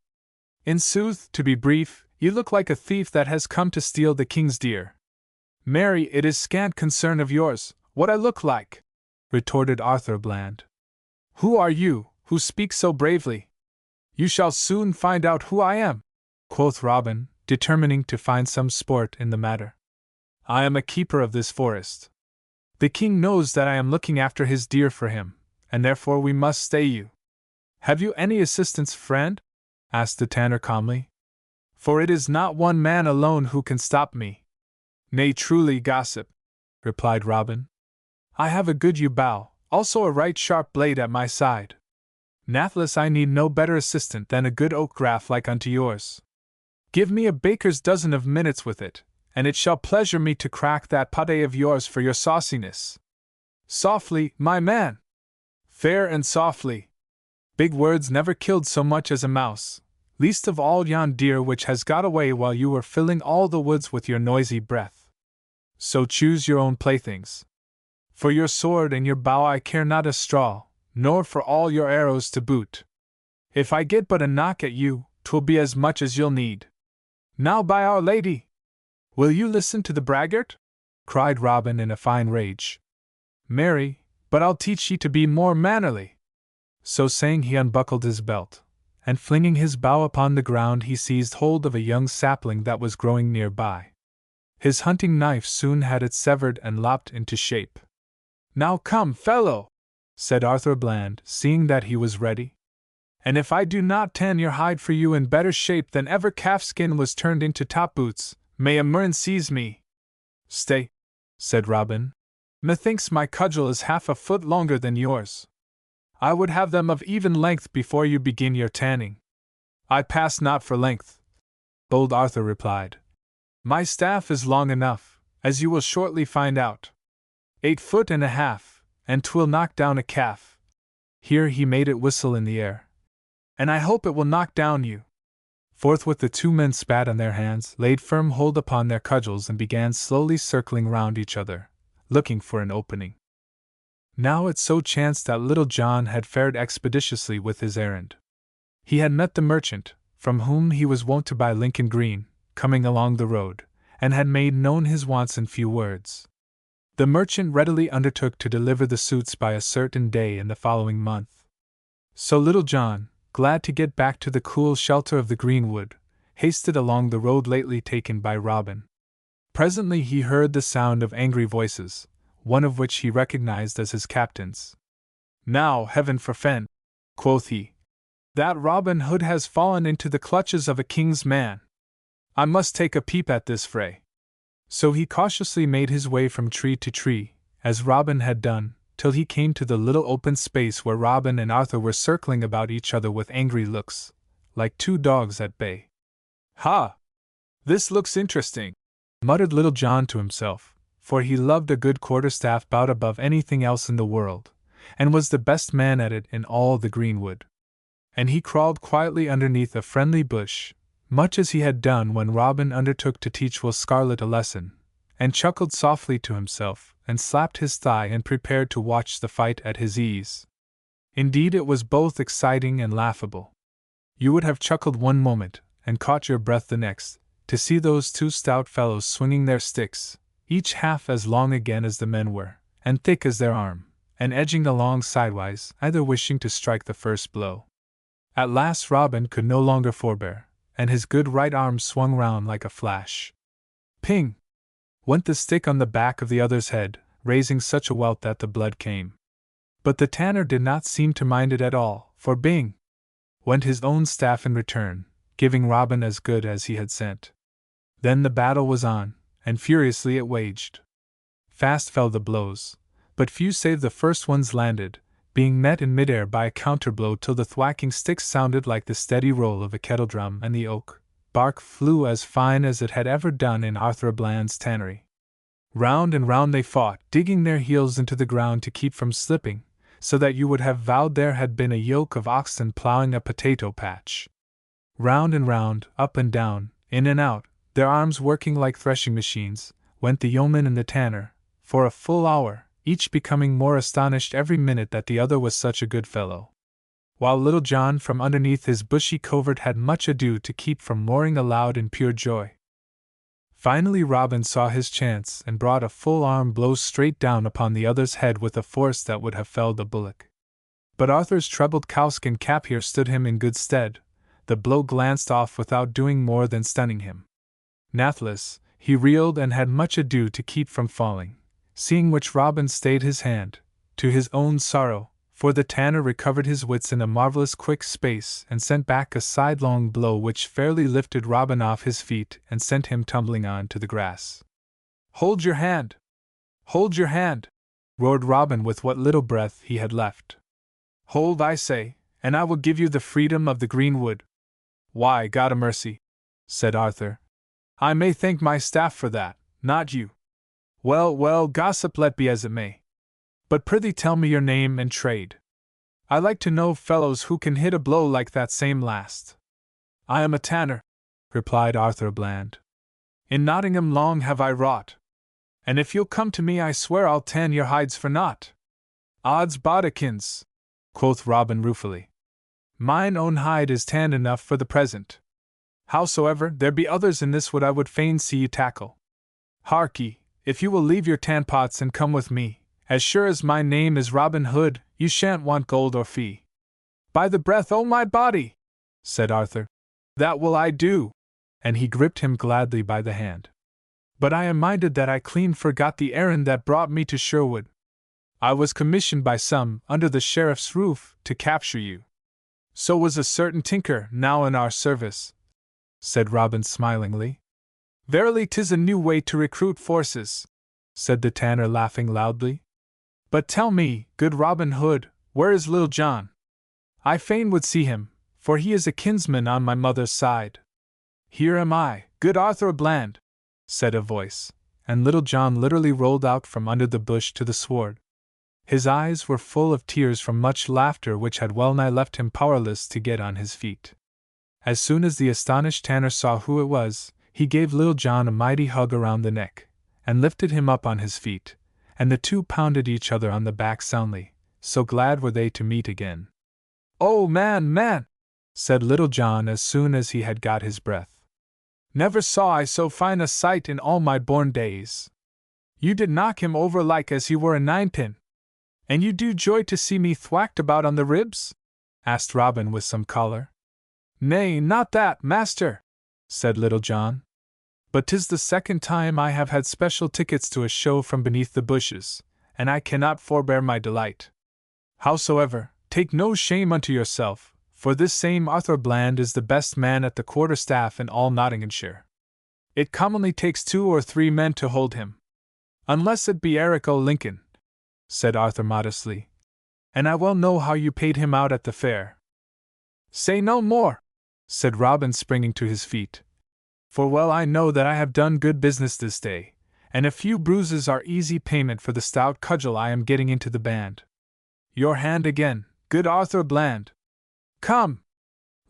In sooth, to be brief, you look like a thief that has come to steal the king's deer." "Marry, it is scant concern of yours, what I look like," retorted Arthur Bland. "Who are you, who speak so bravely?" "You shall soon find out who I am," quoth Robin, determining to find some sport in the matter. "I am a keeper of this forest. The king knows that I am looking after his deer for him, and therefore we must stay you." "Have you any assistance, friend?" asked the tanner calmly. "For it is not one man alone who can stop me." "Nay, truly, gossip," replied Robin. "I have a good yew bow, also a right sharp blade at my side. Nathless, I need no better assistant than a good oak graff like unto yours. Give me a baker's dozen of minutes with it, and it shall pleasure me to crack that pate of yours for your sauciness." Softly, my man! Fair and softly! Big words never killed so much as a mouse, least of all yon deer which has got away while you were filling all the woods with your noisy breath. So choose your own playthings. For your sword and your bow I care not a straw, nor for all your arrows to boot. If I get but a knock at you, 'twill be as much as you'll need. Now by Our Lady! Will you listen to the braggart? Cried Robin in a fine rage. Marry, but I'll teach ye to be more mannerly. So saying he unbuckled his belt, and flinging his bow upon the ground he seized hold of a young sapling that was growing near by. His hunting knife soon had it severed and lopped into shape. Now come, fellow, said Arthur Bland, seeing that he was ready. And if I do not tan your hide for you in better shape than ever calfskin was turned into top boots, may a murrain seize me. Stay, said Robin. Methinks my cudgel is half a foot longer than yours. I would have them of even length before you begin your tanning. I pass not for length, bold Arthur replied. My staff is long enough, as you will shortly find out. 8 foot and a half, and 'twill knock down a calf. Here he made it whistle in the air. And I hope it will knock down you. Forthwith the two men spat on their hands, laid firm hold upon their cudgels, and began slowly circling round each other, looking for an opening. Now it so chanced that Little John had fared expeditiously with his errand. He had met the merchant, from whom he was wont to buy Lincoln Green, coming along the road, and had made known his wants in few words. The merchant readily undertook to deliver the suits by a certain day in the following month. So Little John, glad to get back to the cool shelter of the greenwood, hasted along the road lately taken by Robin. Presently he heard the sound of angry voices, one of which he recognized as his captain's. Now, heaven forfend, quoth he, that Robin Hood has fallen into the clutches of a king's man. I must take a peep at this fray. So he cautiously made his way from tree to tree, as Robin had done, till he came to the little open space where Robin and Arthur were circling about each other with angry looks, like two dogs at bay. Ha! This looks interesting, muttered Little John to himself, for he loved a good quarterstaff bout above anything else in the world, and was the best man at it in all the greenwood. And he crawled quietly underneath a friendly bush, much as he had done when Robin undertook to teach Will Scarlet a lesson, and chuckled softly to himself, and slapped his thigh and prepared to watch the fight at his ease. Indeed, it was both exciting and laughable. You would have chuckled one moment, and caught your breath the next, to see those two stout fellows swinging their sticks, each half as long again as the men were, and thick as their arm, and edging along sidewise, either wishing to strike the first blow. At last Robin could no longer forbear, and his good right arm swung round like a flash. Ping! Went the stick on the back of the other's head, raising such a welt that the blood came. But the tanner did not seem to mind it at all, for bing! Went his own staff in return, giving Robin as good as he had sent. Then the battle was on, and furiously it waged. Fast fell the blows, but few save the first ones landed, being met in midair by a counterblow till the thwacking sticks sounded like the steady roll of a kettledrum, and the oak bark flew as fine as it had ever done in Arthur Bland's tannery. Round and round they fought, digging their heels into the ground to keep from slipping, so that you would have vowed there had been a yoke of oxen ploughing a potato patch. Round and round, up and down, in and out, their arms working like threshing machines, went the yeoman and the tanner, for a full hour, each becoming more astonished every minute that the other was such a good fellow. While Little John from underneath his bushy covert had much ado to keep from roaring aloud in pure joy. Finally Robin saw his chance and brought a full-arm blow straight down upon the other's head with a force that would have felled a bullock. But Arthur's trebled cowskin cap here stood him in good stead. The blow glanced off without doing more than stunning him. Nathless, he reeled and had much ado to keep from falling, seeing which Robin stayed his hand, to his own sorrow, for the tanner recovered his wits in a marvelous quick space and sent back a sidelong blow which fairly lifted Robin off his feet and sent him tumbling on to the grass. "Hold your hand! Hold your hand!" roared Robin with what little breath he had left. "Hold, I say, and I will give you the freedom of the greenwood." "Why, God a mercy," said Arthur, "I may thank my staff for that, not you." "Well, well, gossip let be as it may. But prithee tell me your name and trade. I like to know fellows who can hit a blow like that same last. I am a tanner, replied Arthur Bland. In Nottingham long have I wrought, and if you'll come to me I swear I'll tan your hides for naught. Odds bodikins, quoth Robin ruefully. Mine own hide is tanned enough for the present. Howsoever, there be others in this wood I would fain see you tackle. Harkee, if you will leave your tan-pots and come with me, as sure as my name is Robin Hood, you shan't want gold or fee. By the breath o' my body, said Arthur, that will I do, and he gripped him gladly by the hand. But I am minded that I clean forgot the errand that brought me to Sherwood. I was commissioned by some, under the sheriff's roof, to capture you. So was a certain tinker, now in our service, said Robin smilingly. Verily 'tis a new way to recruit forces, said the tanner laughing loudly. But tell me, good Robin Hood, where is Little John? I fain would see him, for he is a kinsman on my mother's side. Here am I, good Arthur Bland, said a voice, and Little John literally rolled out from under the bush to the sward. His eyes were full of tears from much laughter which had well nigh left him powerless to get on his feet. As soon as the astonished tanner saw who it was, he gave Little John a mighty hug around the neck, and lifted him up on his feet, and the two pounded each other on the back soundly, so glad were they to meet again. Oh, man, said Little John as soon as he had got his breath. Never saw I so fine a sight in all my born days. You did knock him over like as he were a ninepin. And you do joy to see me thwacked about on the ribs? Asked Robin with some choler. Nay, not that, master, said Little John. But 'tis the second time I have had special tickets to a show from beneath the bushes, and I cannot forbear my delight. Howsoever, take no shame unto yourself, for this same Arthur Bland is the best man at the quarterstaff in all Nottinghamshire. It commonly takes 2 or 3 men to hold him. Unless it be Eric o' Lincoln, said Arthur modestly, and I well know how you paid him out at the fair. Say no more, said Robin springing to his feet, for well I know that I have done good business this day, and a few bruises are easy payment for the stout cudgel I am getting into the band. Your hand again, good Arthur Bland. Come,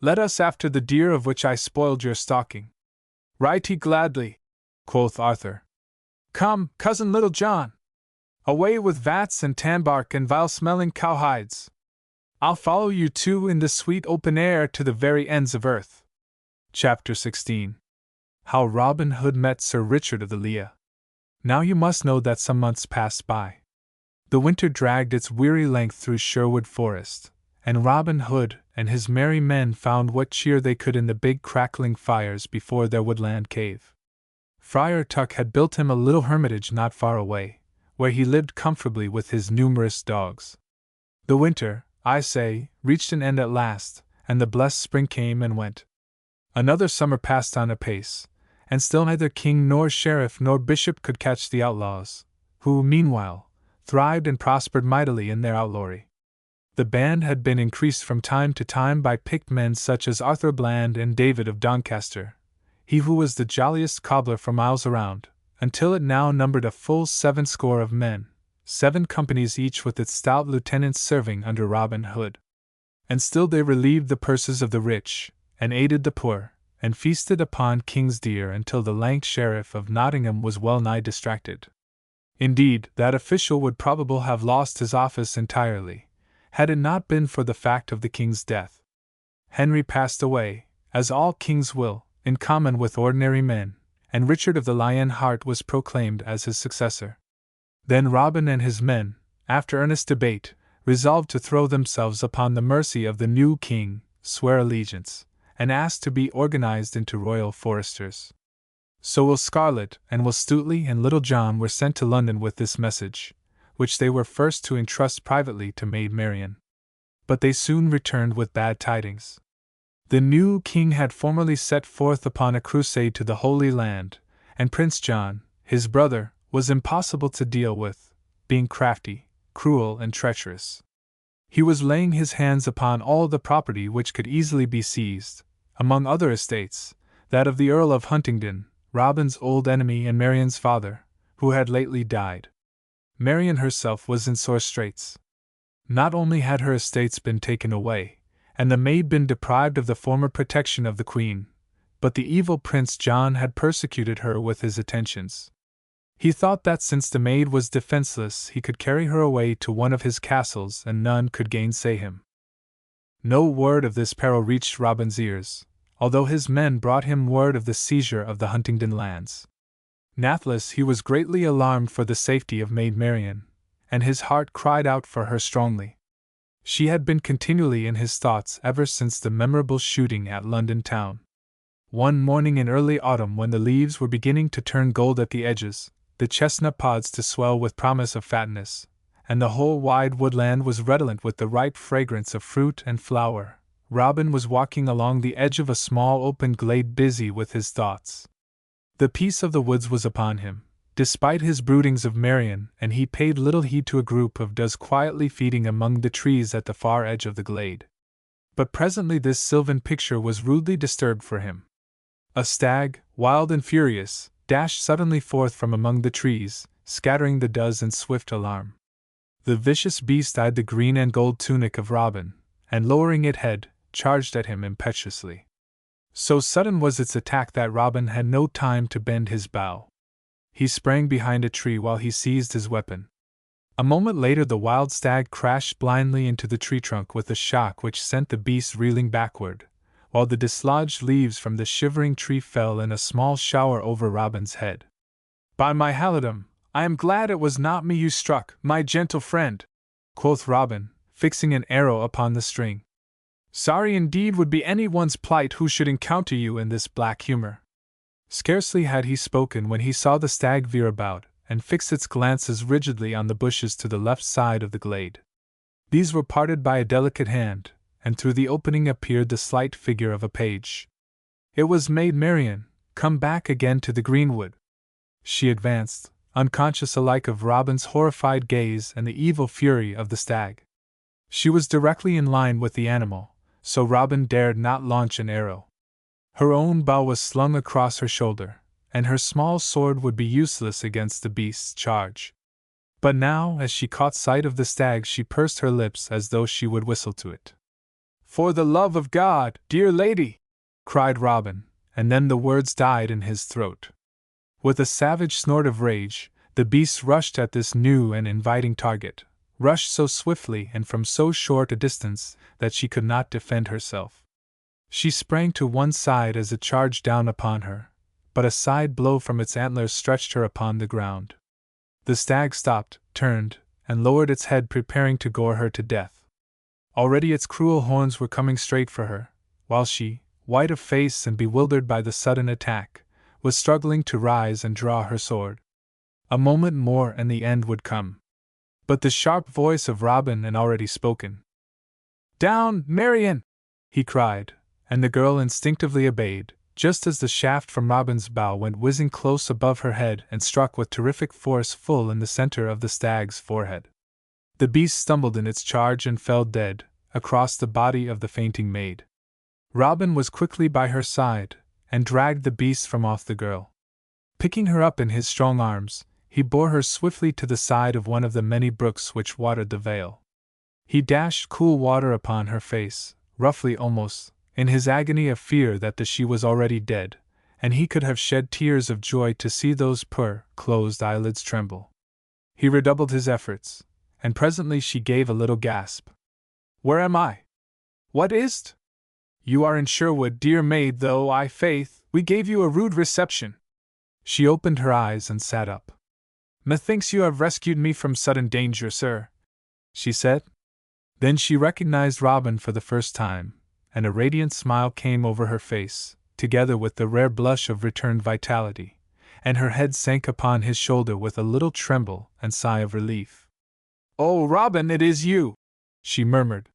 let us after the deer of which I spoiled your stocking. Righty gladly, quoth Arthur. Come, cousin Little John. Away with vats and tanbark and vile-smelling cowhides. I'll follow you two in the sweet open air to the very ends of earth. Chapter 16. How Robin Hood met Sir Richard of the Lea. Now you must know that some months passed by. The winter dragged its weary length through Sherwood Forest, and Robin Hood and his merry men found what cheer they could in the big crackling fires before their woodland cave. Friar Tuck had built him a little hermitage not far away, where he lived comfortably with his numerous dogs. The winter, I say, reached an end at last, and the blessed spring came and went. Another summer passed on apace, and still neither king nor sheriff nor bishop could catch the outlaws, who, meanwhile, thrived and prospered mightily in their outlawry. The band had been increased from time to time by picked men such as Arthur Bland and David of Doncaster, he who was the jolliest cobbler for miles around, until it now numbered a full 70 of men, 7 companies each with its stout lieutenants serving under Robin Hood. And still they relieved the purses of the rich, and aided the poor, and feasted upon king's deer until the lank sheriff of Nottingham was well nigh distracted. Indeed, that official would probably have lost his office entirely, had it not been for the fact of the king's death. Henry passed away, as all kings will, in common with ordinary men, and Richard of the Lion Heart was proclaimed as his successor. Then Robin and his men, after earnest debate, resolved to throw themselves upon the mercy of the new king, swear allegiance, and ask to be organized into royal foresters. So Will Scarlet and Will Stuteley and Little John were sent to London with this message, which they were first to entrust privately to Maid Marian. But they soon returned with bad tidings. The new king had formerly set forth upon a crusade to the Holy Land, and Prince John, his brother, was impossible to deal with, being crafty, cruel, and treacherous. He was laying his hands upon all the property which could easily be seized, among other estates, that of the Earl of Huntingdon, Robin's old enemy and Marian's father, who had lately died. Marian herself was in sore straits. Not only had her estates been taken away, and the maid been deprived of the former protection of the queen, but the evil Prince John had persecuted her with his attentions. He thought that since the maid was defenseless he could carry her away to one of his castles and none could gainsay him. No word of this peril reached Robin's ears, although his men brought him word of the seizure of the Huntingdon lands. Nathless he was greatly alarmed for the safety of Maid Marian, and his heart cried out for her strongly. She had been continually in his thoughts ever since the memorable shooting at London town. One morning in early autumn, when the leaves were beginning to turn gold at the edges, the chestnut pods to swell with promise of fatness, and the whole wide woodland was redolent with the ripe fragrance of fruit and flower, Robin was walking along the edge of a small open glade busy with his thoughts. The peace of the woods was upon him, despite his broodings of Marian, and he paid little heed to a group of does quietly feeding among the trees at the far edge of the glade. But presently this sylvan picture was rudely disturbed for him. A stag, wild and furious, dashed suddenly forth from among the trees, scattering the does in swift alarm. The vicious beast eyed the green and gold tunic of Robin, and lowering its head, charged at him impetuously. So sudden was its attack that Robin had no time to bend his bow. He sprang behind a tree while he seized his weapon. A moment later the wild stag crashed blindly into the tree trunk with a shock which sent the beast reeling backward, while the dislodged leaves from the shivering tree fell in a small shower over Robin's head. "By my halidom, I am glad it was not me you struck, my gentle friend," quoth Robin, fixing an arrow upon the string. "Sorry indeed would be any one's plight who should encounter you in this black humor." Scarcely had he spoken when he saw the stag veer about, and fix its glances rigidly on the bushes to the left side of the glade. These were parted by a delicate hand, and through the opening appeared the slight figure of a page. It was Maid Marian, come back again to the greenwood. She advanced, unconscious alike of Robin's horrified gaze and the evil fury of the stag. She was directly in line with the animal, so Robin dared not launch an arrow. Her own bow was slung across her shoulder, and her small sword would be useless against the beast's charge. But now, as she caught sight of the stag, she pursed her lips as though she would whistle to it. "For the love of God, dear lady!" cried Robin, and then the words died in his throat. With a savage snort of rage, the beast rushed at this new and inviting target, rushed so swiftly and from so short a distance that she could not defend herself. She sprang to one side as it charged down upon her, but a side blow from its antlers stretched her upon the ground. The stag stopped, turned, and lowered its head, preparing to gore her to death. Already its cruel horns were coming straight for her, while she, white of face and bewildered by the sudden attack, was struggling to rise and draw her sword. A moment more and the end would come. But the sharp voice of Robin had already spoken. "Down, Marian!" he cried, and the girl instinctively obeyed, just as the shaft from Robin's bow went whizzing close above her head and struck with terrific force full in the center of the stag's forehead. The beast stumbled in its charge and fell dead, across the body of the fainting maid. Robin was quickly by her side, and dragged the beast from off the girl. Picking her up in his strong arms, he bore her swiftly to the side of one of the many brooks which watered the vale. He dashed cool water upon her face, roughly almost, in his agony of fear that she was already dead, and he could have shed tears of joy to see those poor, closed eyelids tremble. He redoubled his efforts, and presently she gave a little gasp. "Where am I? What is't? You are in Sherwood, dear maid, though, I faith, we gave you a rude reception." She opened her eyes and sat up. "Methinks you have rescued me from sudden danger, sir," she said. Then she recognized Robin for the first time, and a radiant smile came over her face, together with the rare blush of returned vitality, and her head sank upon his shoulder with a little tremble and sigh of relief. "Oh, Robin, it is you!" she murmured.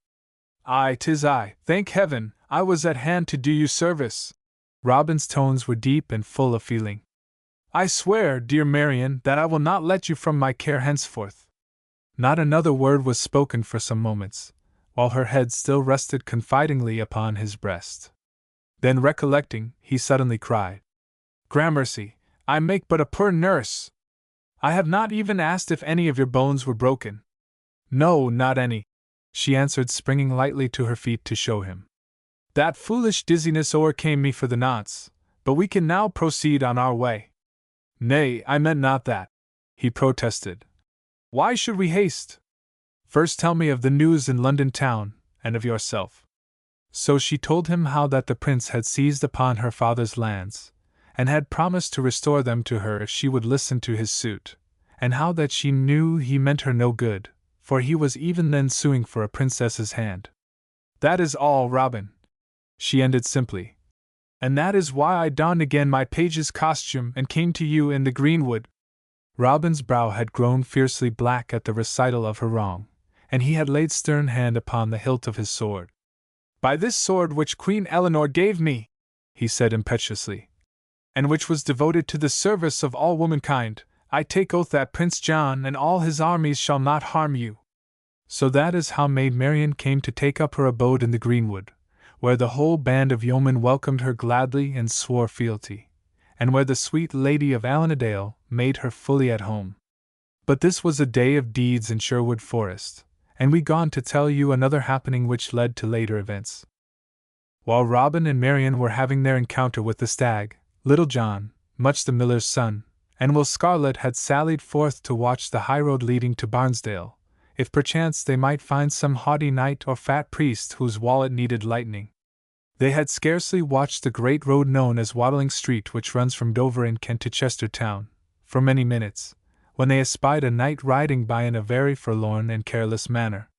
"Aye, 'tis I, thank heaven, I was at hand to do you service." Robin's tones were deep and full of feeling. "I swear, dear Marian, that I will not let you from my care henceforth." Not another word was spoken for some moments, while her head still rested confidingly upon his breast. Then recollecting, he suddenly cried, "Gramercy, I make but a poor nurse! I have not even asked if any of your bones were broken. No, not any, she answered, springing lightly to her feet to show him. That foolish dizziness o'ercame me for the nonce, but we can now proceed on our way. Nay, I meant not that, he protested. Why should we haste? First tell me of the news in London town, and of yourself. So she told him how that the prince had seized upon her father's lands, and had promised to restore them to her if she would listen to his suit, and how that she knew he meant her no good, for he was even then suing for a princess's hand. That is all, Robin, she ended simply. And that is why I donned again my page's costume and came to you in the greenwood. Robin's brow had grown fiercely black at the recital of her wrong, and he had laid stern hand upon the hilt of his sword. By this sword which Queen Eleanor gave me, he said impetuously, and which was devoted to the service of all womankind, I take oath that Prince John and all his armies shall not harm you. So that is how Maid Marian came to take up her abode in the greenwood, where the whole band of yeomen welcomed her gladly and swore fealty, and where the sweet lady of Allanadale made her fully at home. But this was a day of deeds in Sherwood Forest, and we gone to tell you another happening which led to later events. While Robin and Marian were having their encounter with the stag, Little John, Much the miller's son, and Will Scarlet had sallied forth to watch the highroad leading to Barnesdale, if perchance they might find some haughty knight or fat priest whose wallet needed lightening. They had scarcely watched the great road known as Watling Street, which runs from Dover in Kent to Chester town, for many minutes, when they espied a knight riding by in a very forlorn and careless manner.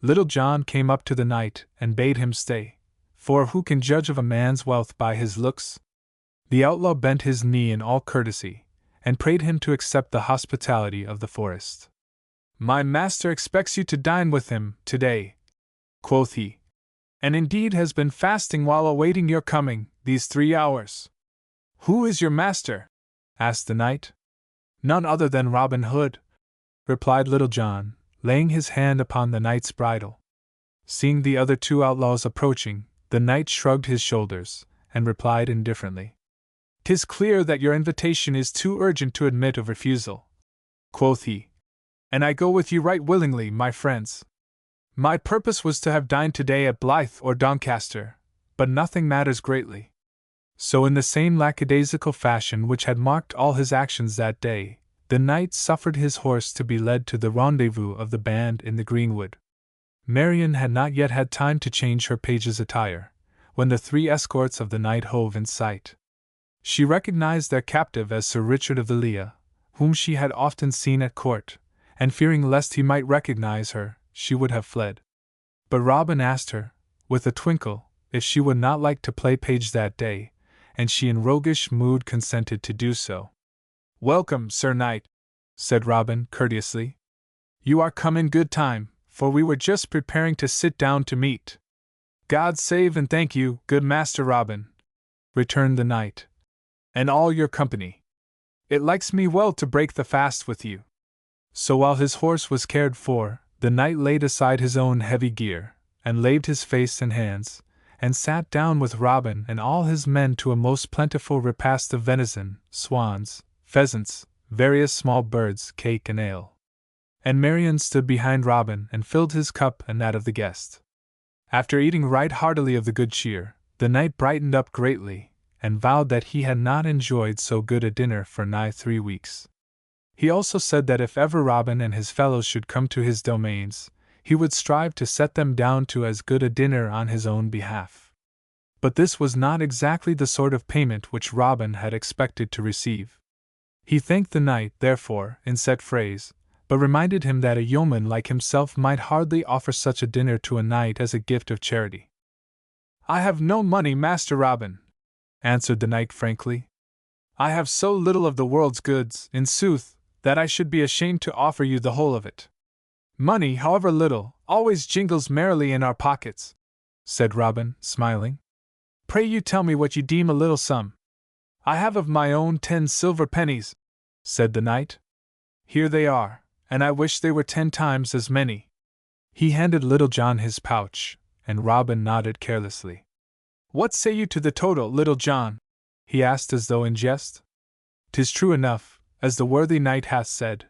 Little John came up to the knight and bade him stay, for who can judge of a man's wealth by his looks? The outlaw bent his knee in all courtesy, and prayed him to accept the hospitality of the forest. My master expects you to dine with him today, quoth he, and indeed has been fasting while awaiting your coming, these 3 hours. Who is your master? Asked the knight. None other than Robin Hood, replied Little John, laying his hand upon the knight's bridle. Seeing the other 2 outlaws approaching, the knight shrugged his shoulders, and replied indifferently. 'Tis clear that your invitation is too urgent to admit of refusal, quoth he, and I go with you right willingly, my friends. My purpose was to have dined today at Blyth or Doncaster, but nothing matters greatly. So in the same lackadaisical fashion which had marked all his actions that day, the knight suffered his horse to be led to the rendezvous of the band in the greenwood. Marian had not yet had time to change her page's attire, when the 3 escorts of the knight hove in sight. She recognized their captive as Sir Richard of the Lea, whom she had often seen at court, and fearing lest he might recognize her, she would have fled. But Robin asked her, with a twinkle, if she would not like to play page that day, and she in roguish mood consented to do so. Welcome, Sir Knight, said Robin courteously. You are come in good time, for we were just preparing to sit down to meat. God save and thank you, good Master Robin, returned the knight, and all your company. It likes me well to break the fast with you. So while his horse was cared for, the knight laid aside his own heavy gear, and laved his face and hands, and sat down with Robin and all his men to a most plentiful repast of venison, swans, pheasants, various small birds, cake and ale. And Marian stood behind Robin and filled his cup and that of the guest. After eating right heartily of the good cheer, the knight brightened up greatly, and vowed that he had not enjoyed so good a dinner for nigh 3 weeks. He also said that if ever Robin and his fellows should come to his domains, he would strive to set them down to as good a dinner on his own behalf. But this was not exactly the sort of payment which Robin had expected to receive. He thanked the knight, therefore, in set phrase, but reminded him that a yeoman like himself might hardly offer such a dinner to a knight as a gift of charity. I have no money, Master Robin, answered the knight frankly. I have so little of the world's goods, in sooth, that I should be ashamed to offer you the whole of it. Money, however little, always jingles merrily in our pockets, said Robin, smiling. Pray you tell me what you deem a little sum. I have of my own 10 silver pennies, said the knight. Here they are, and I wish they were 10 times as many. He handed Little John his pouch, and Robin nodded carelessly. What say you to the total, Little John? He asked as though in jest. 'Tis true enough, as the worthy knight hath said,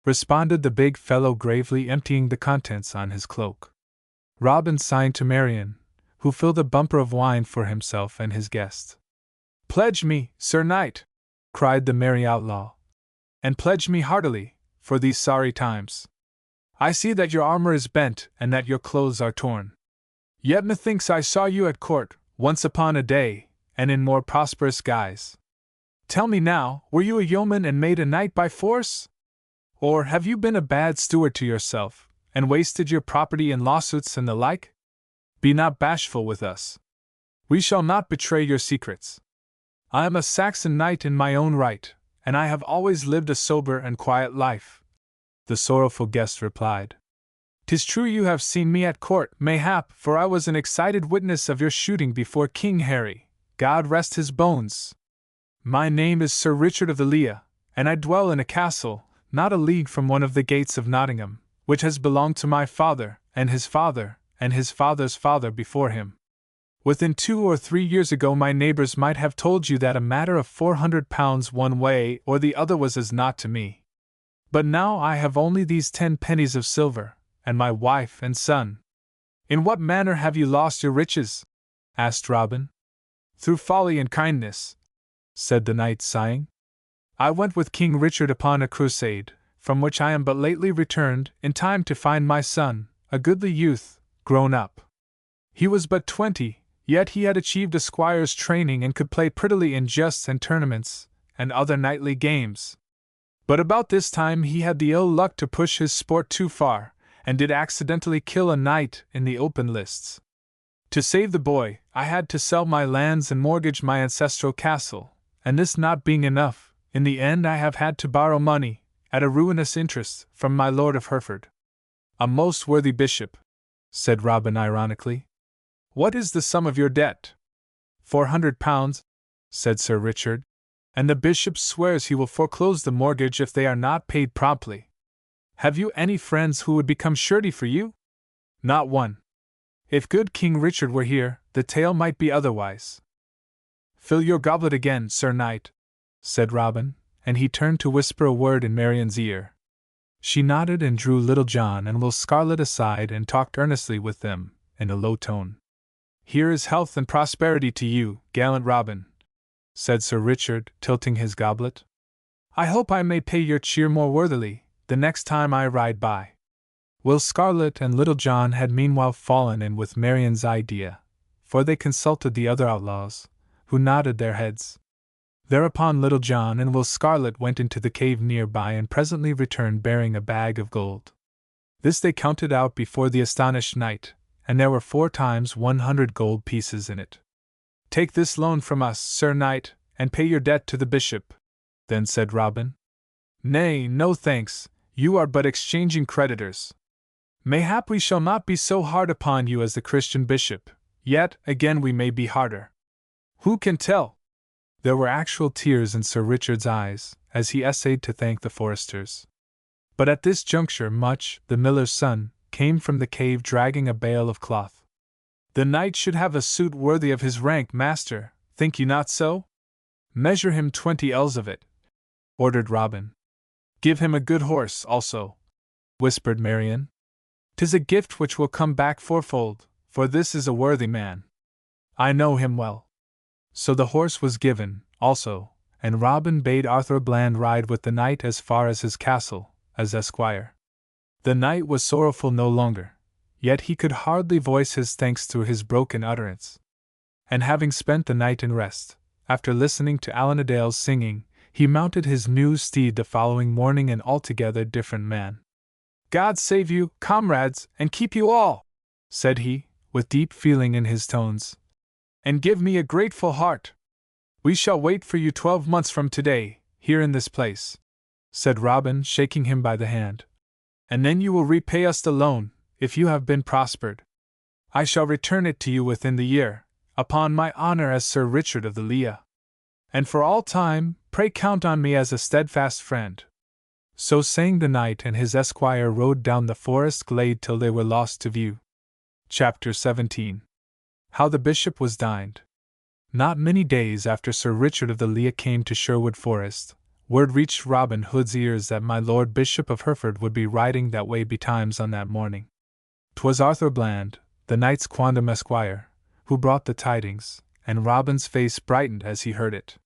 responded the big fellow gravely emptying the contents on his cloak. Robin signed to Marian, who filled a bumper of wine for himself and his guest. "Pledge me, Sir Knight!" cried the merry outlaw, "and pledge me heartily, for these sorry times. I see that your armor is bent and that your clothes are torn. Yet methinks I saw you at court, once upon a day, and in more prosperous guise. Tell me now, were you a yeoman and made a knight by force? Or have you been a bad steward to yourself, and wasted your property in lawsuits and the like? Be not bashful with us. We shall not betray your secrets. I am a Saxon knight in my own right, and I have always lived a sober and quiet life." The sorrowful guest replied, "'Tis true you have seen me at court, mayhap, for I was an excited witness of your shooting before King Harry, God rest his bones. My name is Sir Richard of the Lea, and I dwell in a castle, not a league from one of the gates of Nottingham, which has belonged to my father, and his father, and his father's father before him. Within 2 or 3 years ago my neighbors might have told you that a matter of £400 one way or the other was as naught to me. But now I have only these 10 pennies of silver, and my wife and son." "In what manner have you lost your riches?" asked Robin. "Through folly and kindness," said the knight, sighing. "I went with King Richard upon a crusade, from which I am but lately returned, in time to find my son, a goodly youth, grown up. He was but 20, yet he had achieved a squire's training and could play prettily in justs and tournaments, and other knightly games. But about this time he had the ill luck to push his sport too far, and did accidentally kill a knight in the open lists. To save the boy, I had to sell my lands and mortgage my ancestral castle, and this not being enough, in the end I have had to borrow money, at a ruinous interest, from my lord of Hereford." "A most worthy bishop," said Robin ironically. "What is the sum of your debt?" £400, said Sir Richard, "and the bishop swears he will foreclose the mortgage if they are not paid promptly. Have you any friends who would become surety for you?" "Not one. If good King Richard were here, the tale might be otherwise." "Fill your goblet again, Sir Knight," said Robin, and he turned to whisper a word in Marian's ear. She nodded and drew Little John and Will Scarlet aside and talked earnestly with them, in a low tone. "Here is health and prosperity to you, gallant Robin," said Sir Richard, tilting his goblet. "I hope I may pay your cheer more worthily, the next time I ride by." Will Scarlet and Little John had meanwhile fallen in with Marian's idea, for they consulted the other outlaws, who nodded their heads. Thereupon Little John and Will Scarlet went into the cave near by and presently returned bearing a bag of gold. This they counted out before the astonished knight, and there were 4 times 100 gold pieces in it. "Take this loan from us, Sir Knight, and pay your debt to the bishop," then said Robin. "Nay, no thanks, you are but exchanging creditors. Mayhap we shall not be so hard upon you as the Christian bishop, yet again we may be harder. Who can tell?" There were actual tears in Sir Richard's eyes, as he essayed to thank the foresters. But at this juncture Much, the miller's son, came from the cave dragging a bale of cloth. "The knight should have a suit worthy of his rank, master, think you not so? Measure him 20 ells of it," ordered Robin. "Give him a good horse, also," whispered Marian. "'Tis a gift which will come back fourfold, for this is a worthy man. I know him well." So the horse was given, also, and Robin bade Arthur Bland ride with the knight as far as his castle, as esquire. The knight was sorrowful no longer, yet he could hardly voice his thanks through his broken utterance. And having spent the night in rest, after listening to Alanadale's singing, he mounted his new steed the following morning an altogether different man. "God save you, comrades, and keep you all," said he, with deep feeling in his tones. "And give me a grateful heart. We shall wait for you 12 months from today, here in this place," said Robin, shaking him by the hand. "And then you will repay us the loan, if you have been prospered. I shall return it to you within the year, upon my honor as Sir Richard of the Lea. And for all time, pray count on me as a steadfast friend." So saying, the knight and his esquire rode down the forest glade till they were lost to view. Chapter 17. How the Bishop was dined. Not many days after Sir Richard of the Lea came to Sherwood Forest, Word reached Robin Hood's ears that my Lord Bishop of Hereford would be riding that way betimes on that morning. 'Twas Arthur Bland, the knight's quondam esquire, who brought the tidings, and Robin's face brightened as he heard it.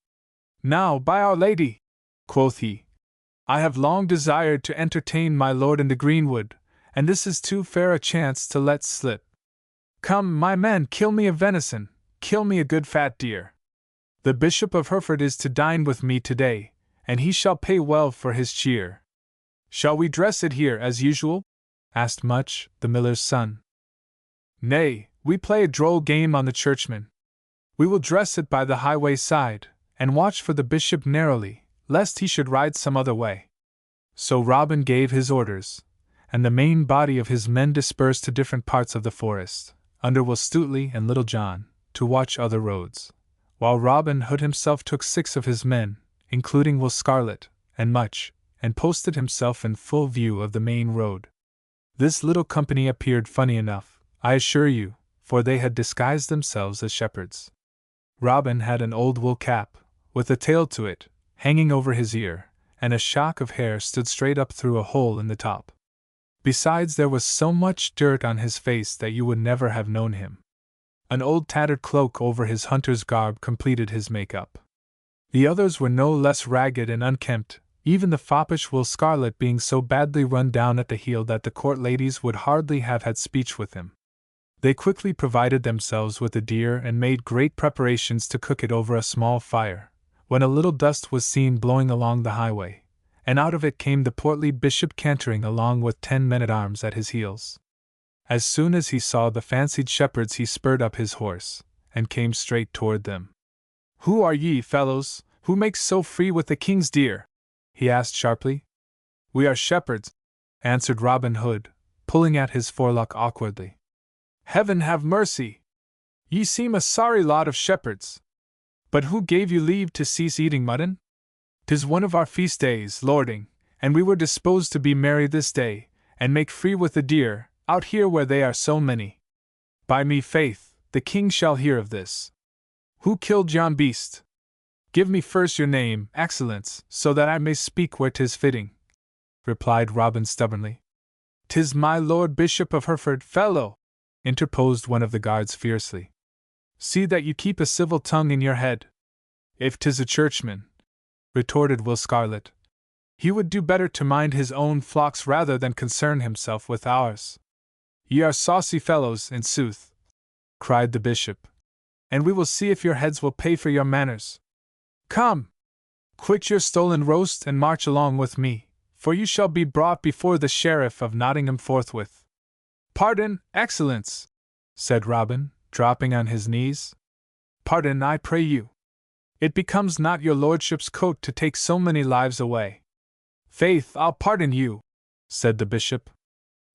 "Now, by Our Lady," quoth he, "I have long desired to entertain my lord in the greenwood, and this is too fair a chance to let slip. Come, my men, kill me a venison, kill me a good fat deer. The Bishop of Hereford is to dine with me today, and he shall pay well for his cheer." "Shall we dress it here as usual?" asked Much, the miller's son. "Nay, we play a droll game on the churchman. We will dress it by the highway side, and watch for the bishop narrowly, lest he should ride some other way." So Robin gave his orders, and the main body of his men dispersed to different parts of the forest, under Will Stutely and Little John, to watch other roads, while Robin Hood himself took 6 of his men, including Will Scarlet and Much, and posted himself in full view of the main road. This little company appeared funny enough, I assure you, for they had disguised themselves as shepherds. Robin had an old wool cap, with a tail to it, hanging over his ear, and a shock of hair stood straight up through a hole in the top. Besides, there was so much dirt on his face that you would never have known him. An old tattered cloak over his hunter's garb completed his make-up. The others were no less ragged and unkempt, even the foppish Will Scarlet being so badly run down at the heel that the court ladies would hardly have had speech with him. They quickly provided themselves with a deer and made great preparations to cook it over a small fire, when a little dust was seen blowing along the highway, and out of it came the portly bishop cantering along with 10 men-at-arms at his heels. As soon as he saw the fancied shepherds he spurred up his horse, and came straight toward them. "Who are ye, fellows, who make so free with the king's deer?" he asked sharply. "We are shepherds," answered Robin Hood, pulling at his forelock awkwardly. "Heaven have mercy! Ye seem a sorry lot of shepherds. But who gave you leave to cease eating mutton? 'Tis one of our feast days, lording, and we were disposed to be merry this day, and make free with the deer, out here where they are so many. By me faith, the king shall hear of this. Who killed yon beast? Give me first your name, excellence, so that I may speak where 'tis fitting," replied Robin stubbornly. "'Tis my Lord Bishop of Hereford, fellow," interposed one of the guards fiercely. "See that you keep a civil tongue in your head." "If 'tis a churchman," retorted Will Scarlet, "he would do better to mind his own flocks rather than concern himself with ours." "Ye are saucy fellows, in sooth," cried the bishop, "and we will see if your heads will pay for your manners. Come! Quit your stolen roast and march along with me, for you shall be brought before the sheriff of Nottingham forthwith." "Pardon, excellence," said Robin, dropping on his knees. "Pardon, I pray you. It becomes not your lordship's coat to take so many lives away." "Faith, I'll pardon you," said the bishop.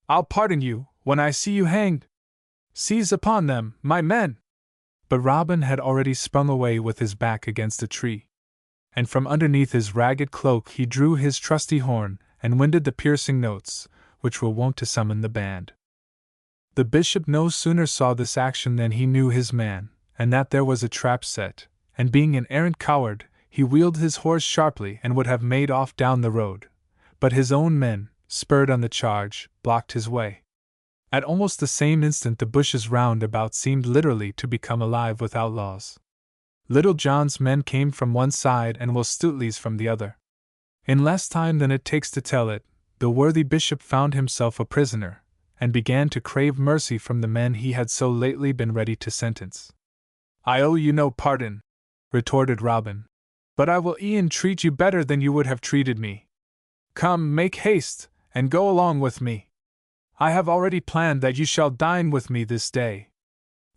"I'll pardon you, when I see you hanged. Seize upon them, my men!" But Robin had already sprung away with his back against a tree, and from underneath his ragged cloak he drew his trusty horn and winded the piercing notes, which were wont to summon the band. The bishop no sooner saw this action than he knew his man, and that there was a trap set, and being an arrant coward, he wheeled his horse sharply and would have made off down the road, but his own men, spurred on the charge, blocked his way. At almost the same instant the bushes round about seemed literally to become alive with outlaws. Little John's men came from one side and Will Stutely's from the other. In less time than it takes to tell it, the worthy bishop found himself a prisoner, and began to crave mercy from the men he had so lately been ready to sentence. "I owe you no pardon," retorted Robin, "but I will e'en treat you better than you would have treated me. Come, make haste, and go along with me. I have already planned that you shall dine with me this day."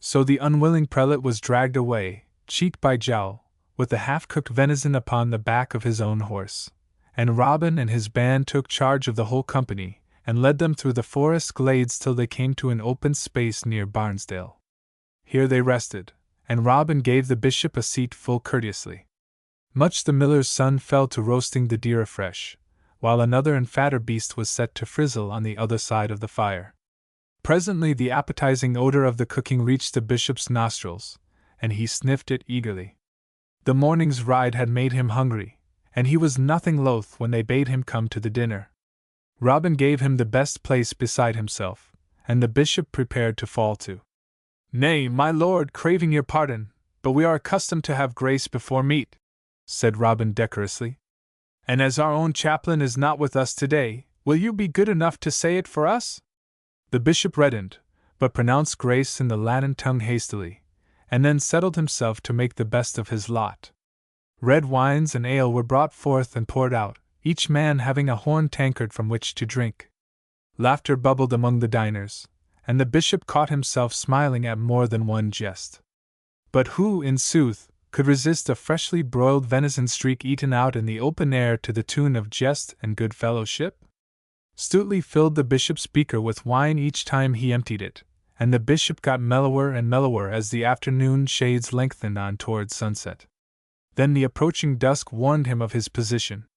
So the unwilling prelate was dragged away, cheek by jowl, with the half-cooked venison upon the back of his own horse, and Robin and his band took charge of the whole company, and led them through the forest glades till they came to an open space near Barnesdale. Here they rested, and Robin gave the bishop a seat full courteously. Much the miller's son fell to roasting the deer afresh, while another and fatter beast was set to frizzle on the other side of the fire. Presently the appetizing odor of the cooking reached the bishop's nostrils, and he sniffed it eagerly. The morning's ride had made him hungry, and he was nothing loath when they bade him come to the dinner. Robin gave him the best place beside himself, and the bishop prepared to fall to. "Nay, my lord, craving your pardon, but we are accustomed to have grace before meat," said Robin decorously. "And as our own chaplain is not with us today, will you be good enough to say it for us?" The bishop reddened, but pronounced grace in the Latin tongue hastily, and then settled himself to make the best of his lot. Red wines and ale were brought forth and poured out, each man having a horn tankard from which to drink. Laughter bubbled among the diners, and the bishop caught himself smiling at more than one jest. But who, in sooth, could resist a freshly broiled venison streak eaten out in the open air to the tune of jest and good fellowship? Stuteley filled the bishop's beaker with wine each time he emptied it, and the bishop got mellower and mellower as the afternoon shades lengthened on towards sunset. Then the approaching dusk warned him of his position.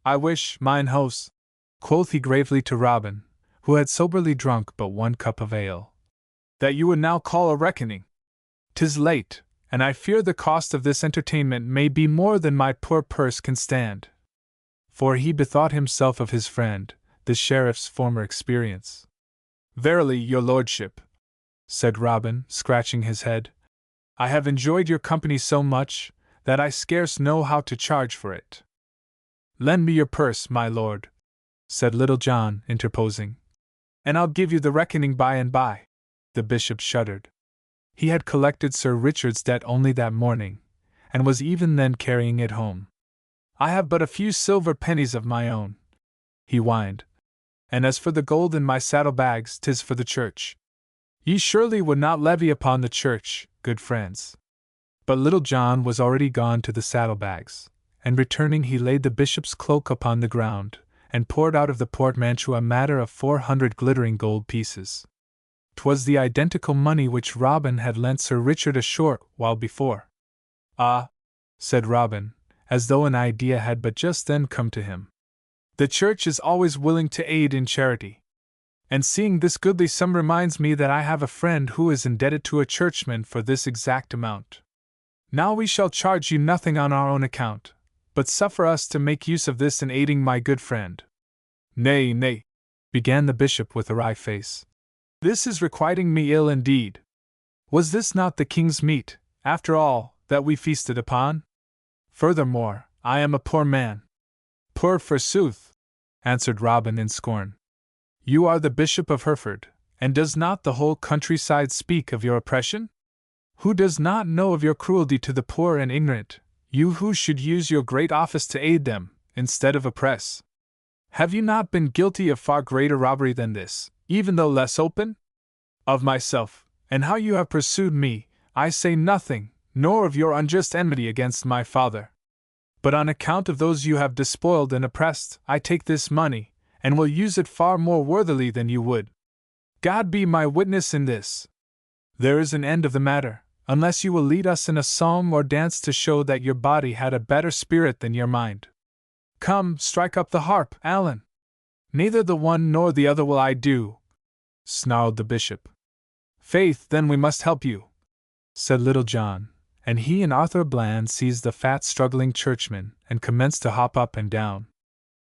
"I wish, mine host," quoth he gravely to Robin, who had soberly drunk but 1 cup of ale, "that you would now call a reckoning. 'Tis late, and I fear the cost of this entertainment may be more than my poor purse can stand." For he bethought himself of his friend, the sheriff's former experience. "Verily, your lordship," said Robin, scratching his head, "I have enjoyed your company so much, that I scarce know how to charge for it." "Lend me your purse, my lord," said Little John, interposing, "and I'll give you the reckoning by and by." The bishop shuddered. He had collected Sir Richard's debt only that morning, and was even then carrying it home. "I have but a few silver pennies of my own," he whined, "and as for the gold in my saddlebags, 'tis for the church." "Ye surely would not levy upon the church, good friends." But Little John was already gone to the saddlebags, and returning he laid the bishop's cloak upon the ground, and poured out of the portmanteau a matter of 400 glittering gold pieces. 'Twas the identical money which Robin had lent Sir Richard a short while before. "Ah," said Robin, as though an idea had but just then come to him. "The church is always willing to aid in charity. And seeing this goodly sum reminds me that I have a friend who is indebted to a churchman for this exact amount. Now we shall charge you nothing on our own account, but suffer us to make use of this in aiding my good friend." "Nay, nay," began the bishop with a wry face. "This is requiting me ill indeed. Was this not the king's meat, after all, that we feasted upon? Furthermore, I am a poor man." "Poor forsooth," answered Robin in scorn. "You are the Bishop of Hereford, and does not the whole countryside speak of your oppression? Who does not know of your cruelty to the poor and ignorant, you who should use your great office to aid them, instead of oppress? Have you not been guilty of far greater robbery than this, even though less open? Of myself, and how you have pursued me, I say nothing, nor of your unjust enmity against my father. But on account of those you have despoiled and oppressed, I take this money, and will use it far more worthily than you would. God be my witness in this. There is an end of the matter, unless you will lead us in a psalm or dance to show that your body had a better spirit than your mind. Come, strike up the harp, Alan." "Neither the one nor the other will I do," snarled the bishop. "Faith, then we must help you," said Little John, and he and Arthur Bland seized the fat struggling churchman and commenced to hop up and down.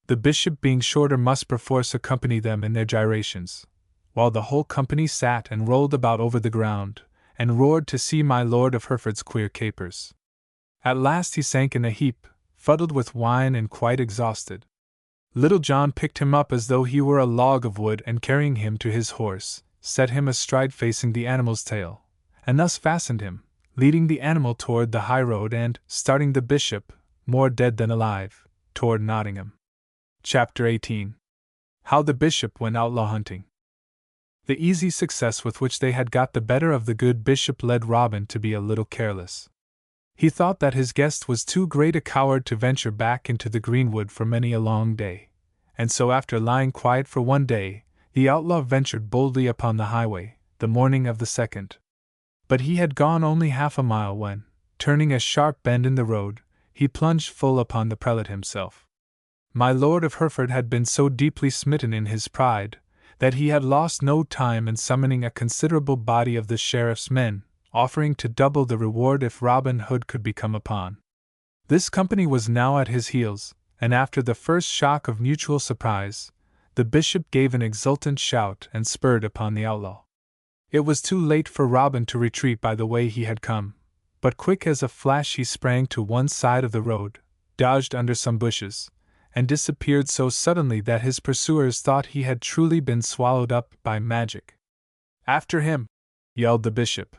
The bishop being shorter must perforce accompany them in their gyrations, while the whole company sat and rolled about over the ground, and roared to see my lord of Hereford's queer capers. At last he sank in a heap, fuddled with wine and quite exhausted. Little John picked him up as though he were a log of wood and carrying him to his horse, set him astride facing the animal's tail, and thus fastened him, leading the animal toward the high road and, starting the bishop, more dead than alive, toward Nottingham. Chapter 18. How the Bishop went outlaw hunting. The easy success with which they had got the better of the good bishop led Robin to be a little careless. He thought that his guest was too great a coward to venture back into the greenwood for many a long day, and so after lying quiet for one day, the outlaw ventured boldly upon the highway, the morning of the second. But he had gone only half a mile when, turning a sharp bend in the road, he plunged full upon the prelate himself. My lord of Hereford had been so deeply smitten in his pride, that he had lost no time in summoning a considerable body of the sheriff's men, offering to double the reward if Robin Hood could be come upon. This company was now at his heels, and after the first shock of mutual surprise, the bishop gave an exultant shout and spurred upon the outlaw. It was too late for Robin to retreat by the way he had come, but quick as a flash he sprang to one side of the road, dodged under some bushes, and disappeared so suddenly that his pursuers thought he had truly been swallowed up by magic. "After him!" yelled the bishop.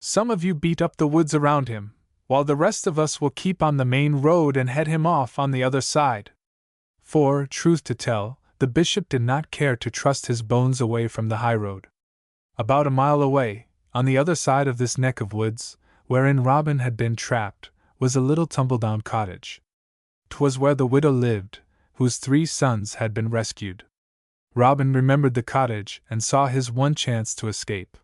"Some of you beat up the woods around him, while the rest of us will keep on the main road and head him off on the other side." For, truth to tell, the bishop did not care to trust his bones away from the highroad. About a mile away, on the other side of this neck of woods, wherein Robin had been trapped, was a little tumble-down cottage. 'Twas where the widow lived, whose 3 sons had been rescued. Robin remembered the cottage and saw his one chance to escape.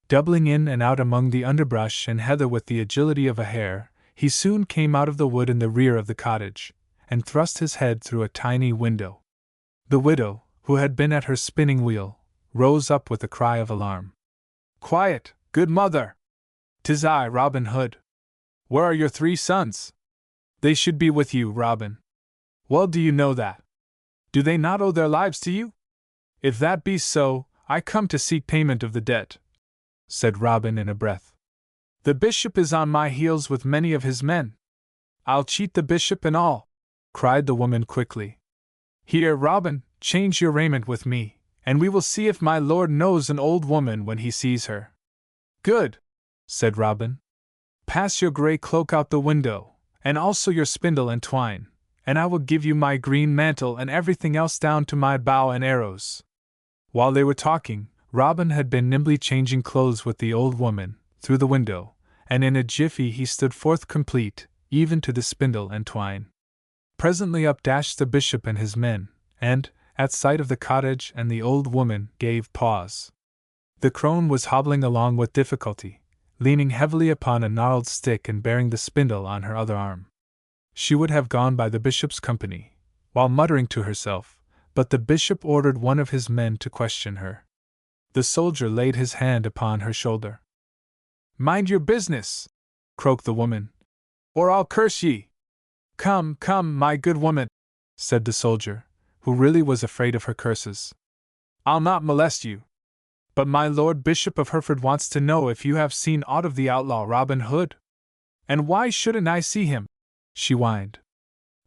Doubling in and out among the underbrush and heather with the agility of a hare, he soon came out of the wood in the rear of the cottage, and thrust his head through a tiny window. The widow, who had been at her spinning wheel, rose up with a cry of alarm. "Quiet, good mother! 'Tis I, Robin Hood. Where are your 3 sons? They should be with you, Robin. Well do you know that? Do they not owe their lives to you? If that be so, I come to seek payment of the debt," said Robin in a breath. "The bishop is on my heels with many of his men." "I'll cheat the bishop and all," cried the woman quickly. "Here, Robin, change your raiment with me, and we will see if my lord knows an old woman when he sees her." "Good," said Robin. "Pass your grey cloak out the window, and also your spindle and twine, and I will give you my green mantle and everything else down to my bow and arrows." While they were talking, Robin had been nimbly changing clothes with the old woman, through the window, and in a jiffy he stood forth complete, even to the spindle and twine. Presently up dashed the bishop and his men, and, at sight of the cottage and the old woman, gave pause. The crone was hobbling along with difficulty, leaning heavily upon a gnarled stick and bearing the spindle on her other arm. She would have gone by the bishop's company, while muttering to herself, but the bishop ordered one of his men to question her. The soldier laid his hand upon her shoulder. "Mind your business," croaked the woman, "or I'll curse ye." "Come, come, my good woman," said the soldier, who really was afraid of her curses. "I'll not molest you. But my lord Bishop of Hereford wants to know if you have seen aught of the outlaw Robin Hood." "And why shouldn't I see him?" she whined.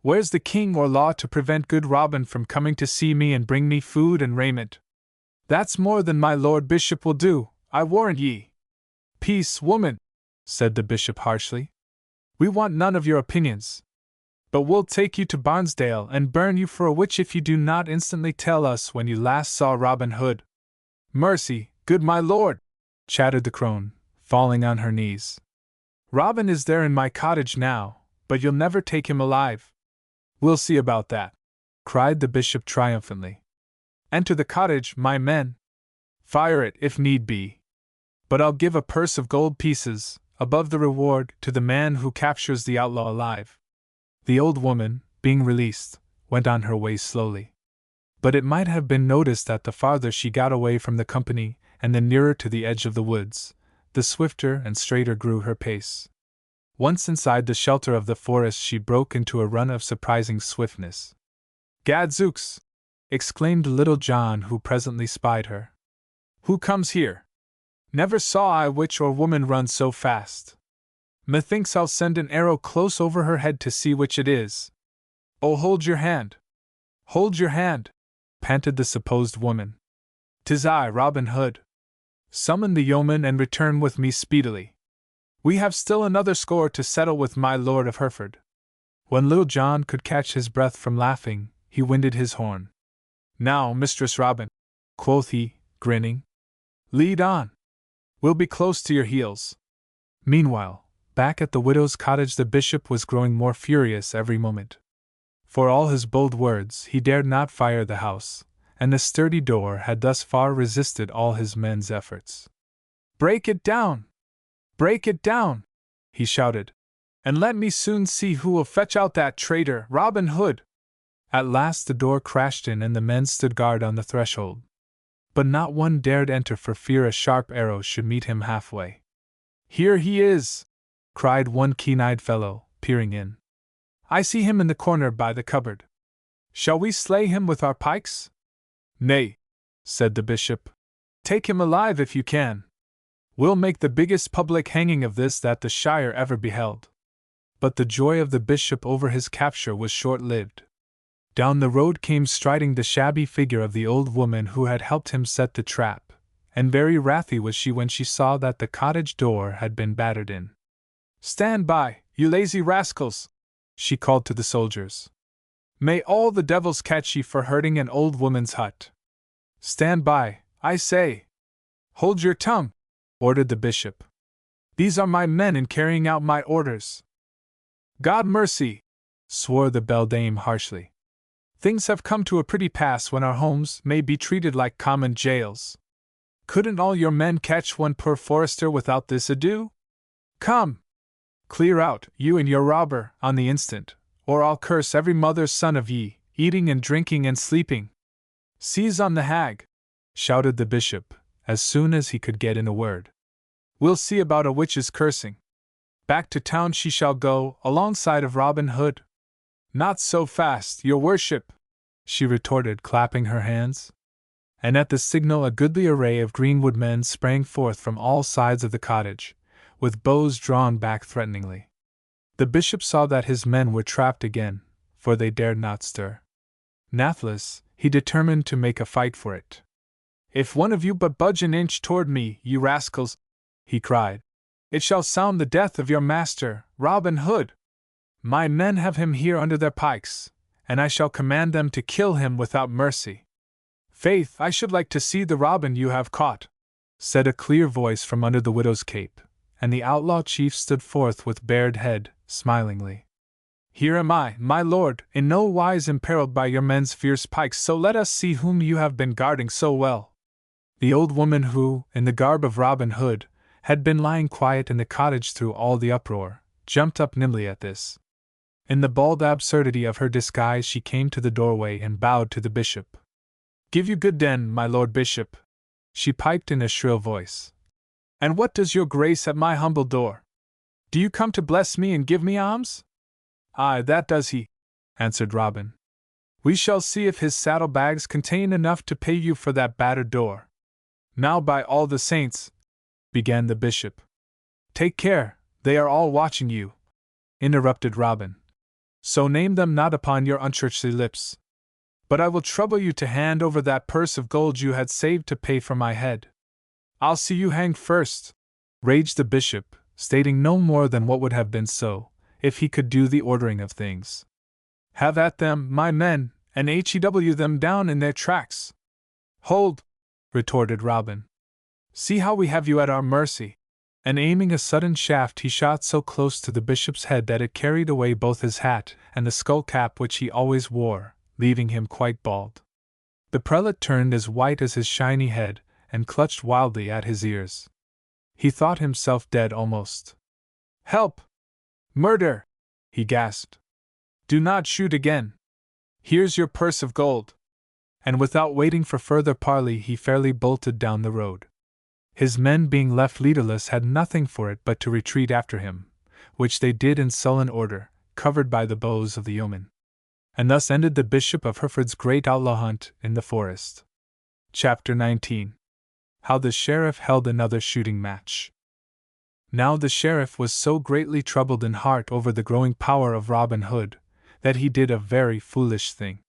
"Where's the king or law to prevent good Robin from coming to see me and bring me food and raiment? That's more than my lord Bishop will do, I warrant ye." "Peace, woman," said the bishop harshly. "We want none of your opinions. But we'll take you to Barnesdale and burn you for a witch if you do not instantly tell us when you last saw Robin Hood." "Mercy, good my lord," chattered the crone, falling on her knees. "Robin is there in my cottage now, but you'll never take him alive." "We'll see about that," cried the bishop triumphantly. "Enter the cottage, my men. Fire it, if need be. But I'll give a purse of gold pieces, above the reward, to the man who captures the outlaw alive." The old woman, being released, went on her way slowly. But it might have been noticed that the farther she got away from the company, and the nearer to the edge of the woods, the swifter and straighter grew her pace. Once inside the shelter of the forest she broke into a run of surprising swiftness. "Gadzooks!" exclaimed Little John, who presently spied her. "Who comes here? Never saw I witch or woman run so fast. Methinks I'll send an arrow close over her head to see which it is." "Oh, hold your hand! Hold your hand!" panted the supposed woman. "'Tis I, Robin Hood. Summon the yeoman and return with me speedily. We have still another score to settle with my lord of Hereford." When Little John could catch his breath from laughing, he winded his horn. "Now, Mistress Robin," quoth he, grinning, "lead on. We'll be close to your heels." Meanwhile, back at the widow's cottage the bishop was growing more furious every moment. For all his bold words, he dared not fire the house, and the sturdy door had thus far resisted all his men's efforts. "Break it down! Break it down!" he shouted, "and let me soon see who will fetch out that traitor, Robin Hood." At last the door crashed in and the men stood guard on the threshold. But not one dared enter for fear a sharp arrow should meet him halfway. "Here he is!" cried one keen-eyed fellow, peering in. I see him in the corner by the cupboard. Shall we slay him with our pikes? Nay, said the bishop. Take him alive if you can. We'll make the biggest public hanging of this that the shire ever beheld. But the joy of the bishop over his capture was short-lived. Down the road came striding the shabby figure of the old woman who had helped him set the trap, and very wrathy was she when she saw that the cottage door had been battered in. Stand by, you lazy rascals, she called to the soldiers. May all the devils catch ye for hurting an old woman's hut. Stand by, I say. Hold your tongue, ordered the bishop. These are my men in carrying out my orders. God mercy, swore the beldame harshly. Things have come to a pretty pass when our homes may be treated like common jails. Couldn't all your men catch one poor forester without this ado? Come! Clear out, you and your robber, on the instant, or I'll curse every mother's son of ye, eating and drinking and sleeping. Seize on the hag, shouted the bishop, as soon as he could get in a word. We'll see about a witch's cursing. Back to town she shall go, alongside of Robin Hood. Not so fast, your worship, she retorted, clapping her hands. And at the signal a goodly array of greenwood men sprang forth from all sides of the cottage, with bows drawn back threateningly. The bishop saw that his men were trapped again, for they dared not stir. Nathless, he determined to make a fight for it. If one of you but budge an inch toward me, you rascals, he cried, it shall sound the death of your master, Robin Hood. My men have him here under their pikes, and I shall command them to kill him without mercy. Faith, I should like to see the Robin you have caught, said a clear voice from under the widow's cape, and the outlaw chief stood forth with bared head, smilingly. Here am I, my lord, in no wise imperiled by your men's fierce pikes, so let us see whom you have been guarding so well. The old woman who, in the garb of Robin Hood, had been lying quiet in the cottage through all the uproar, jumped up nimbly at this. In the bald absurdity of her disguise she came to the doorway and bowed to the bishop. Give you good den, my lord bishop, she piped in a shrill voice. And what does your grace at my humble door? Do you come to bless me and give me alms? Aye, that does he, answered Robin. We shall see if his saddlebags contain enough to pay you for that battered door. Now by all the saints, began the bishop. Take care, they are all watching you, interrupted Robin. So name them not upon your unchurchly lips. But I will trouble you to hand over that purse of gold you had saved to pay for my head. I'll see you hanged first, raged the bishop, stating no more than what would have been so, if he could do the ordering of things. Have at them, my men, and hew them down in their tracks. Hold, retorted Robin. See how we have you at our mercy. And aiming a sudden shaft he shot so close to the bishop's head that it carried away both his hat and the skull cap which he always wore, leaving him quite bald. The prelate turned as white as his shiny head, and clutched wildly at his ears. He thought himself dead almost. Help! Murder! He gasped. Do not shoot again. Here's your purse of gold. And without waiting for further parley he fairly bolted down the road. His men being left leaderless had nothing for it but to retreat after him, which they did in sullen order, covered by the bows of the yeomen. And thus ended the Bishop of Hereford's great outlaw hunt in the forest. Chapter 19. How the Sheriff held another shooting match. Now the Sheriff was so greatly troubled in heart over the growing power of Robin Hood, that he did a very foolish thing.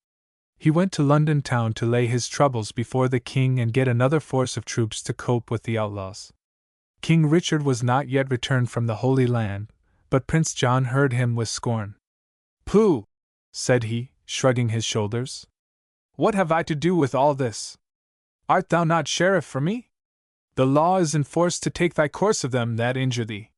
He went to London town to lay his troubles before the king and get another force of troops to cope with the outlaws. King Richard was not yet returned from the Holy Land, but Prince John heard him with scorn. Pooh! Said he, shrugging his shoulders. What have I to do with all this? Art thou not sheriff for me? The law is enforced to take thy course of them that injure thee.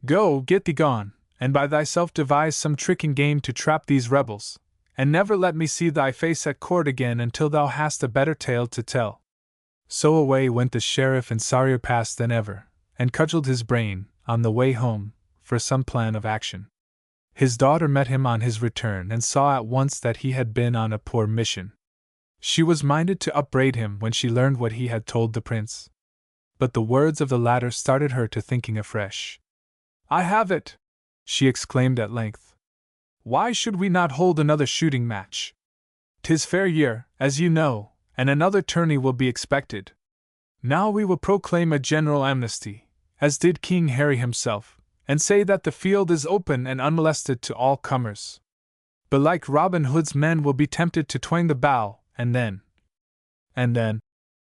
Go, get thee gone, and by thyself devise some tricking game to trap these rebels, and never let me see thy face at court again until thou hast a better tale to tell. So away went the sheriff in sorrier pass than ever, and cudgelled his brain, on the way home, for some plan of action. His daughter met him on his return and saw at once that he had been on a poor mission. She was minded to upbraid him when she learned what he had told the prince. But the words of the latter started her to thinking afresh. I have it! She exclaimed at length. Why should we not hold another shooting match? 'Tis fair year, as you know, and another tourney will be expected. Now we will proclaim a general amnesty, as did King Harry himself, and say that the field is open and unmolested to all comers. Belike Robin Hood's men will be tempted to twang the bow, and then,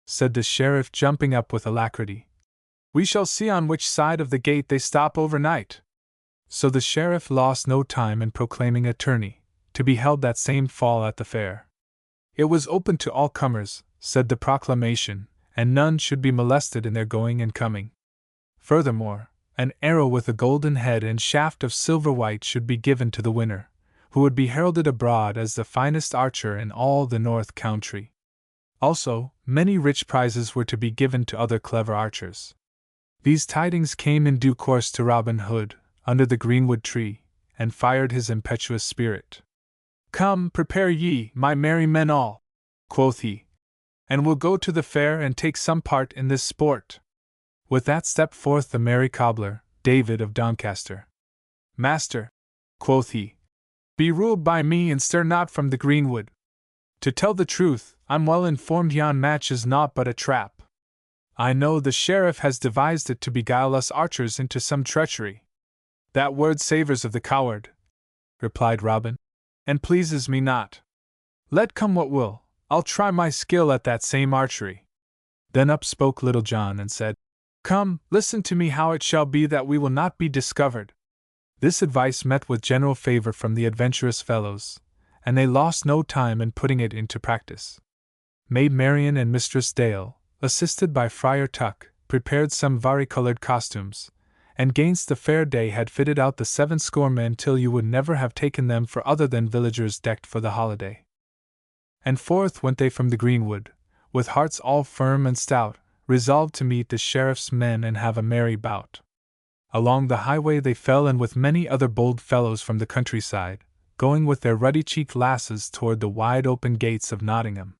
said the sheriff, jumping up with alacrity, we shall see on which side of the gate they stop overnight. So the sheriff lost no time in proclaiming a tourney, to be held that same fall at the fair. It was open to all comers, said the proclamation, and none should be molested in their going and coming. Furthermore, an arrow with a golden head and shaft of silver white should be given to the winner, who would be heralded abroad as the finest archer in all the North Country. Also, many rich prizes were to be given to other clever archers. These tidings came in due course to Robin Hood, under the greenwood tree, and fired his impetuous spirit. Come, prepare ye, my merry men all, quoth he, and we'll go to the fair and take some part in this sport. With that stepped forth the merry cobbler, David of Doncaster. Master, quoth he, be ruled by me and stir not from the greenwood. To tell the truth, I'm well informed yon match is naught but a trap. I know the sheriff has devised it to beguile us archers into some treachery. That word savours of the coward, replied Robin, and pleases me not. Let come what will, I'll try my skill at that same archery. Then up spoke Little John and said, Come, listen to me how it shall be that we will not be discovered. This advice met with general favour from the adventurous fellows, and they lost no time in putting it into practice. Maid Marian and Mistress Dale, assisted by Friar Tuck, prepared some vari-coloured costumes, and gainst the fair day had fitted out the 70 men till you would never have taken them for other than villagers decked for the holiday. And forth went they from the greenwood, with hearts all firm and stout, resolved to meet the sheriff's men and have a merry bout. Along the highway they fell in with many other bold fellows from the countryside, going with their ruddy-cheeked lasses toward the wide-open gates of Nottingham.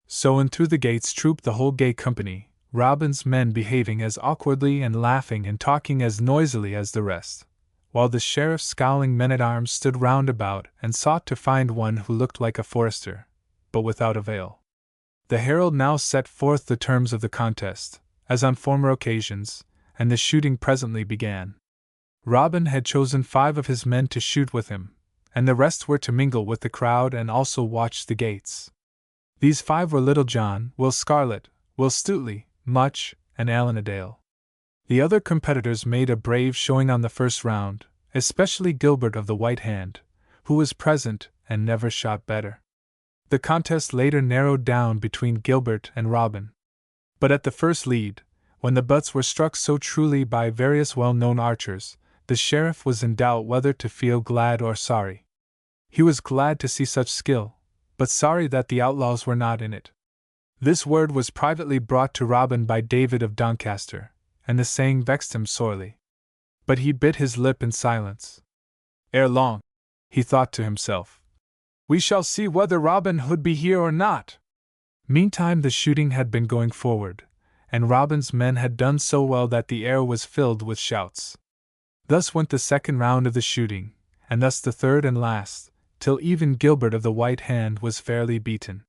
So in through the gates trooped the whole gay company, Robin's men behaving as awkwardly and laughing and talking as noisily as the rest, while the sheriff's scowling men-at-arms stood round about and sought to find one who looked like a forester, but without avail. The herald now set forth the terms of the contest, as on former occasions, and the shooting presently began. Robin had chosen 5 of his men to shoot with him, and the rest were to mingle with the crowd and also watch the gates. These 5 were Little John, Will Scarlet, Will Stuteley, Much, and Allan a Dale. The other competitors made a brave showing on the first round, especially Gilbert of the White Hand, who was present and never shot better. The contest later narrowed down between Gilbert and Robin. But at the first lead, when the butts were struck so truly by various well-known archers, the sheriff was in doubt whether to feel glad or sorry. He was glad to see such skill, but sorry that the outlaws were not in it. This word was privately brought to Robin by David of Doncaster, and the saying vexed him sorely. But he bit his lip in silence. Ere long, he thought to himself, we shall see whether Robin Hood be here or not. Meantime the shooting had been going forward, and Robin's men had done so well that the air was filled with shouts. Thus went the second round of the shooting, and thus the third and last, till even Gilbert of the White Hand was fairly beaten.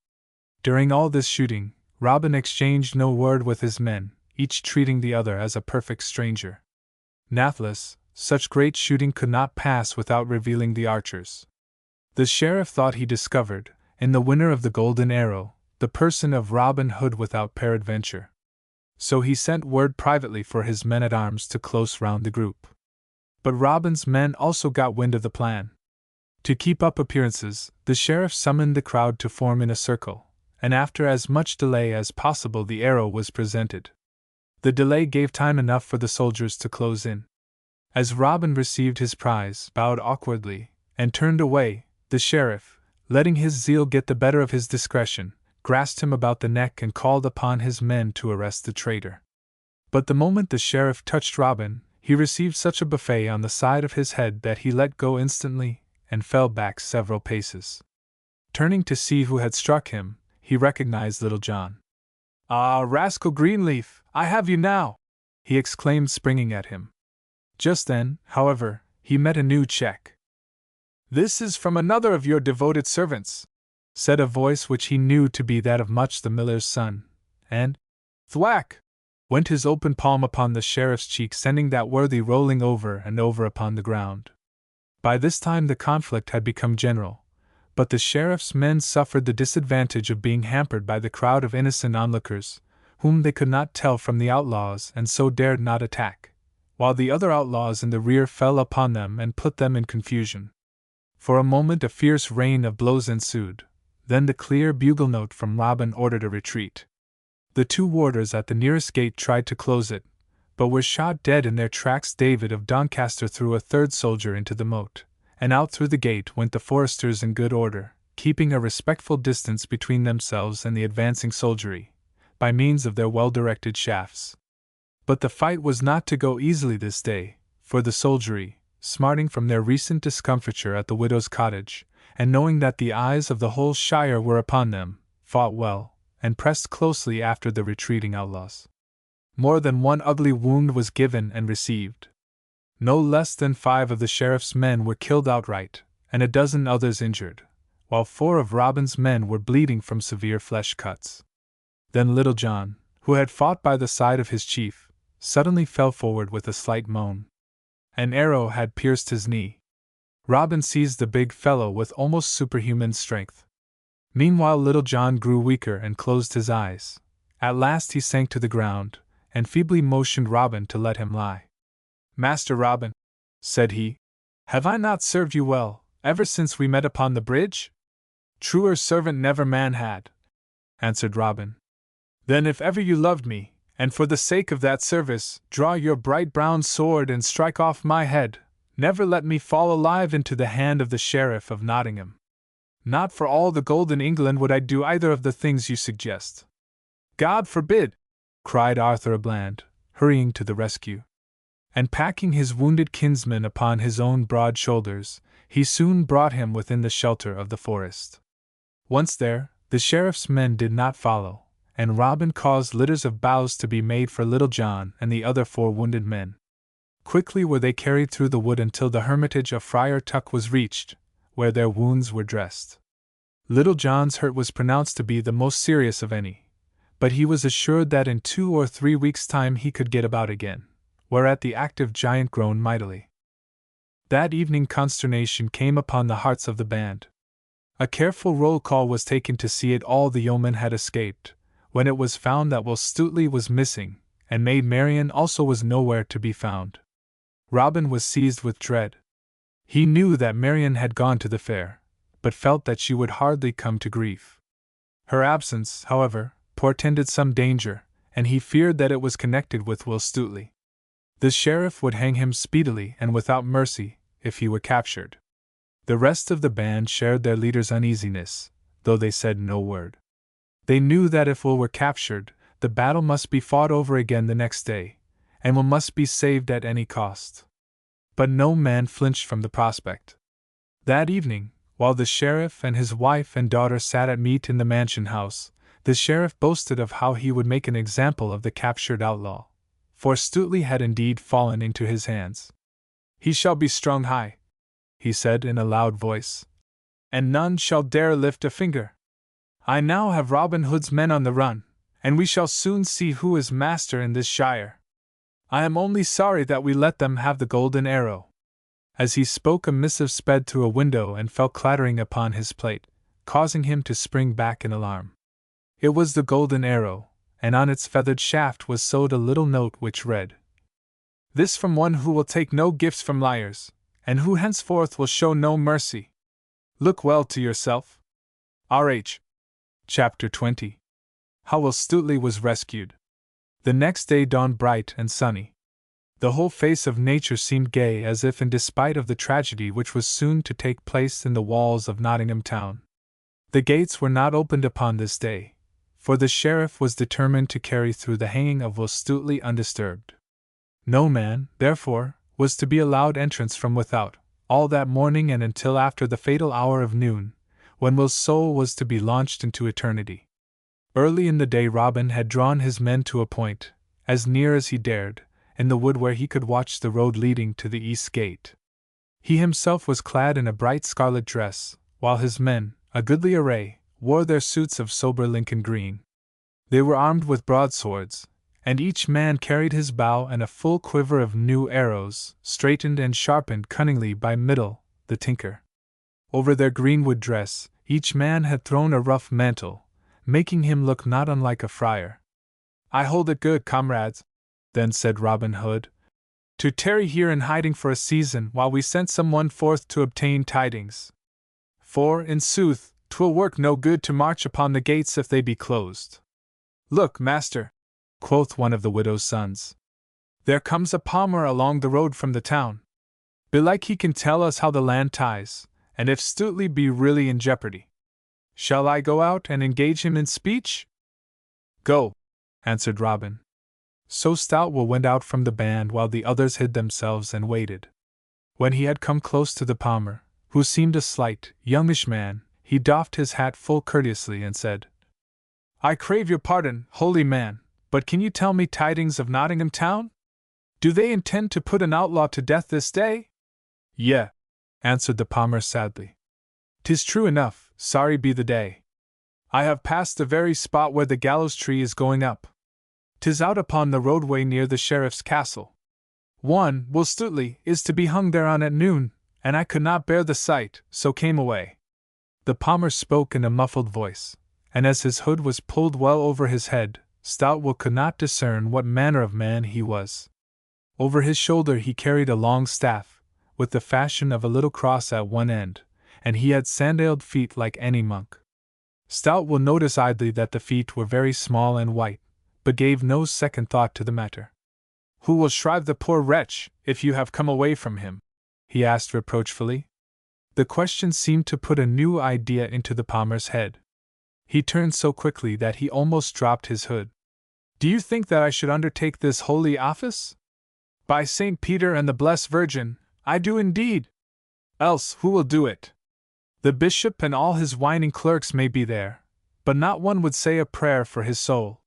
During all this shooting, Robin exchanged no word with his men, each treating the other as a perfect stranger. Nathless, such great shooting could not pass without revealing the archers. The sheriff thought he discovered, in the winner of the golden arrow, the person of Robin Hood without peradventure. So he sent word privately for his men-at-arms to close round the group. But Robin's men also got wind of the plan. To keep up appearances, the sheriff summoned the crowd to form in a circle, and after as much delay as possible the arrow was presented. The delay gave time enough for the soldiers to close in. As Robin received his prize, bowed awkwardly, and turned away, the sheriff, letting his zeal get the better of his discretion, grasped him about the neck and called upon his men to arrest the traitor. But the moment the sheriff touched Robin, he received such a buffet on the side of his head that he let go instantly, and fell back several paces. Turning to see who had struck him, he recognized Little John. Ah, rascal Greenleaf, I have you now! He exclaimed, springing at him. Just then, however, he met a new check. "This is from another of your devoted servants," said a voice which he knew to be that of Much the miller's son, and thwack went his open palm upon the sheriff's cheek, sending that worthy rolling over and over upon the ground. By this time the conflict had become general, but the sheriff's men suffered the disadvantage of being hampered by the crowd of innocent onlookers, whom they could not tell from the outlaws and so dared not attack, while the other outlaws in the rear fell upon them and put them in confusion. For a moment a fierce rain of blows ensued, then the clear bugle note from Robin ordered a retreat. The 2 warders at the nearest gate tried to close it, but were shot dead in their tracks. David of Doncaster threw a 3rd soldier into the moat, and out through the gate went the foresters in good order, keeping a respectful distance between themselves and the advancing soldiery, by means of their well-directed shafts. But the fight was not to go easily this day, for the soldiery, smarting from their recent discomfiture at the widow's cottage, and knowing that the eyes of the whole shire were upon them, fought well, and pressed closely after the retreating outlaws. More than one ugly wound was given and received. No less than 5 of the sheriff's men were killed outright, and a dozen others injured, while 4 of Robin's men were bleeding from severe flesh cuts. Then Little John, who had fought by the side of his chief, suddenly fell forward with a slight moan. An arrow had pierced his knee. Robin seized the big fellow with almost superhuman strength. Meanwhile Little John grew weaker and closed his eyes. At last he sank to the ground, and feebly motioned Robin to let him lie. "Master Robin," said he, "have I not served you well, ever since we met upon the bridge?" "Truer servant never man had," answered Robin. "Then if ever you loved me, and for the sake of that service, draw your bright brown sword and strike off my head, never let me fall alive into the hand of the Sheriff of Nottingham. Not for all the gold in England would I do either of the things you suggest." "God forbid!" cried Arthur à Bland, hurrying to the rescue. And packing his wounded kinsman upon his own broad shoulders, he soon brought him within the shelter of the forest. Once there, the sheriff's men did not follow, and Robin caused litters of boughs to be made for Little John and the other 4 wounded men. Quickly were they carried through the wood until the hermitage of Friar Tuck was reached, where their wounds were dressed. Little John's hurt was pronounced to be the most serious of any, but he was assured that in 2 or 3 weeks' time he could get about again, whereat the active giant groaned mightily. That evening consternation came upon the hearts of the band. A careful roll call was taken to see it all the yeomen had escaped, when it was found that Will Stutely was missing, and Maid Marian also was nowhere to be found. Robin was seized with dread. He knew that Marian had gone to the fair, but felt that she would hardly come to grief. Her absence, however, portended some danger, and he feared that it was connected with Will Stutely. The sheriff would hang him speedily and without mercy, if he were captured. The rest of the band shared their leader's uneasiness, though they said no word. They knew that if Will were captured, the battle must be fought over again the next day, and Will must be saved at any cost. But no man flinched from the prospect. That evening, while the sheriff and his wife and daughter sat at meat in the mansion house, the sheriff boasted of how he would make an example of the captured outlaw, for Stutely had indeed fallen into his hands. "He shall be strung high," he said in a loud voice, "and none shall dare lift a finger. I now have Robin Hood's men on the run, and we shall soon see who is master in this shire. I am only sorry that we let them have the golden arrow." As he spoke, a missive sped through a window and fell clattering upon his plate, causing him to spring back in alarm. It was the golden arrow, and on its feathered shaft was sewed a little note which read, "This from one who will take no gifts from liars, and who henceforth will show no mercy. Look well to yourself. R.H." Chapter 20. How Will Stutely was rescued. The next day dawned bright and sunny. The whole face of nature seemed gay, as if in despite of the tragedy which was soon to take place in the walls of Nottingham town. The gates were not opened upon this day, for the sheriff was determined to carry through the hanging of Will Stutely undisturbed. No man, therefore, was to be allowed entrance from without, all that morning and until after the fatal hour of noon, when Will's soul was to be launched into eternity. Early in the day Robin had drawn his men to a point, as near as he dared, in the wood where he could watch the road leading to the east gate. He himself was clad in a bright scarlet dress, while his men, a goodly array, wore their suits of sober Lincoln green. They were armed with broadswords, and each man carried his bow and a full quiver of new arrows, straightened and sharpened cunningly by Middle, the tinker. Over their greenwood dress, each man had thrown a rough mantle, making him look not unlike a friar. "I hold it good, comrades," then said Robin Hood, "to tarry here in hiding for a season while we send some one forth to obtain tidings. For, in sooth, 'twill work no good to march upon the gates if they be closed." "Look, master," quoth one of the widow's sons. "There comes a palmer along the road from the town. Belike he can tell us how the land ties, and if Stuteley be really in jeopardy. Shall I go out and engage him in speech?" "Go," answered Robin. So Stoutewill went out from the band while the others hid themselves and waited. When he had come close to the palmer, who seemed a slight, youngish man, he doffed his hat full courteously and said, "I crave your pardon, holy man, but can you tell me tidings of Nottingham town? Do they intend to put an outlaw to death this day?" "Yea," answered the palmer sadly. "'Tis true enough, sorry be the day. I have passed the very spot where the gallows tree is going up. 'Tis out upon the roadway near the sheriff's castle. One, Will Stuteley, is to be hung thereon at noon, and I could not bear the sight, so came away." The palmer spoke in a muffled voice, and as his hood was pulled well over his head, Stoutewill could not discern what manner of man he was. Over his shoulder he carried a long staff, with the fashion of a little cross at one end, and he had sandaled feet like any monk. Stoutewill noticed idly that the feet were very small and white, but gave no second thought to the matter. "Who will shrive the poor wretch, if you have come away from him?" he asked reproachfully. The question seemed to put a new idea into the palmer's head. He turned so quickly that he almost dropped his hood. "Do you think that I should undertake this holy office? By St. Peter and the Blessed Virgin, I do indeed! Else who will do it? The bishop and all his whining clerks may be there, but not one would say a prayer for his soul.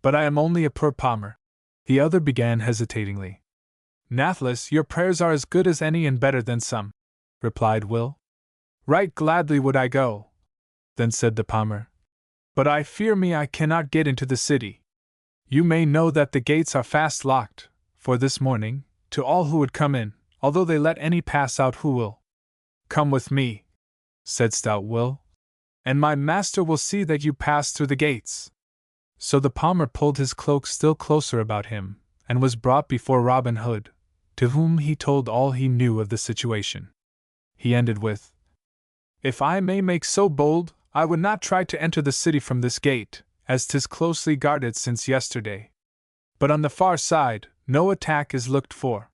But I am only a poor palmer." The other began hesitatingly. "Nathless, your prayers are as good as any and better than some," replied Will. "Right gladly would I go," then said the palmer, "but I fear me I cannot get into the city. You may know that the gates are fast locked, for this morning, to all who would come in, although they let any pass out who will." "Come with me," said Stoutewill, "and my master will see that you pass through the gates." So the palmer pulled his cloak still closer about him, and was brought before Robin Hood, to whom he told all he knew of the situation. He ended with, "If I may make so bold, I would not try to enter the city from this gate, as 'tis closely guarded since yesterday. But on the far side, no attack is looked for."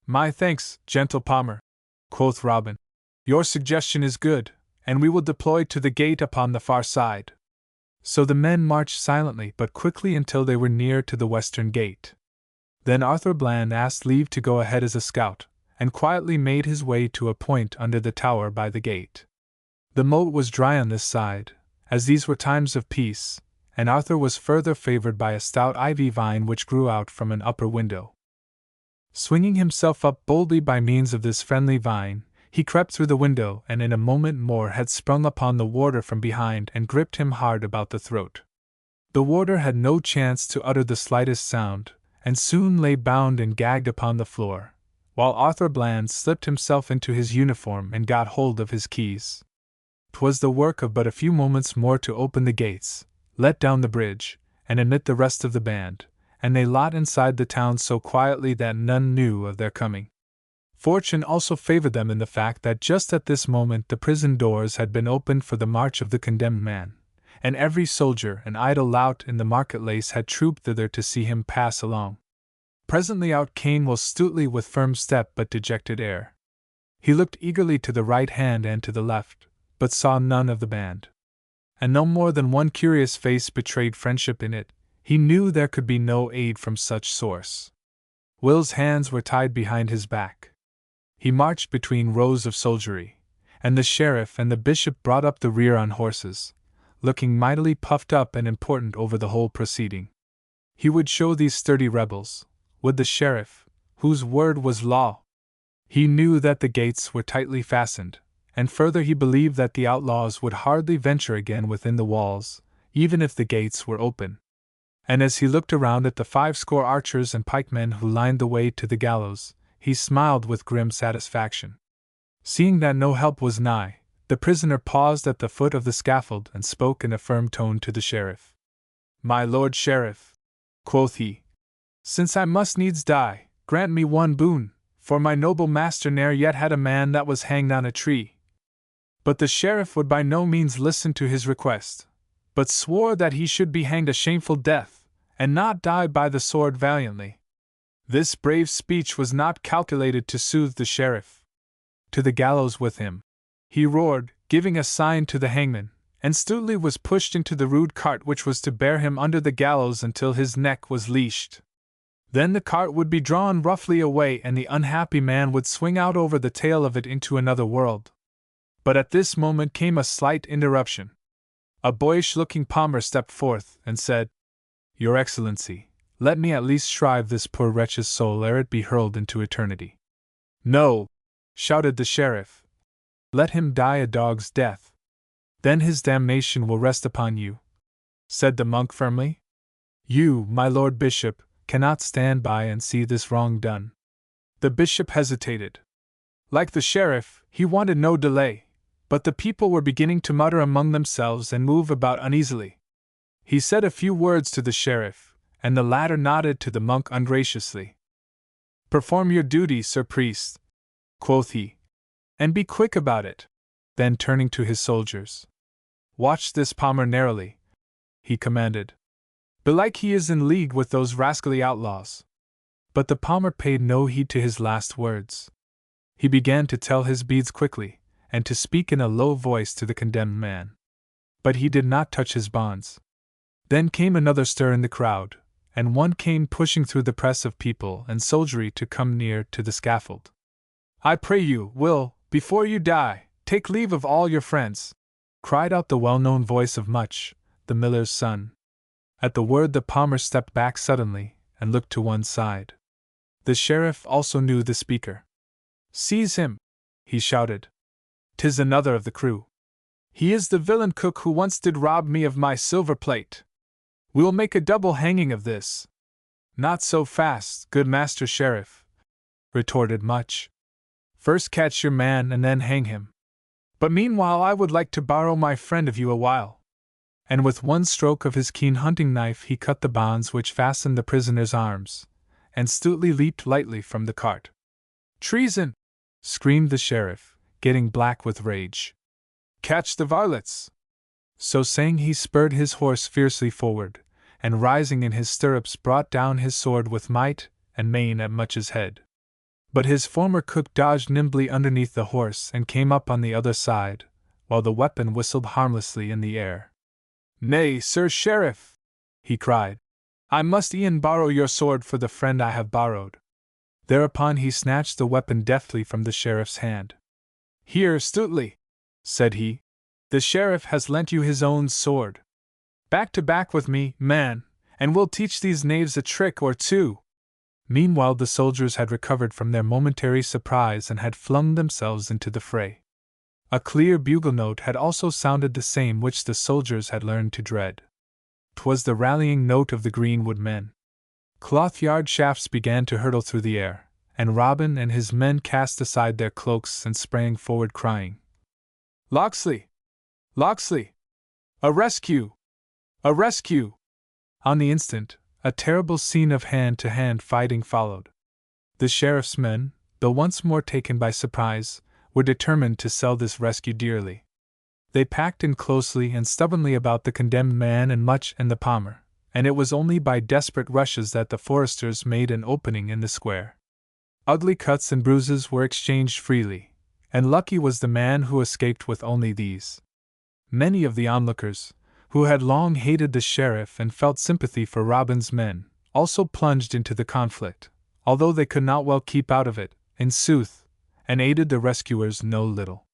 "My thanks, gentle palmer," quoth Robin. "Your suggestion is good, and we will deploy to the gate upon the far side." So the men marched silently but quickly until they were near to the western gate. Then Arthur Bland asked leave to go ahead as a scout, and quietly made his way to a point under the tower by the gate. The moat was dry on this side, as these were times of peace, and Arthur was further favored by a stout ivy vine which grew out from an upper window. Swinging himself up boldly by means of this friendly vine, he crept through the window and in a moment more had sprung upon the warder from behind and gripped him hard about the throat. The warder had no chance to utter the slightest sound, and soon lay bound and gagged upon the floor, while Arthur Bland slipped himself into his uniform and got hold of his keys. 'Twas the work of but a few moments more to open the gates, let down the bridge, and admit the rest of the band, and they lot inside the town so quietly that none knew of their coming. Fortune also favored them in the fact that just at this moment the prison doors had been opened for the march of the condemned man, and every soldier and idle lout in the market-place had trooped thither to see him pass along. Presently out came Will Stuteley with firm step but dejected air. He looked eagerly to the right hand and to the left, but saw none of the band. And no more than one curious face betrayed friendship in it. He knew there could be no aid from such source. Will's hands were tied behind his back. He marched between rows of soldiery, and the sheriff and the bishop brought up the rear on horses, looking mightily puffed up and important over the whole proceeding. He would show these sturdy rebels, would the sheriff, whose word was law. He knew that the gates were tightly fastened, and further he believed that the outlaws would hardly venture again within the walls, even if the gates were open. And as he looked around at the 50 archers and pikemen who lined the way to the gallows, he smiled with grim satisfaction. Seeing that no help was nigh, the prisoner paused at the foot of the scaffold and spoke in a firm tone to the sheriff. "My lord sheriff," quoth he, "since I must needs die, grant me one boon, for my noble master ne'er yet had a man that was hanged on a tree." But the sheriff would by no means listen to his request, but swore that he should be hanged a shameful death, and not die by the sword valiantly. This brave speech was not calculated to soothe the sheriff. "To the gallows with him!" he roared, giving a sign to the hangman, and Stuteley was pushed into the rude cart which was to bear him under the gallows until his neck was leashed. Then the cart would be drawn roughly away and the unhappy man would swing out over the tail of it into another world. But at this moment came a slight interruption. A boyish-looking palmer stepped forth and said, "Your Excellency, let me at least shrive this poor wretch's soul ere it be hurled into eternity." "No!" shouted the sheriff. "Let him die a dog's death. Then his damnation will rest upon you," said the monk firmly. "You, my lord bishop, cannot stand by and see this wrong done." The bishop hesitated. Like the sheriff, he wanted no delay, but the people were beginning to mutter among themselves and move about uneasily. He said a few words to the sheriff, and the latter nodded to the monk ungraciously. "Perform your duty, sir priest," quoth he, "and be quick about it." Then turning to his soldiers, "Watch this palmer narrowly," he commanded. "Belike he is in league with those rascally outlaws." But the palmer paid no heed to his last words. He began to tell his beads quickly, and to speak in a low voice to the condemned man. But he did not touch his bonds. Then came another stir in the crowd, and one came pushing through the press of people and soldiery to come near to the scaffold. "I pray you, Will, before you die, take leave of all your friends," cried out the well-known voice of Much, the miller's son. At the word the palmer stepped back suddenly, and looked to one side. The sheriff also knew the speaker. "Seize him!" he shouted. "'Tis another of the crew. He is the villain cook who once did rob me of my silver plate. We'll make a double hanging of this." "Not so fast, good master sheriff," retorted Much. "First catch your man and then hang him. But meanwhile I would like to borrow my friend of you a while." And with one stroke of his keen hunting knife he cut the bonds which fastened the prisoner's arms, and Stuteley leaped lightly from the cart. "Treason!" screamed the sheriff, getting black with rage. "Catch the varlets!" So saying he spurred his horse fiercely forward, and rising in his stirrups brought down his sword with might and main at Much's head. But his former cook dodged nimbly underneath the horse and came up on the other side, while the weapon whistled harmlessly in the air. "Nay, sir sheriff," he cried, "I must e'en borrow your sword for the friend I have borrowed." Thereupon he snatched the weapon deftly from the sheriff's hand. "Here, Stuteley," said he, "the sheriff has lent you his own sword. Back to back with me, man, and we'll teach these knaves a trick or two." Meanwhile the soldiers had recovered from their momentary surprise and had flung themselves into the fray. A clear bugle note had also sounded, the same which the soldiers had learned to dread. 'Twas the rallying note of the greenwood men. Cloth-yard shafts began to hurtle through the air, and Robin and his men cast aside their cloaks and sprang forward crying, "Locksley! Locksley! A rescue! A rescue!" On the instant, a terrible scene of hand-to-hand fighting followed. The sheriff's men, though once more taken by surprise, were determined to sell this rescue dearly. They packed in closely and stubbornly about the condemned man and Much and the palmer, and it was only by desperate rushes that the foresters made an opening in the square. Ugly cuts and bruises were exchanged freely, and lucky was the man who escaped with only these. Many of the onlookers, who had long hated the sheriff and felt sympathy for Robin's men, also plunged into the conflict, although they could not well keep out of it, in sooth, and aided the rescuers no little.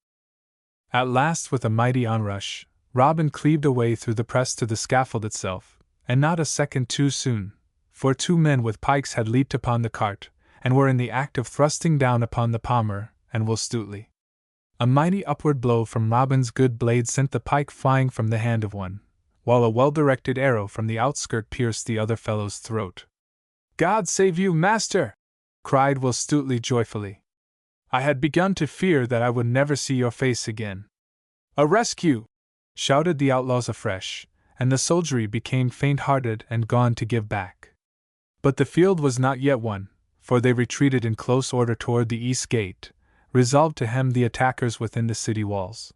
At last, with a mighty onrush, Robin cleaved a way through the press to the scaffold itself, and not a second too soon, for 2 men with pikes had leaped upon the cart, and were in the act of thrusting down upon the Palmer and Will Stuteley. A mighty upward blow from Robin's good blade sent the pike flying from the hand of one, while a well-directed arrow from the outskirt pierced the other fellow's throat. "God save you, master!" cried Will Stuteley joyfully. "I had begun to fear that I would never see your face again." "A rescue!" shouted the outlaws afresh, and the soldiery became faint-hearted and gone to give back. But the field was not yet won, for they retreated in close order toward the east gate, resolved to hem the attackers within the city walls.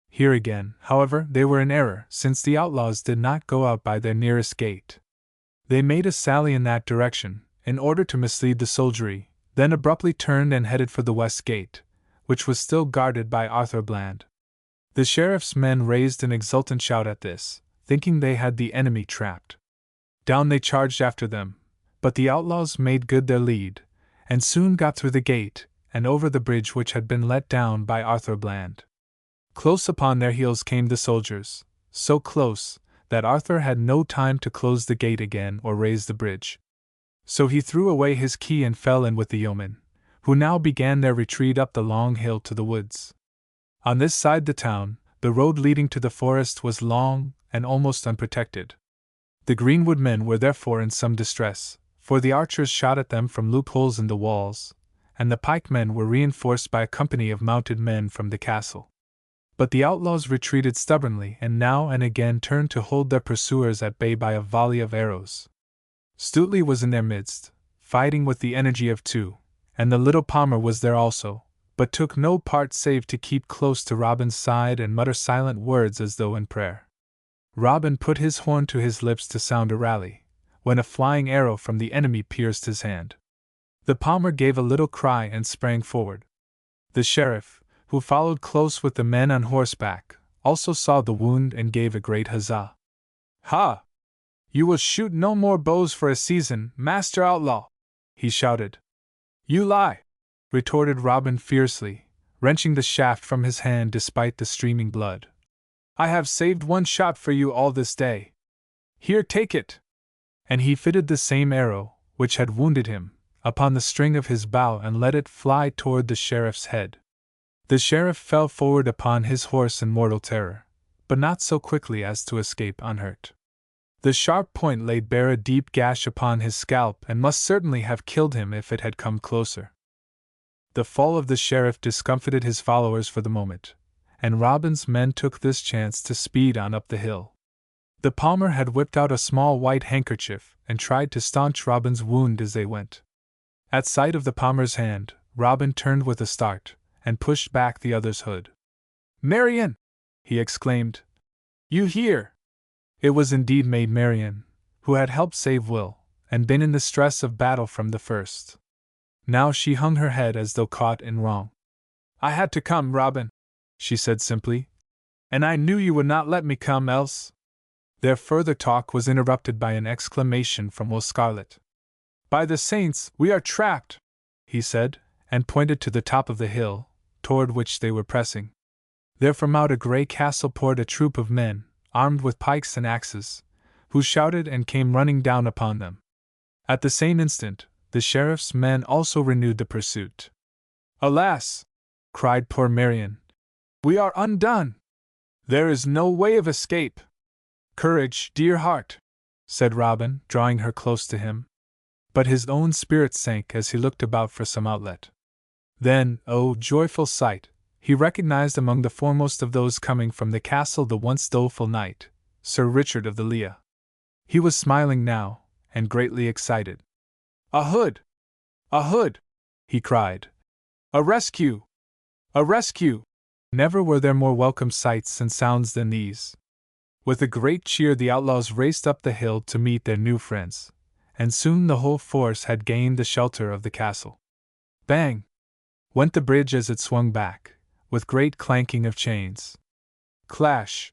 Here again, however, they were in error, since the outlaws did not go out by their nearest gate. They made a sally in that direction, in order to mislead the soldiery, then abruptly turned and headed for the west gate, which was still guarded by Arthur Bland. The sheriff's men raised an exultant shout at this, thinking they had the enemy trapped. Down they charged after them, but the outlaws made good their lead, and soon got through the gate, and over the bridge which had been let down by Arthur Bland. Close upon their heels came the soldiers, so close that Arthur had no time to close the gate again or raise the bridge. So he threw away his key and fell in with the yeomen, who now began their retreat up the long hill to the woods. On this side the town, the road leading to the forest was long and almost unprotected. The greenwood men were therefore in some distress, for the archers shot at them from loopholes in the walls, and the pikemen were reinforced by a company of mounted men from the castle. But the outlaws retreated stubbornly and now and again turned to hold their pursuers at bay by a volley of arrows. Stuteley was in their midst, fighting with the energy of two, and the little Palmer was there also, but took no part save to keep close to Robin's side and mutter silent words as though in prayer. Robin put his horn to his lips to sound a rally, when a flying arrow from the enemy pierced his hand. The Palmer gave a little cry and sprang forward. The sheriff, who followed close with the men on horseback, also saw the wound and gave a great huzzah. "Ha! You will shoot no more bows for a season, Master Outlaw!" he shouted. "You lie!" retorted Robin fiercely, wrenching the shaft from his hand despite the streaming blood. "I have saved one shot for you all this day. Here, take it!" And he fitted the same arrow, which had wounded him, upon the string of his bow and let it fly toward the sheriff's head. The sheriff fell forward upon his horse in mortal terror, but not so quickly as to escape unhurt. The sharp point laid bare a deep gash upon his scalp and must certainly have killed him if it had come closer. The fall of the sheriff discomfited his followers for the moment, and Robin's men took this chance to speed on up the hill. The Palmer had whipped out a small white handkerchief and tried to staunch Robin's wound as they went. At sight of the Palmer's hand, Robin turned with a start, and pushed back the other's hood. "Marian!" he exclaimed. "You here?" It was indeed Maid Marian, who had helped save Will, and been in the stress of battle from the first. Now she hung her head as though caught in wrong. "I had to come, Robin," she said simply, "and I knew you would not let me come else." Their further talk was interrupted by an exclamation from Will Scarlet. "By the saints, we are trapped!" he said, and pointed to the top of the hill, toward which they were pressing. There from out a grey castle poured a troop of men, armed with pikes and axes, who shouted and came running down upon them. At the same instant, the sheriff's men also renewed the pursuit. "Alas!" cried poor Marian. "We are undone! There is no way of escape!" "Courage, dear heart," said Robin, drawing her close to him. But his own spirit sank as he looked about for some outlet. Then, oh joyful sight, he recognized among the foremost of those coming from the castle the once doleful knight, Sir Richard of the Lea. He was smiling now, and greatly excited. "A hood! A hood!" he cried. "A rescue! A rescue!" Never were there more welcome sights and sounds than these. With a great cheer the outlaws raced up the hill to meet their new friends, and soon the whole force had gained the shelter of the castle. Bang! Went the bridge as it swung back, with great clanking of chains. Clash!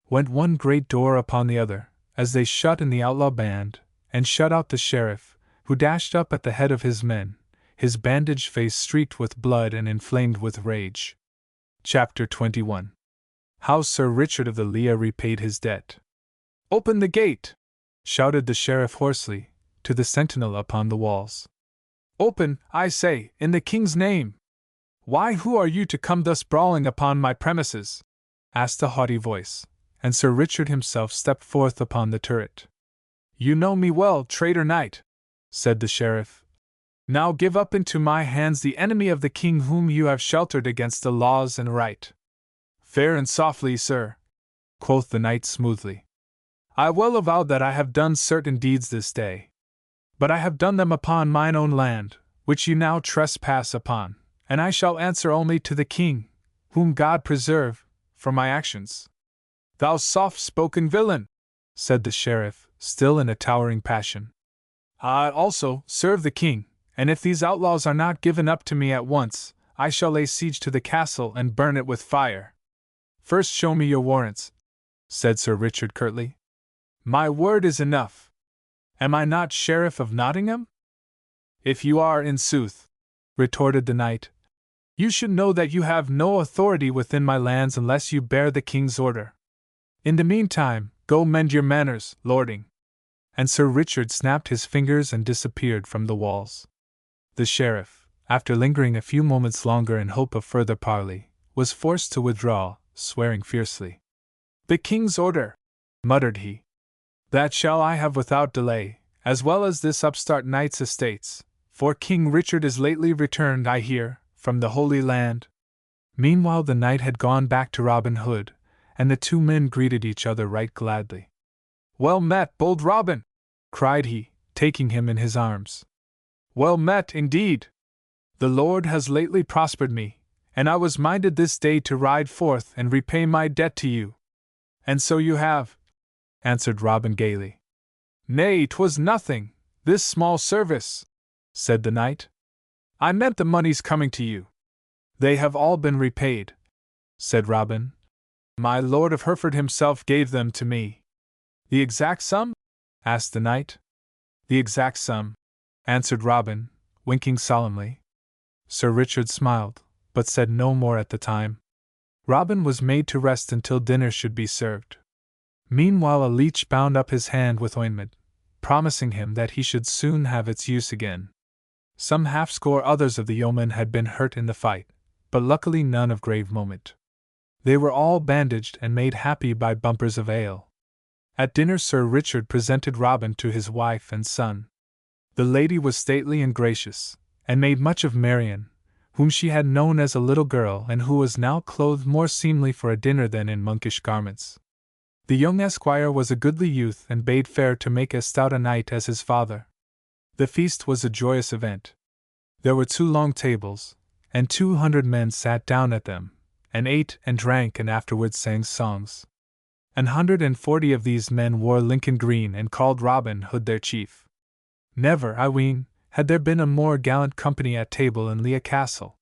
Went one great door upon the other, as they shut in the outlaw band, and shut out the sheriff, who dashed up at the head of his men, his bandaged face streaked with blood and inflamed with rage. Chapter 21. How Sir Richard of the Lea repaid his debt. "Open the gate!" shouted the sheriff hoarsely, to the sentinel upon the walls. Open, I say, in the king's name! Why, who are you to come thus brawling upon my premises? Asked a haughty voice, and Sir Richard himself stepped forth upon the turret. You know me well, traitor knight, said the sheriff. Now give up into my hands the enemy of the king whom you have sheltered against the laws and right. Fair and softly, sir, quoth the knight smoothly. I well avow that I have done certain deeds this day. But I have done them upon mine own land, which you now trespass upon, and I shall answer only to the king, whom God preserve, for my actions. Thou soft-spoken villain, said the sheriff, still in a towering passion. I also serve the king, and if these outlaws are not given up to me at once, I shall lay siege to the castle and burn it with fire. First show me your warrants, said Sir Richard curtly. My word is enough. Am I not Sheriff of Nottingham? If you are, in sooth, retorted the knight, you should know that you have no authority within my lands unless you bear the king's order. In the meantime, go mend your manners, lording. And Sir Richard snapped his fingers and disappeared from the walls. The sheriff, after lingering a few moments longer in hope of further parley, was forced to withdraw, swearing fiercely. The king's order, muttered he. That shall I have without delay, as well as this upstart knight's estates, for King Richard is lately returned, I hear, from the Holy Land. Meanwhile the knight had gone back to Robin Hood, and the two men greeted each other right gladly. Well met, bold Robin, cried he, taking him in his arms. Well met, indeed. The Lord has lately prospered me, and I was minded this day to ride forth and repay my debt to you. And so you have, answered Robin gaily. Nay, 'twas nothing, this small service, said the knight. I meant the moneys coming to you. They have all been repaid, said Robin. My Lord of Hereford himself gave them to me. The exact sum? asked the knight. The exact sum, answered Robin, winking solemnly. Sir Richard smiled, but said no more at the time. Robin was made to rest until dinner should be served. Meanwhile a leech bound up his hand with ointment, promising him that he should soon have its use again. Some half-score others of the yeomen had been hurt in the fight, but luckily none of grave moment. They were all bandaged and made happy by bumpers of ale. At dinner Sir Richard presented Robin to his wife and son. The lady was stately and gracious, and made much of Marian, whom she had known as a little girl and who was now clothed more seemly for a dinner than in monkish garments. The young esquire was a goodly youth and bade fair to make as stout a knight as his father. The feast was a joyous event. There were 2 long tables, and 200 men sat down at them, and ate and drank and afterwards sang songs. 140 of these men wore Lincoln green and called Robin Hood their chief. Never, I ween, had there been a more gallant company at table in Lea Castle.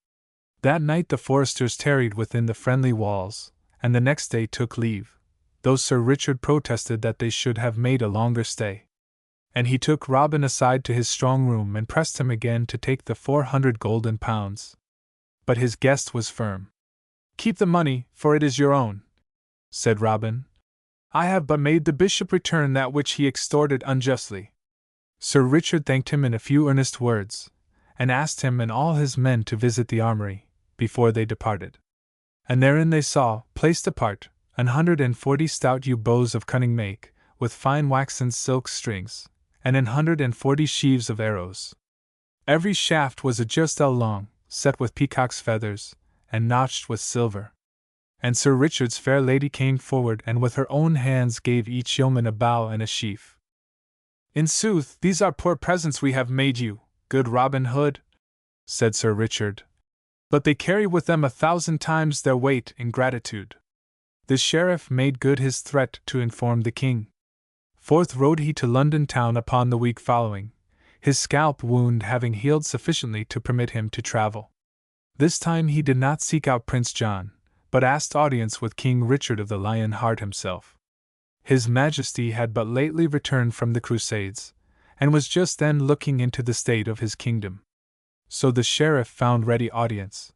That night the foresters tarried within the friendly walls, and the next day took leave, though Sir Richard protested that they should have made a longer stay. And he took Robin aside to his strong room and pressed him again to take the 400 golden pounds. But his guest was firm. Keep the money, for it is your own, said Robin. I have but made the bishop return that which he extorted unjustly. Sir Richard thanked him in a few earnest words, and asked him and all his men to visit the armory, before they departed. And therein they saw, placed apart, 140 stout yew bows of cunning make, with fine waxen silk strings, and 140 sheaves of arrows. Every shaft was a just ell long, set with peacock's feathers, and notched with silver. And Sir Richard's fair lady came forward and with her own hands gave each yeoman a bow and a sheaf. In sooth, these are poor presents we have made you, good Robin Hood, said Sir Richard, but they carry with them 1,000 times their weight in gratitude. The sheriff made good his threat to inform the king. Forth rode he to London town upon the week following, his scalp wound having healed sufficiently to permit him to travel. This time he did not seek out Prince John, but asked audience with King Richard of the Lion Heart himself. His Majesty had but lately returned from the Crusades, and was just then looking into the state of his kingdom. So the sheriff found ready audience.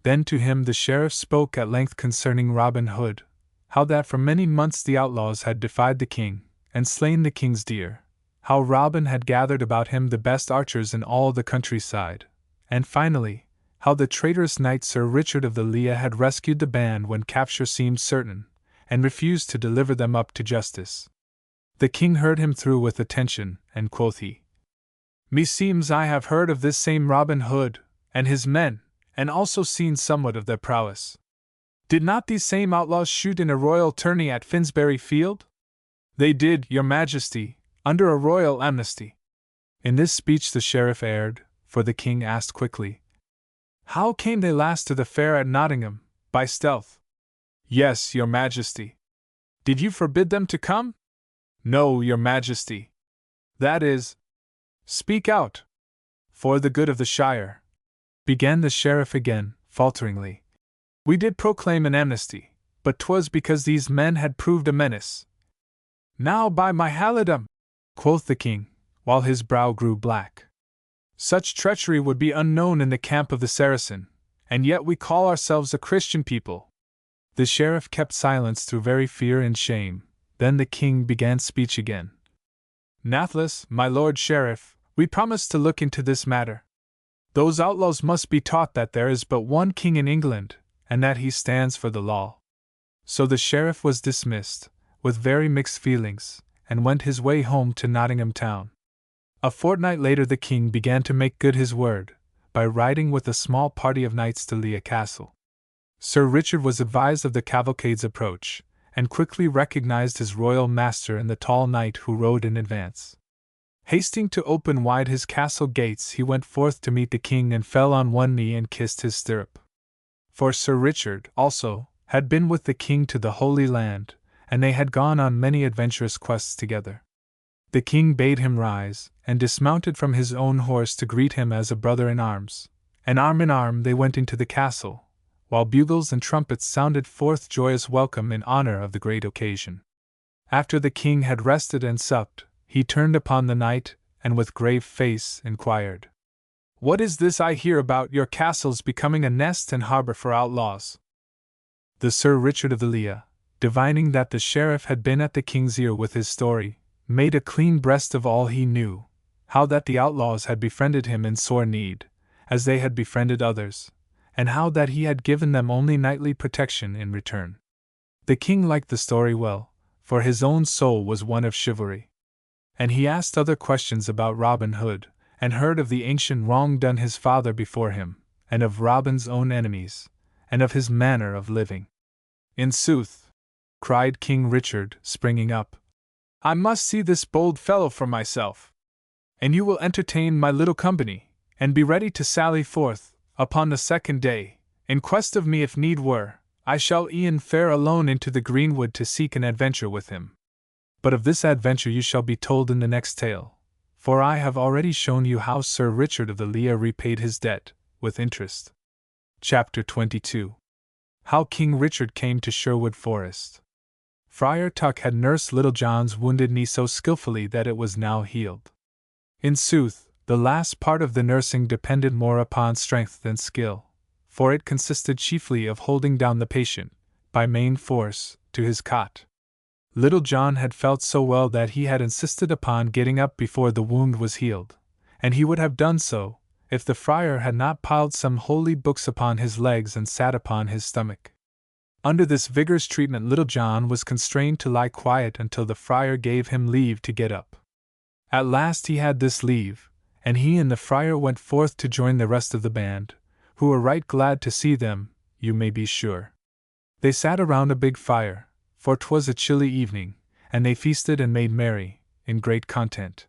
Then to him the sheriff spoke at length concerning Robin Hood, how that for many months the outlaws had defied the king, and slain the king's deer, how Robin had gathered about him the best archers in all the countryside, and finally, how the traitorous knight Sir Richard of the Lea had rescued the band when capture seemed certain, and refused to deliver them up to justice. The king heard him through with attention, and quoth he, "Meseems I have heard of this same Robin Hood, and his men, and also seen somewhat of their prowess. Did not these same outlaws shoot in a royal tourney at Finsbury Field?" "They did, your majesty, under a royal amnesty." In this speech the sheriff erred, for the king asked quickly, "How came they last to the fair at Nottingham, by stealth?" "Yes, your majesty." "Did you forbid them to come?" "No, your majesty." "That is—" "Speak out." "For the good of the shire," began the sheriff again, falteringly. "We did proclaim an amnesty, but 'twas because these men had proved a menace." "Now by my halidom," quoth the king, while his brow grew black, "such treachery would be unknown in the camp of the Saracen, and yet we call ourselves a Christian people." The sheriff kept silence through very fear and shame. Then the king began speech again. "Nathless, my lord sheriff, we promised to look into this matter. Those outlaws must be taught that there is but one king in England, and that he stands for the law." So the sheriff was dismissed, with very mixed feelings, and went his way home to Nottingham town. A fortnight later the king began to make good his word, by riding with a small party of knights to Lea Castle. Sir Richard was advised of the cavalcade's approach, and quickly recognized his royal master in the tall knight who rode in advance. Hasting to open wide his castle gates, he went forth to meet the king and fell on one knee and kissed his stirrup. For Sir Richard, also, had been with the king to the Holy Land, and they had gone on many adventurous quests together. The king bade him rise, and dismounted from his own horse to greet him as a brother in arms, and arm in arm they went into the castle, while bugles and trumpets sounded forth joyous welcome in honor of the great occasion. After the king had rested and supped, he turned upon the knight, and with grave face inquired, "What is this I hear about your castle's becoming a nest and harbor for outlaws?" The Sir Richard of the Lea, divining that the sheriff had been at the king's ear with his story, made a clean breast of all he knew, how that the outlaws had befriended him in sore need, as they had befriended others, and how that he had given them only knightly protection in return. The king liked the story well, for his own soul was one of chivalry. And he asked other questions about Robin Hood, and heard of the ancient wrong done his father before him, and of Robin's own enemies, and of his manner of living. "In sooth," cried King Richard, springing up, "I must see this bold fellow for myself. And you will entertain my little company, and be ready to sally forth, upon the second day, in quest of me if need were. I shall e'en fare alone into the greenwood to seek an adventure with him. But of this adventure you shall be told in the next tale, for I have already shown you how Sir Richard of the Lea repaid his debt, with interest." Chapter 22. How King Richard came to Sherwood Forest. Friar Tuck had nursed Little John's wounded knee so skillfully that it was now healed. In sooth, the last part of the nursing depended more upon strength than skill, for it consisted chiefly of holding down the patient, by main force, to his cot. Little John had felt so well that he had insisted upon getting up before the wound was healed, and he would have done so, if the friar had not piled some holy books upon his legs and sat upon his stomach. Under this vigorous treatment Little John was constrained to lie quiet until the friar gave him leave to get up. At last he had this leave, and he and the friar went forth to join the rest of the band, who were right glad to see them, you may be sure. They sat around a big fire, for 'twas a chilly evening, and they feasted and made merry, in great content.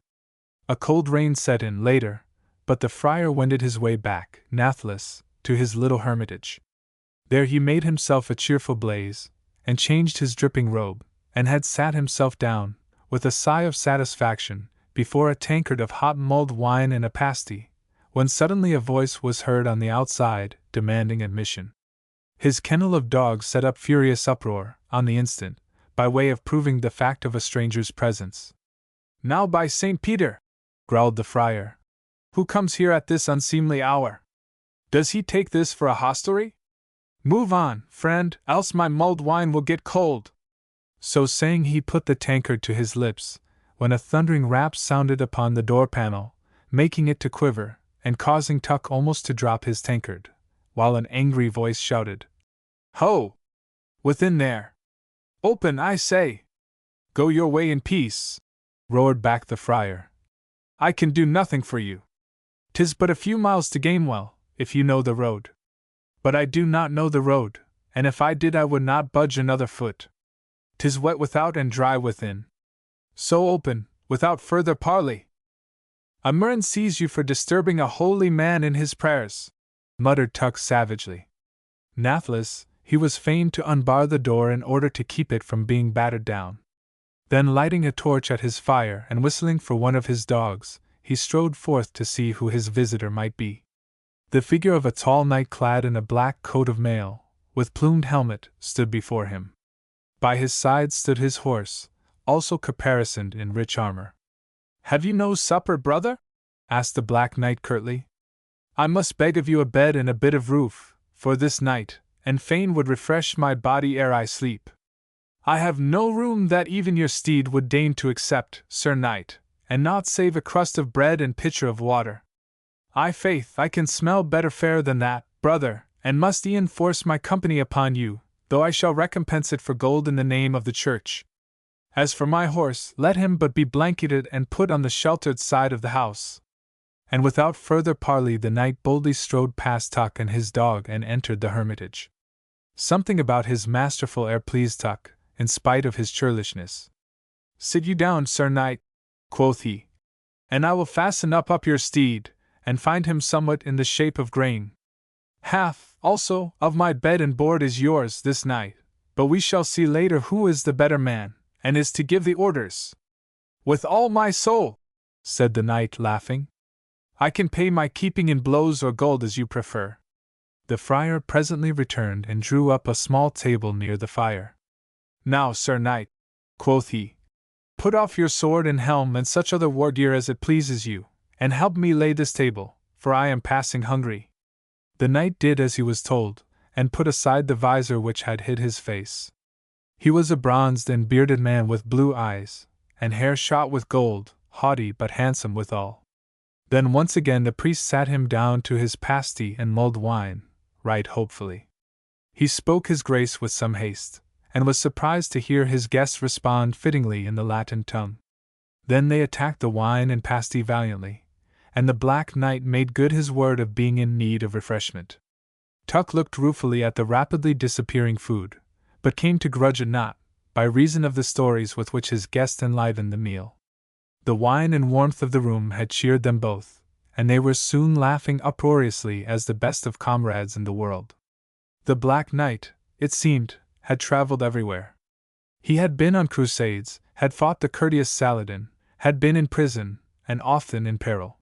A cold rain set in later, but the friar wended his way back, nathless, to his little hermitage. There he made himself a cheerful blaze, and changed his dripping robe, and had sat himself down, with a sigh of satisfaction, before a tankard of hot mulled wine and a pasty, when suddenly a voice was heard on the outside, demanding admission. His kennel of dogs set up furious uproar, on the instant, by way of proving the fact of a stranger's presence. "Now by St. Peter!" growled the friar. "Who comes here at this unseemly hour? Does he take this for a hostelry? Move on, friend, else my mulled wine will get cold." So saying he put the tankard to his lips, when a thundering rap sounded upon the door panel, making it to quiver, and causing Tuck almost to drop his tankard, while an angry voice shouted, "Ho! Within there! Open, I say!" "Go your way in peace," roared back the friar. "I can do nothing for you. 'Tis but a few miles to Gamewell, if you know the road. But I do not know the road, and if I did I would not budge another foot. 'Tis wet without and dry within. So open, without further parley." "A murrain seize you for disturbing a holy man in his prayers," muttered Tuck savagely. Nathless, he was fain to unbar the door in order to keep it from being battered down. Then, lighting a torch at his fire and whistling for one of his dogs, he strode forth to see who his visitor might be. The figure of a tall knight clad in a black coat of mail, with plumed helmet, stood before him. By his side stood his horse, also caparisoned in rich armor. "Have you no supper, brother?" asked the Black Knight curtly. "I must beg of you a bed and a bit of roof, for this night, and fain would refresh my body ere I sleep." "I have no room that even your steed would deign to accept, Sir Knight, and naught save a crust of bread and pitcher of water." "I faith I can smell better fare than that, brother, and must e'en force my company upon you, though I shall recompense it for gold in the name of the church. As for my horse, let him but be blanketed and put on the sheltered side of the house." And without further parley the knight boldly strode past Tuck and his dog and entered the hermitage. Something about his masterful air pleased Tuck, in spite of his churlishness. "Sit you down, Sir Knight," quoth he, "and I will fasten up your steed, and find him somewhat in the shape of grain. Half, also, of my bed and board is yours this night, but we shall see later who is the better man, and is to give the orders." "With all my soul," said the knight, laughing. "I can pay my keeping in blows or gold as you prefer." The friar presently returned and drew up a small table near the fire. "Now, Sir Knight," quoth he, "put off your sword and helm and such other war gear as it pleases you, and help me lay this table, for I am passing hungry." The knight did as he was told, and put aside the visor which had hid his face. He was a bronzed and bearded man with blue eyes, and hair shot with gold, haughty but handsome withal. Then once again the priest sat him down to his pasty and mulled wine, right hopefully. He spoke his grace with some haste, and was surprised to hear his guests respond fittingly in the Latin tongue. Then they attacked the wine and pasty valiantly, and the Black Knight made good his word of being in need of refreshment. Tuck looked ruefully at the rapidly disappearing food, but came to grudge it not, by reason of the stories with which his guest enlivened the meal. The wine and warmth of the room had cheered them both, and they were soon laughing uproariously as the best of comrades in the world. The Black Knight, it seemed, had traveled everywhere. He had been on crusades, had fought the courteous Saladin, had been in prison, and often in peril.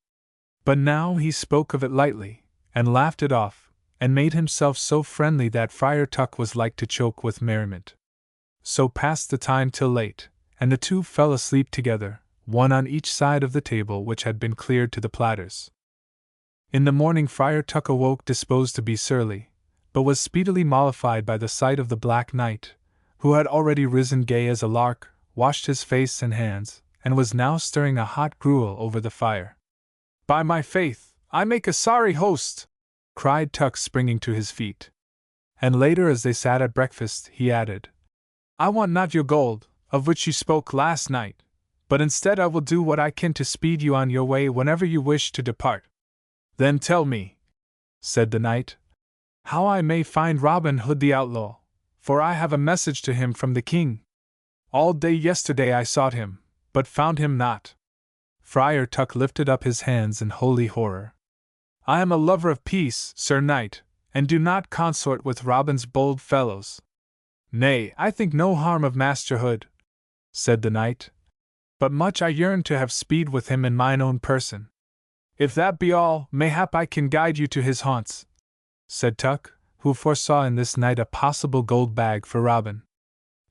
But now he spoke of it lightly, and laughed it off, and made himself so friendly that Friar Tuck was like to choke with merriment. So passed the time till late, and the two fell asleep together, one on each side of the table which had been cleared to the platters. In the morning Friar Tuck awoke disposed to be surly, but was speedily mollified by the sight of the Black Knight, who had already risen gay as a lark, washed his face and hands, and was now stirring a hot gruel over the fire. "By my faith, I make a sorry host!" cried Tuck, springing to his feet. And later, as they sat at breakfast, he added, "I want not your gold, of which you spoke last night, but instead I will do what I can to speed you on your way whenever you wish to depart." "Then tell me," said the knight, "how I may find Robin Hood the outlaw, for I have a message to him from the king. All day yesterday I sought him, but found him not." Friar Tuck lifted up his hands in holy horror. "I am a lover of peace, Sir Knight, and do not consort with Robin's bold fellows." "Nay, I think no harm of Master Hood," said the knight, "but much I yearn to have speed with him in mine own person." "If that be all, mayhap I can guide you to his haunts," said Tuck, who foresaw in this knight a possible gold bag for Robin.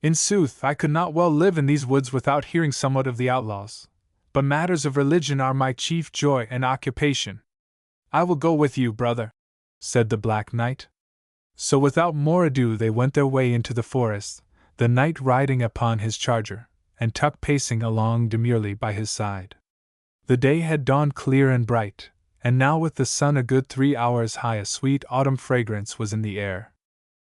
"In sooth, I could not well live in these woods without hearing somewhat of the outlaws, but matters of religion are my chief joy and occupation." "I will go with you, brother," said the Black Knight. So without more ado they went their way into the forest, the knight riding upon his charger, and Tuck pacing along demurely by his side. The day had dawned clear and bright, and now with the sun a good 3 hours high a sweet autumn fragrance was in the air.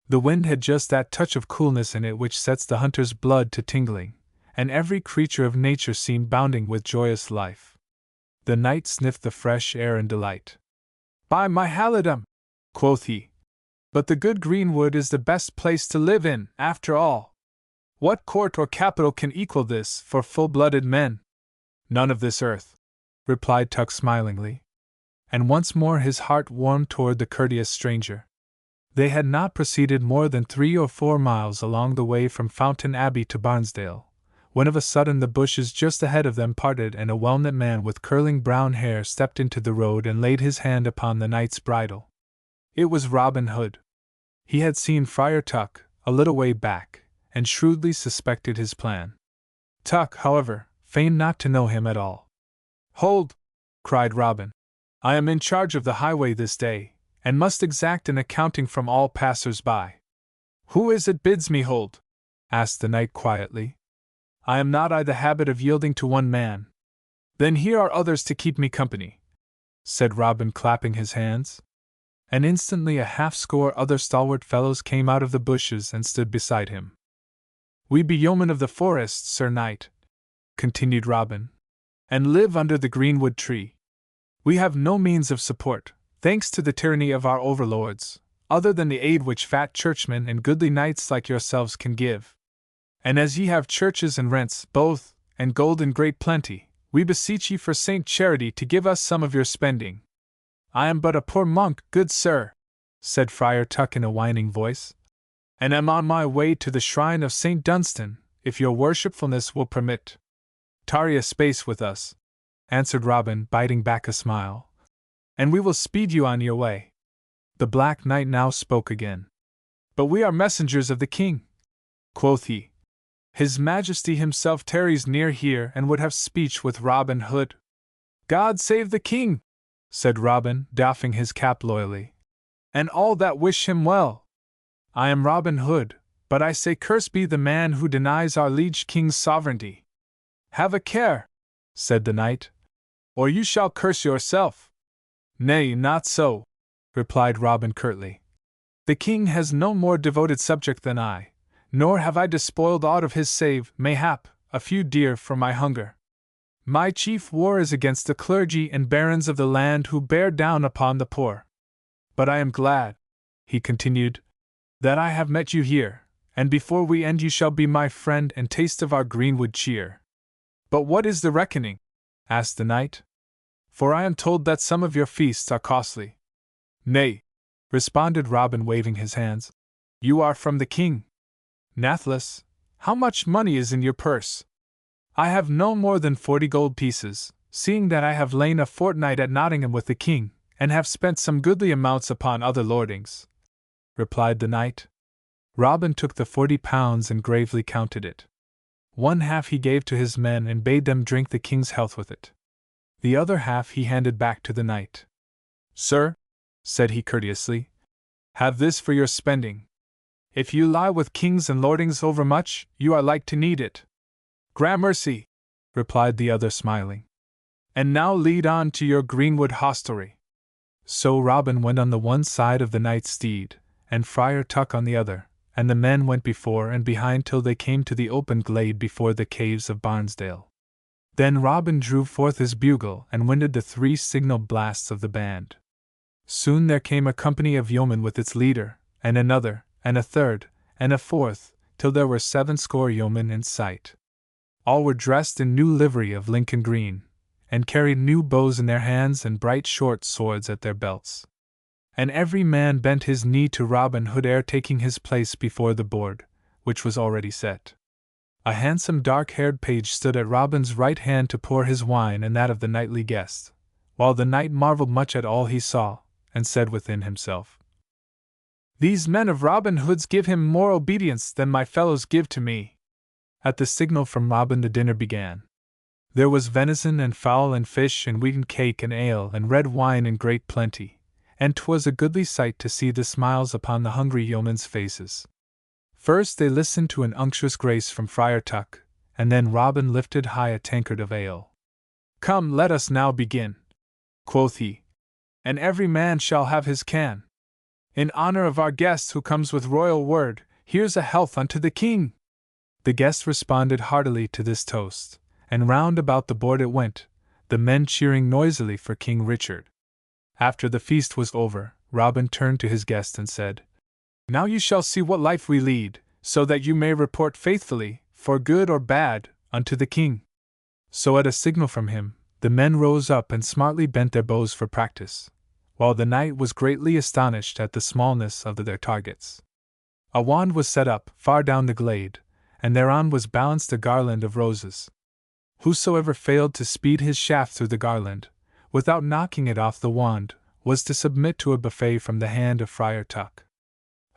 The wind had just that touch of coolness in it which sets the hunter's blood to tingling, and every creature of nature seemed bounding with joyous life. The knight sniffed the fresh air in delight. "By my halidom," quoth he, "but the good greenwood is the best place to live in, after all. What court or capital can equal this for full-blooded men?" "None of this earth," replied Tuck smilingly. And once more his heart warmed toward the courteous stranger. They had not proceeded more than 3 or 4 miles along the way from Fountain Abbey to Barnesdale, when of a sudden the bushes just ahead of them parted and a well-knit man with curling brown hair stepped into the road and laid his hand upon the knight's bridle. It was Robin Hood. He had seen Friar Tuck, a little way back, and shrewdly suspected his plan. Tuck, however, feigned not to know him at all. "Hold!" cried Robin. "I am in charge of the highway this day, and must exact an accounting from all passers-by." "Who is it bids me hold?" asked the knight quietly. "I am not I the habit of yielding to one man." "Then here are others to keep me company," said Robin, clapping his hands. And instantly a half-score other stalwart fellows came out of the bushes and stood beside him. "We be yeomen of the forest, Sir Knight," continued Robin, "and live under the greenwood tree. We have no means of support, thanks to the tyranny of our overlords, other than the aid which fat churchmen and goodly knights like yourselves can give. And as ye have churches and rents both, and gold in great plenty, we beseech ye for Saint Charity to give us some of your spending." "I am but a poor monk, good sir," said Friar Tuck in a whining voice, "and am on my way to the shrine of Saint Dunstan, if your worshipfulness will permit." "Tarry a space with us," answered Robin, biting back a smile, "and we will speed you on your way." The Black Knight now spoke again. "But we are messengers of the king," quoth he. "His Majesty himself tarries near here and would have speech with Robin Hood." "God save the king!" said Robin, doffing his cap loyally, "and all that wish him well. I am Robin Hood, but I say cursed be the man who denies our liege king's sovereignty." "Have a care," said the knight, "or you shall curse yourself." "Nay, not so," replied Robin curtly. "The king has no more devoted subject than I, nor have I despoiled aught of his save, mayhap, a few deer for my hunger. My chief war is against the clergy and barons of the land who bear down upon the poor. But I am glad," he continued, "that I have met you here, and before we end you shall be my friend and taste of our greenwood cheer." "But what is the reckoning?" asked the knight. "For I am told that some of your feasts are costly." "Nay," responded Robin, waving his hands, "you are from the king. Nathless, how much money is in your purse?" "I have no more than 40 gold pieces, seeing that I have lain a fortnight at Nottingham with the king, and have spent some goodly amounts upon other lordings," replied the knight. Robin took the 40 pounds and gravely counted it. One half he gave to his men and bade them drink the king's health with it. The other half he handed back to the knight. "Sir," said he courteously, "have this for your spending. If you lie with kings and lordings overmuch, you are like to need it." "Gramercy," replied the other, smiling. "And now lead on to your greenwood hostelry." So Robin went on the one side of the knight's steed, and Friar Tuck on the other, and the men went before and behind till they came to the open glade before the caves of Barnesdale. Then Robin drew forth his bugle and winded the 3 signal blasts of the band. Soon there came a company of yeomen with its leader, and another, and a third, and a fourth, till there were 70 yeomen in sight. All were dressed in new livery of Lincoln green, and carried new bows in their hands and bright short swords at their belts. And every man bent his knee to Robin Hood ere taking his place before the board, which was already set. A handsome dark-haired page stood at Robin's right hand to pour his wine and that of the knightly guest, while the knight marveled much at all he saw, and said within himself, "These men of Robin Hood's give him more obedience than my fellows give to me." At the signal from Robin the dinner began. There was venison and fowl and fish and wheaten cake and ale and red wine in great plenty, and 'twas a goodly sight to see the smiles upon the hungry yeomen's faces. First they listened to an unctuous grace from Friar Tuck, and then Robin lifted high a tankard of ale. "Come, let us now begin," quoth he, "and every man shall have his can. In honor of our guest who comes with royal word, here's a health unto the king." The guests responded heartily to this toast, and round about the board it went, the men cheering noisily for King Richard. After the feast was over, Robin turned to his guest and said, "Now you shall see what life we lead, so that you may report faithfully, for good or bad, unto the king." So at a signal from him, the men rose up and smartly bent their bows for practice, while the knight was greatly astonished at the smallness of their targets. A wand was set up far down the glade, and thereon was balanced a garland of roses. Whosoever failed to speed his shaft through the garland, without knocking it off the wand, was to submit to a buffet from the hand of Friar Tuck.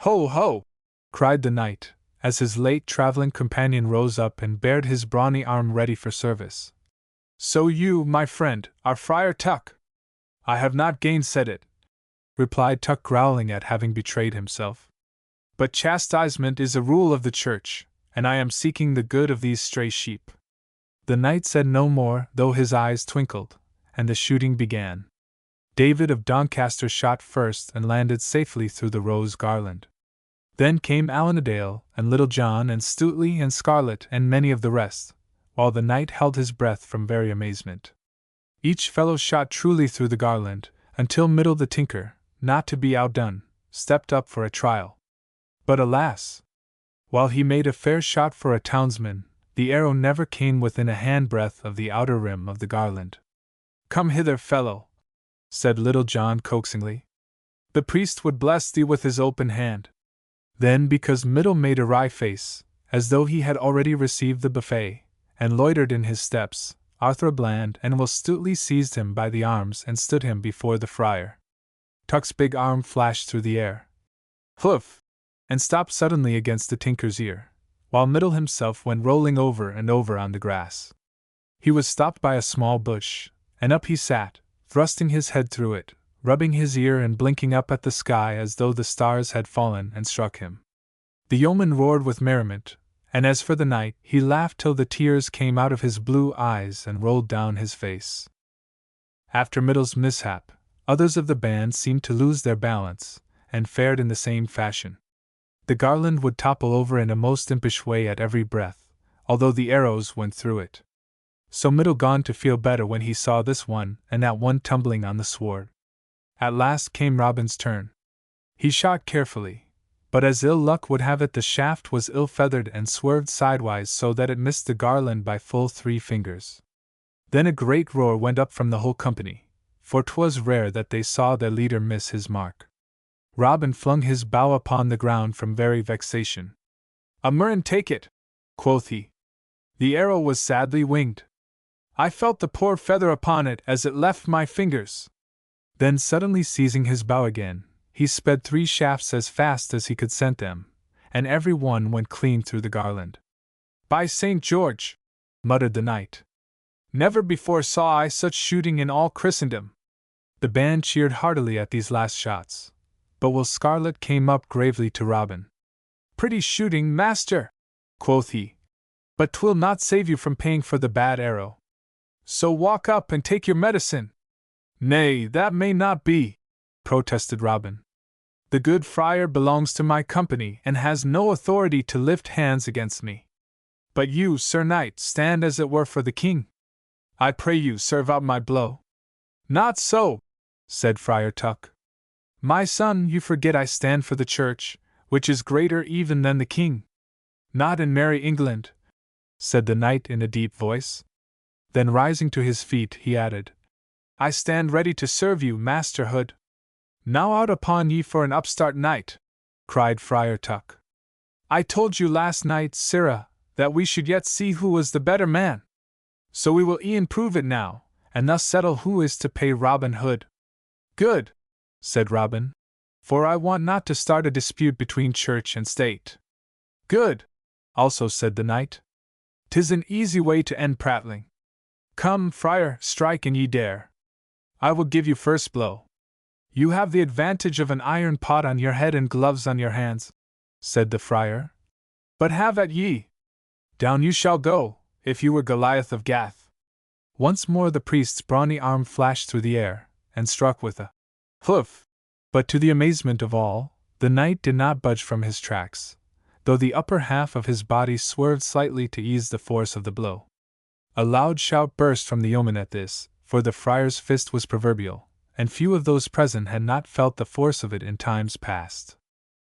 "Ho, ho!" cried the knight, as his late traveling companion rose up and bared his brawny arm ready for service. "So you, my friend, are Friar Tuck?" "I have not gainsaid it," replied Tuck, growling at having betrayed himself. "But chastisement is a rule of the church, and I am seeking the good of these stray sheep." The knight said no more, though his eyes twinkled, and the shooting began. David of Doncaster shot first and landed safely through the rose garland. Then came Allanadale, and Little John, and Stuteley, and Scarlet, and many of the rest, while the knight held his breath from very amazement. Each fellow shot truly through the garland, until Middle the tinker, not to be outdone, stepped up for a trial. But alas! While he made a fair shot for a townsman, the arrow never came within a handbreadth of the outer rim of the garland. "Come hither, fellow," said Little John coaxingly. "The priest would bless thee with his open hand." Then, because Middle made a wry face, as though he had already received the buffet, and loitered in his steps, Arthur Bland and Will Stuteley seized him by the arms and stood him before the friar. Tuck's big arm flashed through the air. "Hoof!" and stopped suddenly against the tinker's ear, while Middle himself went rolling over and over on the grass. He was stopped by a small bush, and up he sat, thrusting his head through it, rubbing his ear and blinking up at the sky as though the stars had fallen and struck him. The yeoman roared with merriment, and as for the knight, he laughed till the tears came out of his blue eyes and rolled down his face. After Middle's mishap, others of the band seemed to lose their balance, and fared in the same fashion. The garland would topple over in a most impish way at every breath, although the arrows went through it. So Middle gone to feel better when he saw this one and that one tumbling on the sward. At last came Robin's turn. He shot carefully, but as ill luck would have it, the shaft was ill-feathered and swerved sidewise so that it missed the garland by full 3 fingers. Then a great roar went up from the whole company, for 'twas rare that they saw their leader miss his mark. Robin flung his bow upon the ground from very vexation. "A murrain take it," quoth he. "The arrow was sadly winged. I felt the poor feather upon it as it left my fingers." Then suddenly seizing his bow again, he sped 3 shafts as fast as he could send them, and every one went clean through the garland. "By St. George!" muttered the knight. "Never before saw I such shooting in all Christendom." The band cheered heartily at these last shots, but Will Scarlet came up gravely to Robin. "Pretty shooting, master," quoth he, "but 'twill not save you from paying for the bad arrow. So walk up and take your medicine." "Nay, that may not be," protested Robin. "The good friar belongs to my company and has no authority to lift hands against me. But you, Sir Knight, stand as it were for the king. I pray you serve out my blow." "Not so," said Friar Tuck. "My son, you forget I stand for the church, which is greater even than the king." "Not in merry England," said the knight in a deep voice. Then rising to his feet, he added, "I stand ready to serve you, Master Hood." "Now out upon ye for an upstart knight!" cried Friar Tuck. "I told you last night, sirrah, that we should yet see who was the better man. So we will e'en prove it now, and thus settle who is to pay Robin Hood." "Good," said Robin, "for I want not to start a dispute between church and state." "Good," also said the knight. "'Tis an easy way to end prattling. Come, friar, strike an ye dare. I will give you first blow. You have the advantage of an iron pot on your head and gloves on your hands," said the friar. "But have at ye. Down you shall go, if you were Goliath of Gath. Once more the priest's brawny arm flashed through the air, and struck with a hoof. But to the amazement of all, the knight did not budge from his tracks, though the upper half of his body swerved slightly to ease the force of the blow. A loud shout burst from the yeoman at this, for the friar's fist was proverbial, and few of those present had not felt the force of it in times past.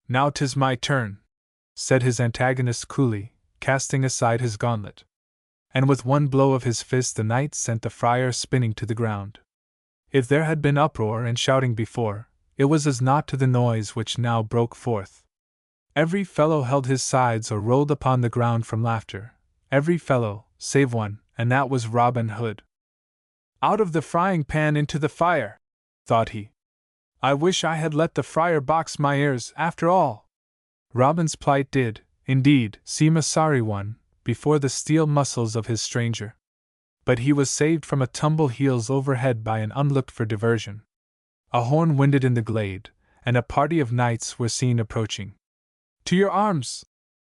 "Now 'tis my turn," said his antagonist coolly, casting aside his gauntlet. And with one blow of his fist the knight sent the friar spinning to the ground. If there had been uproar and shouting before, it was as naught to the noise which now broke forth. Every fellow held his sides or rolled upon the ground from laughter, every fellow, save one, and that was Robin Hood. "Out of the frying pan into the fire," thought he. "I wish I had let the friar box my ears, after all." Robin's plight did, indeed, seem a sorry one, before the steel muscles of his stranger. But he was saved from a tumble heels overhead by an unlooked-for diversion. A horn winded in the glade, and a party of knights were seen approaching. "To your arms!"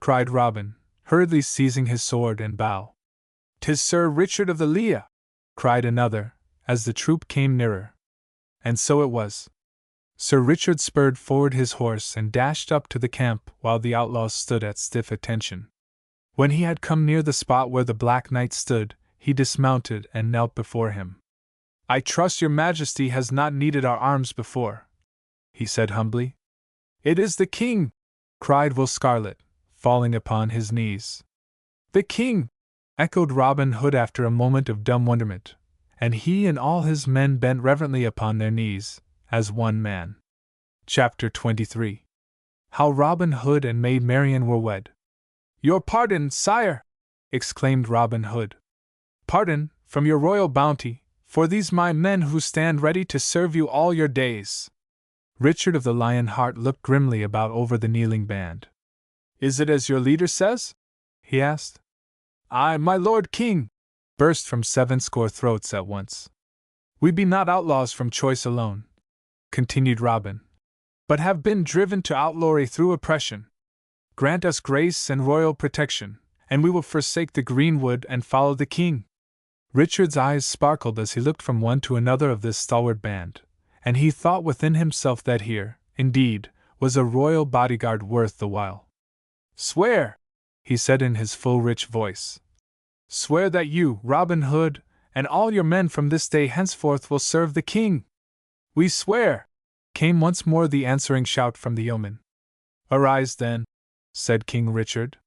cried Robin, hurriedly seizing his sword and bow. "'Tis Sir Richard of the Lea!" cried another, as the troop came nearer. And so it was. Sir Richard spurred forward his horse and dashed up to the camp while the outlaws stood at stiff attention. When he had come near the spot where the Black Knight stood, he dismounted and knelt before him. "I trust your Majesty has not needed our arms before," he said humbly. "It is the King!" cried Will Scarlet, falling upon his knees. "The King!" echoed Robin Hood after a moment of dumb wonderment, and he and all his men bent reverently upon their knees, as one man. Chapter 23. How Robin Hood and Maid Marian were wed. "Your pardon, sire!" exclaimed Robin Hood. "Pardon, from your royal bounty, for these my men who stand ready to serve you all your days." Richard of the Lion Heart looked grimly about over the kneeling band. "Is it as your leader says?" he asked. "Aye, my lord king!" burst from 70 throats at once. "We be not outlaws from choice alone," continued Robin, "but have been driven to outlawry through oppression. Grant us grace and royal protection, and we will forsake the greenwood and follow the king." Richard's eyes sparkled as he looked from one to another of this stalwart band, and he thought within himself that here, indeed, was a royal bodyguard worth the while. "Swear," he said in his full rich voice. "Swear that you, Robin Hood, and all your men from this day henceforth will serve the king." "We swear," came once more the answering shout from the yeomen. "Arise then," said King Richard.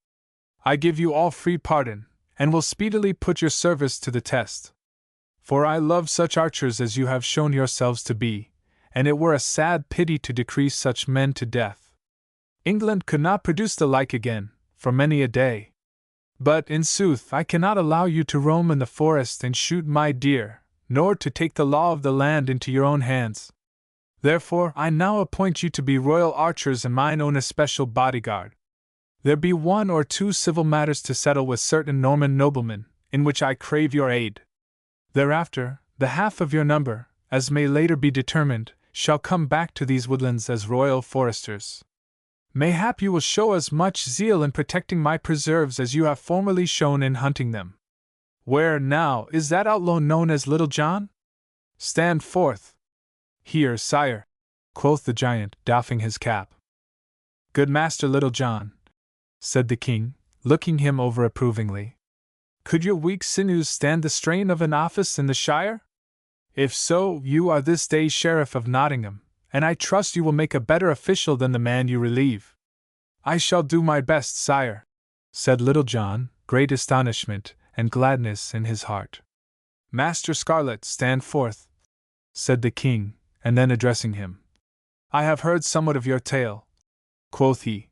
"I give you all free pardon, and will speedily put your service to the test. For I love such archers as you have shown yourselves to be, and it were a sad pity to decrease such men to death. England could not produce the like again, for many a day. But, in sooth, I cannot allow you to roam in the forest and shoot my deer, nor to take the law of the land into your own hands. Therefore, I now appoint you to be royal archers and mine own especial bodyguard. There be 1 or 2 civil matters to settle with certain Norman noblemen, in which I crave your aid. Thereafter, the half of your number, as may later be determined, shall come back to these woodlands as royal foresters. Mayhap you will show as much zeal in protecting my preserves as you have formerly shown in hunting them. Where, now, is that outlaw known as Little John? Stand forth." "Here, sire," quoth the giant, doffing his cap. "Good Master Little John," said the king, looking him over approvingly. "Could your weak sinews stand the strain of an office in the shire? If so, you are this day Sheriff of Nottingham, and I trust you will make a better official than the man you relieve." "I shall do my best, sire," said Little John, great astonishment and gladness in his heart. "Master Scarlet, stand forth," said the king, and then addressing him. "I have heard somewhat of your tale," quoth he,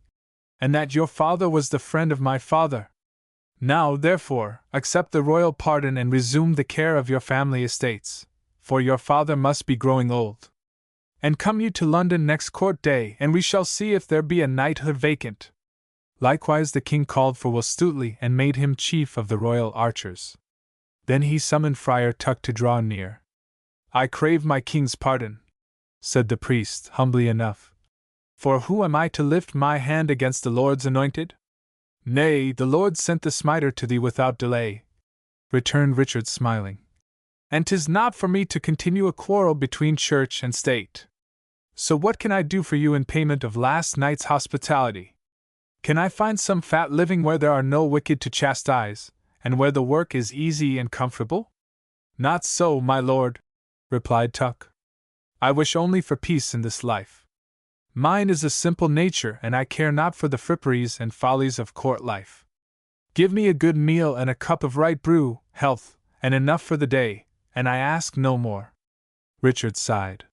"and that your father was the friend of my father. Now, therefore, accept the royal pardon and resume the care of your family estates, for your father must be growing old. And come you to London next court day, and we shall see if there be a knighthood vacant." Likewise the king called for Will Stutely and made him chief of the royal archers. Then he summoned Friar Tuck to draw near. "I crave my king's pardon," said the priest, humbly enough. "For who am I to lift my hand against the Lord's anointed?" "Nay, the Lord sent the smiter to thee without delay," returned Richard, smiling. "And 'tis not for me to continue a quarrel between church and state. So what can I do for you in payment of last night's hospitality? Can I find some fat living where there are no wicked to chastise, and where the work is easy and comfortable?" "Not so, my lord," replied Tuck. "I wish only for peace in this life. Mine is a simple nature, and I care not for the fripperies and follies of court life. Give me a good meal and a cup of right brew, health, and enough for the day, and I ask no more." Richard sighed.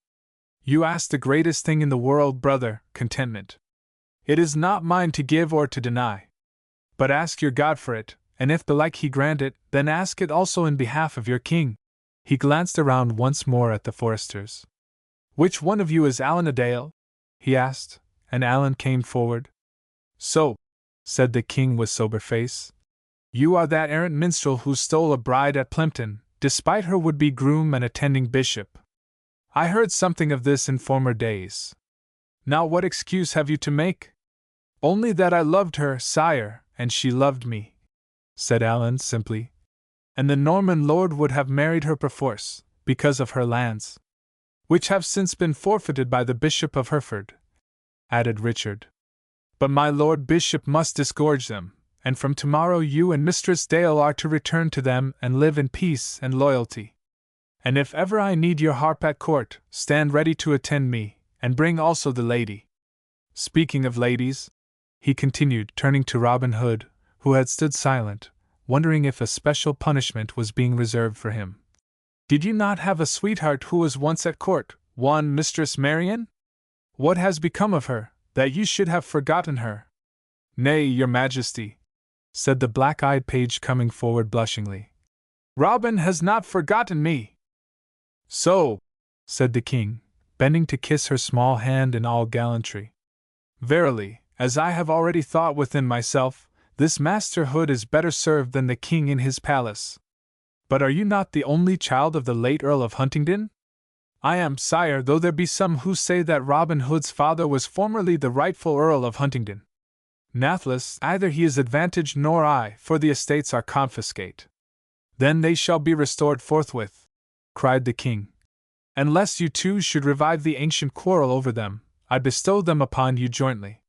"You ask the greatest thing in the world, brother, contentment. It is not mine to give or to deny. But ask your God for it, and if belike he grant it, then ask it also in behalf of your king." He glanced around once more at the foresters. "Which one of you is Allan a Dale?" he asked, and Allan came forward. "So," said the king with sober face, "you are that errant minstrel who stole a bride at Plympton, despite her would-be groom and attending bishop. I heard something of this in former days. Now what excuse have you to make?" "Only that I loved her, sire, and she loved me," said Allan simply. "And the Norman lord would have married her perforce, because of her lands, which have since been forfeited by the Bishop of Hereford," added Richard. "But my Lord Bishop must disgorge them, and from tomorrow you and Mistress Dale are to return to them and live in peace and loyalty. And if ever I need your harp at court, stand ready to attend me, and bring also the lady. Speaking of ladies," he continued, turning to Robin Hood, who had stood silent, wondering if a special punishment was being reserved for him. "Did you not have a sweetheart who was once at court, one Mistress Marian? What has become of her, that you should have forgotten her?" "Nay, your majesty," said the black-eyed page, coming forward blushingly, "Robin has not forgotten me." "So," said the king, bending to kiss her small hand in all gallantry. "Verily, as I have already thought within myself, this Master Hood is better served than the king in his palace. But are you not the only child of the late Earl of Huntingdon?" "I am, sire, though there be some who say that Robin Hood's father was formerly the rightful Earl of Huntingdon. Nathless, either he is advantaged nor I, for the estates are confiscate." "Then they shall be restored forthwith," cried the king. "And lest you two should revive the ancient quarrel over them, I bestow them upon you jointly.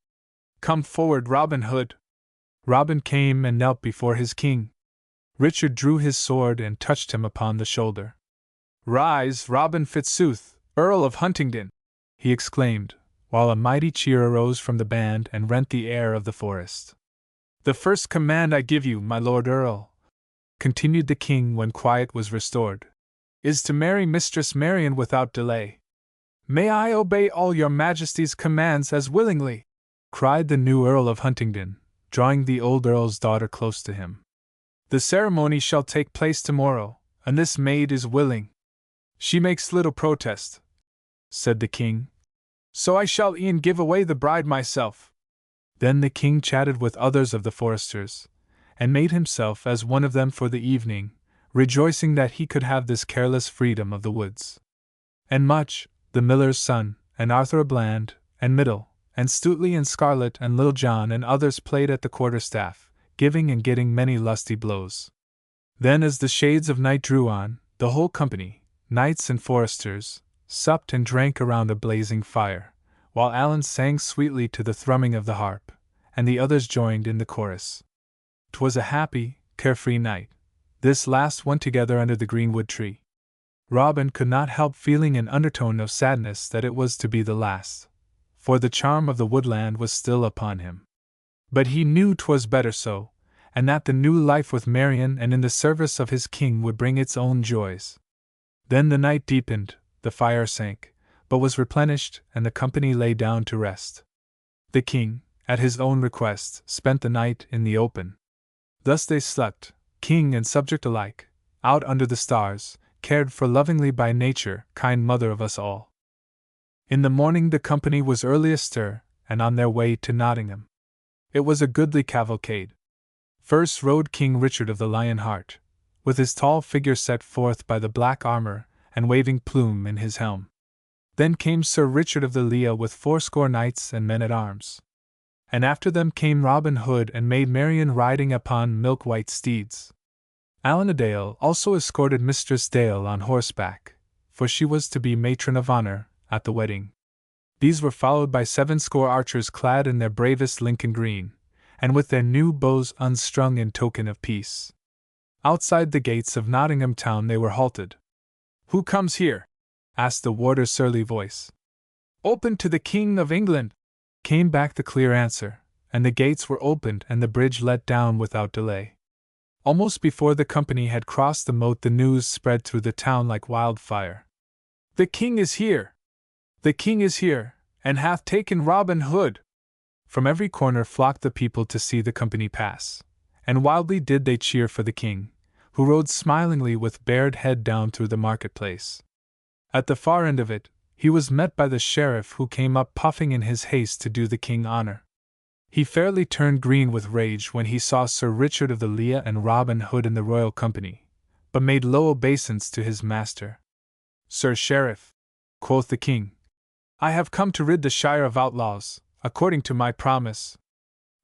Come forward, Robin Hood." Robin came and knelt before his king. Richard drew his sword and touched him upon the shoulder. "Rise, Robin Fitzooth, Earl of Huntingdon!" he exclaimed, while a mighty cheer arose from the band and rent the air of the forest. "The first command I give you, my lord Earl," continued the king when quiet was restored, "is to marry Mistress Marian without delay." "May I obey all your majesty's commands as willingly!" cried the new Earl of Huntingdon, drawing the old earl's daughter close to him. "The ceremony shall take place tomorrow, and this maid is willing." "She makes little protest," said the king. "So I shall e'en give away the bride myself." Then the king chatted with others of the foresters, and made himself as one of them for the evening, rejoicing that he could have this careless freedom of the woods. And Much, the miller's son, and Arthur a Bland, and Middle, and Stuteley and Scarlet and Little John and others played at the quarterstaff, giving and getting many lusty blows. Then as the shades of night drew on, the whole company, knights and foresters, supped and drank around a blazing fire, while Allan sang sweetly to the thrumming of the harp, and the others joined in the chorus. 'Twas a happy, carefree night, this last one together under the greenwood tree. Robin could not help feeling an undertone of sadness that it was to be the last, for the charm of the woodland was still upon him. But he knew 'twas better so, and that the new life with Marian and in the service of his king would bring its own joys. Then the night deepened, the fire sank, but was replenished, and the company lay down to rest. The king, at his own request, spent the night in the open. Thus they slept, king and subject alike, out under the stars, cared for lovingly by nature, kind mother of us all. In the morning the company was early astir, and on their way to Nottingham. It was a goodly cavalcade. First rode King Richard of the Lion Heart, with his tall figure set forth by the black armor and waving plume in his helm. Then came Sir Richard of the Lea with 80 knights and men-at-arms. And after them came Robin Hood and Maid Marian riding upon milk-white steeds. Allen a Dale also escorted Mistress Dale on horseback, for she was to be matron of honor at the wedding. These were followed by 70 archers clad in their bravest Lincoln green, and with their new bows unstrung in token of peace. Outside the gates of Nottingham town they were halted. "Who comes here?" asked the warder's surly voice. "Open to the King of England," came back the clear answer, and the gates were opened and the bridge let down without delay. Almost before the company had crossed the moat, the news spread through the town like wildfire. "The King is here! The King is here, and hath taken Robin Hood!" From every corner flocked the people to see the company pass, and wildly did they cheer for the King, who rode smilingly with bared head down through the marketplace. At the far end of it, he was met by the sheriff, who came up puffing in his haste to do the King honor. He fairly turned green with rage when he saw Sir Richard of the Leah and Robin Hood in the royal company, but made low obeisance to his master. "Sir Sheriff," quoth the King, "I have come to rid the shire of outlaws, according to my promise.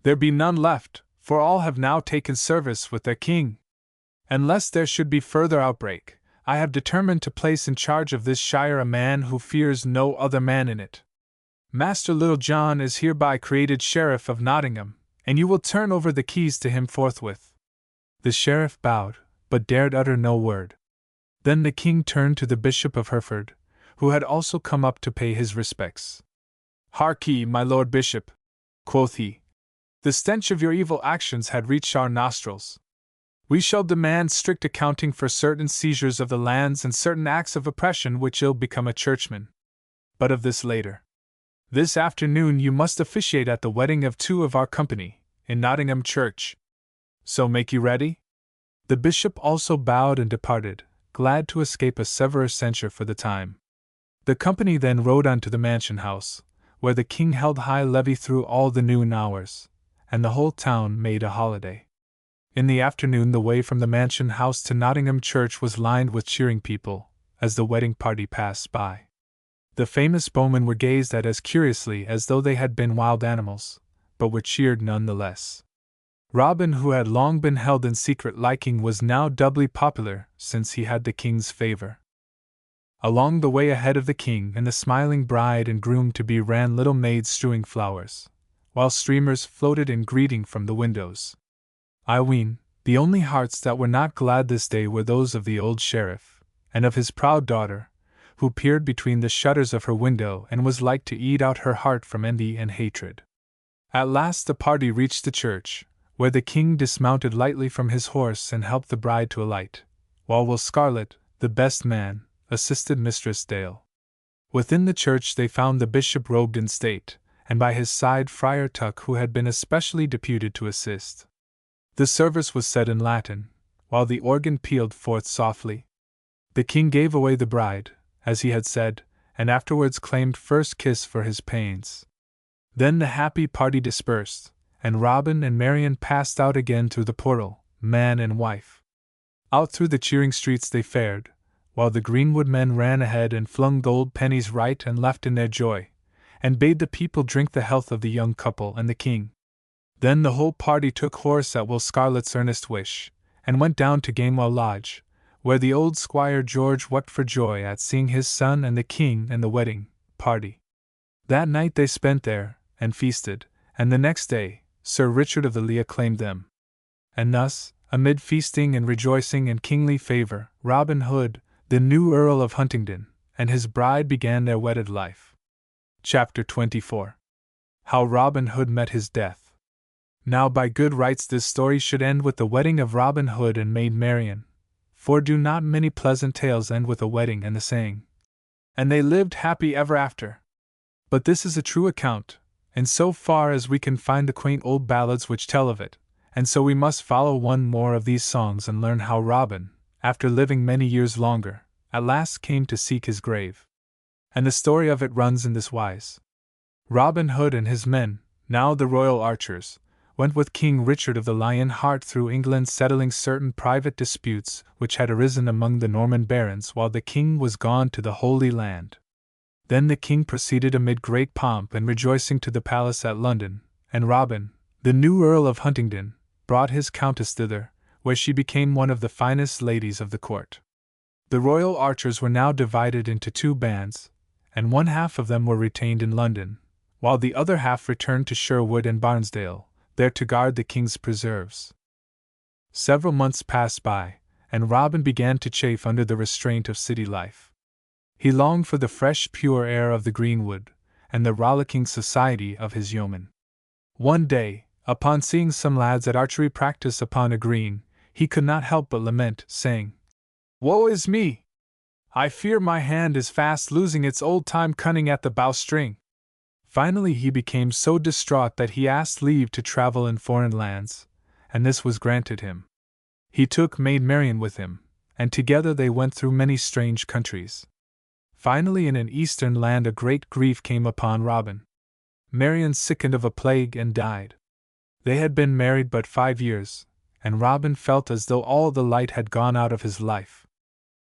There be none left, for all have now taken service with their king. And lest there should be further outbreak, I have determined to place in charge of this shire a man who fears no other man in it. Master Little John is hereby created Sheriff of Nottingham, and you will turn over the keys to him forthwith." The sheriff bowed, but dared utter no word. Then the King turned to the Bishop of Hereford, who had also come up to pay his respects. "Hark ye, my Lord Bishop," quoth he. "The stench of your evil actions had reached our nostrils. We shall demand strict accounting for certain seizures of the lands and certain acts of oppression which ill become a churchman. But of this later. This afternoon you must officiate at the wedding of 2 of our company, in Nottingham Church. So make you ready?" The bishop also bowed and departed, glad to escape a severer censure for the time. The company then rode on to the mansion house, where the King held high levee through all the noon hours, and the whole town made a holiday. In the afternoon the way from the mansion house to Nottingham Church was lined with cheering people, as the wedding party passed by. The famous bowmen were gazed at as curiously as though they had been wild animals, but were cheered none the less. Robin, who had long been held in secret liking, was now doubly popular since he had the King's favor. Along the way ahead of the King and the smiling bride and groom-to-be ran little maids strewing flowers, while streamers floated in greeting from the windows. I ween, the only hearts that were not glad this day were those of the old sheriff, and of his proud daughter, who peered between the shutters of her window and was like to eat out her heart from envy and hatred. At last the party reached the church, where the King dismounted lightly from his horse and helped the bride to alight, while Will Scarlet, the best man, assisted Mistress Dale. Within the church they found the bishop robed in state, and by his side Friar Tuck, who had been especially deputed to assist. The service was said in Latin, while the organ pealed forth softly. The King gave away the bride, as he had said, and afterwards claimed first kiss for his pains. Then the happy party dispersed, and Robin and Marian passed out again through the portal, man and wife. Out through the cheering streets they fared, while the greenwood men ran ahead and flung gold pennies right and left in their joy, and bade the people drink the health of the young couple and the King. Then the whole party took horse at Will Scarlet's earnest wish, and went down to Gamewell Lodge, where the old Squire George wept for joy at seeing his son and the King and the wedding party. That night they spent there, and feasted, and the next day, Sir Richard of the Leah claimed them. And thus, amid feasting and rejoicing and kingly favor, Robin Hood, the new Earl of Huntingdon, and his bride began their wedded life. Chapter 24. How Robin Hood met his death. Now by good rights this story should end with the wedding of Robin Hood and Maid Marian, for do not many pleasant tales end with a wedding and the saying, "And they lived happy ever after"? But this is a true account, in so far as we can find the quaint old ballads which tell of it, and so we must follow one more of these songs and learn how Robin, after living many years longer, at last came to seek his grave. And the story of it runs in this wise. Robin Hood and his men, now the royal archers, went with King Richard of the Lion Heart through England, settling certain private disputes which had arisen among the Norman barons while the King was gone to the Holy Land. Then the King proceeded amid great pomp and rejoicing to the palace at London, and Robin, the new Earl of Huntingdon, brought his countess thither, where she became one of the finest ladies of the court. The royal archers were now divided into two bands, and one half of them were retained in London, while the other half returned to Sherwood and Barnesdale, there to guard the king's preserves. Several months passed by, and Robin began to chafe under the restraint of city life. He longed for the fresh, pure air of the greenwood, and the rollicking society of his yeomen. One day, upon seeing some lads at archery practice upon a green, he could not help but lament, saying, "Woe is me! I fear my hand is fast losing its old-time cunning at the bowstring." Finally he became so distraught that he asked leave to travel in foreign lands, and this was granted him. He took Maid Marian with him, and together they went through many strange countries. Finally in an eastern land a great grief came upon Robin. Marian sickened of a plague and died. They had been married but 5 years, and Robin felt as though all the light had gone out of his life.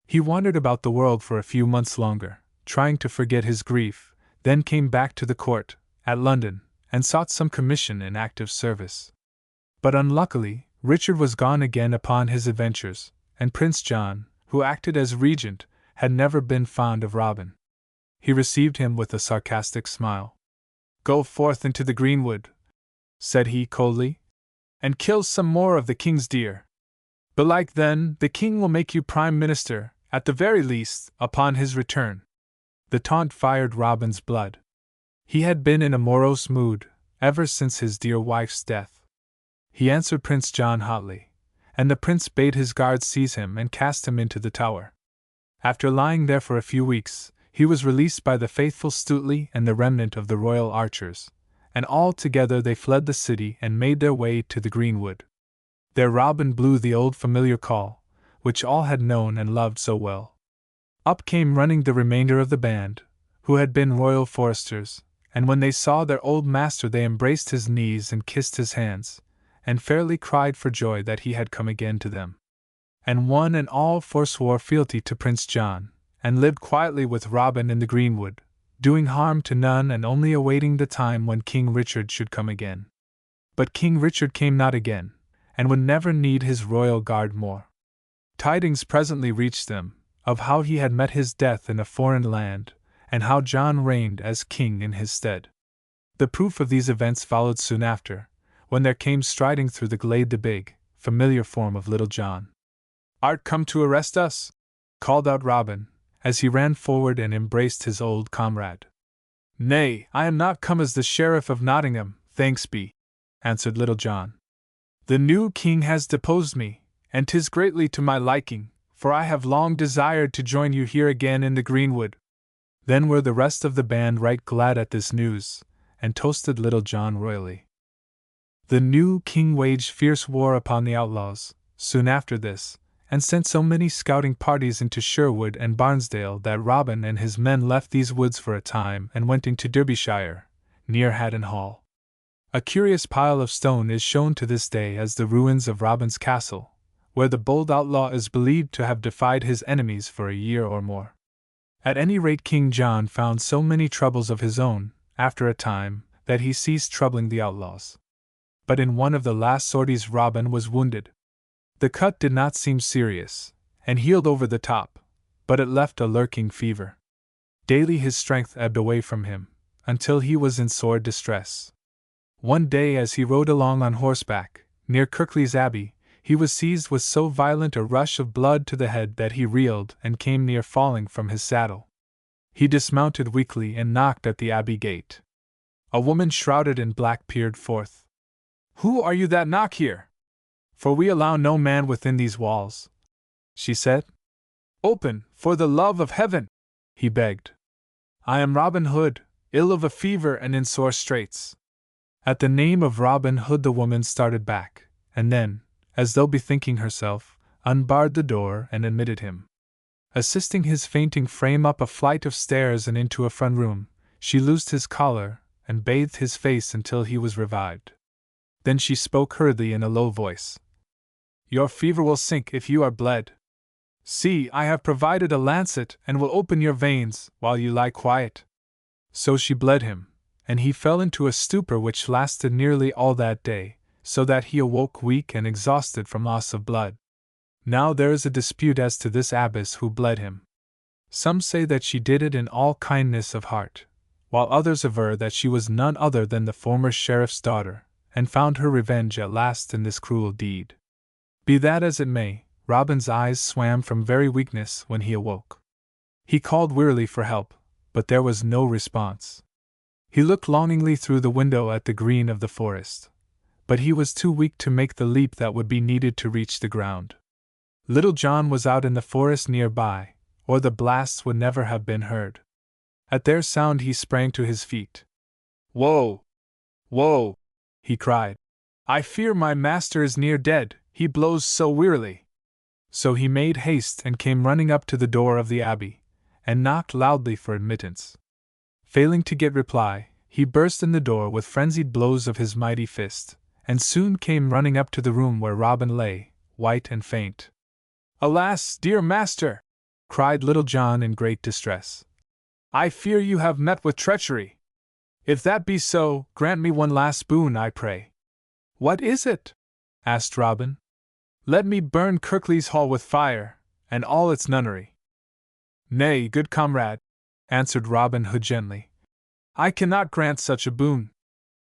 He wandered about the world for a few months longer, trying to forget his grief, then came back to the court, at London, and sought some commission in active service. But unluckily, Richard was gone again upon his adventures, and Prince John, who acted as regent, had never been fond of Robin. He received him with a sarcastic smile. "Go forth into the greenwood," said he coldly, "and kill some more of the king's deer. Belike then the king will make you prime minister, at the very least, upon his return." The taunt fired Robin's blood. He had been in a morose mood ever since his dear wife's death. He answered Prince John hotly, and the prince bade his guards seize him and cast him into the Tower. After lying there for a few weeks, he was released by the faithful Stuteley and the remnant of the royal archers, and all together they fled the city and made their way to the greenwood. There Robin blew the old familiar call, which all had known and loved so well. Up came running the remainder of the band, who had been royal foresters, and when they saw their old master they embraced his knees and kissed his hands, and fairly cried for joy that he had come again to them. And one and all forswore fealty to Prince John, and lived quietly with Robin in the greenwood, doing harm to none and only awaiting the time when King Richard should come again. But King Richard came not again, and would never need his royal guard more. Tidings presently reached them, of how he had met his death in a foreign land, and how John reigned as king in his stead. The proof of these events followed soon after, when there came striding through the glade the big, familiar form of Little John. "Art come to arrest us?" called out Robin, as he ran forward and embraced his old comrade. "Nay, I am not come as the Sheriff of Nottingham, thanks be," answered Little John. "The new king has deposed me, and 'tis greatly to my liking, for I have long desired to join you here again in the greenwood." Then were the rest of the band right glad at this news, and toasted Little John royally. The new king waged fierce war upon the outlaws, soon after this, and sent so many scouting parties into Sherwood and Barnesdale that Robin and his men left these woods for a time and went into Derbyshire, near Haddon Hall. A curious pile of stone is shown to this day as the ruins of Robin's castle, where the bold outlaw is believed to have defied his enemies for a year or more. At any rate, King John found so many troubles of his own, after a time, that he ceased troubling the outlaws. But in one of the last sorties Robin was wounded. The cut did not seem serious, and healed over the top, but it left a lurking fever. Daily his strength ebbed away from him, until he was in sore distress. One day as he rode along on horseback, near Kirklees Abbey, he was seized with so violent a rush of blood to the head that he reeled and came near falling from his saddle. He dismounted weakly and knocked at the abbey gate. A woman shrouded in black peered forth. "Who are you that knock here? For we allow no man within these walls," she said. "Open, for the love of heaven," he begged. "I am Robin Hood, ill of a fever and in sore straits." At the name of Robin Hood the woman started back, and then, as though bethinking herself, unbarred the door and admitted him. Assisting his fainting frame up a flight of stairs and into a front room, she loosed his collar and bathed his face until he was revived. Then she spoke hurriedly in a low voice. "Your fever will sink if you are bled. See, I have provided a lancet and will open your veins while you lie quiet." So she bled him, and he fell into a stupor which lasted nearly all that day, so that he awoke weak and exhausted from loss of blood. Now there is a dispute as to this abbess who bled him. Some say that she did it in all kindness of heart, while others aver that she was none other than the former sheriff's daughter, and found her revenge at last in this cruel deed. Be that as it may, Robin's eyes swam from very weakness when he awoke. He called wearily for help, but there was no response. He looked longingly through the window at the green of the forest, but he was too weak to make the leap that would be needed to reach the ground. Little John was out in the forest near by, or the blasts would never have been heard. At their sound he sprang to his feet. "Woe! Woe!" he cried. "I fear my master is near dead, he blows so wearily." So he made haste and came running up to the door of the abbey, and knocked loudly for admittance. Failing to get reply, he burst in the door with frenzied blows of his mighty fist, and soon came running up to the room where Robin lay, white and faint. "Alas, dear master!" cried Little John in great distress. "I fear you have met with treachery. If that be so, grant me one last boon, I pray." "What is it?" asked Robin. "Let me burn Kirklees Hall with fire, and all its nunnery." "Nay, good comrade," answered Robin Hood gently, "I cannot grant such a boon.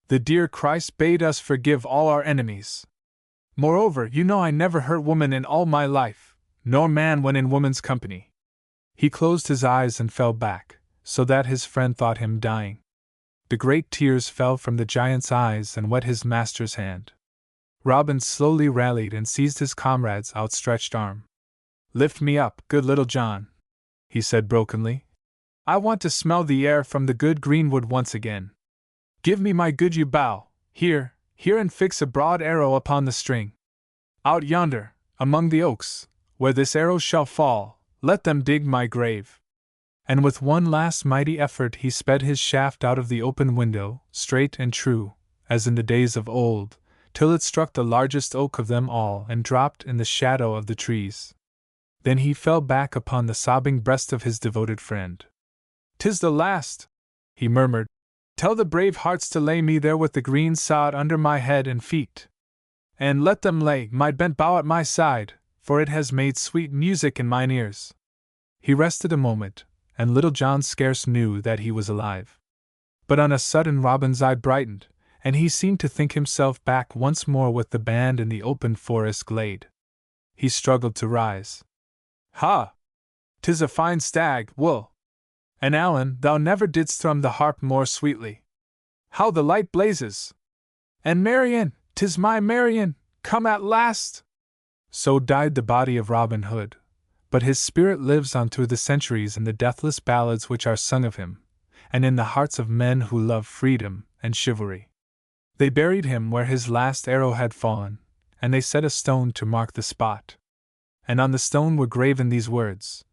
The dear Christ bade us forgive all our enemies. Moreover, you know I never hurt woman in all my life, nor man when in woman's company." He closed his eyes and fell back, so that his friend thought him dying. The great tears fell from the giant's eyes and wet his master's hand. Robin slowly rallied and seized his comrade's outstretched arm. "Lift me up, good Little John," he said brokenly. "I want to smell the air from the good greenwood once again. Give me my good yew bow, here, and fix a broad arrow upon the string. Out yonder, among the oaks, where this arrow shall fall, let them dig my grave." And with one last mighty effort he sped his shaft out of the open window, straight and true, as in the days of old, till it struck the largest oak of them all and dropped in the shadow of the trees. Then he fell back upon the sobbing breast of his devoted friend. "'Tis the last," he murmured. "Tell the brave hearts to lay me there with the green sod under my head and feet. And let them lay my bent bow at my side, for it has made sweet music in mine ears." He rested a moment, and Little John scarce knew that he was alive. But on a sudden Robin's eye brightened, and he seemed to think himself back once more with the band in the open forest glade. He struggled to rise. "Ha! 'Tis a fine stag, wool! And Allan, thou never didst thrum the harp more sweetly. How the light blazes! And Marian, 'tis my Marian, come at last!" So died the body of Robin Hood, but his spirit lives on through the centuries in the deathless ballads which are sung of him, and in the hearts of men who love freedom and chivalry. They buried him where his last arrow had fallen, and they set a stone to mark the spot. And on the stone were graven these words: